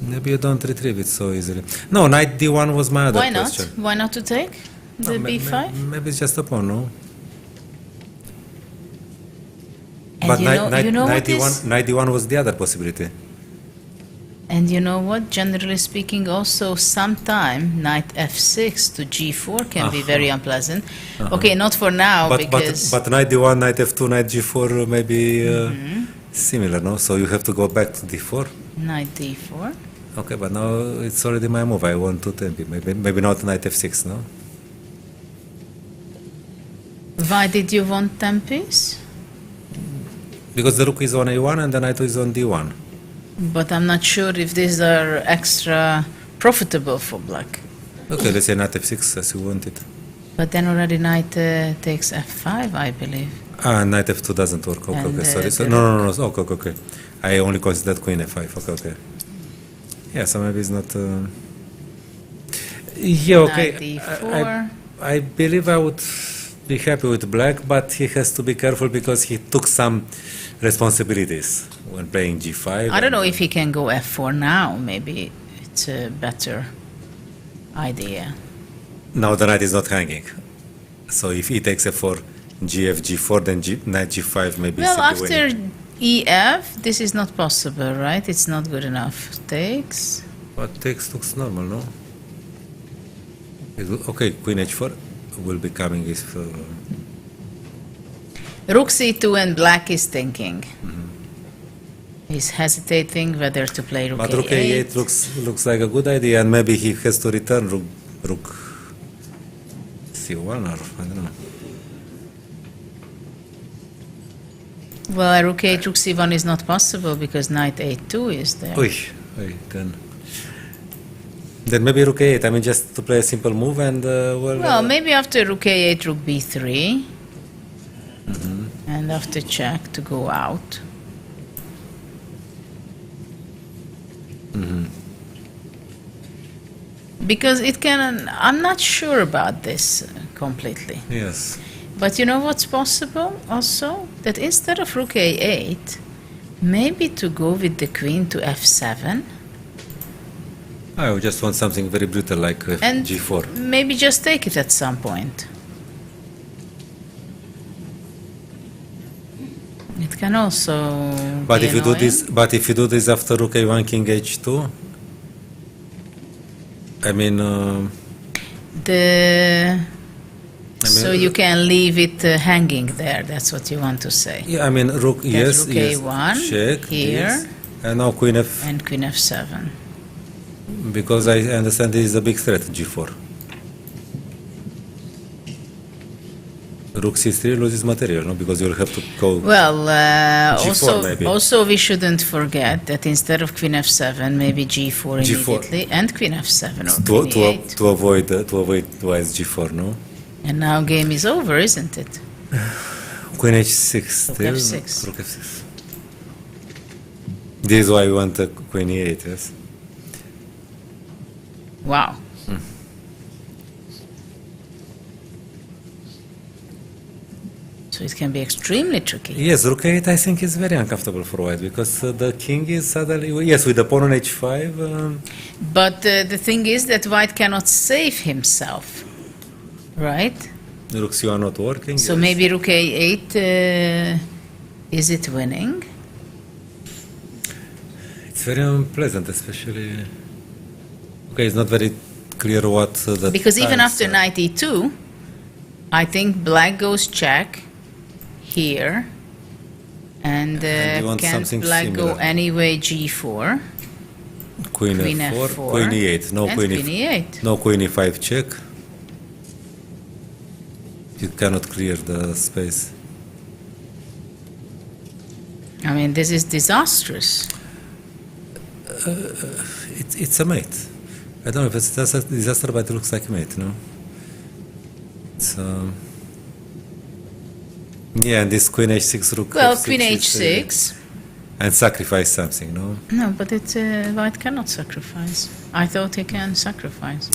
maybe you don't retrieve it so easily. No, knight d1 was my other Why not? question. Why not to take the b5? Maybe it's just a pawn, no? And But you know what is? knight d1 was the other possibility. And you know what? Generally speaking, also sometime knight f6 to g4 can be very unpleasant. Okay, not for now because. But knight d1, knight f2, knight g4 may be similar, no? So you have to go back to d4. Knight d4. Okay, but now it's already my move. I want to tempi. Maybe not knight f6, no? Why did you want tempis? Because the rook is on a1 and the knight is on d1. But I'm not sure if these are extra profitable for black. Okay, let's say knight f6 as you want it. But then already knight takes f5, I believe. Ah, knight f2 doesn't work. Okay, And, sorry. the No. Okay. I only considered queen f5. Okay. Yeah, so maybe it's not... Yeah, okay. Knight d4. I believe I would be happy with black, but he has to be careful because he took some responsibilities when playing g5. I don't know if he can go f4 now. Maybe it's a better idea. Now the knight is not hanging. So if he takes f4, gf, g4, then knight g5 maybe. Well, simply after winning. ef, this is not possible, right? It's not good enough. Takes. But takes looks normal, no? Okay, queen h4 will be coming if... Rook c2 and black is thinking. He's hesitating whether to play rook But a8. rook a8 looks like a good idea, and maybe he has to return rook c1 or I don't know. Well, rook a8, rook c1 is not possible because knight a2 is there. Oy, then maybe rook a8. I mean, just to play a simple move and Well, maybe after rook a8, rook b3. And after check to go out. Because it can, I'm not sure about this completely. yes. But you know what's possible also? That instead of rook a8, maybe to go with the queen to f7 I would just want something very brutal like and g4. maybe just take it at some point. It can also But be if you do annoying. this, after rook a1, king h2, I mean, So you can leave it hanging there. That's what you want to say. yeah, I mean, rook, That's yes, rook yes, a1 check, here. this, and now queen f, And queen f7. because I understand this is a big threat, g4. Rook c3 loses material, no? Because you'll have to go. Well, G4 maybe. also we shouldn't forget that instead of queen f7, maybe g4 immediately, and queen f7 or queen e8. to avoid twice g4, no? And now game is over, isn't it? Queen h6 still. f6. Rook f6. This is why we want queen e8, yes? Wow. So it can be extremely tricky. Yes, rook a8 I think is very uncomfortable for white because the king is suddenly, yes, with the pawn on h5. But the thing is that white cannot save himself, right? Rook c1 not working. So yes. maybe rook a8, is it winning? It's very unpleasant, especially. Okay, it's not very clear what the. Because even times after are. knight e2, I think black goes check here. And And you want can something black go similar. anyway g4? Queen Queen f4, f4, queen e8, no and queen queen e8. no queen e5 check. You cannot clear the space. I mean, this is disastrous. It's a mate. I don't know if it's a disaster, but it looks like a mate, no? It's yeah, and this queen h6 rook. Well, f6 queen is, h6. and sacrifice something, no? No, but it's white cannot sacrifice. I thought he can sacrifice.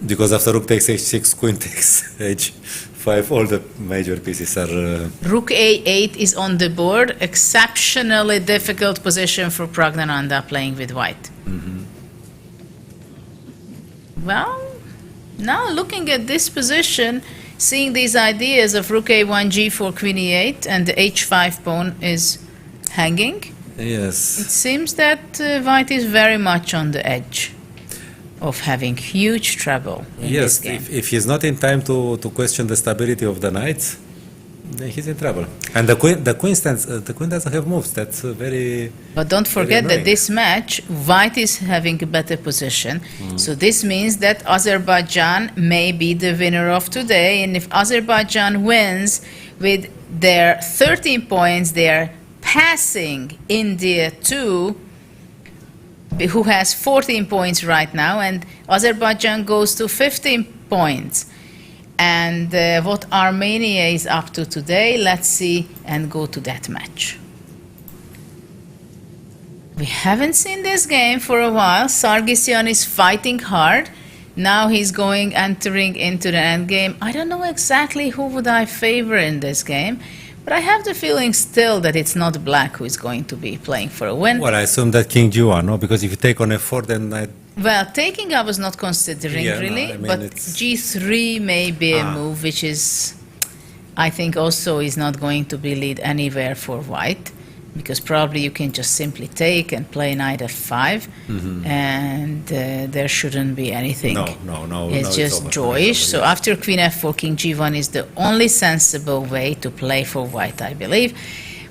Because after rook takes h6, queen takes h5, all the major pieces are. Rook a8 is on the board. Exceptionally difficult position for Praggnanandhaa playing with white. Well, now looking at this position, seeing these ideas of rook a1, g4, queen e8, and the h5 pawn is hanging, it Yes. seems that white is very much on the edge of having huge trouble in Yes, this game. if he's not in time to question the stability of the knights, then he's in trouble. And the queen doesn't have moves. That's very. But don't forget annoying. that this match, White is having a better position. So this means that Azerbaijan may be the winner of today. And if Azerbaijan wins with their 13 points, they are passing India 2, who has 14 points right now, and Azerbaijan goes to 15 points. And what Armenia is up to today, let's see and go to that match. We haven't seen this game for a while. Sargsyan is fighting hard. Now he's entering into the end game. I don't know exactly who would I favor in this game, but I have the feeling still that it's not Black who is going to be playing for a win. Well, I assume that King G1, no? Because if you take on F4, then Well, taking I was not considering really, I mean, but G3 may be a move which is, I think also is not going to be lead anywhere for White, because probably you can just simply take and play knight f5, and there shouldn't be anything. No. It's just joyish. So after queen f4, king g1 is the only sensible way to play for White, I believe.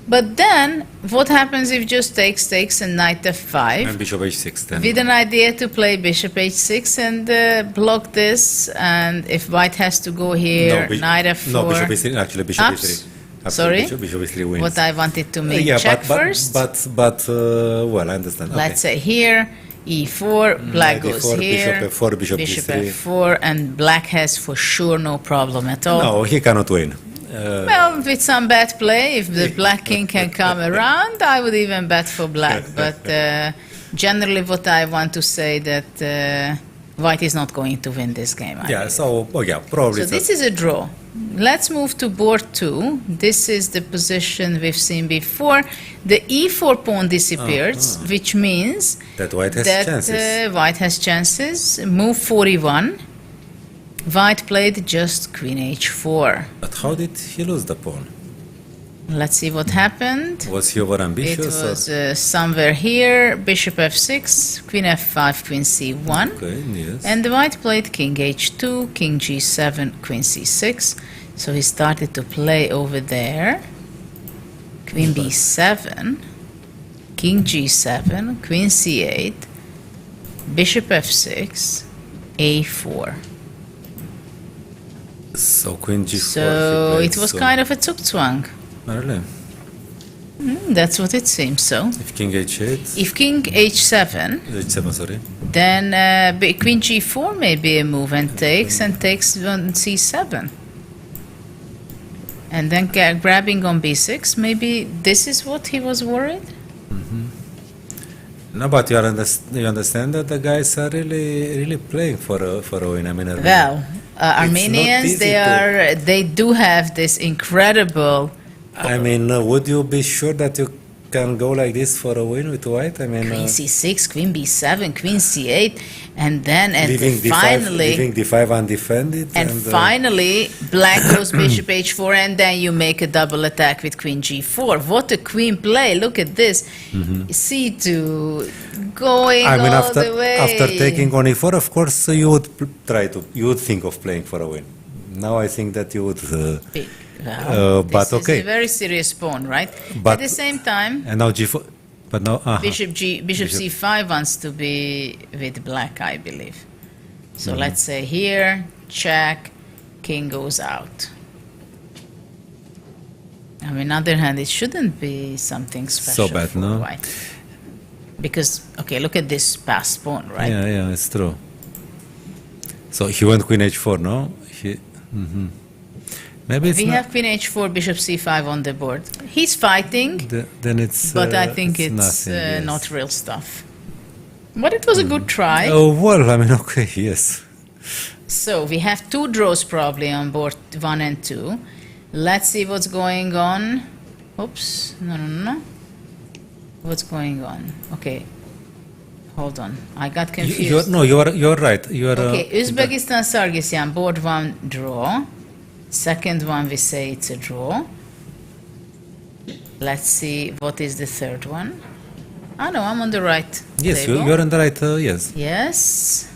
But then, what happens if just takes and knight f5? And bishop h6 then. With an idea to play bishop h6 and block this, and if White has to go here, knight f4. No, bishop h3, actually bishop Ups. h3. Sorry? Bishop h3 wins. What I wanted to make check first. But well, I understand. Let's say here, e4, black goes e4, here, bishop f4, bishop g3. f4, and black has for sure no problem at all. No, he cannot win. Well, with some bad play, if the black king can come around, I would even bet for black. But generally what I want to say that White is not going to win this game. Probably. So this is a draw. Let's move to board 2. This is the position we've seen before. The e4 pawn disappears, which means that White has chances. White has chances. Move 41. White played just queen h4. But how did he lose the pawn? Let's see what happened. Was he over ambitious? It was somewhere here. Bishop f6, queen f5, queen c1. Okay, yes. And the White played king h2, king g7, queen c6. So he started to play over there. Queen b7, king g7, queen c8, bishop f6, a4. So queen g4. So it was kind of a zugzwang. Really? That's what it seems so. If king h8? If king h7, h7, sorry. then queen g4 may be a move and takes on c7. And then grabbing on b6, maybe this is what he was worried? No, but you understand that the guys are really playing for a win. I mean, well, Armenians, they do have this incredible. I mean, would you be sure that you can go like this for a win with White? I mean, queen c6, queen b7, queen c8, and then finally leaving d5 undefended. And finally, black goes bishop h4, and then you make a double attack with queen g4. What a queen play! Look at this, c2 going all the way. After taking on e4, of course, you would you would think of playing for a win. Now I think that you would. But this is a very serious pawn, right? But at the same time, and now g4, but now bishop c5 wants to be with black, I believe. So let's say here, check, king goes out. On the other hand, it shouldn't be something special so bad, for no? White. Because, okay, look at this passed pawn, right? Yeah, it's true. So he went queen h4, no? Maybe it's we have queen h4, bishop c5 on the board. He's fighting, then it's. But I think it's nothing, yes. not real stuff. But it was a good try. Oh, well, I mean, okay, yes. So we have 2 draws probably on board 1 and 2. Let's see what's going on. Oops, no. What's going on? Okay, hold on. I got confused. You're right. Okay, Uzbekistan Sargsyan, board 1 draw. Second one, we say it's a draw. Let's see what is the third one. No, I'm on the right. Yes, table. you're on the right, yes. Yes,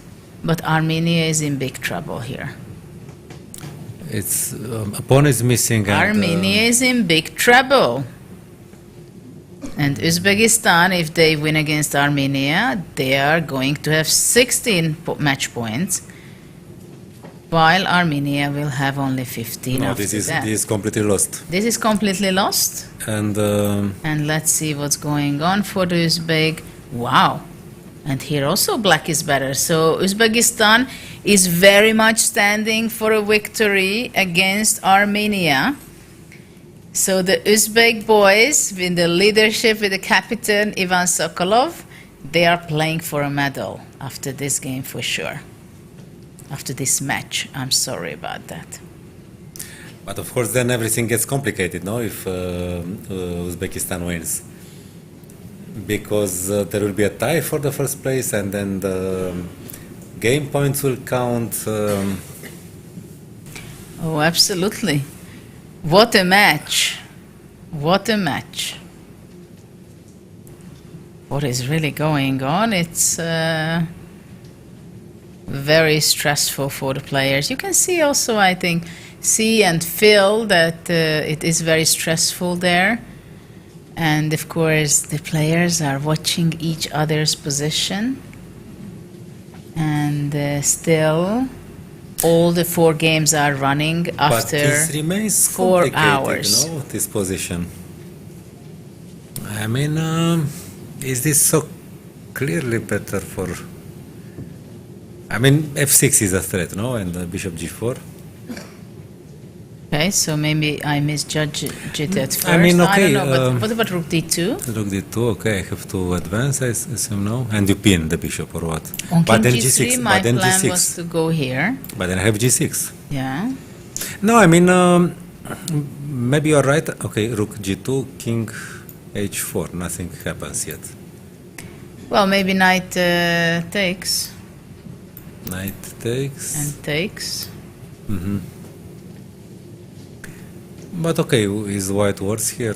but Armenia is in big trouble here. It's a pawn is missing. And, Armenia is in big trouble. And Uzbekistan, if they win against Armenia, they are going to have 16 match points, while Armenia will have only 15 no, after this that. is completely lost. This is completely lost. And let's see what's going on for the Uzbek. Wow. And here also black is better. So Uzbekistan is very much standing for a victory against Armenia. So the Uzbek boys, with the leadership with the captain Ivan Sokolov, they are playing for a medal after this game for sure. After this match. I'm sorry about that. But of course, then everything gets complicated, no? If Uzbekistan wins, because there will be a tie for the first place, and then the game points will count. Oh, absolutely! What a match! What a match! What is really going on? It's very stressful for the players. You can see also, I think, see and feel that it is very stressful there. And of course, the players are watching each other's position. And still, all the 4 games are running after but this remains 4 hours. You know, this position. I mean, is this so clearly better for... I mean, f6 is a threat, no? And bishop g4. Okay, so maybe I misjudged it at first. I mean, okay. I don't know, but what about rook d2? Rook d2, okay, I have to advance, I assume, no? And you pin the bishop or what? On but king then g3, g6, my but then plan g6. was to go here. But then I have g6. Yeah. No, I mean, maybe you're right. Okay, rook g2, king h4, nothing happens yet. Well, maybe knight takes. Knight takes. And takes. Mm-hmm. But okay, is white worse here?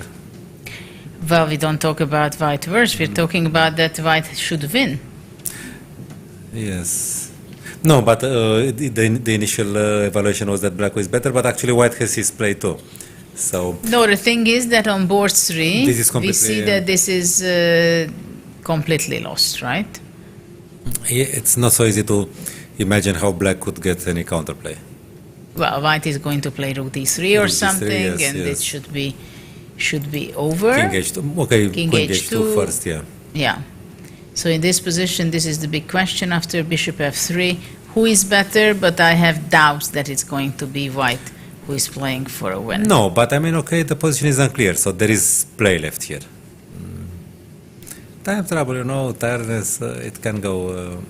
Well, we don't talk about white worse. We're talking about that white should win. Yes. No, but the initial evaluation was that black was better, but actually white has his play too. So. No, the thing is that on board 3, this is we see that this is completely lost, right? Yeah, it's not so easy to imagine how black could get any counterplay. Well, white is going to play rook d3 or Rook d3, something, yes, and yes. it should be over. King h2. Okay, King queen h2 h2 first, yeah. Yeah. So in this position, this is the big question after bishop f3. Who is better? But I have doubts that it's going to be white who is playing for a win. No, but I mean, okay, the position is unclear, so there is play left here. Time trouble, you know, tiredness, it can go...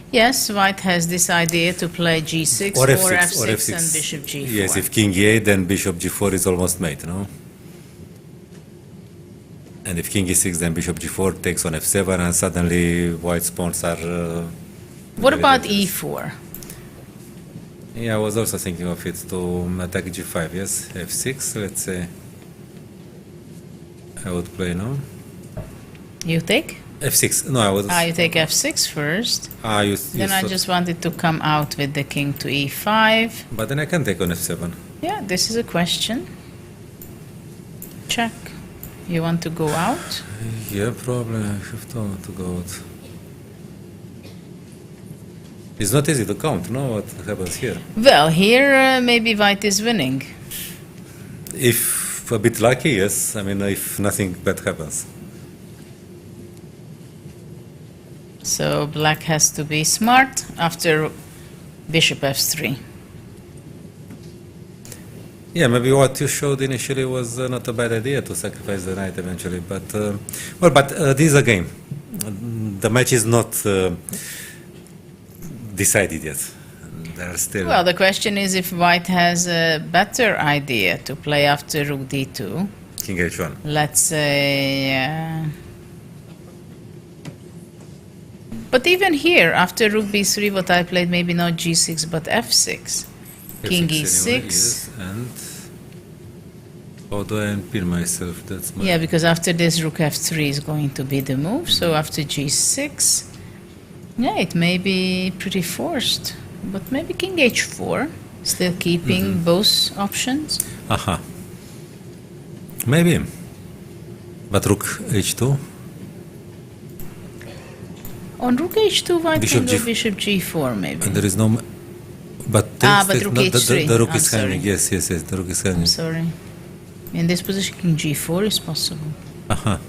Yes, white has this idea to play g6 or f6, or f6 and bishop g4. Yes, if king e8, then bishop g4 is almost made, no? And if king e6, then bishop g4 takes on f7, and suddenly white's pawns are... what about e4? Yeah, I was also thinking of it to attack g5, yes? f6, let's say. I would play, no? You take? f6, no, I was... You take f6 first. Then I just wanted to come out with the king to e5. But then I can take on f7. Yeah, this is a question. Check. You want to go out? Yeah, probably I have to go out. It's not easy to count, no, what happens here. Well, here maybe white is winning. If a bit lucky, yes. I mean, if nothing bad happens. So black has to be smart after bishop f3. Yeah, maybe what you showed initially was not a bad idea to sacrifice the knight eventually, but this is a game. The match is not decided yet. There are still. Well, the question is if white has a better idea to play after rook d2. King h1. Let's say. But even here, after rook b3, what I played, maybe not g6, but f6. King e6. Anyway, yes, and how do I pin myself? That's my... Yeah, because after this, rook f3 is going to be the move. So after g6, yeah, it may be pretty forced. But maybe king h4. Still keeping both options? Aha. Maybe. But rook h2? On rook h2, white Bishop can go G4. bishop g4 maybe. And there is no... But, but rook h3. the rook I'm is hanging. sorry. Yes, the rook is hanging. I'm sorry. In this position, king g4 is possible. Aha.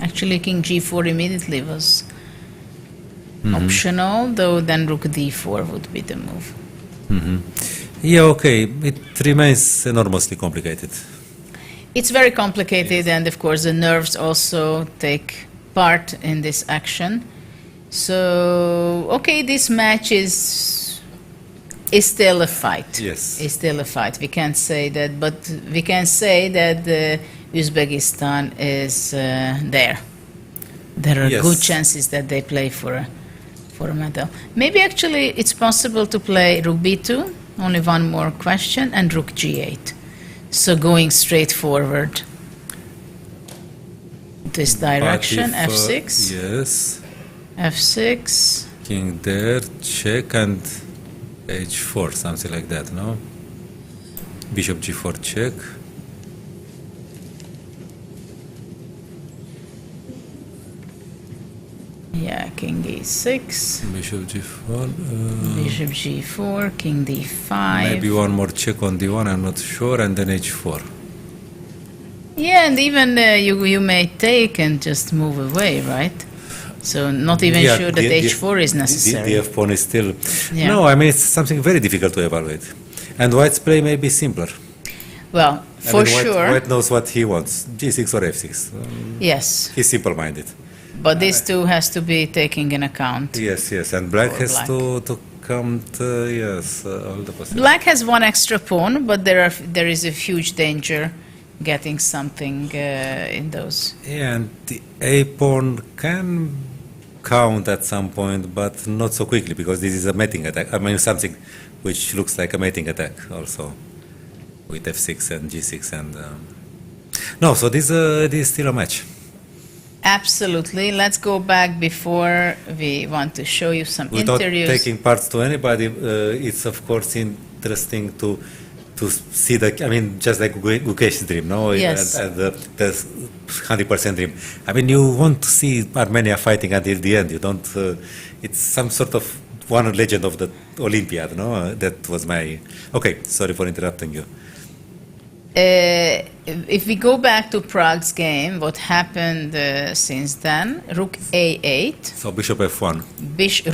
Actually, king g4 immediately was optional, though then rook d4 would be the move. Yeah, okay. It remains enormously complicated. It's very complicated, and of course the nerves also take part in this action. So, okay, this match is still a fight. Yes. It's still a fight. We can't say that, but we can say that Uzbekistan is there. There are Yes. good chances that they play for a medal. Maybe actually it's possible to play rook b2, only one more question, and rook g8. So going straight forward this direction, But if, f6, yes. f6, King there, check, and h4, something like that, no? Bishop g4 check. yeah, king e6, Bishop g4. bishop g4, king d5. Maybe one more check on d1, I'm not sure, and then h4. Yeah, and even you may take and just move away, right? So not even Yeah, sure that h4 is necessary. The f pawn is still... Yeah. No, I mean, it's something very difficult to evaluate. And white's play may be simpler. Well, I for mean, sure. White knows what he wants, g6 or f6. Yes, He's simple-minded. but this too has to be taken in account. Yes, and black For has black. to count, all the possibilities. Black has one extra pawn, but there is a huge danger getting something in those. Yeah, and the a pawn can count at some point, but not so quickly, because this is a mating attack. I mean, something which looks like a mating attack also, with f6 and g6 and... No, so this is still a match. Absolutely. Let's go back before we want to show you some Without interviews. taking parts to anybody, it's of course interesting to see I mean, just like Gukesh's dream, no? Yes. And the 100% dream. I mean, you want to see Armenia fighting until the end. You don't, it's some sort of one legend of the Olympiad, no? That was my, okay, sorry for interrupting you. If we go back to Prague's game, what happened since then? Rook a8. So bishop f1.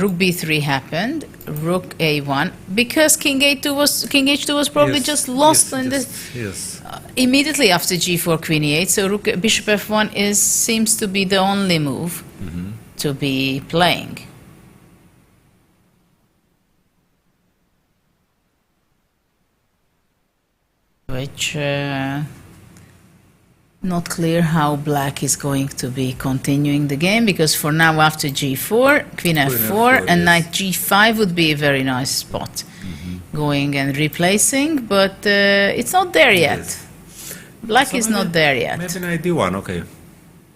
Rook b3 happened. Rook a1 because king h2 was probably Yes, just lost yes, in just- yes. immediately after g4 queen e8. So bishop f1 seems to be the only move to be playing. Which not clear how black is going to be continuing the game, because for now after g4, queen f4, and yes. knight g5 would be a very nice spot going and replacing, but it's not there yet. Yes. Black So is maybe- not there yet. Maybe knight d1, okay.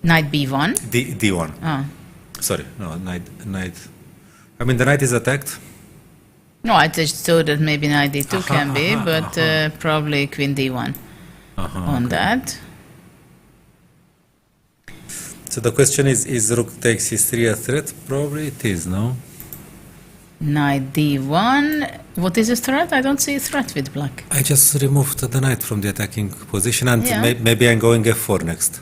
Knight b1. D1. Oh. Sorry, no, knight. I mean, the knight is attacked. No, I just thought that maybe knight d2 can be, but probably queen d1 on that. So the question is rook takes c3 a threat? Probably it is, no? Knight d1. What is the threat? I don't see a threat with black. I just removed the knight from the attacking position, and Yeah. maybe I'm going f4 next.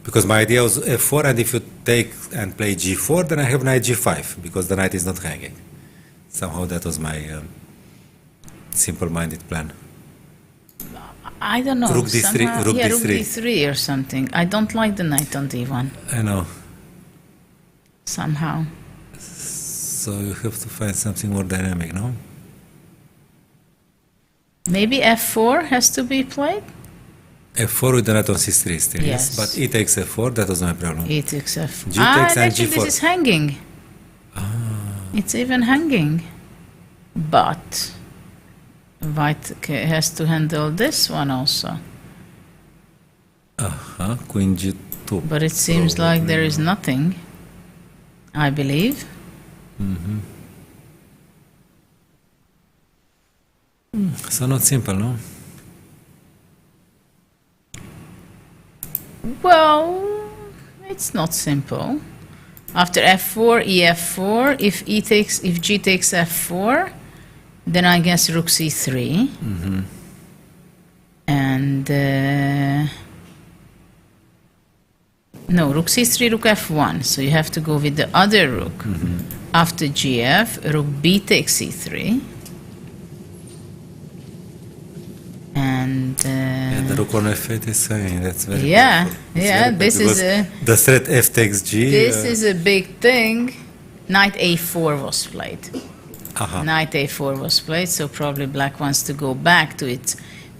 Because my idea was f4, and if you take and play g4, then I have knight g5, because the knight is not hanging. Somehow that was my simple-minded plan. I don't know. Rook d3, somehow- rook yeah, d3. rook d3 or something. I don't like the knight on d1 I know. somehow. So you have to find something more dynamic, no? Maybe f4 has to be played. f4 with the knight on c3 still, yes. Yes. But e takes f4, that was my problem. E takes f4. G takes and actually g4. this is hanging. It's even hanging. But white has to handle this one also. Queen g2. But it seems like there is nothing, I believe. So not simple, no? Well, it's not simple. After f4, ef4. If g takes f4, then I guess rook c3. And no, rook c3, rook f1. So you have to go with the other rook. After gf, rook b takes c3. And The rook on f8 is saying that's very yeah, powerful. It's yeah. very This powerful is a the threat f takes g. this is a big thing. Knight a4 was played. Aha. Knight a4 was played, so probably black wants to go back to its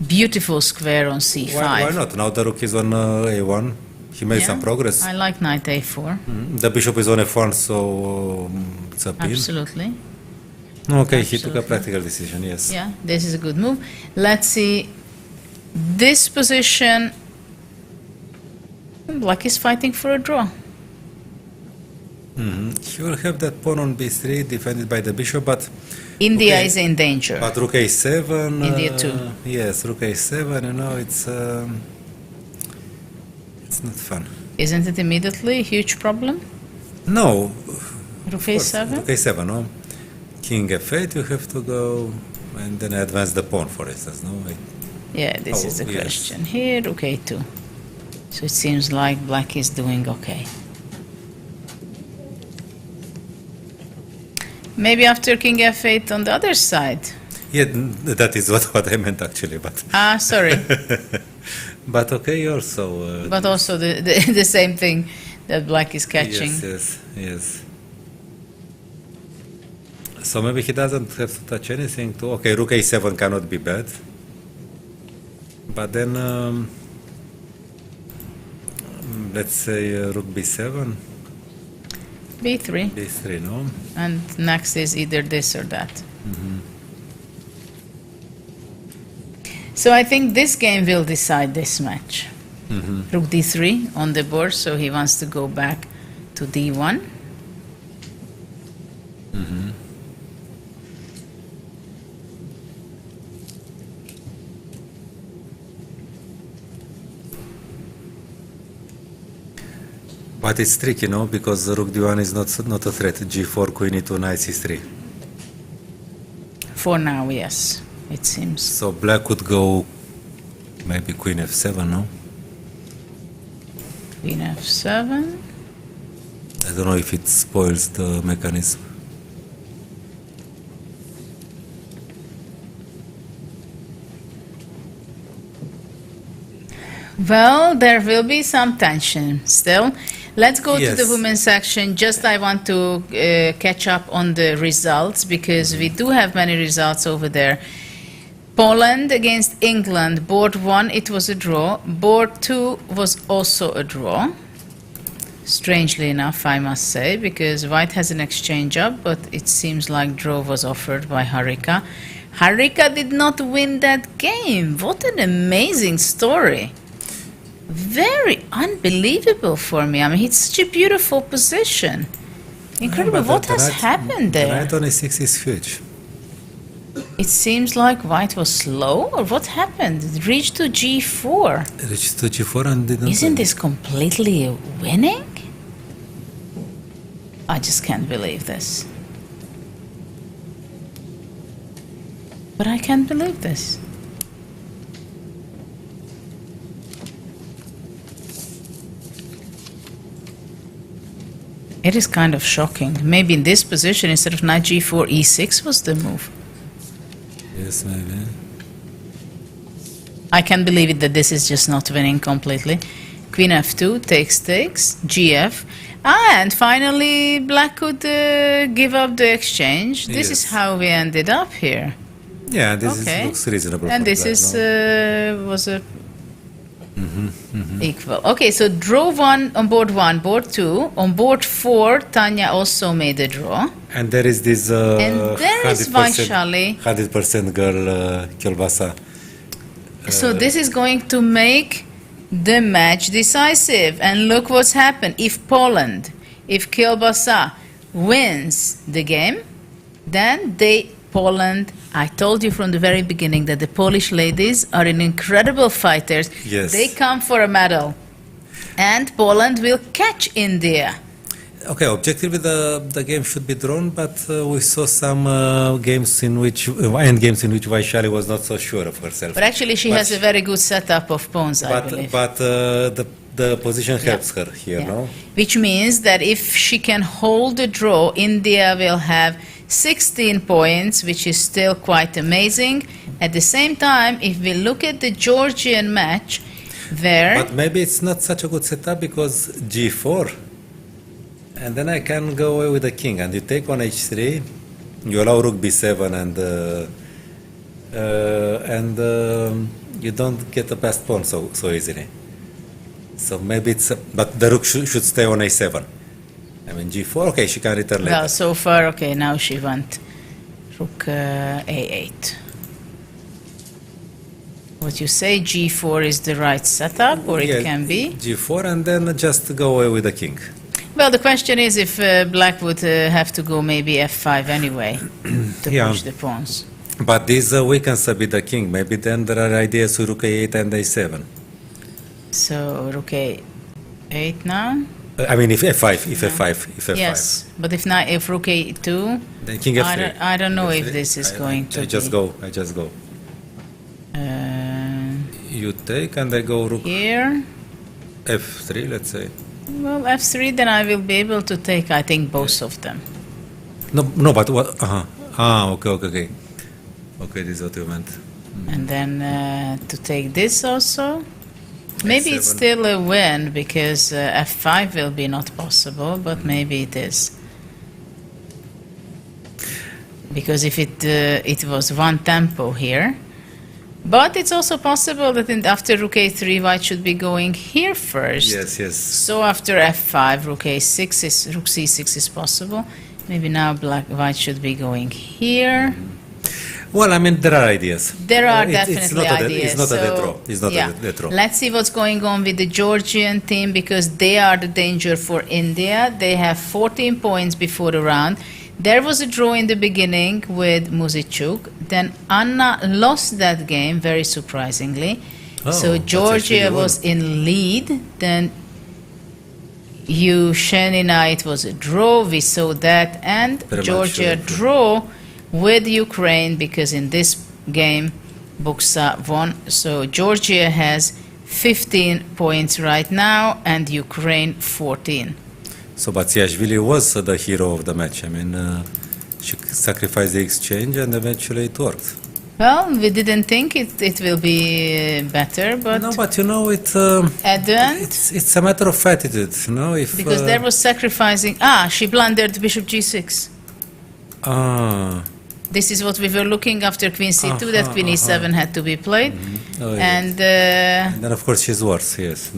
beautiful square on c5. Why not? Now the rook is on a1. He made some progress. I like knight a4. The bishop is on f1, so it's a pin. Absolutely. Okay, he took a Absolutely. practical decision, yes. Yeah, this is a good move. Let's see. This position, black is fighting for a draw. He will have that pawn on b3 defended by the bishop, but India Okay. is in danger. but rook a7. India too. Yes, rook a7. You know, it's not fun. Isn't it immediately a huge problem? No, Rook of course, a7? rook a7. No, king f8. You have to go and then advance the pawn, for instance. No, Yeah, this Oh, is the yes. question. Here, rook a2. So it seems like black is doing okay. Maybe after king f8 on the other side. yeah, that is what I meant actually, but Ah, sorry. but okay also. But also the same thing that black is catching. Yes. So maybe he doesn't have to touch anything to. Okay, rook a7 cannot be bad. But then, let's say rook b7, b3. b3, no? And next is either this or that. So I think this game will decide this match. Rook d3 on the board, so he wants to go back to d1. But it's tricky, no? Because rook d1 is not a threat. g4, queen e2, knight c3. For now, yes, it seems. So black could go maybe queen f7, no? Queen f7. I don't know if it spoils the mechanism. Well, there will be some tension still. Let's go to the Yes. women's section. Just I want to catch up on the results because we do have many results over there. Poland against England, board 1, it was a draw. Board 2 was also a draw. Strangely enough, I must say, because white has an exchange up, but it seems like draw was offered by Harika. Harika did not win that game. What an amazing story. Very unbelievable for me. I mean, it's such a beautiful position. Incredible. But What the has knight- happened The there? knight on e6 is huge. It seems like white was slow, or what happened? It reached to g4. It reached to g4 and didn't Isn't win. this completely winning? I just can't believe this. But I can't believe this. It is kind of shocking. Maybe in this position, instead of knight g4, e6 was the move. Yes, maybe. I can't believe it that this is just not winning completely. Queen f2, takes, gf. And finally, black could give up the exchange. This is Yes. how we ended up here. Yeah, this Okay. looks reasonable. And for this black, is no? was a equal. Okay, so draw 1 on board 1, board 2. On board 4, Tanya also made a draw. And there is this And there is 100%, Vaishali. 100% girl Kielbasa. So this is going to make the match decisive. And look what's happened. If Poland, if Kielbasa wins the game, then they Poland. I told you from the very beginning that the Polish ladies are incredible fighters. Yes. They come for a medal. And Poland will catch India. Okay, objectively the game should be drawn, but we saw some games in which Vaishali was not so sure of herself. But actually she has a very good setup of pawns, I believe. But the position helps her here, no? Which means that if she can hold the draw, India will have 16 points, which is still quite amazing. At the same time, if we look at the Georgian match, there... But maybe it's not such a good setup because G4, and then I can go away with the king, and you take on H3, you allow rook B7, and you don't get the passed pawn so easily. So maybe it's, but the rook should stay on A7. I mean G4, okay, she can return later. Well, so far, okay, now she went rook A8. What you say, G4 is the right setup, or it can be? G4, and then just go away with the king. Well, the question is if black would have to go maybe F5 anyway to push the pawns. But this weakens a bit the king. Maybe then there are ideas with rook A8 and A7. So rook A8 now? I mean, if F5. Yes, but if not, if rook A2, then king F3. I don't know if this is going to I just go. You take and I go rook here. F3, let's say. Well, F3, then I will be able to take, I think, both of them. No, but what? Okay. Okay, this is what you meant. And then to take this also. Maybe F7. it's still a win because F5 will be not possible, but maybe it is. Because if it was one tempo here. But it's also possible that after rook A3, white should be going here first. Yes. So after F5, rook C6 is possible. Maybe now white should be going here. Well, I mean, there are ideas. There are definitely ideas. It's not a death draw. It's not a death draw. Let's see what's going on with the Georgian team because they are the danger for India. They have 14 points before the round. There was a draw in the beginning with Muzichuk. Then Anna lost that game, very surprisingly. So Georgia was in lead. Then Shenina, it was a draw. We saw that. And Georgia draw with Ukraine because in this game, Buksa won. So Georgia has 15 points right now and Ukraine 14. So Batsiashvili was the hero of the match. I mean, she sacrificed the exchange and eventually it worked. Well, we didn't think it will be better, but... No, but you know, at the end... It's a matter of attitude, you know, if... Because there was sacrificing... she blundered bishop g6. This is what we were looking after queen c2, that queen e7 had to be played. And then, of course, she's worse, yes.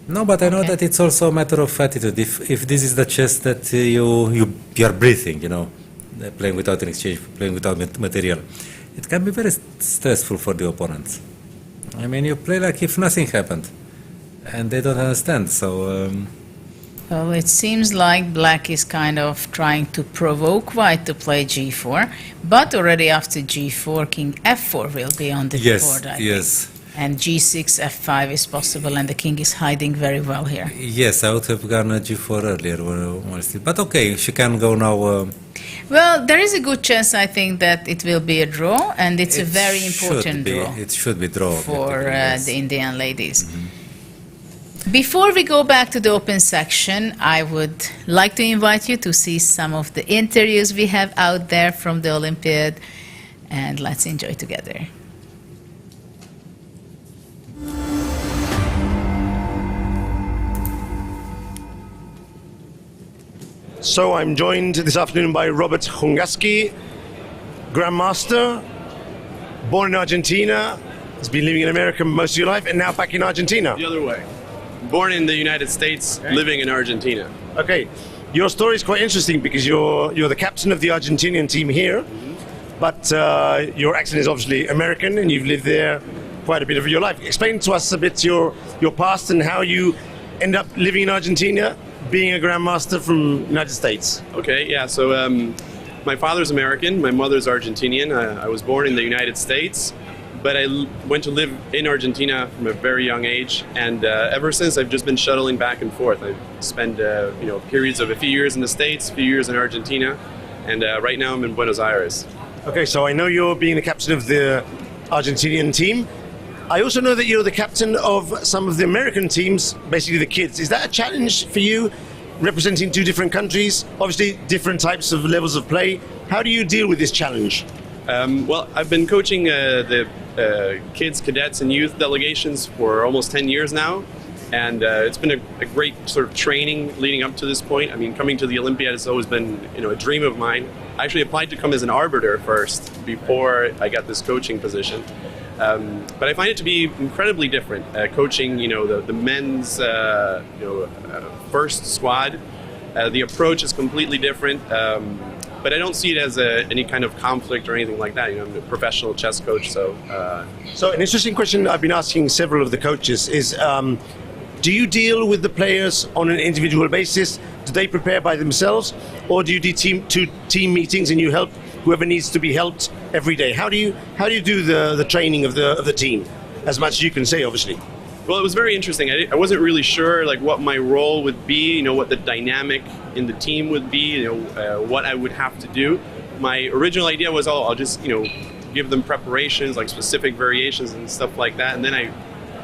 No, but I know that it's also a matter of attitude. If this is the chess that you are breathing, you know, playing without an exchange, playing without material, it can be very stressful for the opponents. I mean, you play like if nothing happened, and they don't understand. So. Well, it seems like black is kind of trying to provoke white to play g4, but already after g4, king f4 will be on the board, I think. And g6, f5 is possible, and the king is hiding very well here. Yes, I would have gone g4 earlier, but okay, she can go now. Well, there is a good chance, I think, that it will be a draw, and it's a very important draw. It should be draw for the Indian ladies. Before we go back to the open section, I would like to invite you to see some of the interviews we have out there from the Olympiad, and let's enjoy together. So I'm joined this afternoon by Robert Hungaski, Grandmaster, born in Argentina, has been living in America most of your life, and now back in Argentina. The other way. Born in the United States, living in Argentina. Okay, your story is quite interesting because you're the captain of the Argentinian team here, but your accent is obviously American, and you've lived there quite a bit of your life. Explain to us a bit your past and how you end up living in Argentina, being a grandmaster from United States. Okay, yeah, so my father's American, my mother's Argentinian. I was born in the United States, but I went to live in Argentina from a very young age, and ever since I've just been shuttling back and forth. I spent periods of a few years in the States, a few years in Argentina, and right now I'm in Buenos Aires. Okay, so I know you're being the captain of the Argentinian team. I also know that you're the captain of some of the American teams, basically the kids. Is that a challenge for you, representing two different countries, obviously different types of levels of play? How do you deal with this challenge? Well, I've been coaching the kids, cadets, and youth delegations for almost 10 years now, and it's been a great sort of training leading up to this point. I mean, coming to the Olympiad has always been a dream of mine. I actually applied to come as an arbiter first before I got this coaching position. But I find it to be incredibly different coaching, the men's, first squad. The approach is completely different, but I don't see it as any kind of conflict or anything like that. I'm a professional chess coach, so. So an interesting question I've been asking several of the coaches is, do you deal with the players on an individual basis? Do they prepare by themselves, or do you do team meetings and you help whoever needs to be helped every day? How do you do the training of the team? As much as you can say, obviously. Well, it was very interesting. I wasn't really sure what my role would be, what the dynamic in the team would be, what I would have to do. My original idea was, I'll just give them preparations, like specific variations and stuff like that. And then I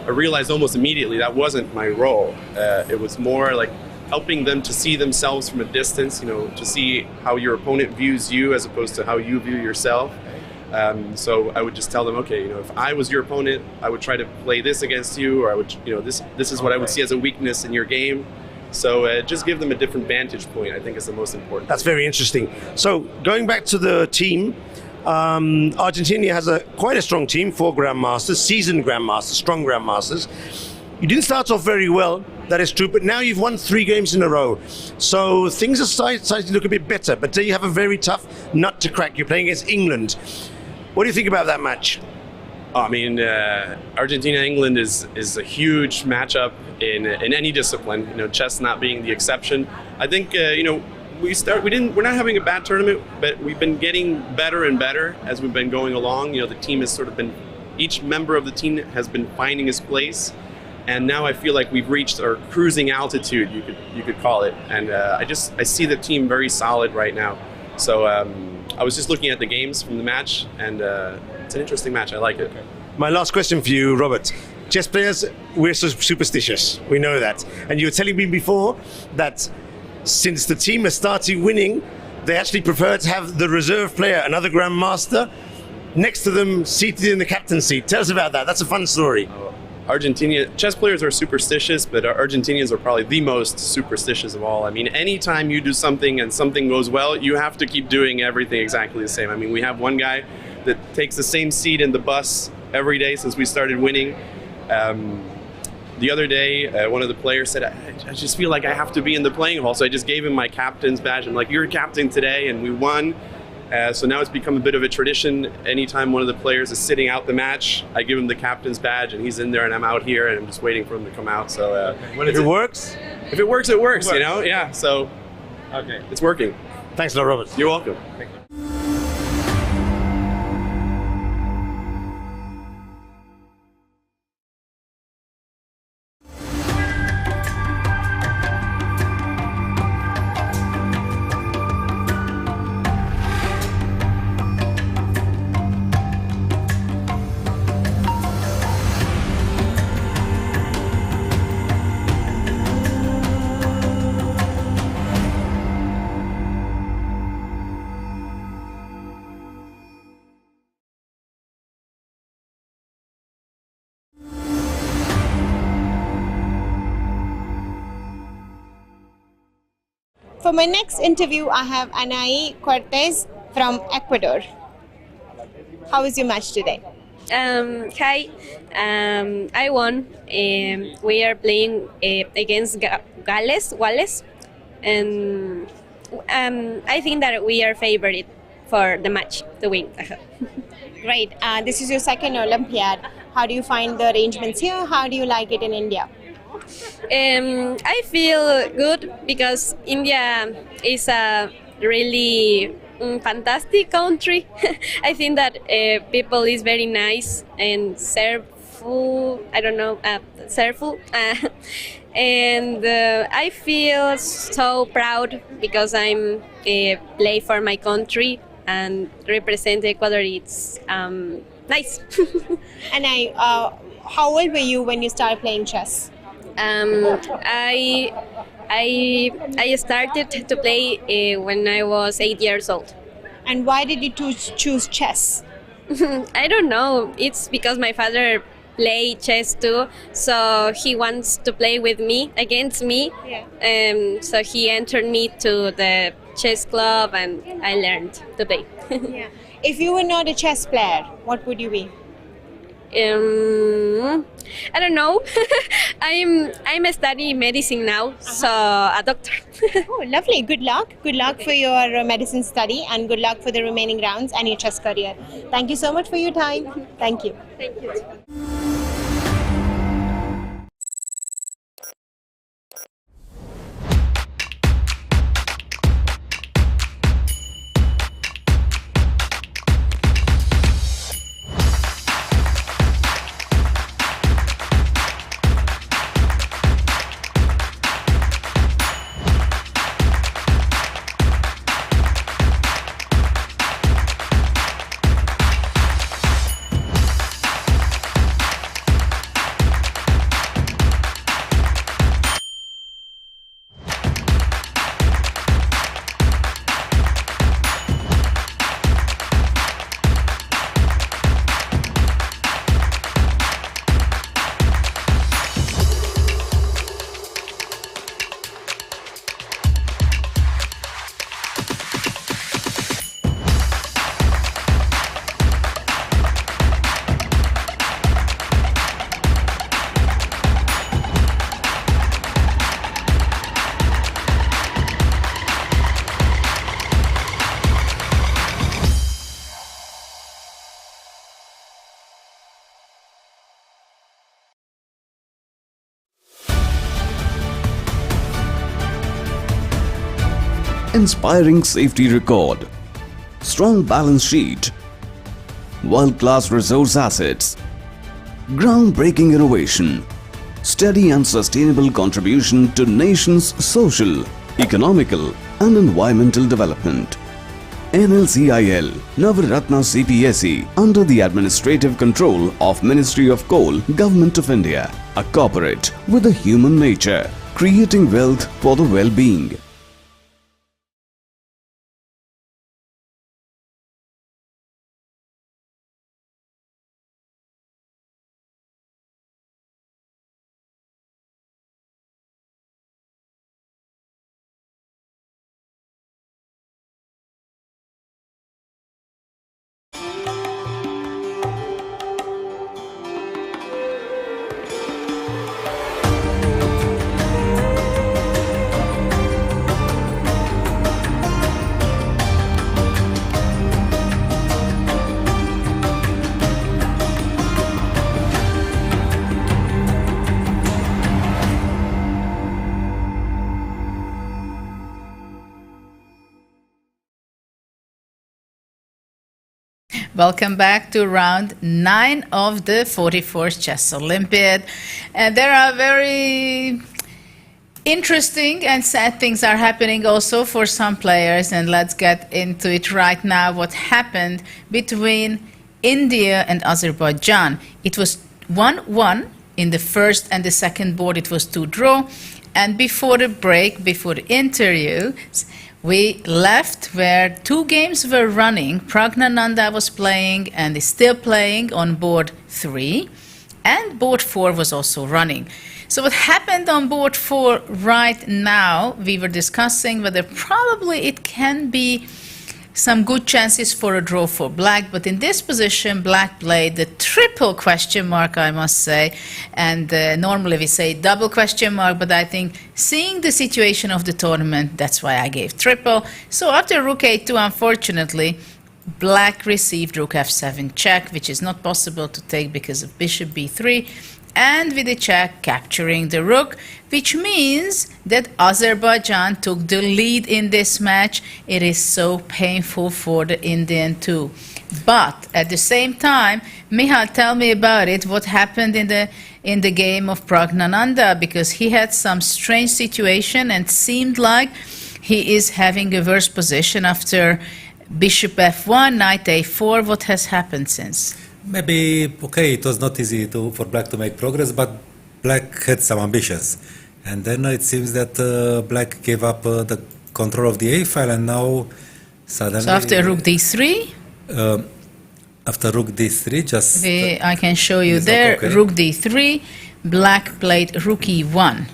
realized almost immediately that wasn't my role. It was more like helping them to see themselves from a distance, to see how your opponent views you as opposed to how you view yourself. So I would just tell them, okay, if I was your opponent, I would try to play this against you, or I would, this is what I would see as a weakness in your game. So just give them a different vantage point, I think, is the most important. That's very interesting. So going back to the team, Argentina has quite a strong team, 4 grandmasters, seasoned grandmasters, strong grandmasters. You didn't start off very well, that is true, but now you've won 3 games in a row. So things are starting to look a bit better, but you have a very tough nut to crack. You're playing against England. What do you think about that match? I mean, Argentina-England is a huge matchup in any discipline, chess not being the exception. I think, we're not having a bad tournament, but we've been getting better and better as we've been going along. The team has sort of been, each member of the team has been finding his place. And now I feel like we've reached our cruising altitude, you could call it. And I see the team very solid right now. So I was just looking at the games from the match, and it's an interesting match. I like it. My last question for you, Robert. Chess players, we're so superstitious. We know that. And you were telling me before that since the team has started winning, they actually prefer to have the reserve player, another grandmaster, next to them seated in the captain's seat. Tell us about that. That's a fun story. Chess players are superstitious, but Argentinians are probably the most superstitious of all. I mean, anytime you do something and something goes well, you have to keep doing everything exactly the same. I mean, we have one guy that takes the same seat in the bus every day since we started winning. The other day, one of the players said, I just feel like I have to be in the playing hall. So I just gave him my captain's badge. I'm like, you're captain today, and we won. So now it's become a bit of a tradition. Anytime one of the players is sitting out the match, I give him the captain's badge, and he's in there, and I'm out here, and I'm just waiting for him to come out. So if it works? If it works, it works, Yeah, so it's working. Thanks a lot, Robert. You're welcome. Thank you. For my next interview, I have Anaí Cortez from Ecuador. How was your match today? Hi, I won. We are playing against Wales, and I think that we are favored for the match to win. Great. This is your second Olympiad. How do you find the arrangements here? How do you like it in India? I feel good because India is a really fantastic country. I think that people is very nice and serveful. I don't know, serveful. And I feel so proud because I'm play for my country and represent Ecuador. It's nice. And how old were you when you started playing chess? I started to play when I was 8 years old. And why did you choose chess? I don't know. It's because my father play chess too, so he wants to play with me, against me. Yeah. So he entered me to the chess club and I learned to play. Yeah. If you were not a chess player, what would you be? I don't know. I'm studying medicine now, so a doctor. Oh, lovely. Good luck. Good luck for your medicine study and good luck for the remaining rounds and your chess career. Thank you so much for your time. Thank you. Thank you. Inspiring safety record, strong balance sheet, world-class resource assets, groundbreaking innovation, steady and sustainable contribution to nation's social, economical and environmental development. NLCIL Navaratna CPSE under the administrative control of Ministry of Coal, Government of India, a corporate with a human nature, creating wealth for the well-being. Welcome back to round 9 of the 44th Chess Olympiad. And there are very interesting and sad things are happening also for some players. And let's get into it right now. What happened between India and Azerbaijan. It was 1-1 in the first and the second board. It was 2-draw. And before the break, before the interview, we left where 2 games were running. Pragnananda was playing and is still playing on board 3, and board 4 was also running. So what happened on board 4 right now, we were discussing whether probably it can be some good chances for a draw for Black, but in this position, Black played the triple question mark, I must say, and normally we say double question mark, but I think seeing the situation of the tournament, that's why I gave triple. So after Rook A2, unfortunately, Black received Rook F7 check, which is not possible to take because of Bishop B3, and with the check capturing the rook, which means that Azerbaijan took the lead in this match. It is so painful for the Indian too. But at the same time, Mihail, tell me about it. What happened in the game of Pragnananda? Because he had some strange situation and seemed like he is having a worse position after Bishop f1, Knight a4. What has happened since? Maybe, okay, it was not easy for Black to make progress, but Black had some ambitions. And then it seems that Black gave up the control of the A file, and now suddenly... So after rook d3? After rook d3, just... I can show you there, okay. Rook d3, Black played rook e1.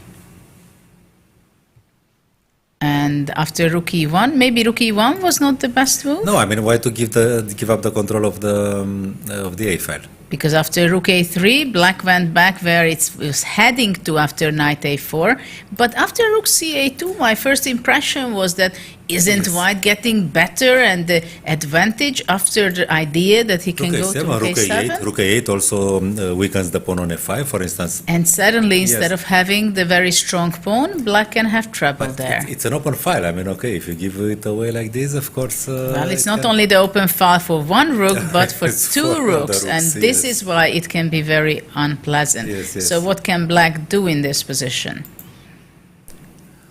And after rook e1, maybe rook e1 was not the best move? No, I mean, why to give up the control of the A file? Because after rook a3, Black went back where it was heading to after Knight a4. But after rook ca2, my first impression was that isn't White getting better and the advantage after the idea that he can go to rook a7? Rook a8 also weakens the pawn on f5, for instance. And suddenly, instead of having the very strong pawn, Black can have trouble there. It's an open file. I mean, okay, if you give it away like this, of course... well, it's not only the open file for one rook, but for two rooks. And this is why it can be very unpleasant. Yes. So what can Black do in this position?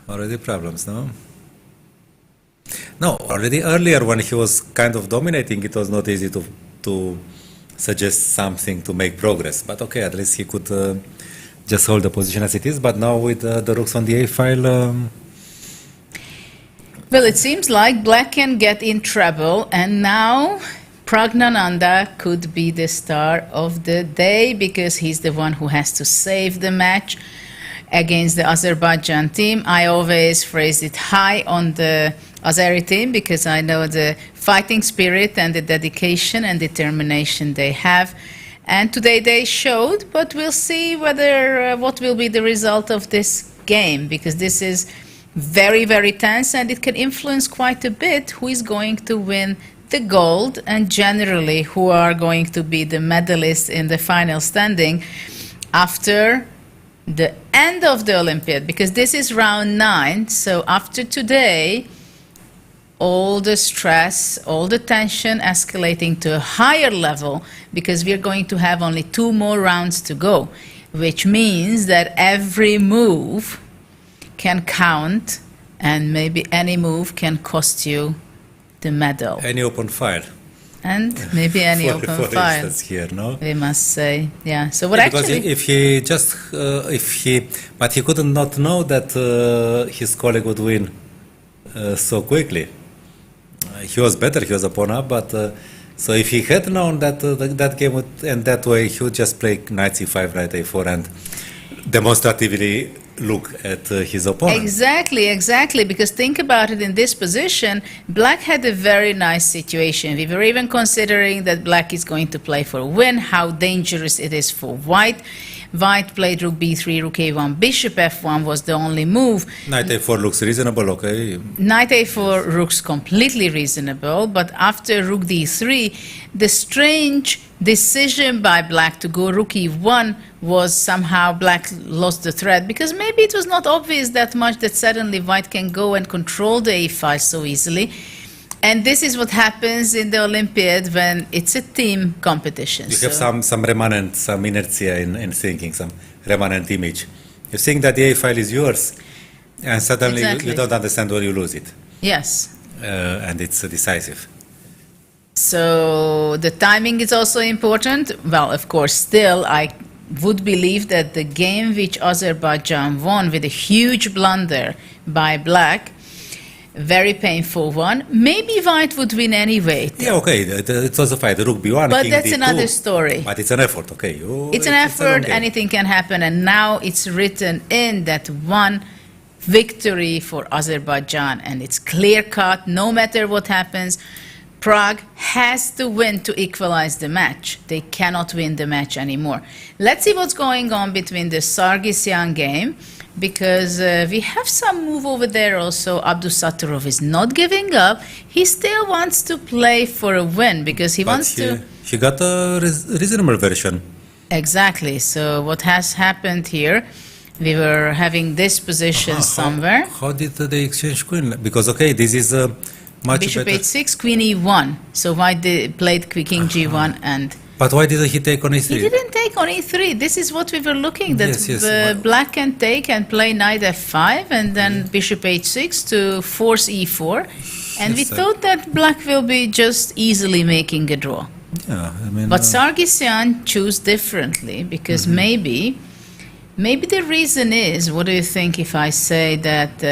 Already problems, no? No, already earlier when he was kind of dominating, it was not easy to suggest something to make progress. But okay, at least he could just hold the position as it is. But now with the rooks on the A file... Well, it seems like Black can get in trouble, and now Pragnananda could be the star of the day because he's the one who has to save the match against the Azerbaijan team. I always phrase it high on the Azeri team because I know the fighting spirit and the dedication and determination they have. And today they showed, but we'll see whether what will be the result of this game, because this is very, very tense and it can influence quite a bit who is going to win the gold and generally who are going to be the medalists in the final standing after the end of the Olympiad, because this is round 9. So after today, all the stress, all the tension escalating to a higher level, because we're going to have only 2 more rounds to go, which means that every move can count and maybe any move can cost you the medal. Any open file. And maybe any open for file. Instance here, no? We must say, yeah. So what because actually... but he couldn't not know that his colleague would win so quickly. He was better, he was a pawn up, but so if he had known that that game would end that way, he would just play knight c5, knight a4 and demonstratively look at his opponent. Exactly, because think about it, in this position, Black had a very nice situation. We were even considering that Black is going to play for a win, how dangerous it is for White. White played rook b3, rook a1, bishop f1 was the only move. Knight a4 looks reasonable, okay. Knight a4 looks completely reasonable, but after rook d3, the strange decision by Black to go rook e1 was somehow Black lost the thread, because maybe it was not obvious that much that suddenly White can go and control the a file so easily. And this is what happens in the Olympiad when it's a team competition. You have some remanent, some inertia in thinking, some remanent image. You think that the A file is yours, and suddenly you don't understand where you lose it. Yes. And it's decisive. So the timing is also important. Well, of course, still I would believe that the game which Azerbaijan won with a huge blunder by Black, very painful one. Maybe White would win anyway. Yeah, okay, it was a fight. Rook b1, but king that's d2, another story. But it's an effort, okay. It's an effort, anything can happen, and now it's written in that one victory for Azerbaijan, and it's clear-cut, no matter what happens. Prague has to win to equalize the match. They cannot win the match anymore. Let's see what's going on between the Sargsyan game, because we have some move over there also. Abdusattorov is not giving up. He still wants to play for a win because he wants to... He got a reasonable version. Exactly. So what has happened here, we were having this position somewhere. How did they exchange queen? Because, okay, this is a much Bishop better... h6, queen e1. So white played king g1 and... But why didn't he take on e3? He didn't take on e3. This is what we were looking, that black can take and play knight f5 and then bishop h6 to force e4. And we thought that black will be just easily making a draw. Yeah, I mean... But Sargsyan chose differently because maybe the reason is, what do you think if I say that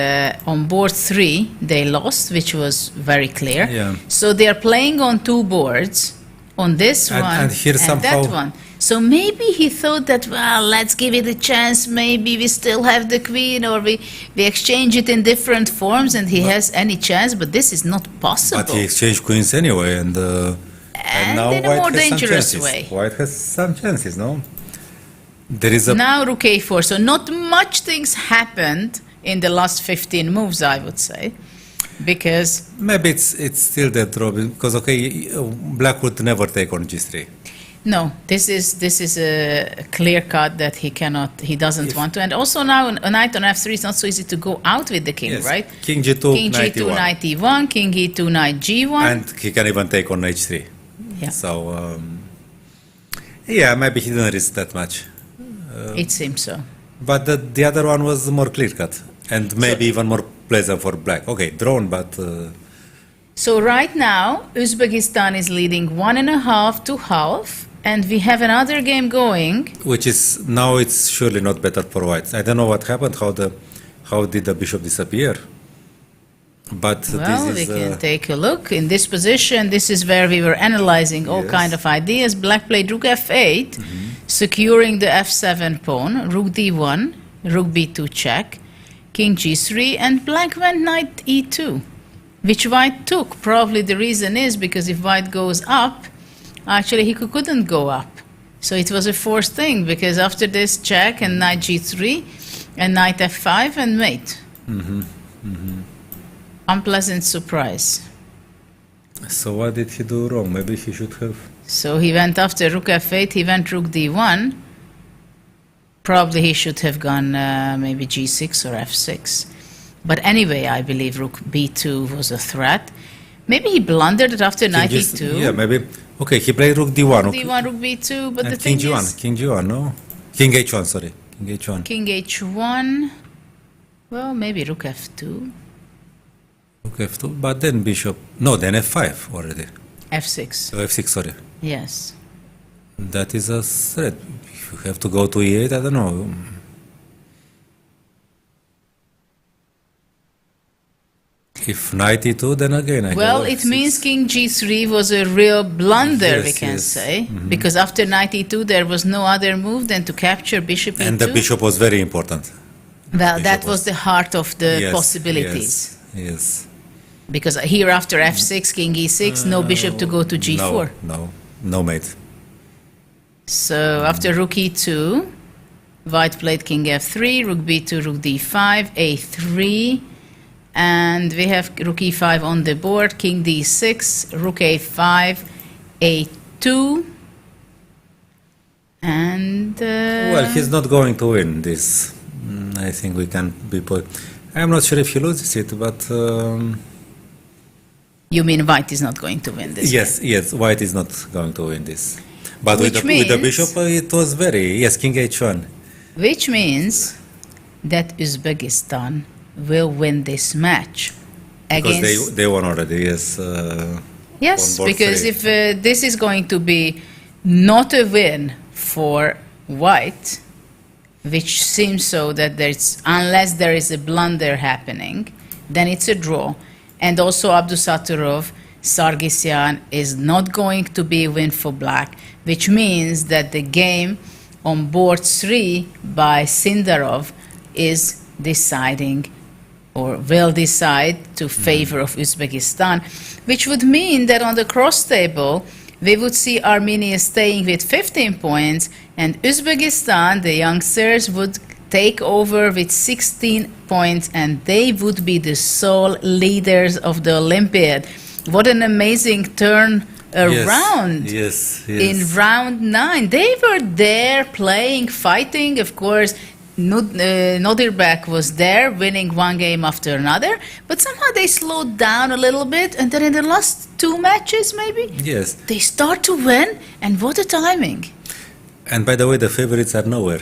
on board 3 they lost, which was very clear. Yeah. So they are playing on 2 boards, on this one and here and that one. So maybe he thought that, well, let's give it a chance, maybe we still have the queen, or we exchange it in different forms and he has any chance, but this is not possible. But he exchanged queens anyway, and now in a more dangerous way. White has some chances, no? There is a... Now rook a4, so not much things happened in the last 15 moves, I would say. Because maybe it's still that draw, because okay, black would never take on g3. No, this is a clear cut that he doesn't want to. And also now a knight on f3 is not so easy to go out with the king, yes. right? King g2, king g2, knight e1, king e2, knight g1. And he can even take on h3. Yeah. So, yeah, maybe he didn't risk that much. It seems so. But the other one was more clear cut. And maybe even more pleasant for black. Okay, drawn, but... So right now, Uzbekistan is leading 1.5 to half, and we have another game going. Which is, now it's surely not better for white. I don't know what happened, how did the bishop disappear? But well, this is... we can take a look. In this position, this is where we were analyzing all kind of ideas. Black played rook f8, securing the f7 pawn, rook d1, rook b2 check, king g3, and black went knight e2, which white took. Probably the reason is because if white goes up, actually he couldn't go up. So it was a forced thing, because after this check and knight g3 and knight f5 and mate. Unpleasant surprise. So what did he do wrong? Maybe he should have... So he went after rook f8, he went rook d1. Probably he should have gone maybe g6 or f6. But anyway, I believe rook b2 was a threat. Maybe he blundered it after knight e2. Yeah, maybe. Okay, he played rook d1. Rook d1, rook b2, but and the thing is... King g1, no? King h1, sorry. King h1. King h1. Well, maybe rook f2. Rook f2, but then bishop... No, then f5 already. f6. Oh, f6, sorry. Yes. That is a threat. If you have to go to e8, I don't know. If knight e2, then again well, it means king g3 was a real blunder, we can say, because after knight e2 there was no other move than to capture bishop e2. And the bishop was very important. Well, that was the heart of the possibilities. Yes. Because here after f6, king e6, no bishop to go to g4. No mate. So after rook e2, white played king f3, rook b2, rook d5, a3, and we have rook e5 on the board, king d6, rook a5, a2, and... well, he's not going to win this. I think we can be... I'm not sure if he loses it, but... You mean white is not going to win this? Yes, white is not going to win this. But with the bishop, it was very... Yes, king h1. Which means that Uzbekistan will win this match. Because they won already, yes. Yes, because if this is going to be not a win for white, which seems so that unless there is a blunder happening, then it's a draw. And also Abdusattorov, Sargsyan is not going to be a win for black, which means that the game on board 3 by Sindarov is deciding or will decide to favor of Uzbekistan, which would mean that on the cross table we would see Armenia staying with 15 points and Uzbekistan, the youngsters, would take over with 16 points and they would be the sole leaders of the Olympiad. What an amazing turn around Yes. in round 9. They were there playing, fighting. Of course, Nodirbek was there winning one game after another, but somehow they slowed down a little bit, and then in the last 2 matches maybe, Yes. they start to win, and what a timing. And by the way, the favorites are nowhere.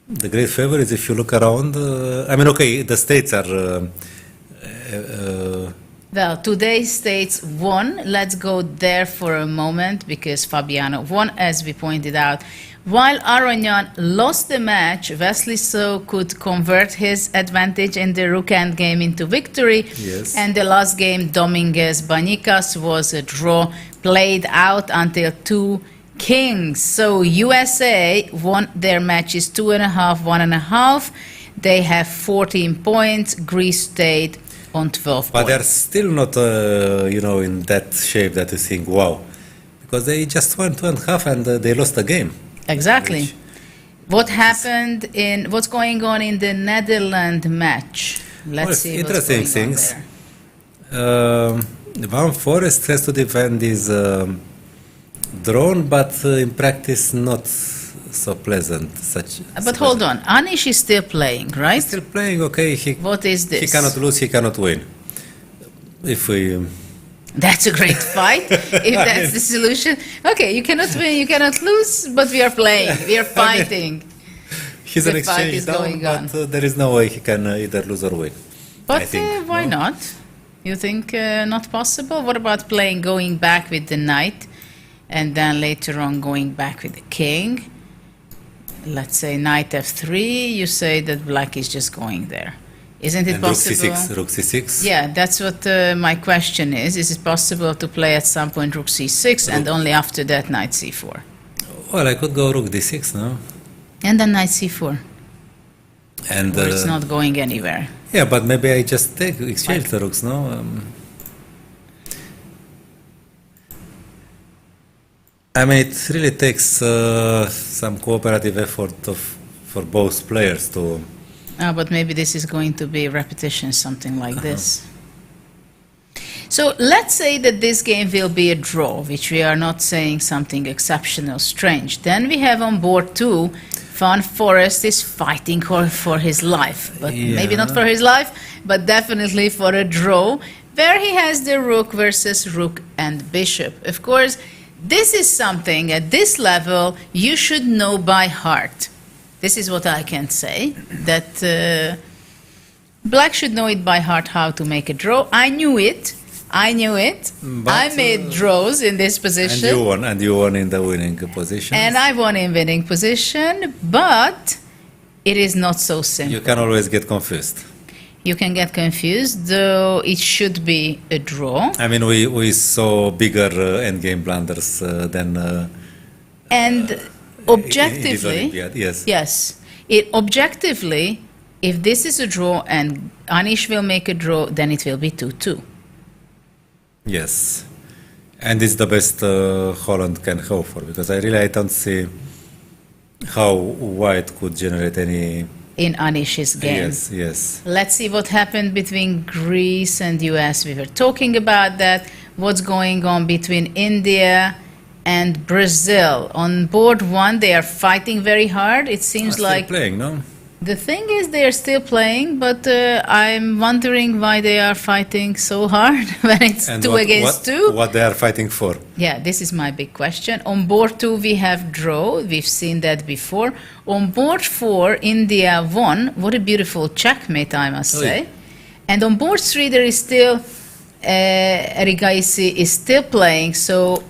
The great favorites, if you look around, the states are... Well, today's states won. Let's go there for a moment because Fabiano won, as we pointed out. While Aronyan lost the match, Wesley So could convert his advantage in the Rook End game into victory. Yes. And the last game, Dominguez-Banicas, was a draw played out until 2 kings. So USA won their matches 2.5, 1.5. They have 14 points. Greece stayed on 12 But points. they're still not, in that shape that you think, wow. Because they just won 2.5 and they lost the game. Exactly. What's going on in the Netherlands match? Let's see what's interesting going things. on there. Van Forest has to defend his drone, but in practice not so pleasant. But hold on, Anish is still playing, right? Still playing, okay. What is this? He cannot lose, he cannot win. If we... That's a great fight, if that's the solution. Okay, you cannot win, you cannot lose, but we are playing, we are fighting. He's The an fight exchange is down, going on. but there is no way he can either lose or win. But I think, why not? You think not possible? What about playing, going back with the knight, and then later on going back with the king? Let's say knight f3, you say that black is just going there. Isn't it And possible? Rook C6. Yeah, that's what my question is. Is it possible to play at some point Rook C6 and only after that Knight C4? Well, I could go Rook D6 now. And then Knight C4? And Or it's not going anywhere? Yeah, but maybe I just exchange the rooks, no? It really takes some cooperative effort for both players to... But maybe this is going to be repetition, something like this. So let's say that this game will be a draw, which we are not saying something exceptional, strange. Then we have on board 2, Van Forest is fighting for his life, but maybe not for his life, but definitely for a draw, where he has the rook versus rook and bishop. Of course, this is something at this level you should know by heart. This is what I can say, that black should know it by heart how to make a draw. I knew it. But, I made draws in this position. And you won in the winning position. And I won in winning position, but it is not so simple. You can always get confused. You can get confused, though it should be a draw. We saw bigger endgame blunders than... and objectively, Olympiad, yes. Yes. Objectively, if this is a draw and Anish will make a draw, then it will be 2-2. Yes. And it's the best Holland can hope for, because I don't see how white could generate any... In Anish's game. Yes. Let's see what happened between Greece and US. We were talking about that. What's going on between India and Brazil? On board 1, they are fighting very hard. It seems like... Still playing, no? The thing is, they are still playing, but I'm wondering why they are fighting so hard when it's 2 against 2. What they are fighting for? Yeah, this is my big question. On board 2, we have draw. We've seen that before. On board 4, India won. What a beautiful checkmate, I must say. And on board 3, there is still Erigaisi is still playing, so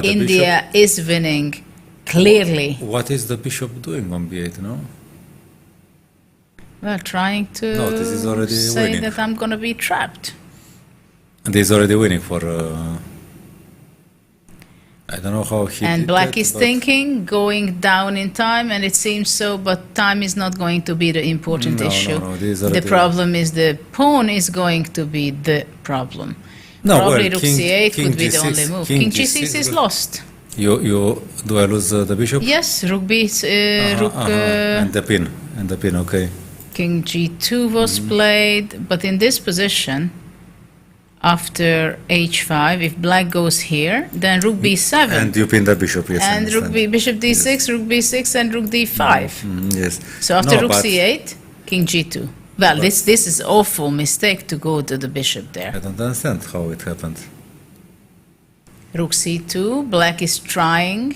India is winning clearly. What is the bishop doing on b8, no? Well, trying to this is already say winning. that I'm going to be trapped. And he's already winning for... I don't know how he And did black that, is but- thinking, going down in time, and it seems so, but time is not going to be the important issue. these are The problem is the pawn is going to be the problem. No, Probably well, rook king- c8 king would be the G6 only move. king King G6 g6 is lost. You do I lose the bishop? Yes, rook b, rook... And the pin, okay. King g2 was played, but in this position, after h5. If black goes here, then rook b7. And you pin the bishop, yes. And rook bishop d6, yes. Rook b6, and rook d5. Yes. So after rook c8, king g2. Well, this is awful mistake to go to the bishop there. I don't understand how it happened. Rook c2, black is trying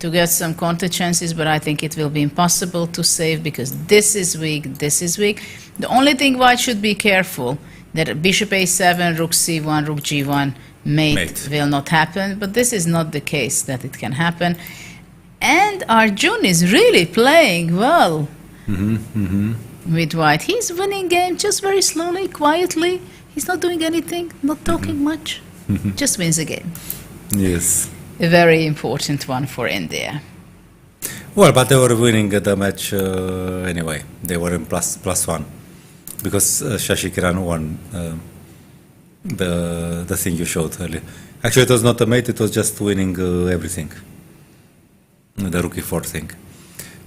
to get some counter chances, but I think it will be impossible to save because this is weak, this is weak. The only thing white should be careful that bishop a7, rook c1, rook g1 mate will not happen, but this is not the case that it can happen. And Arjun is really playing well with white. He's winning game just very slowly, quietly. He's not doing anything, not talking much, just wins the game. Yes. A very important one for India. Well, but they were winning the match anyway. They were in plus one because Shashi Kiran won the thing you showed earlier. Actually, it was not a mate; it was just winning everything. The rookie 4 thing.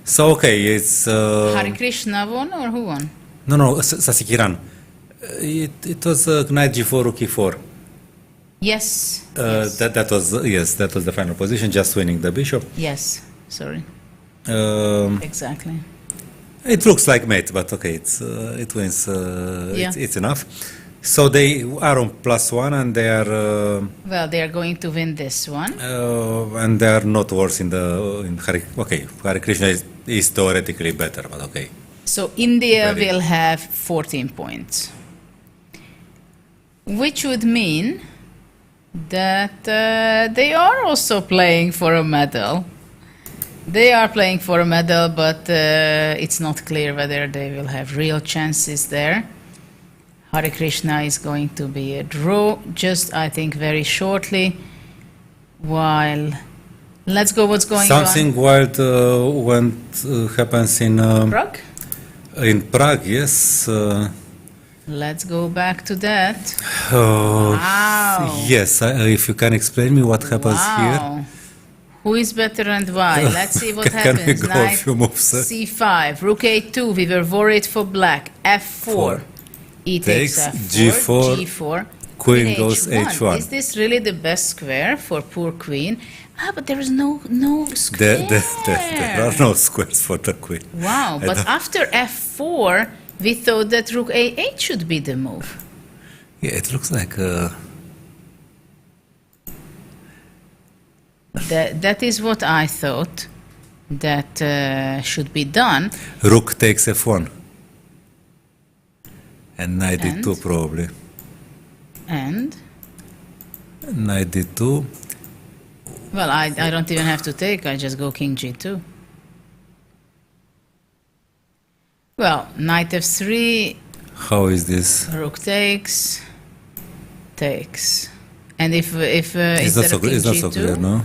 So okay, it's Hare Krishna won or who won? No, Shashi Kiran. It was knight g4, rook e4. Yes. Yes. That was the final position, just winning the bishop. Yes, sorry. Exactly. It looks like mate, but okay, it wins. It's enough. So they are on +1, and they are. Well, they are going to win this one. And they are not worse in Hare. Okay, Hare Krishna is theoretically better, but okay. So India will have 14 points, which would mean that they are also playing for a medal. They are playing for a medal, but it's not clear whether they will have real chances there. Hare Krishna is going to be a draw, just I think very shortly. While let's go, what's going on? Something wild happens in Prague. In Prague, yes. Let's go back to that. Wow. Yes, if you can explain me what happens here. Who is better and why? Let's see what Can happens. we go a few moves? C5, rook a2, we were worried for black. F4, e takes F4, G4, queen goes H1. Is this really the best square for poor queen? But there is no square. There are no squares for the queen. Wow, but after F4, we thought that rook a8 should be the move. Yeah, it looks like... That is what I thought that should be done. Rook takes F1. And knight d2 probably. And? Knight d2. Well, I don't even have to take, I just go king g2. Well, knight f3. How is this? Rook takes. And if it's not so clear, no?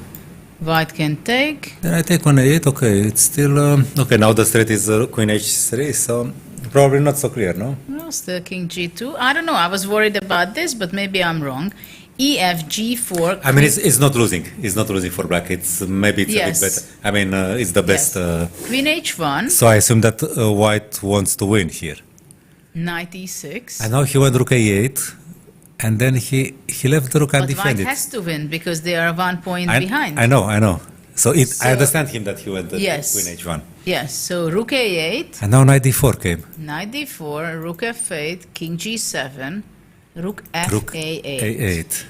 White can take. Then I take on a8, okay, it's still... okay, now the threat is queen h3, so probably not so clear, no? No, still king g2. I don't know, I was worried about this, but maybe I'm wrong. Ef g4. I mean, it's not losing. It's not losing for black. Maybe it's a bit better. I mean, it's the best. Queen h1. So I assume that white wants to win here. Knight e6. And now he went rook a8, and then he left the rook undefended. But white has to win because they are 1 point behind. I know. So I understand him that he went queen h1. Yes. So rook a8. And now knight d4 came. Knight d4, rook f8, king g7. Rook a8.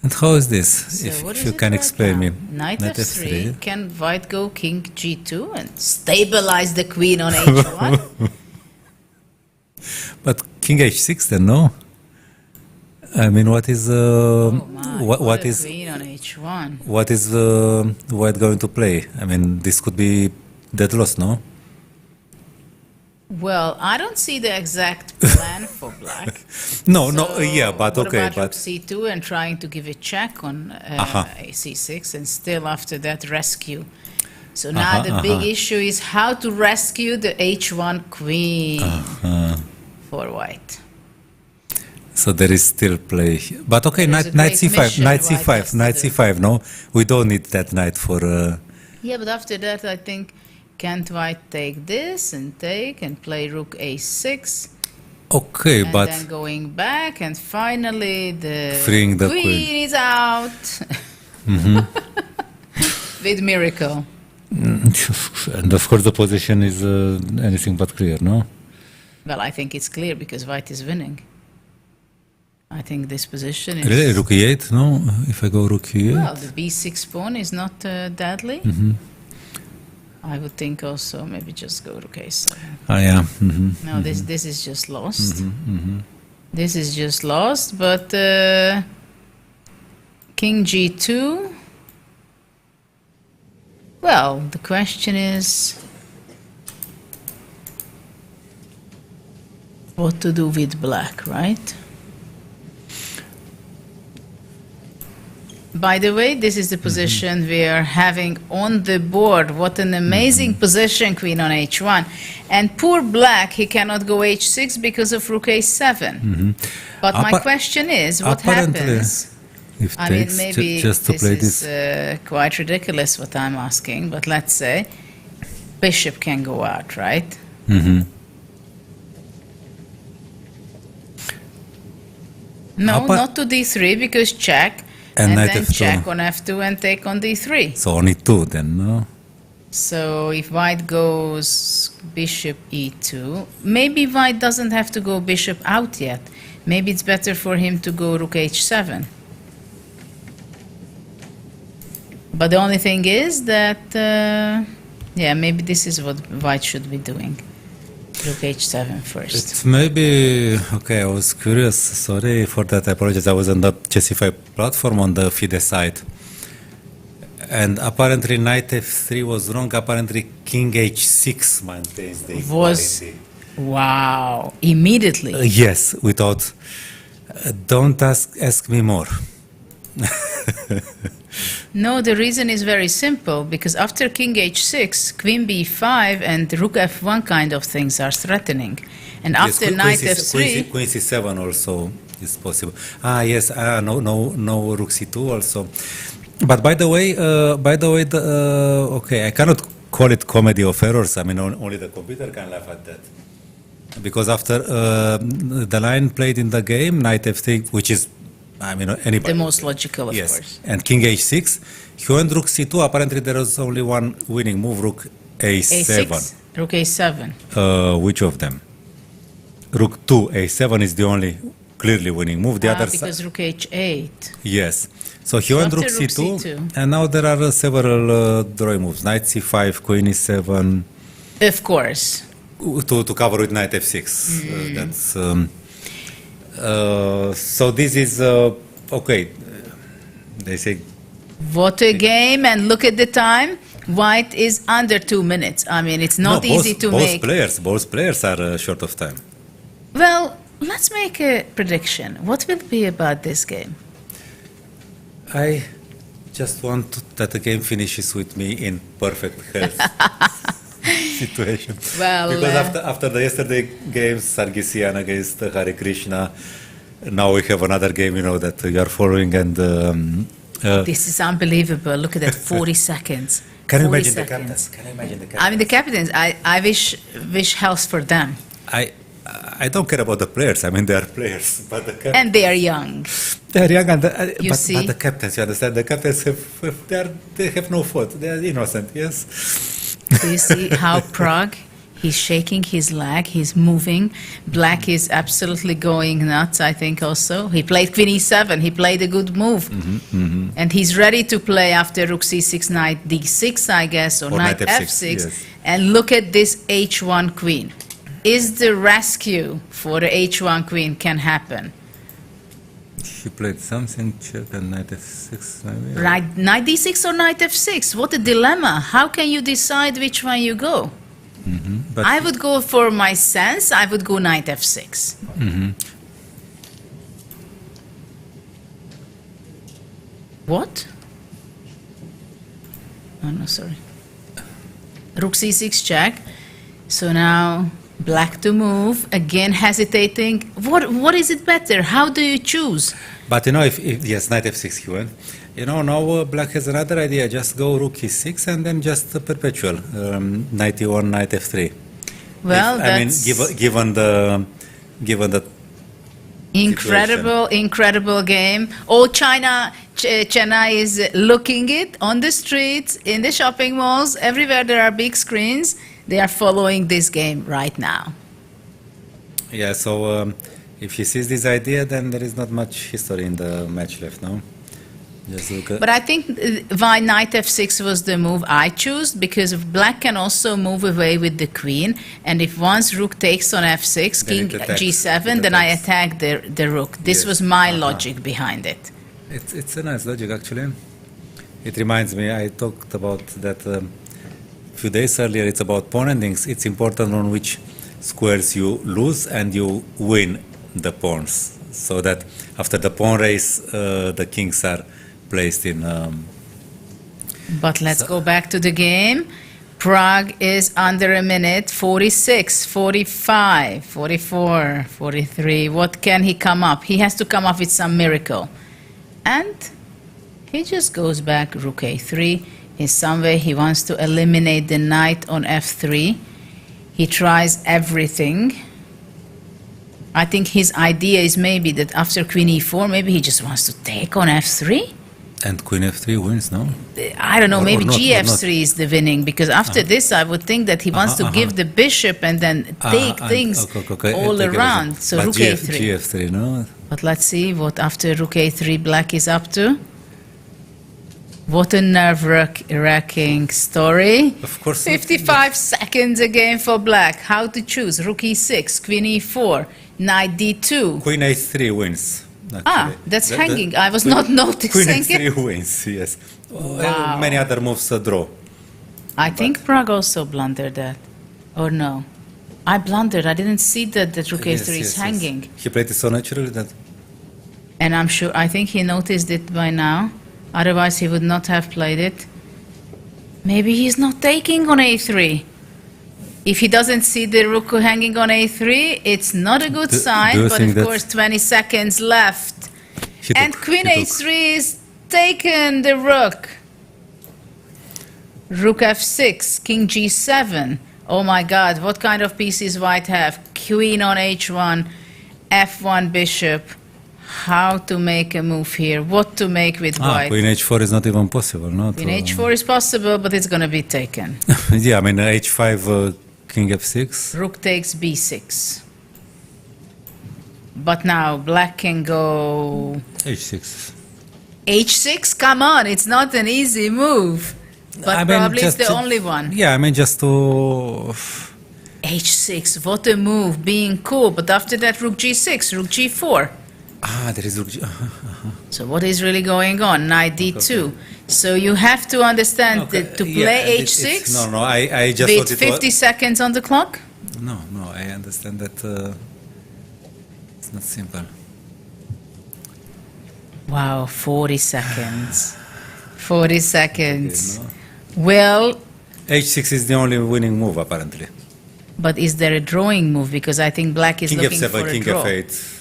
And how is this? So if you can explain me. Knight f3. Can white go king g2 and stabilize the queen on h1? But king h6 then, no? I mean, what is what is queen on h1? What is white going to play? I mean, this could be dead loss, no? Well, I don't see the exact plan for black. But okay. What about c2 and trying to give a check on c6 and still after that rescue? So now the big issue is how to rescue the h1 queen for white. So there is still play. But okay, knight c5, no? We don't need that knight for... Yeah, but after that I think can't white take this and play rook a6? Okay, and but then going back, and finally the freeing the queen is out with miracle. And of course the position is anything but clear, no? Well, I think it's clear because white is winning. I think this position is... Really? Rook e8? No? If I go rook e8? Well, the b6 pawn is not deadly. I would think also maybe just go rook a7. Ah, yeah. No, this is just lost. This is just lost, but king g2. Well, the question is what to do with black, right? By the way, this is the position we are having on the board. What an amazing position, queen on h1. And poor black, he cannot go h6 because of rook a7. But my question is, what happens? If I mean, takes, maybe just to this play is quite ridiculous what I'm asking, but let's say bishop can go out, right? No, not to d3 because check. And knight then f2. check on f2 and take on d3. So only two then, no? So if white goes bishop e2, maybe white doesn't have to go bishop out yet. Maybe it's better for him to go rook h7. But the only thing is that, yeah, maybe this is what white should be doing. Rook h7 first. It's maybe, okay, I was curious, sorry for that, I apologize, I was on the Chessify platform on the FIDE site. And apparently knight f3 was wrong, apparently king h6 maintains the equality. Wow, immediately. Yes, without, don't ask me more. No, the reason is very simple, because after king h6, queen b5 and rook f1 kind of things are threatening. And after knight f3... Queen c7 also is possible. Ah, yes, no rook c2 also. But by the way, okay, I cannot call it comedy of errors. I mean, only the computer can laugh at that. Because after the line played in the game, knight f3, which is, I mean, anybody. The most logical, of yes. course. And king h6, he went rook c2. Apparently, there was only one winning move, rook a7. a6, rook a7. Which of them? Rook 2, a7 is the only clearly winning move. The other because rook h8. Yes. So he went rook c2, and now there are several drawing moves. Knight c5, queen e7. Of course. To cover with knight f6. That's so this is okay. They say. What a game! And look at the time. White is under 2 minutes. I mean, it's not easy to make. Both players are short of time. Well, let's make a prediction. What will be about this game? I just want that the game finishes with me in perfect health situation. Well, because after the yesterday games, Sargsyan against Hare Krishna, now we have another game, you know, that you are following, and this is unbelievable. Look at that, 40 seconds. Can you imagine the captains? Can you imagine the captains? I mean, the captains. I wish health for them. I don't care about the players. I mean, they are players, but the captains, and they are young. They are young, and but the captains, you understand? The captains they have no fault. They are innocent. Yes. Do you see how Prague? He's shaking his leg. He's moving. Black is absolutely going nuts. I think also he played queen e7. He played a good move, and he's ready to play after rook c6, knight d6, I guess, or knight f6. Yes. And look at this h1 queen. Is the rescue for the h1 queen can happen? He played something, check, and knight f6 maybe. Right, knight d6 or knight f6? What a dilemma. How can you decide which one you go? But I would go for my sense, I would go knight f6. What? Oh, no, sorry. Rook c6 check. So now black to move, again hesitating. What is it better? How do you choose? But you know, if yes, knight f6 he went. You know, now black has another idea. Just go rook e6 and then just perpetual knight e1, knight f3. Well, I mean, given the given that incredible game. All Chennai is looking it on the streets, in the shopping malls, everywhere there are big screens. They are following this game right now. Yeah, so if he sees this idea, then there is not much history in the match left, no? Just look at... But I think why knight f6 was the move I choose, because black can also move away with the queen, and if once rook takes on f6, king g7, then I attack the rook. This was my logic behind it. It's a nice logic, actually. It reminds me, I talked about that a few days earlier. It's about pawn endings. It's important on which squares you lose and you win the pawns, so that after the pawn race, the kings are placed in... But let's go back to the game. Prague is under a minute, 46, 45, 44, 43. What can he come up? He has to come up with some miracle. And he just goes back, rook a3. In some way, he wants to eliminate the knight on f3. He tries everything. I think his idea is maybe that after queen e4, maybe he just wants to take on f3. And queen f3 wins, no? I don't know, maybe gf3 is the winning, because after this I would think that he wants to give the bishop and then take things all around. So rook a3. gf3, no? But let's see what after rook a3 black is up to. What a nerve-wracking story. Of course. 55 seconds again for black. How to choose? Rook e6, queen e4, knight d2. Queen a3 wins. Actually. That's hanging. I was not noticing Queen it. a3 wins, yes. Wow. Many other moves draw. I think Prague also blundered that. Or no? I blundered. I didn't see that the rook a3 is hanging. Yes. He played it so naturally that... And I think he noticed it by now. Otherwise he would not have played it. Maybe he's not taking on a3. If he doesn't see the rook hanging on a3, it's not a good sign, but of course 20 seconds left. And queen a3 is taken, the rook. Rook f6, king g7. Oh my god, what kind of pieces white have? Queen on h1, f1 bishop. How to make a move here, what to make with white. Queen h4 is not even possible, no? Queen h4 is possible, but it's going to be taken. Yeah, I mean h5, king f6. Rook takes b6. But now black can go... h6. h6? Come on, it's not an easy move. But probably it's the only one. Yeah, I mean just to... h6, what a move, being cool. But after that, rook g6, rook g4. There is rook g... So what is really going on? Knight d2. So you have to understand that to play h6 no, I just with 50 seconds on the clock? No, I understand that it's not simple. Wow, 40 seconds. 40 seconds. Well... h6 is the only winning move, apparently. But is there a drawing move? Because I think black is looking F7, for a king draw. f8.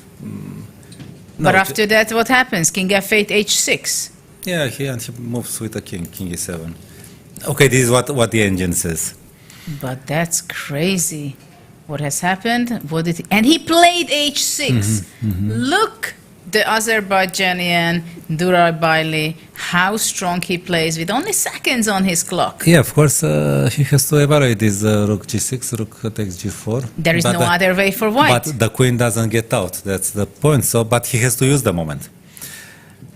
But after that, what happens? King f8, h6. Yeah, he moves with a king e7. Okay, this is what the engine says. But that's crazy. What has happened? And he played h6. Look, the Azerbaijanian Durabayli, how strong he plays with only seconds on his clock. Yeah, of course, he has to evaluate this rook g6, rook takes g4. There is no other way for white. But the queen doesn't get out. That's the point. So, but he has to use the moment.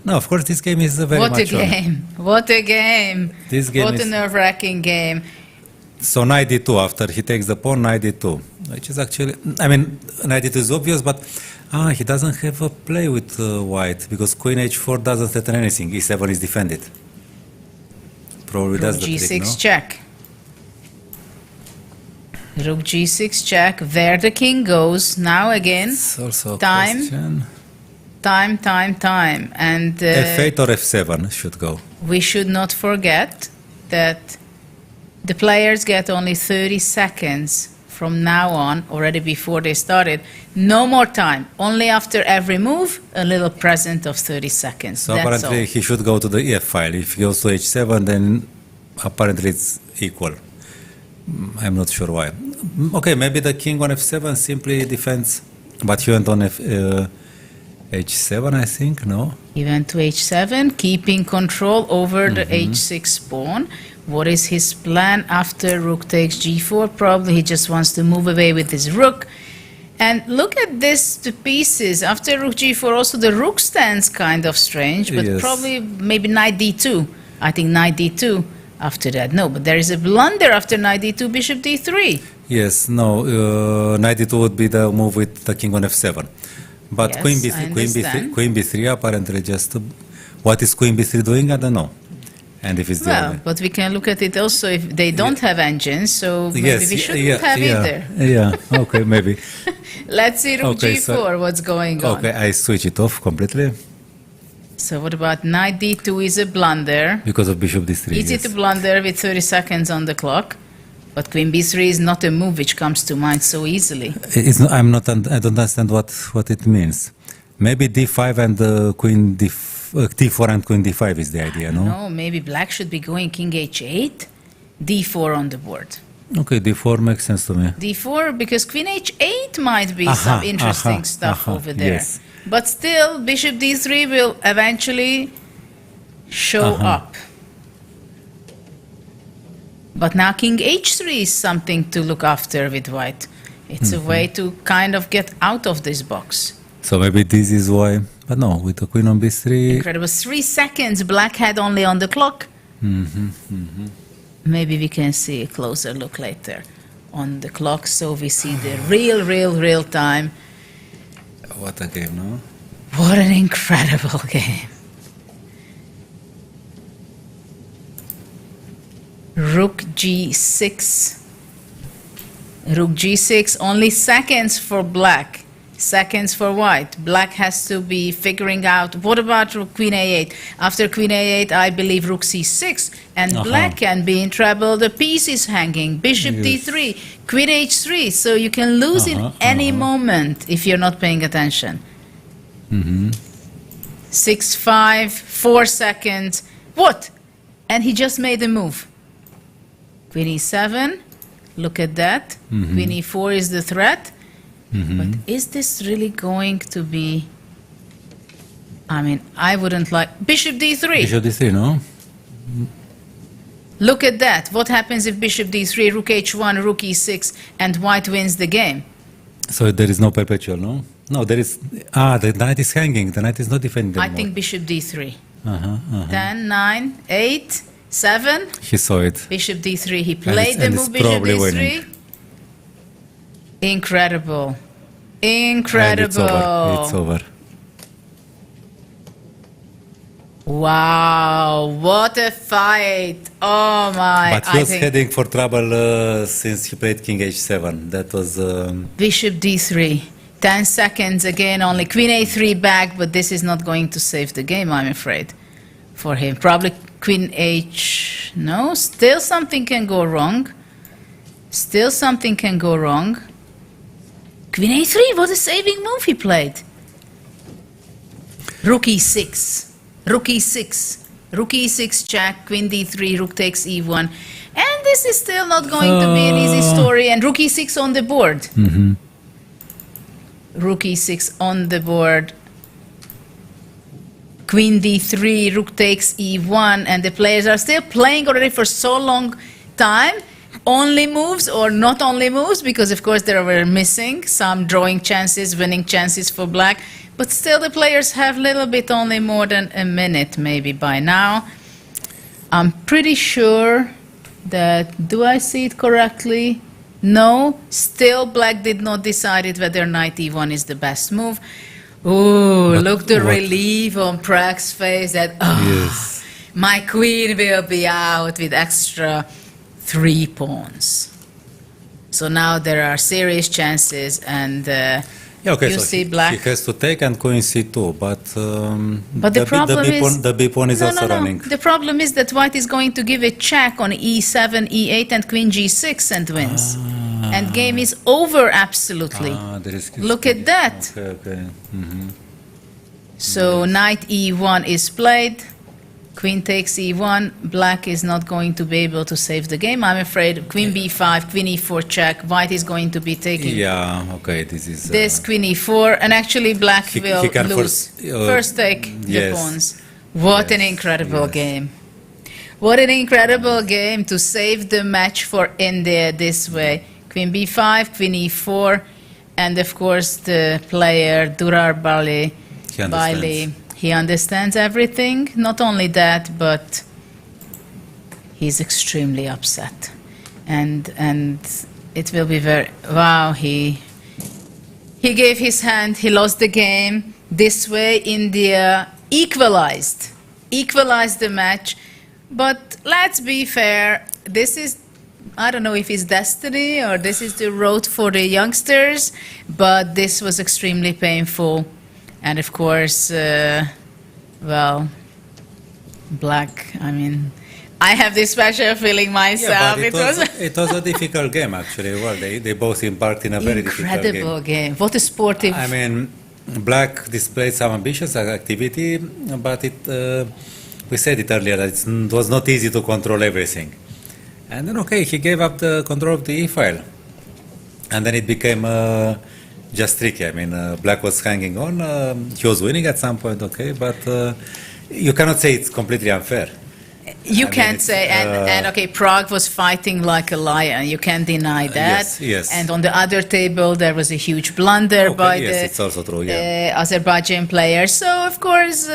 No, of course, this game is very much... What a game. What a game. This game what a nerve-wracking game. So knight d2, after he takes the pawn, knight d2, which is actually... I mean, knight d2 is obvious, but he doesn't have a play with white, because queen h4 doesn't threaten anything. e7 is defended. Probably Rook that's the g6 trick, no? check. Rook g6 check. There the king goes. Now again. It's also a time. question. Time. And f8 or f7 should go. We should not forget that the players get only 30 seconds from now on, already before they started. No more time. Only after every move, a little present of 30 seconds. So that's apparently all. he should go to the EF file. If he goes to h7, then apparently it's equal. I'm not sure why. Okay, maybe the king on f7 simply defends But he went on h7, I think, no? He went to h7, keeping control over the h6 pawn. What is his plan after rook takes g4? Probably he just wants to move away with his rook. And look at this, the pieces. After rook g4, also the rook stands kind of strange, but probably maybe knight d2. I think knight d2 after that. No, but there is a blunder after knight d2, bishop d3. Yes, no, knight d2 would be the move with the king on f7. But Yes, queen I b3, understand. queen b3 apparently just... What is queen b3 doing? I don't know. And if it's the Well, only... but we can look at it also if they don't have engines, so maybe we shouldn't have either. Yeah, okay, maybe. Let's see rook Okay, g4, so- what's going on. Okay, I switch it off completely So what about knight d2 is a blunder. because of bishop d3. Easy yes. to blunder with 30 seconds on the clock. But queen b3 is not a move which comes to mind so easily. It's not, I don't understand what it means. Maybe d5 and queen d4 and queen d5 is the idea, no? No, maybe black should be going king h8, d4 on the board. Okay, d4 makes sense to me. d4 because queen h8 might be some interesting stuff over there. Yes. But still, bishop d3 will eventually show up. But now king h3 is something to look after with white. It's a way to kind of get out of this box. So maybe this is why, but no, with the queen on b3. Incredible. 3 seconds black had only on the clock. Maybe we can see a closer look later on the clock so we see the real time. What a game, no? What an incredible game. Rook g6. Rook g6, only seconds for black. Seconds for white. Black has to be figuring out, what about rook queen a8? After queen a8, I believe rook c6, and black can be in trouble. The piece is hanging. Bishop d3, queen h3, so you can lose in any moment if you're not paying attention. 6-5, 4 seconds. What? And he just made a move. Queen e7, look at that. Queen e4 is the threat. But is this really going to be... I mean, I wouldn't like... Bishop d3. Bishop d3, no? Look at that. What happens if bishop d3, rook h1, rook e6, and white wins the game? So there is no perpetual, no? No, there is... the knight is hanging. The knight is not defending I anymore. think bishop d3. 10, 9, 8, 7. He saw it. Bishop d3. He played the and move it's bishop probably d3. winning. Incredible. And it's over. Wow, what a fight. Oh my. But he was heading for trouble since he played king h7. That was... Bishop d3. 10 seconds again, only queen a3 back, but this is not going to save the game, I'm afraid, for him. Probably queen h... No, still something can go wrong. Still something can go wrong. Queen a3, what a saving move he played. Rook e6, rook e6, rook e6 check, queen d3, rook takes e1. And this is still not going to be an easy story. And rook e6 on the board. Rook e6 on the board. Queen d3, rook takes e1. And the players are still playing already for so long time. Only moves or not only moves, because of course there were missing some drawing chances, winning chances for black, but still the players have a little bit only more than a minute maybe by now. I'm pretty sure that, do I see it correctly? No, still black did not decide it whether knight e1 is the best move. Ooh, look the relief on Prag's face that, yes. My queen will be out with extra 3 pawns. So now there are serious chances, and you so see black. He has to take and queen c2, but the problem is the b pawn is also running. The problem is that white is going to give a check on e7, e8, and queen g6 and wins. And game is over absolutely. Look at that. Okay. So knight e1 is played. Queen takes e1. Black is not going to be able to save the game, I'm afraid. Queen b5, queen e4 check. White is going to be taking Yeah, okay, this is... this queen e4, and actually black will can lose. First take the yes. pawns. What an incredible game. What an incredible game to save the match for India this way. Queen b5, queen e4, and of course the player Durar Bali, he understands everything. Not only that, but he's extremely upset. And it will be very, wow, he gave his hand, he lost the game. This way India equalized the match. But let's be fair, this is, I don't know if it's destiny or this is the road for the youngsters, but this was extremely painful. And of course, well, black, I mean, I have this special feeling myself. Yeah, but it was a difficult game, actually. Well, they both embarked in a very difficult game. Incredible game. What a sportive... I mean, black displayed some ambitious activity, but we said it earlier, that it was not easy to control everything. And then, okay, he gave up the control of the e-file. And then it became just tricky. I mean, black was hanging on. He was winning at some point, okay, but you cannot say it's completely unfair. You can't say, and okay, Prague was fighting like a lion. You can't deny that. Yes. And on the other table, there was a huge blunder by it's also true, Azerbaijan player. So, of course,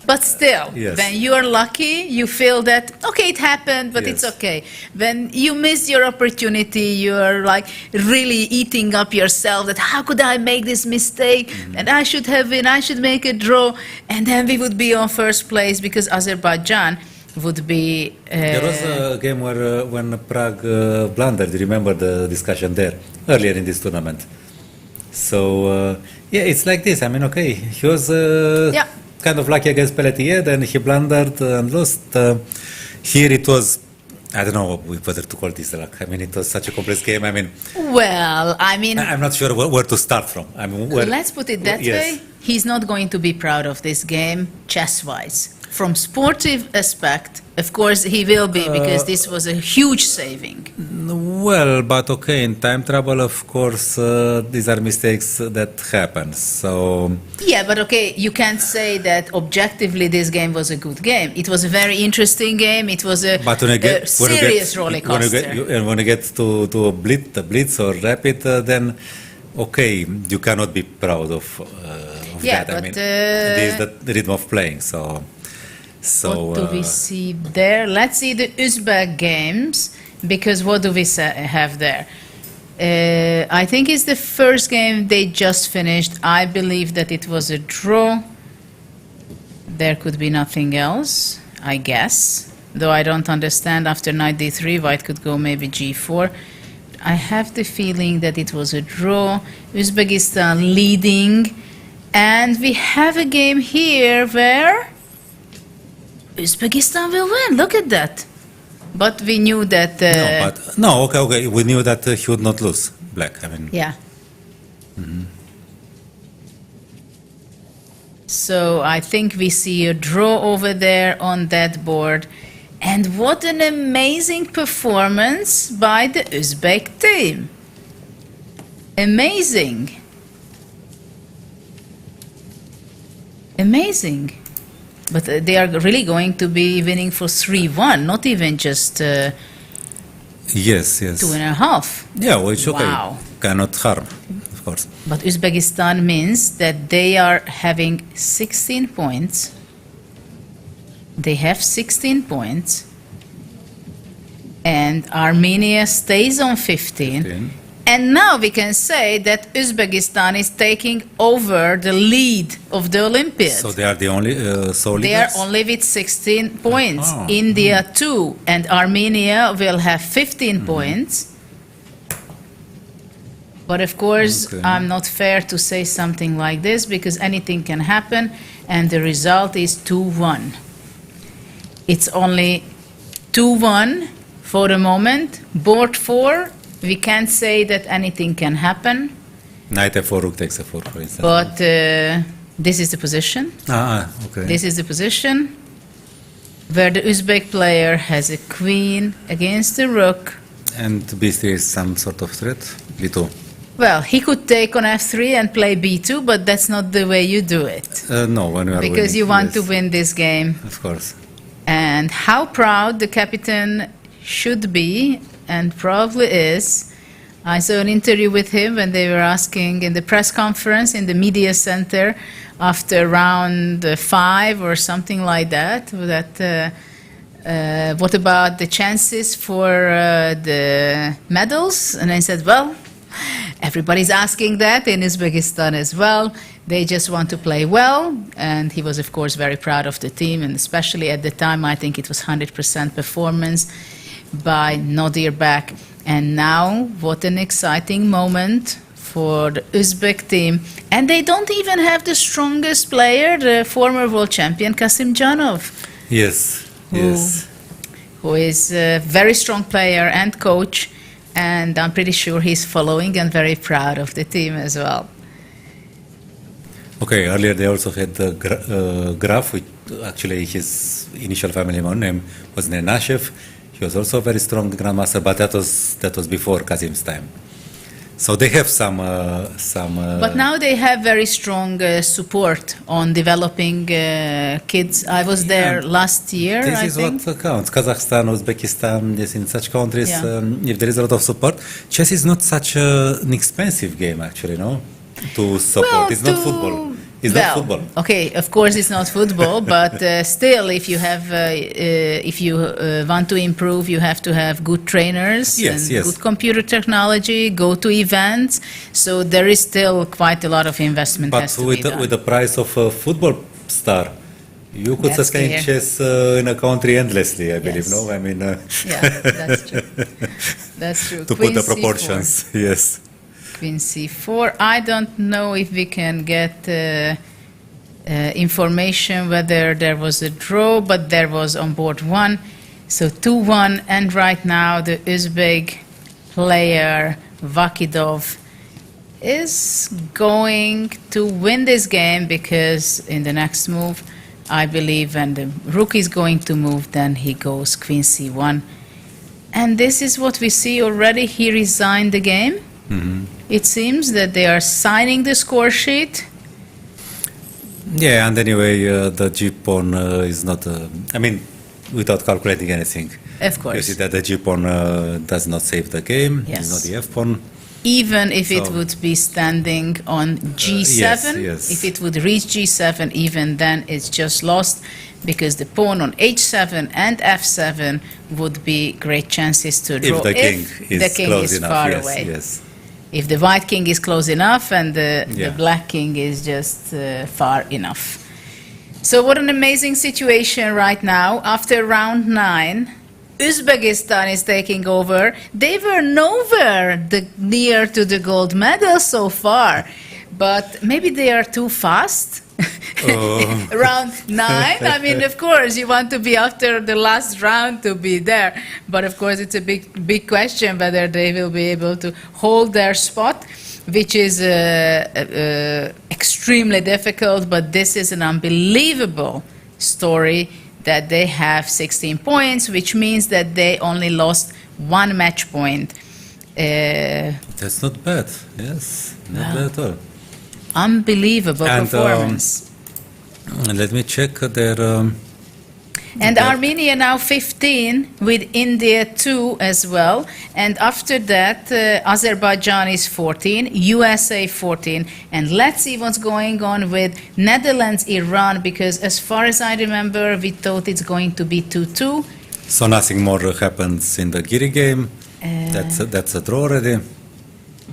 but still, when you are lucky, you feel that, okay, it happened, but it's okay. When you miss your opportunity, you're like really eating up yourself, that how could I make this mistake? And I should have win, I should make a draw. And then we would be on first place because Azerbaijan would be... There was a game where when Prague blundered, remember the discussion there, earlier in this tournament. So, yeah, it's like this. I mean, okay, he was kind of lucky against Pelletier, then he blundered and lost. Here it was, I don't know whether to call this luck. I mean, it was such a complex game. I mean... Well, I mean... I'm not sure where to start from. I mean, let's put it that way. He's not going to be proud of this game, chess-wise. From sportive aspect, of course, he will be, because this was a huge saving. Well, but okay, in time travel, of course, these are mistakes that happen, so... Yeah, but okay, you can't say that objectively this game was a good game. It was a very interesting game. It was a serious roller coaster. When you get to a blitz or rapid, then, okay, you cannot be proud of that. But, I mean, this is the rhythm of playing, so... What do we see there? Let's see the Uzbek games, because what do we have there? I think it's the first game they just finished. I believe that it was a draw. There could be nothing else, I guess. Though I don't understand, after knight d3, white could go maybe g4. I have the feeling that it was a draw. Uzbekistan leading. And we have a game here where... Uzbekistan will win. Look at that. But we knew that... okay. We knew that he would not lose, black. I mean... Yeah. So I think we see a draw over there on that board. And what an amazing performance by the Uzbek team. Amazing. Amazing. But they are really going to be winning for 3-1, not even just yes. 2.5. Yeah, which okay, wow. Cannot harm, of course. But Uzbekistan means that they are having 16 points. They have 16 points. And Armenia stays on 15. And now we can say that Uzbekistan is taking over the lead of the Olympiad. So they are the only sole They are only with 16 points. India 2 and Armenia will have 15 points. But of course, I'm not fair to say something like this, because anything can happen, and the result is 2-1. It's only 2-1 for the moment. Board 4. We can't say that anything can happen. Knight f4, rook takes f4, for instance. But this is the position. Okay. This is the position. where the Uzbek player has a queen against a rook. And b3 is some sort of threat? b2. Well, he could take on f3 and play b2, but that's not the way you do it. No, when we are because winning, you want yes. to win this game. Of course. And how proud the captain should be, and probably is. I saw an interview with him when they were asking in the press conference in the media center after round 5 or something like that, what about the chances for the medals? And I said, well, everybody's asking that in Uzbekistan as well. They just want to play well. And he was, of course, very proud of the team. And especially at the time, I think it was 100% performance by Nodirbek. And now, what an exciting moment for the Uzbek team. And they don't even have the strongest player, the former world champion, Kasim Janov. Yes, yes. Who is a very strong player and coach. And I'm pretty sure he's following and very proud of the team as well. Okay, earlier they also had Graf, which actually his initial family name was Nenashev. He was also a very strong grandmaster, but that was before Kazim's time. So they have some. But now they have very strong support on developing kids. I was there last year. This I is think. what counts. Kazakhstan, Uzbekistan, yes, in such countries, Yeah. if there is a lot of support, chess is not such an expensive game, actually, no? To support, Well, it's not football. It's well, not football. Okay, of course it's not football, but still, if you have, if you want to improve, you have to have good trainers Yes, and yes. good computer technology. Go to events, so there is still quite a lot of investment has But to be done. with the price of a football star, you could That's sustain clear. chess in a country endlessly, I believe, Yes. no? I mean, Yeah, that's true. That's true. to Queen put the C4. proportions, yes. Queen c4. I don't know if we can get information whether there was a draw, but there was on board 1. So 2-1, and right now the Uzbek player Vakidov is going to win this game because in the next move, I believe when the rook is going to move, then he goes Queen c1. And this is what we see already. He resigned the game. Mm-hmm. It seems that they are signing the score sheet. Yeah, and anyway, the G-pawn is not, I mean, without calculating anything. Of course. You see that the G-pawn does not save the game, Yes. it's not the F-pawn. Even if it So- would be standing on G7, yes. if it would reach G7, even then it's just lost because the pawn on H7 and F7 would be great chances to draw If the king is the king close is enough, far yes, away. yes. If the white king is close enough and the Yeah. black king is just far enough. So what an amazing situation right now. After round 9, Uzbekistan is taking over. They were nowhere near to the gold medal so far, but maybe they are too fast. Round 9, I mean, of course, you want to be after the last round to be there. But of course, it's a big question whether they will be able to hold their spot, which is extremely difficult. But this is an unbelievable story that they have 16 points, which means that they only lost 1 match point. That's not bad, yes, not bad at all. Unbelievable And, performance. Let me check their... And Armenia now 15 with India 2 as well. And after that, Azerbaijan is 14, USA 14. And let's see what's going on with Netherlands, Iran, because as far as I remember, we thought it's going to be 2-2. So nothing more happens in the Giri game. That's a draw already.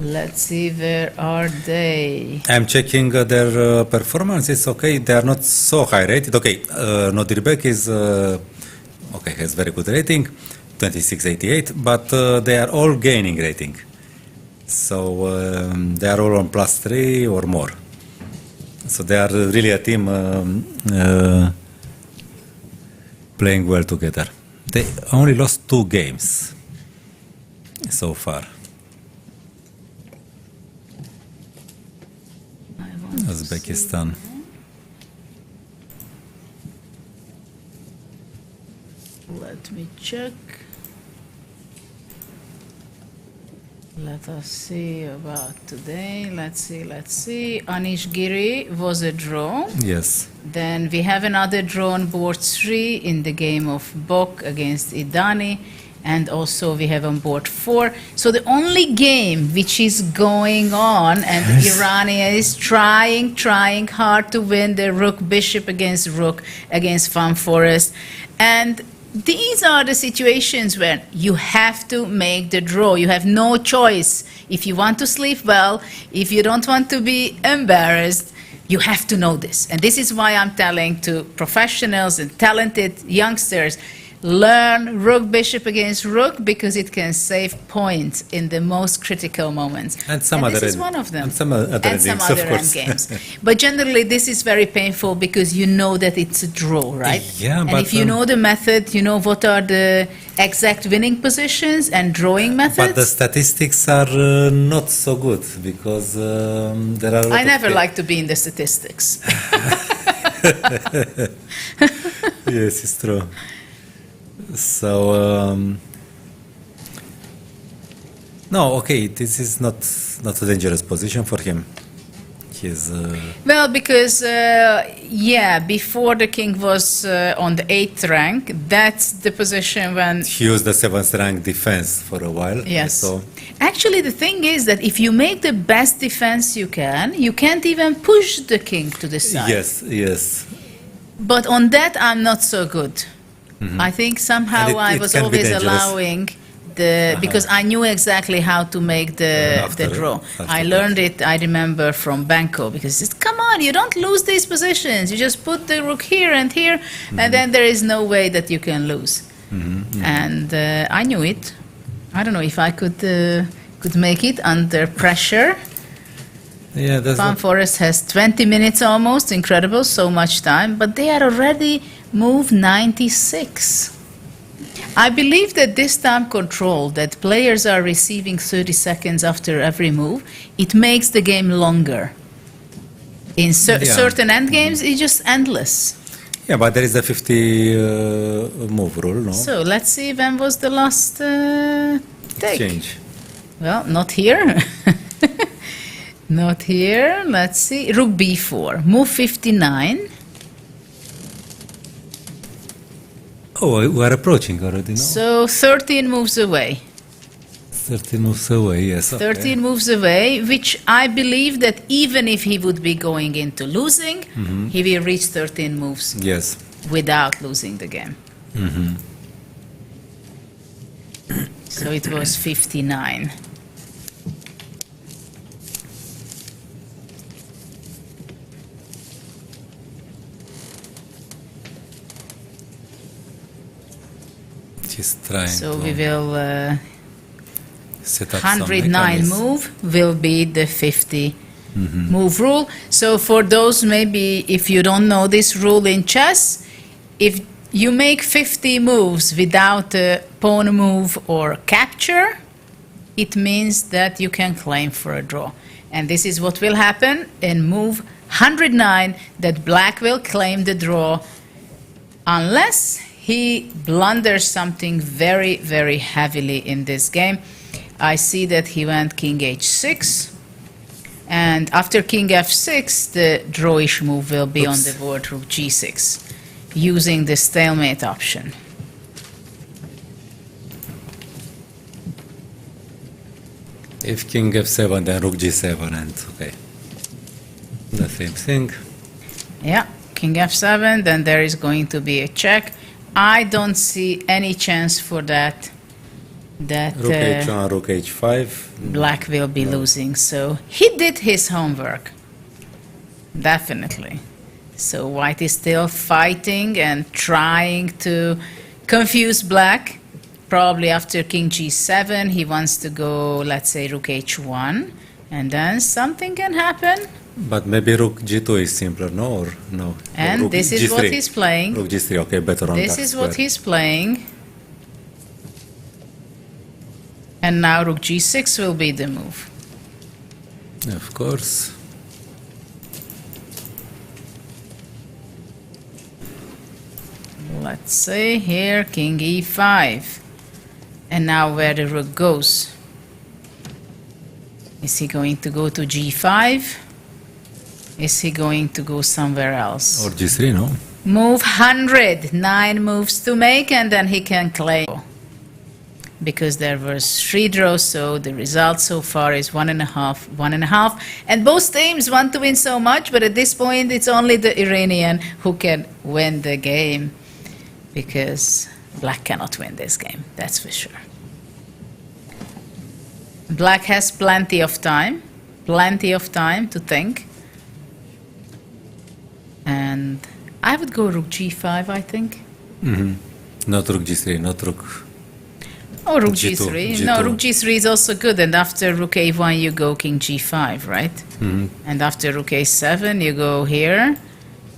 Let's see, where are they? I'm checking their performances. Okay, they are not so high rated. Okay, Nodirbek is okay, has very good rating, 2688, but they are all gaining rating. So they are all on +3 or more. So they are really a team playing well together. They only lost 2 games so far. Uzbekistan. Let me check. Let us see about today. Let's see. Anish Giri was a draw. Yes. Then we have another draw on board 3 in the game of Bok against Idani. And also we have on board 4. So the only game which is going on, and Irania is trying hard to win the rook bishop against rook against Van Forest. And these are the situations where you have to make the draw. You have no choice. If you want to sleep well, if you don't want to be embarrassed, you have to know this. And this is why I'm telling to professionals and talented youngsters, learn rook bishop against rook, because it can save points in the most critical moments. And some and other this is one of them. And some other end games. But generally, this is very painful because you know that it's a draw, right? Yeah, and but if you know the method, you know what are the exact winning positions and drawing methods. But the statistics are not so good because there are. I never like to be in the statistics. Yes, it's true. So no, okay, this is not a dangerous position for him. He's well, because before the king was on the 8th rank, that's the position when he used the 7th rank defense for a while. Yes. So actually, the thing is that if you make the best defense you can't even push the king to the side. Yes. But on that, I'm not so good. I think somehow I was always allowing because I knew exactly how to make the draw. I learned it, I remember, from Banco, because it said, come on, you don't lose these positions. You just put the rook here and here, and then there is no way that you can lose. And I knew it. I don't know if I could make it under pressure. Yeah, Van Forest has 20 minutes almost, incredible, so much time, but they are already move 96. I believe that this time control, that players are receiving 30 seconds after every move, it makes the game longer. In certain endgames, it's just endless. Yeah, but there is a 50 move rule, no? So let's see when was the last take. Change. Well, not here. Not here. Let's see. Rook b4, move 59. Oh, we are approaching already, no? So 13 moves away. 13 moves away, yes. 13 moves away, which I believe that even if he would be going into losing, he will reach 13 moves. Yes. Without losing the game. So it was 59. So we will set up 109 move will be the 50 move rule. So for those, maybe if you don't know this rule in chess, if you make 50 moves without a pawn move or capture, it means that you can claim for a draw. And this is what will happen in move 109, that black will claim the draw unless he blunders something very, very heavily in this game. I see that he went king h6, and after king f6, the drawish move will be on the board, rook g6, using the stalemate option. If king f7, then rook g7, and okay, the same thing. Yeah, king f7, then there is going to be a check. I don't see any chance for that. Rook h1, rook h5. Black will be losing. So he did his homework. Definitely. So white is still fighting and trying to confuse black. Probably after king g7, he wants to go, let's say, rook h1. And then something can happen. But maybe rook g2 is simpler, no? Or no? And rook this is g3. what he's playing. Rook g3, okay, better on This that is square. what he's playing. And now rook g6 will be the move. Of course. let's see here, king e5. And now where the rook goes. Is he going to go to g5? Is he going to go somewhere else? Or g3, no? Move 100, 9 moves to make, and then he can claim. Because there was 3 draws, so the result so far is 1.5, 1.5. And both teams want to win so much, but at this point it's only the Iranian who can win the game. Because Black cannot win this game, that's for sure. Black has plenty of time to think. And I would go rook g5, I think. Not rook g3, not rook... Oh, rook g3. G2. No, rook g3 is also good. And after rook a1, you go king g5, right? And after rook a7, you go here.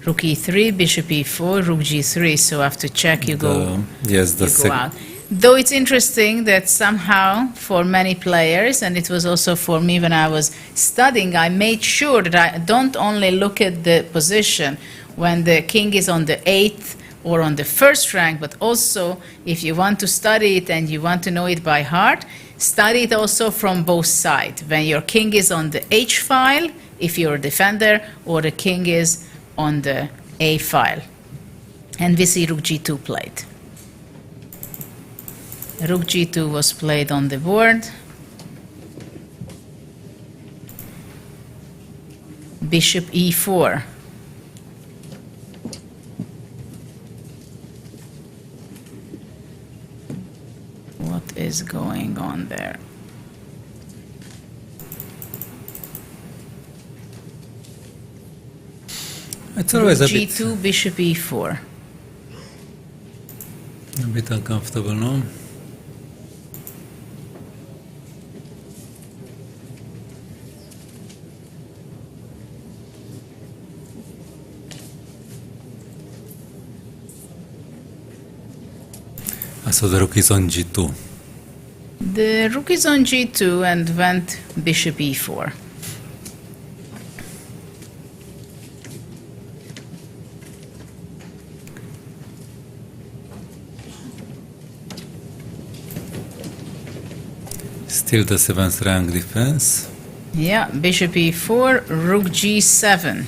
Rook e3, bishop e4, rook g3. So after check, you go, go out. Though it's interesting that somehow for many players, and it was also for me when I was studying, I made sure that I don't only look at the position when the king is on the 8th or on the first rank, but also if you want to study it and you want to know it by heart, study it also from both sides. When your king is on the H file, if you're a defender, or the king is on the A file. And we see rook g2 played. Rook g2 was played on the board. Bishop e4. What is going on there? It's always rook a g2, bit... bishop e4. A bit uncomfortable, no? So the rook is on g2. The rook is on g2 and went bishop e4. Still the 7th rank defense. Yeah, bishop e4, rook g7.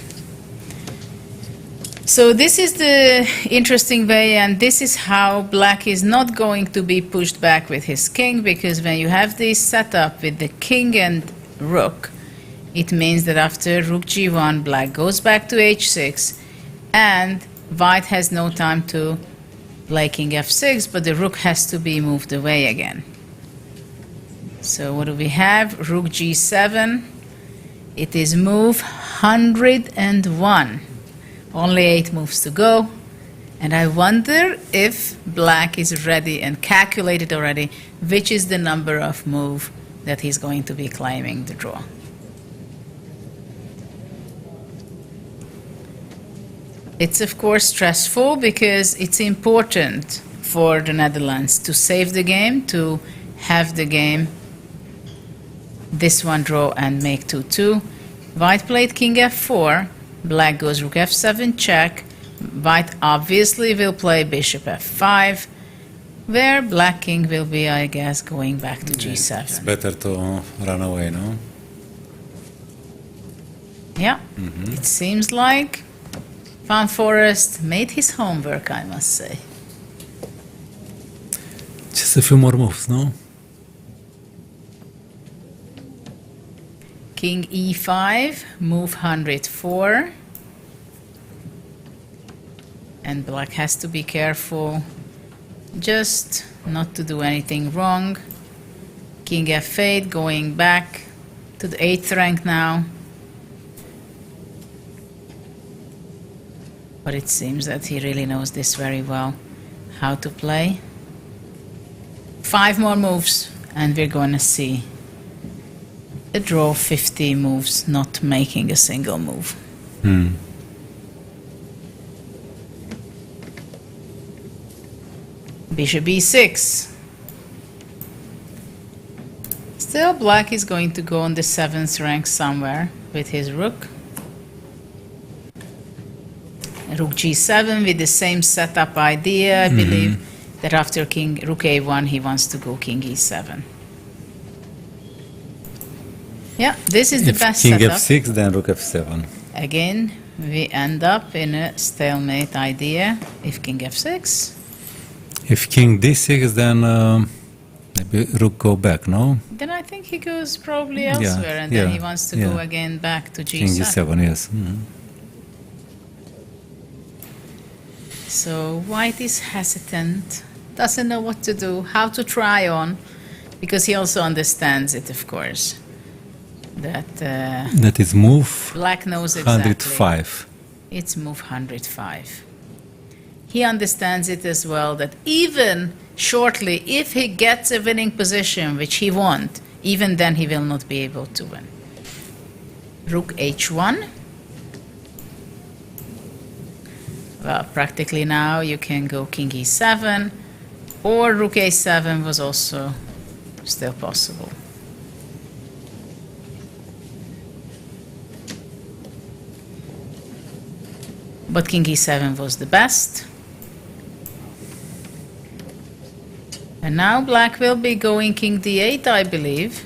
So this is the interesting way, and this is how Black is not going to be pushed back with his king, because when you have this setup with the king and rook, it means that after rook g1, Black goes back to h6, and White has no time to play king f6, but the rook has to be moved away again. So what do we have? Rook g7. It is move 101. Only 8 moves to go. And I wonder if Black is ready and calculated already which is the number of move that he's going to be claiming the draw. It's of course stressful because it's important for the Netherlands to save the game, to have the game this one draw and make 2-2. White played king f4. Black goes rook f7 check. White obviously will play bishop f5, where Black king will be, I guess, going back to g7. It's better to run away, no? Yeah, it seems like Van Forest made his homework, I must say. Just a few more moves, no? King e5, move 104. And Black has to be careful just not to do anything wrong. King f8, going back to the 8th rank now. But it seems that he really knows this very well, how to play. 5 more moves, and we're going to see a draw 50 moves, not making a single move. Bishop e6. Still, Black is going to go on the 7th rank somewhere with his rook. Rook g7 with the same setup idea. I believe that after rook a1, he wants to go king e7. Yeah, this is the best king setup. f6, then rook f7. Again, we end up in a stalemate idea if king f6. If king d6, then maybe rook go back, no? Then I think he goes probably elsewhere, and then he wants to go again back to g7. King g7, yes. So white is hesitant, doesn't know what to do, how to try on, because he also understands it, of course. That is move black knows exactly. 105. It's move 105. He understands it as well, that even shortly, if he gets a winning position, which he won't, even then he will not be able to win. Rook h1. Well, practically now you can go king e7, or rook a7 was also still possible. But king e7 was the best. And now black will be going king d8, I believe.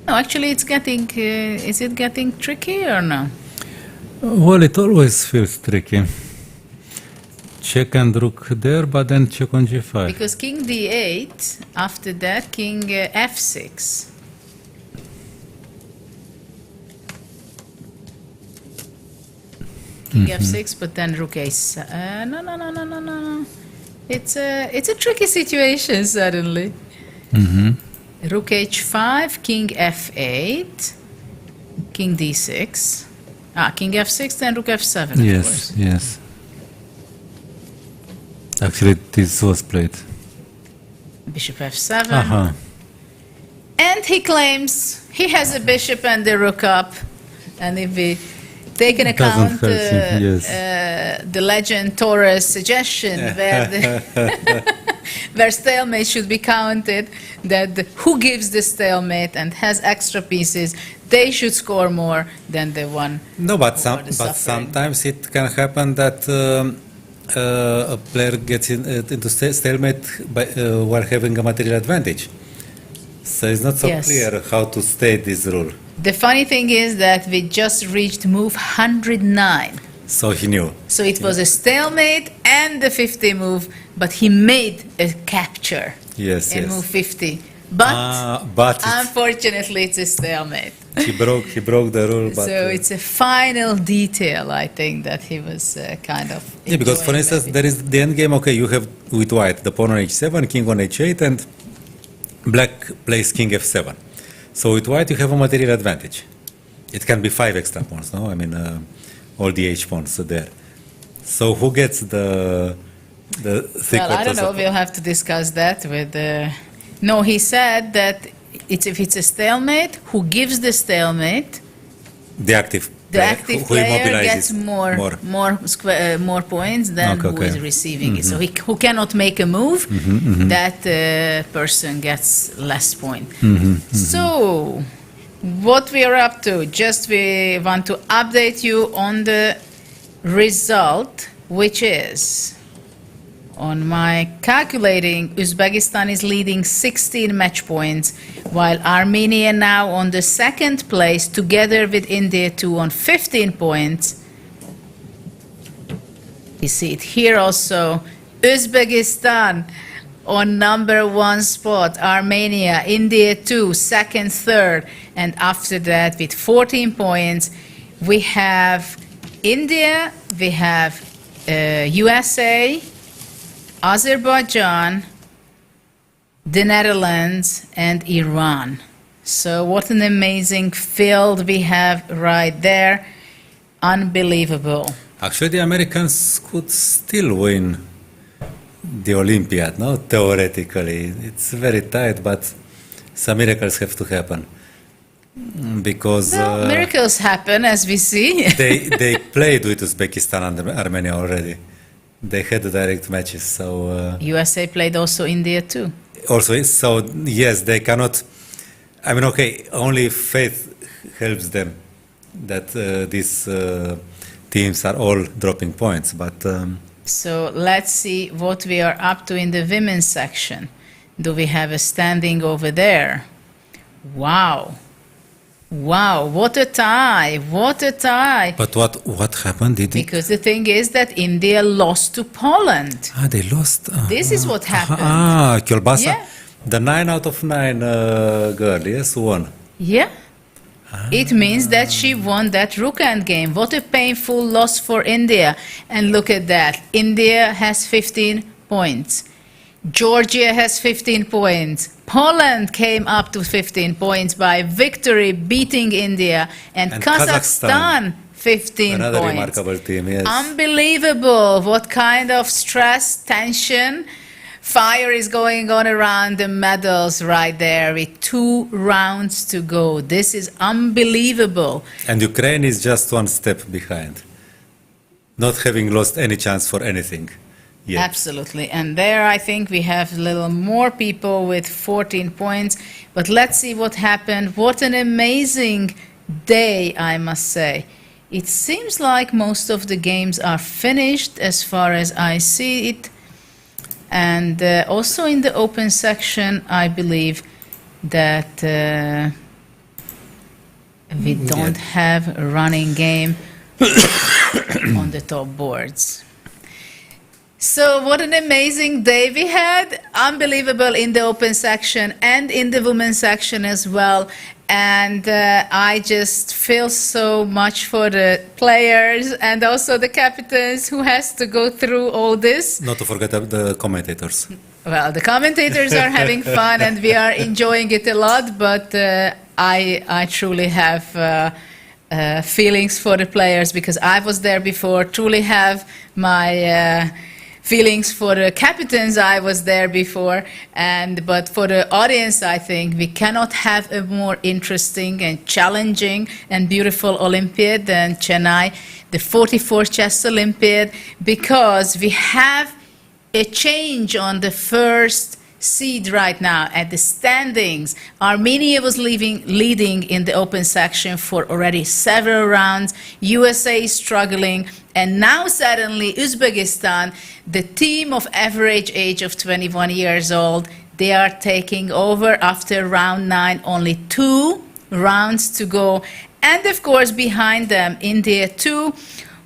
No, actually it's getting, is it getting tricky or no? Well, it always feels tricky. Check and rook there, but then check on g5. Because king d8, after that king f6. King f6, but then rook a7. No. It's a tricky situation suddenly. Rook h5, king f8, king d6. King f6, then rook f7. Of course. Yes. Actually, this was played. Bishop f7. And he claims he has a bishop and a rook up. And if we take into account the legend Torah's suggestion where stalemate should be counted, that who gives the stalemate and has extra pieces, they should score more than the one. No, but sometimes it can happen that a player gets into stalemate while having a material advantage. So it's not so clear how to state this rule. The funny thing is that we just reached move 109. So he knew. So it was a stalemate and the 50 move, but he made a capture in move 50. But unfortunately, it's a stalemate. He broke the rule. But, so it's a final detail, I think, that he was kind of. Yeah, because for instance, there is the end game. Okay, you have with white the pawn on h7, king on h8, and black plays king f7. So with white, you have a material advantage. It can be 5 extra pawns, no? I mean, all the h pawns are there. So who gets the well, I don't know. We'll have to discuss that with. No, he said that if it's a stalemate, who gives the stalemate? The active player gets more points than who is receiving it. So who cannot make a move, that person gets less points. So what we are up to, just we want to update you on the result, which is, on my calculating, Uzbekistan is leading 16 match points, while Armenia now on the second place, together with India too on 15 points. You see it here also. Uzbekistan on number 1 spot, Armenia, India too, second, third, and after that with 14 points, we have India, we have USA, Azerbaijan, the Netherlands, and Iran. So what an amazing field we have right there. Unbelievable. Actually, the Americans could still win the Olympiad, no? Theoretically. It's very tight, but some miracles have to happen. Because miracles happen, as we see. they played with Uzbekistan and Armenia already. They had direct matches, so... USA played also India too. Also, so yes, they cannot... I mean, okay, only faith helps them that these teams are all dropping points. But so let's see what we are up to in the women's section. Do we have a standing over there? Wow. Wow, what a tie, what a tie. But what happened? Because the thing is that India lost to Poland. They lost. This is what happened. Kielbasa? Yeah. The 9 out of 9 girl, yes, won. Yeah. It means that she won that Rukand game. What a painful loss for India. And look at that. India has 15 points. Georgia has 15 points. Poland came up to 15 points by victory, beating India. And Kazakhstan 15 Another points. remarkable team, yes. Unbelievable. What kind of stress, tension, fire is going on around the medals right there with 2 rounds to go. This is unbelievable. And Ukraine is just 1 step behind, not having lost any chance for anything yet. Absolutely. And there I think we have a little more people with 14 points. But let's see what happened. What an amazing day, I must say. It seems like most of the games are finished as far as I see it. And also in the open section, I believe that we don't have a running game on the top boards. So what an amazing day we had. Unbelievable in the open section and in the women's section as well. And I just feel so much for the players and also the captains who has to go through all this. Not to forget the commentators. Well, the commentators are having fun and we are enjoying it a lot, but I truly have feelings for the players because I was there before, truly have my feelings for the captains. I was there before, but for the audience, I think we cannot have a more interesting and challenging and beautiful Olympiad than Chennai, the 44th Chess Olympiad, because we have a change on the first seed right now at the standings. Armenia was leading in the open section for already several rounds. USA is struggling. And now suddenly Uzbekistan, the team of average age of 21 years old, they are taking over after round 9, only 2 rounds to go. And of course behind them India too,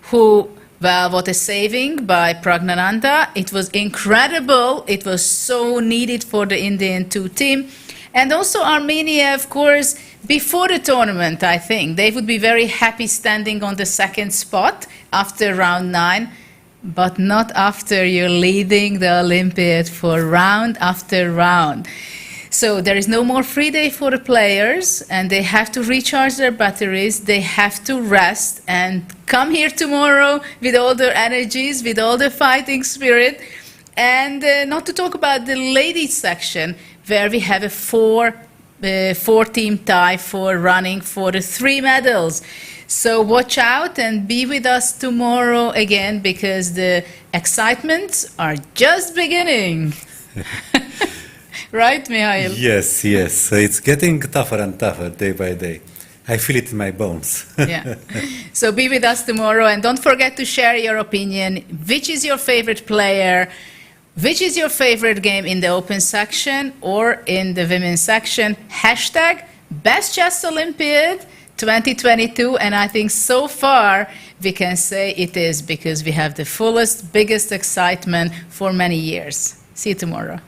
who, well, what a saving by Pragnananda. It was incredible. It was so needed for the Indian 2 team. And also Armenia, of course, before the tournament, I think, they would be very happy standing on the 2nd spot after round 9, but not after you're leading the Olympiad for round after round. So there is no more free day for the players, and they have to recharge their batteries, they have to rest, and come here tomorrow with all their energies, with all the fighting spirit. And not to talk about the ladies section, where we have a 4-team tie for running for the 3 medals. So watch out and be with us tomorrow again, because the excitements are just beginning. Right, Mihail? Yes, yes. It's getting tougher and tougher day by day. I feel it in my bones. Yeah. So be with us tomorrow, and don't forget to share your opinion. Which is your favorite player? Which is your favorite game in the open section or in the women's section? Hashtag Best Chess Olympiad 2022. And I think so far we can say it is, because we have the fullest, biggest excitement for many years. See you tomorrow.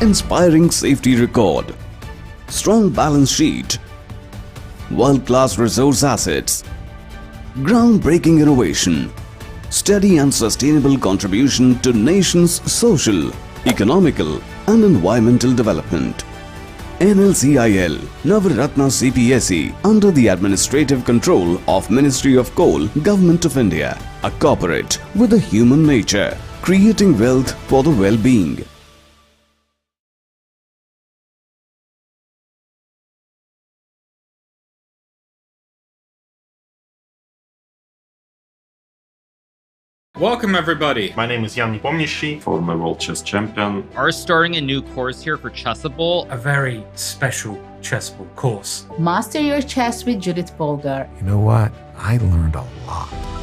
inspiring safety record, strong balance sheet, world-class resource assets, groundbreaking innovation, steady and sustainable contribution to nation's social, economical and environmental development. NLCIL Navaratna CPSE under the administrative control of Ministry of Coal, Government of India, a corporate with a human nature, creating wealth for the well-being. Welcome everybody. My name is Jan Pomnishi, former world chess champion. Are starting a new course here for Chessable. A very special chessable course. Master your chess with Judit Polgar. You know what? I learned a lot.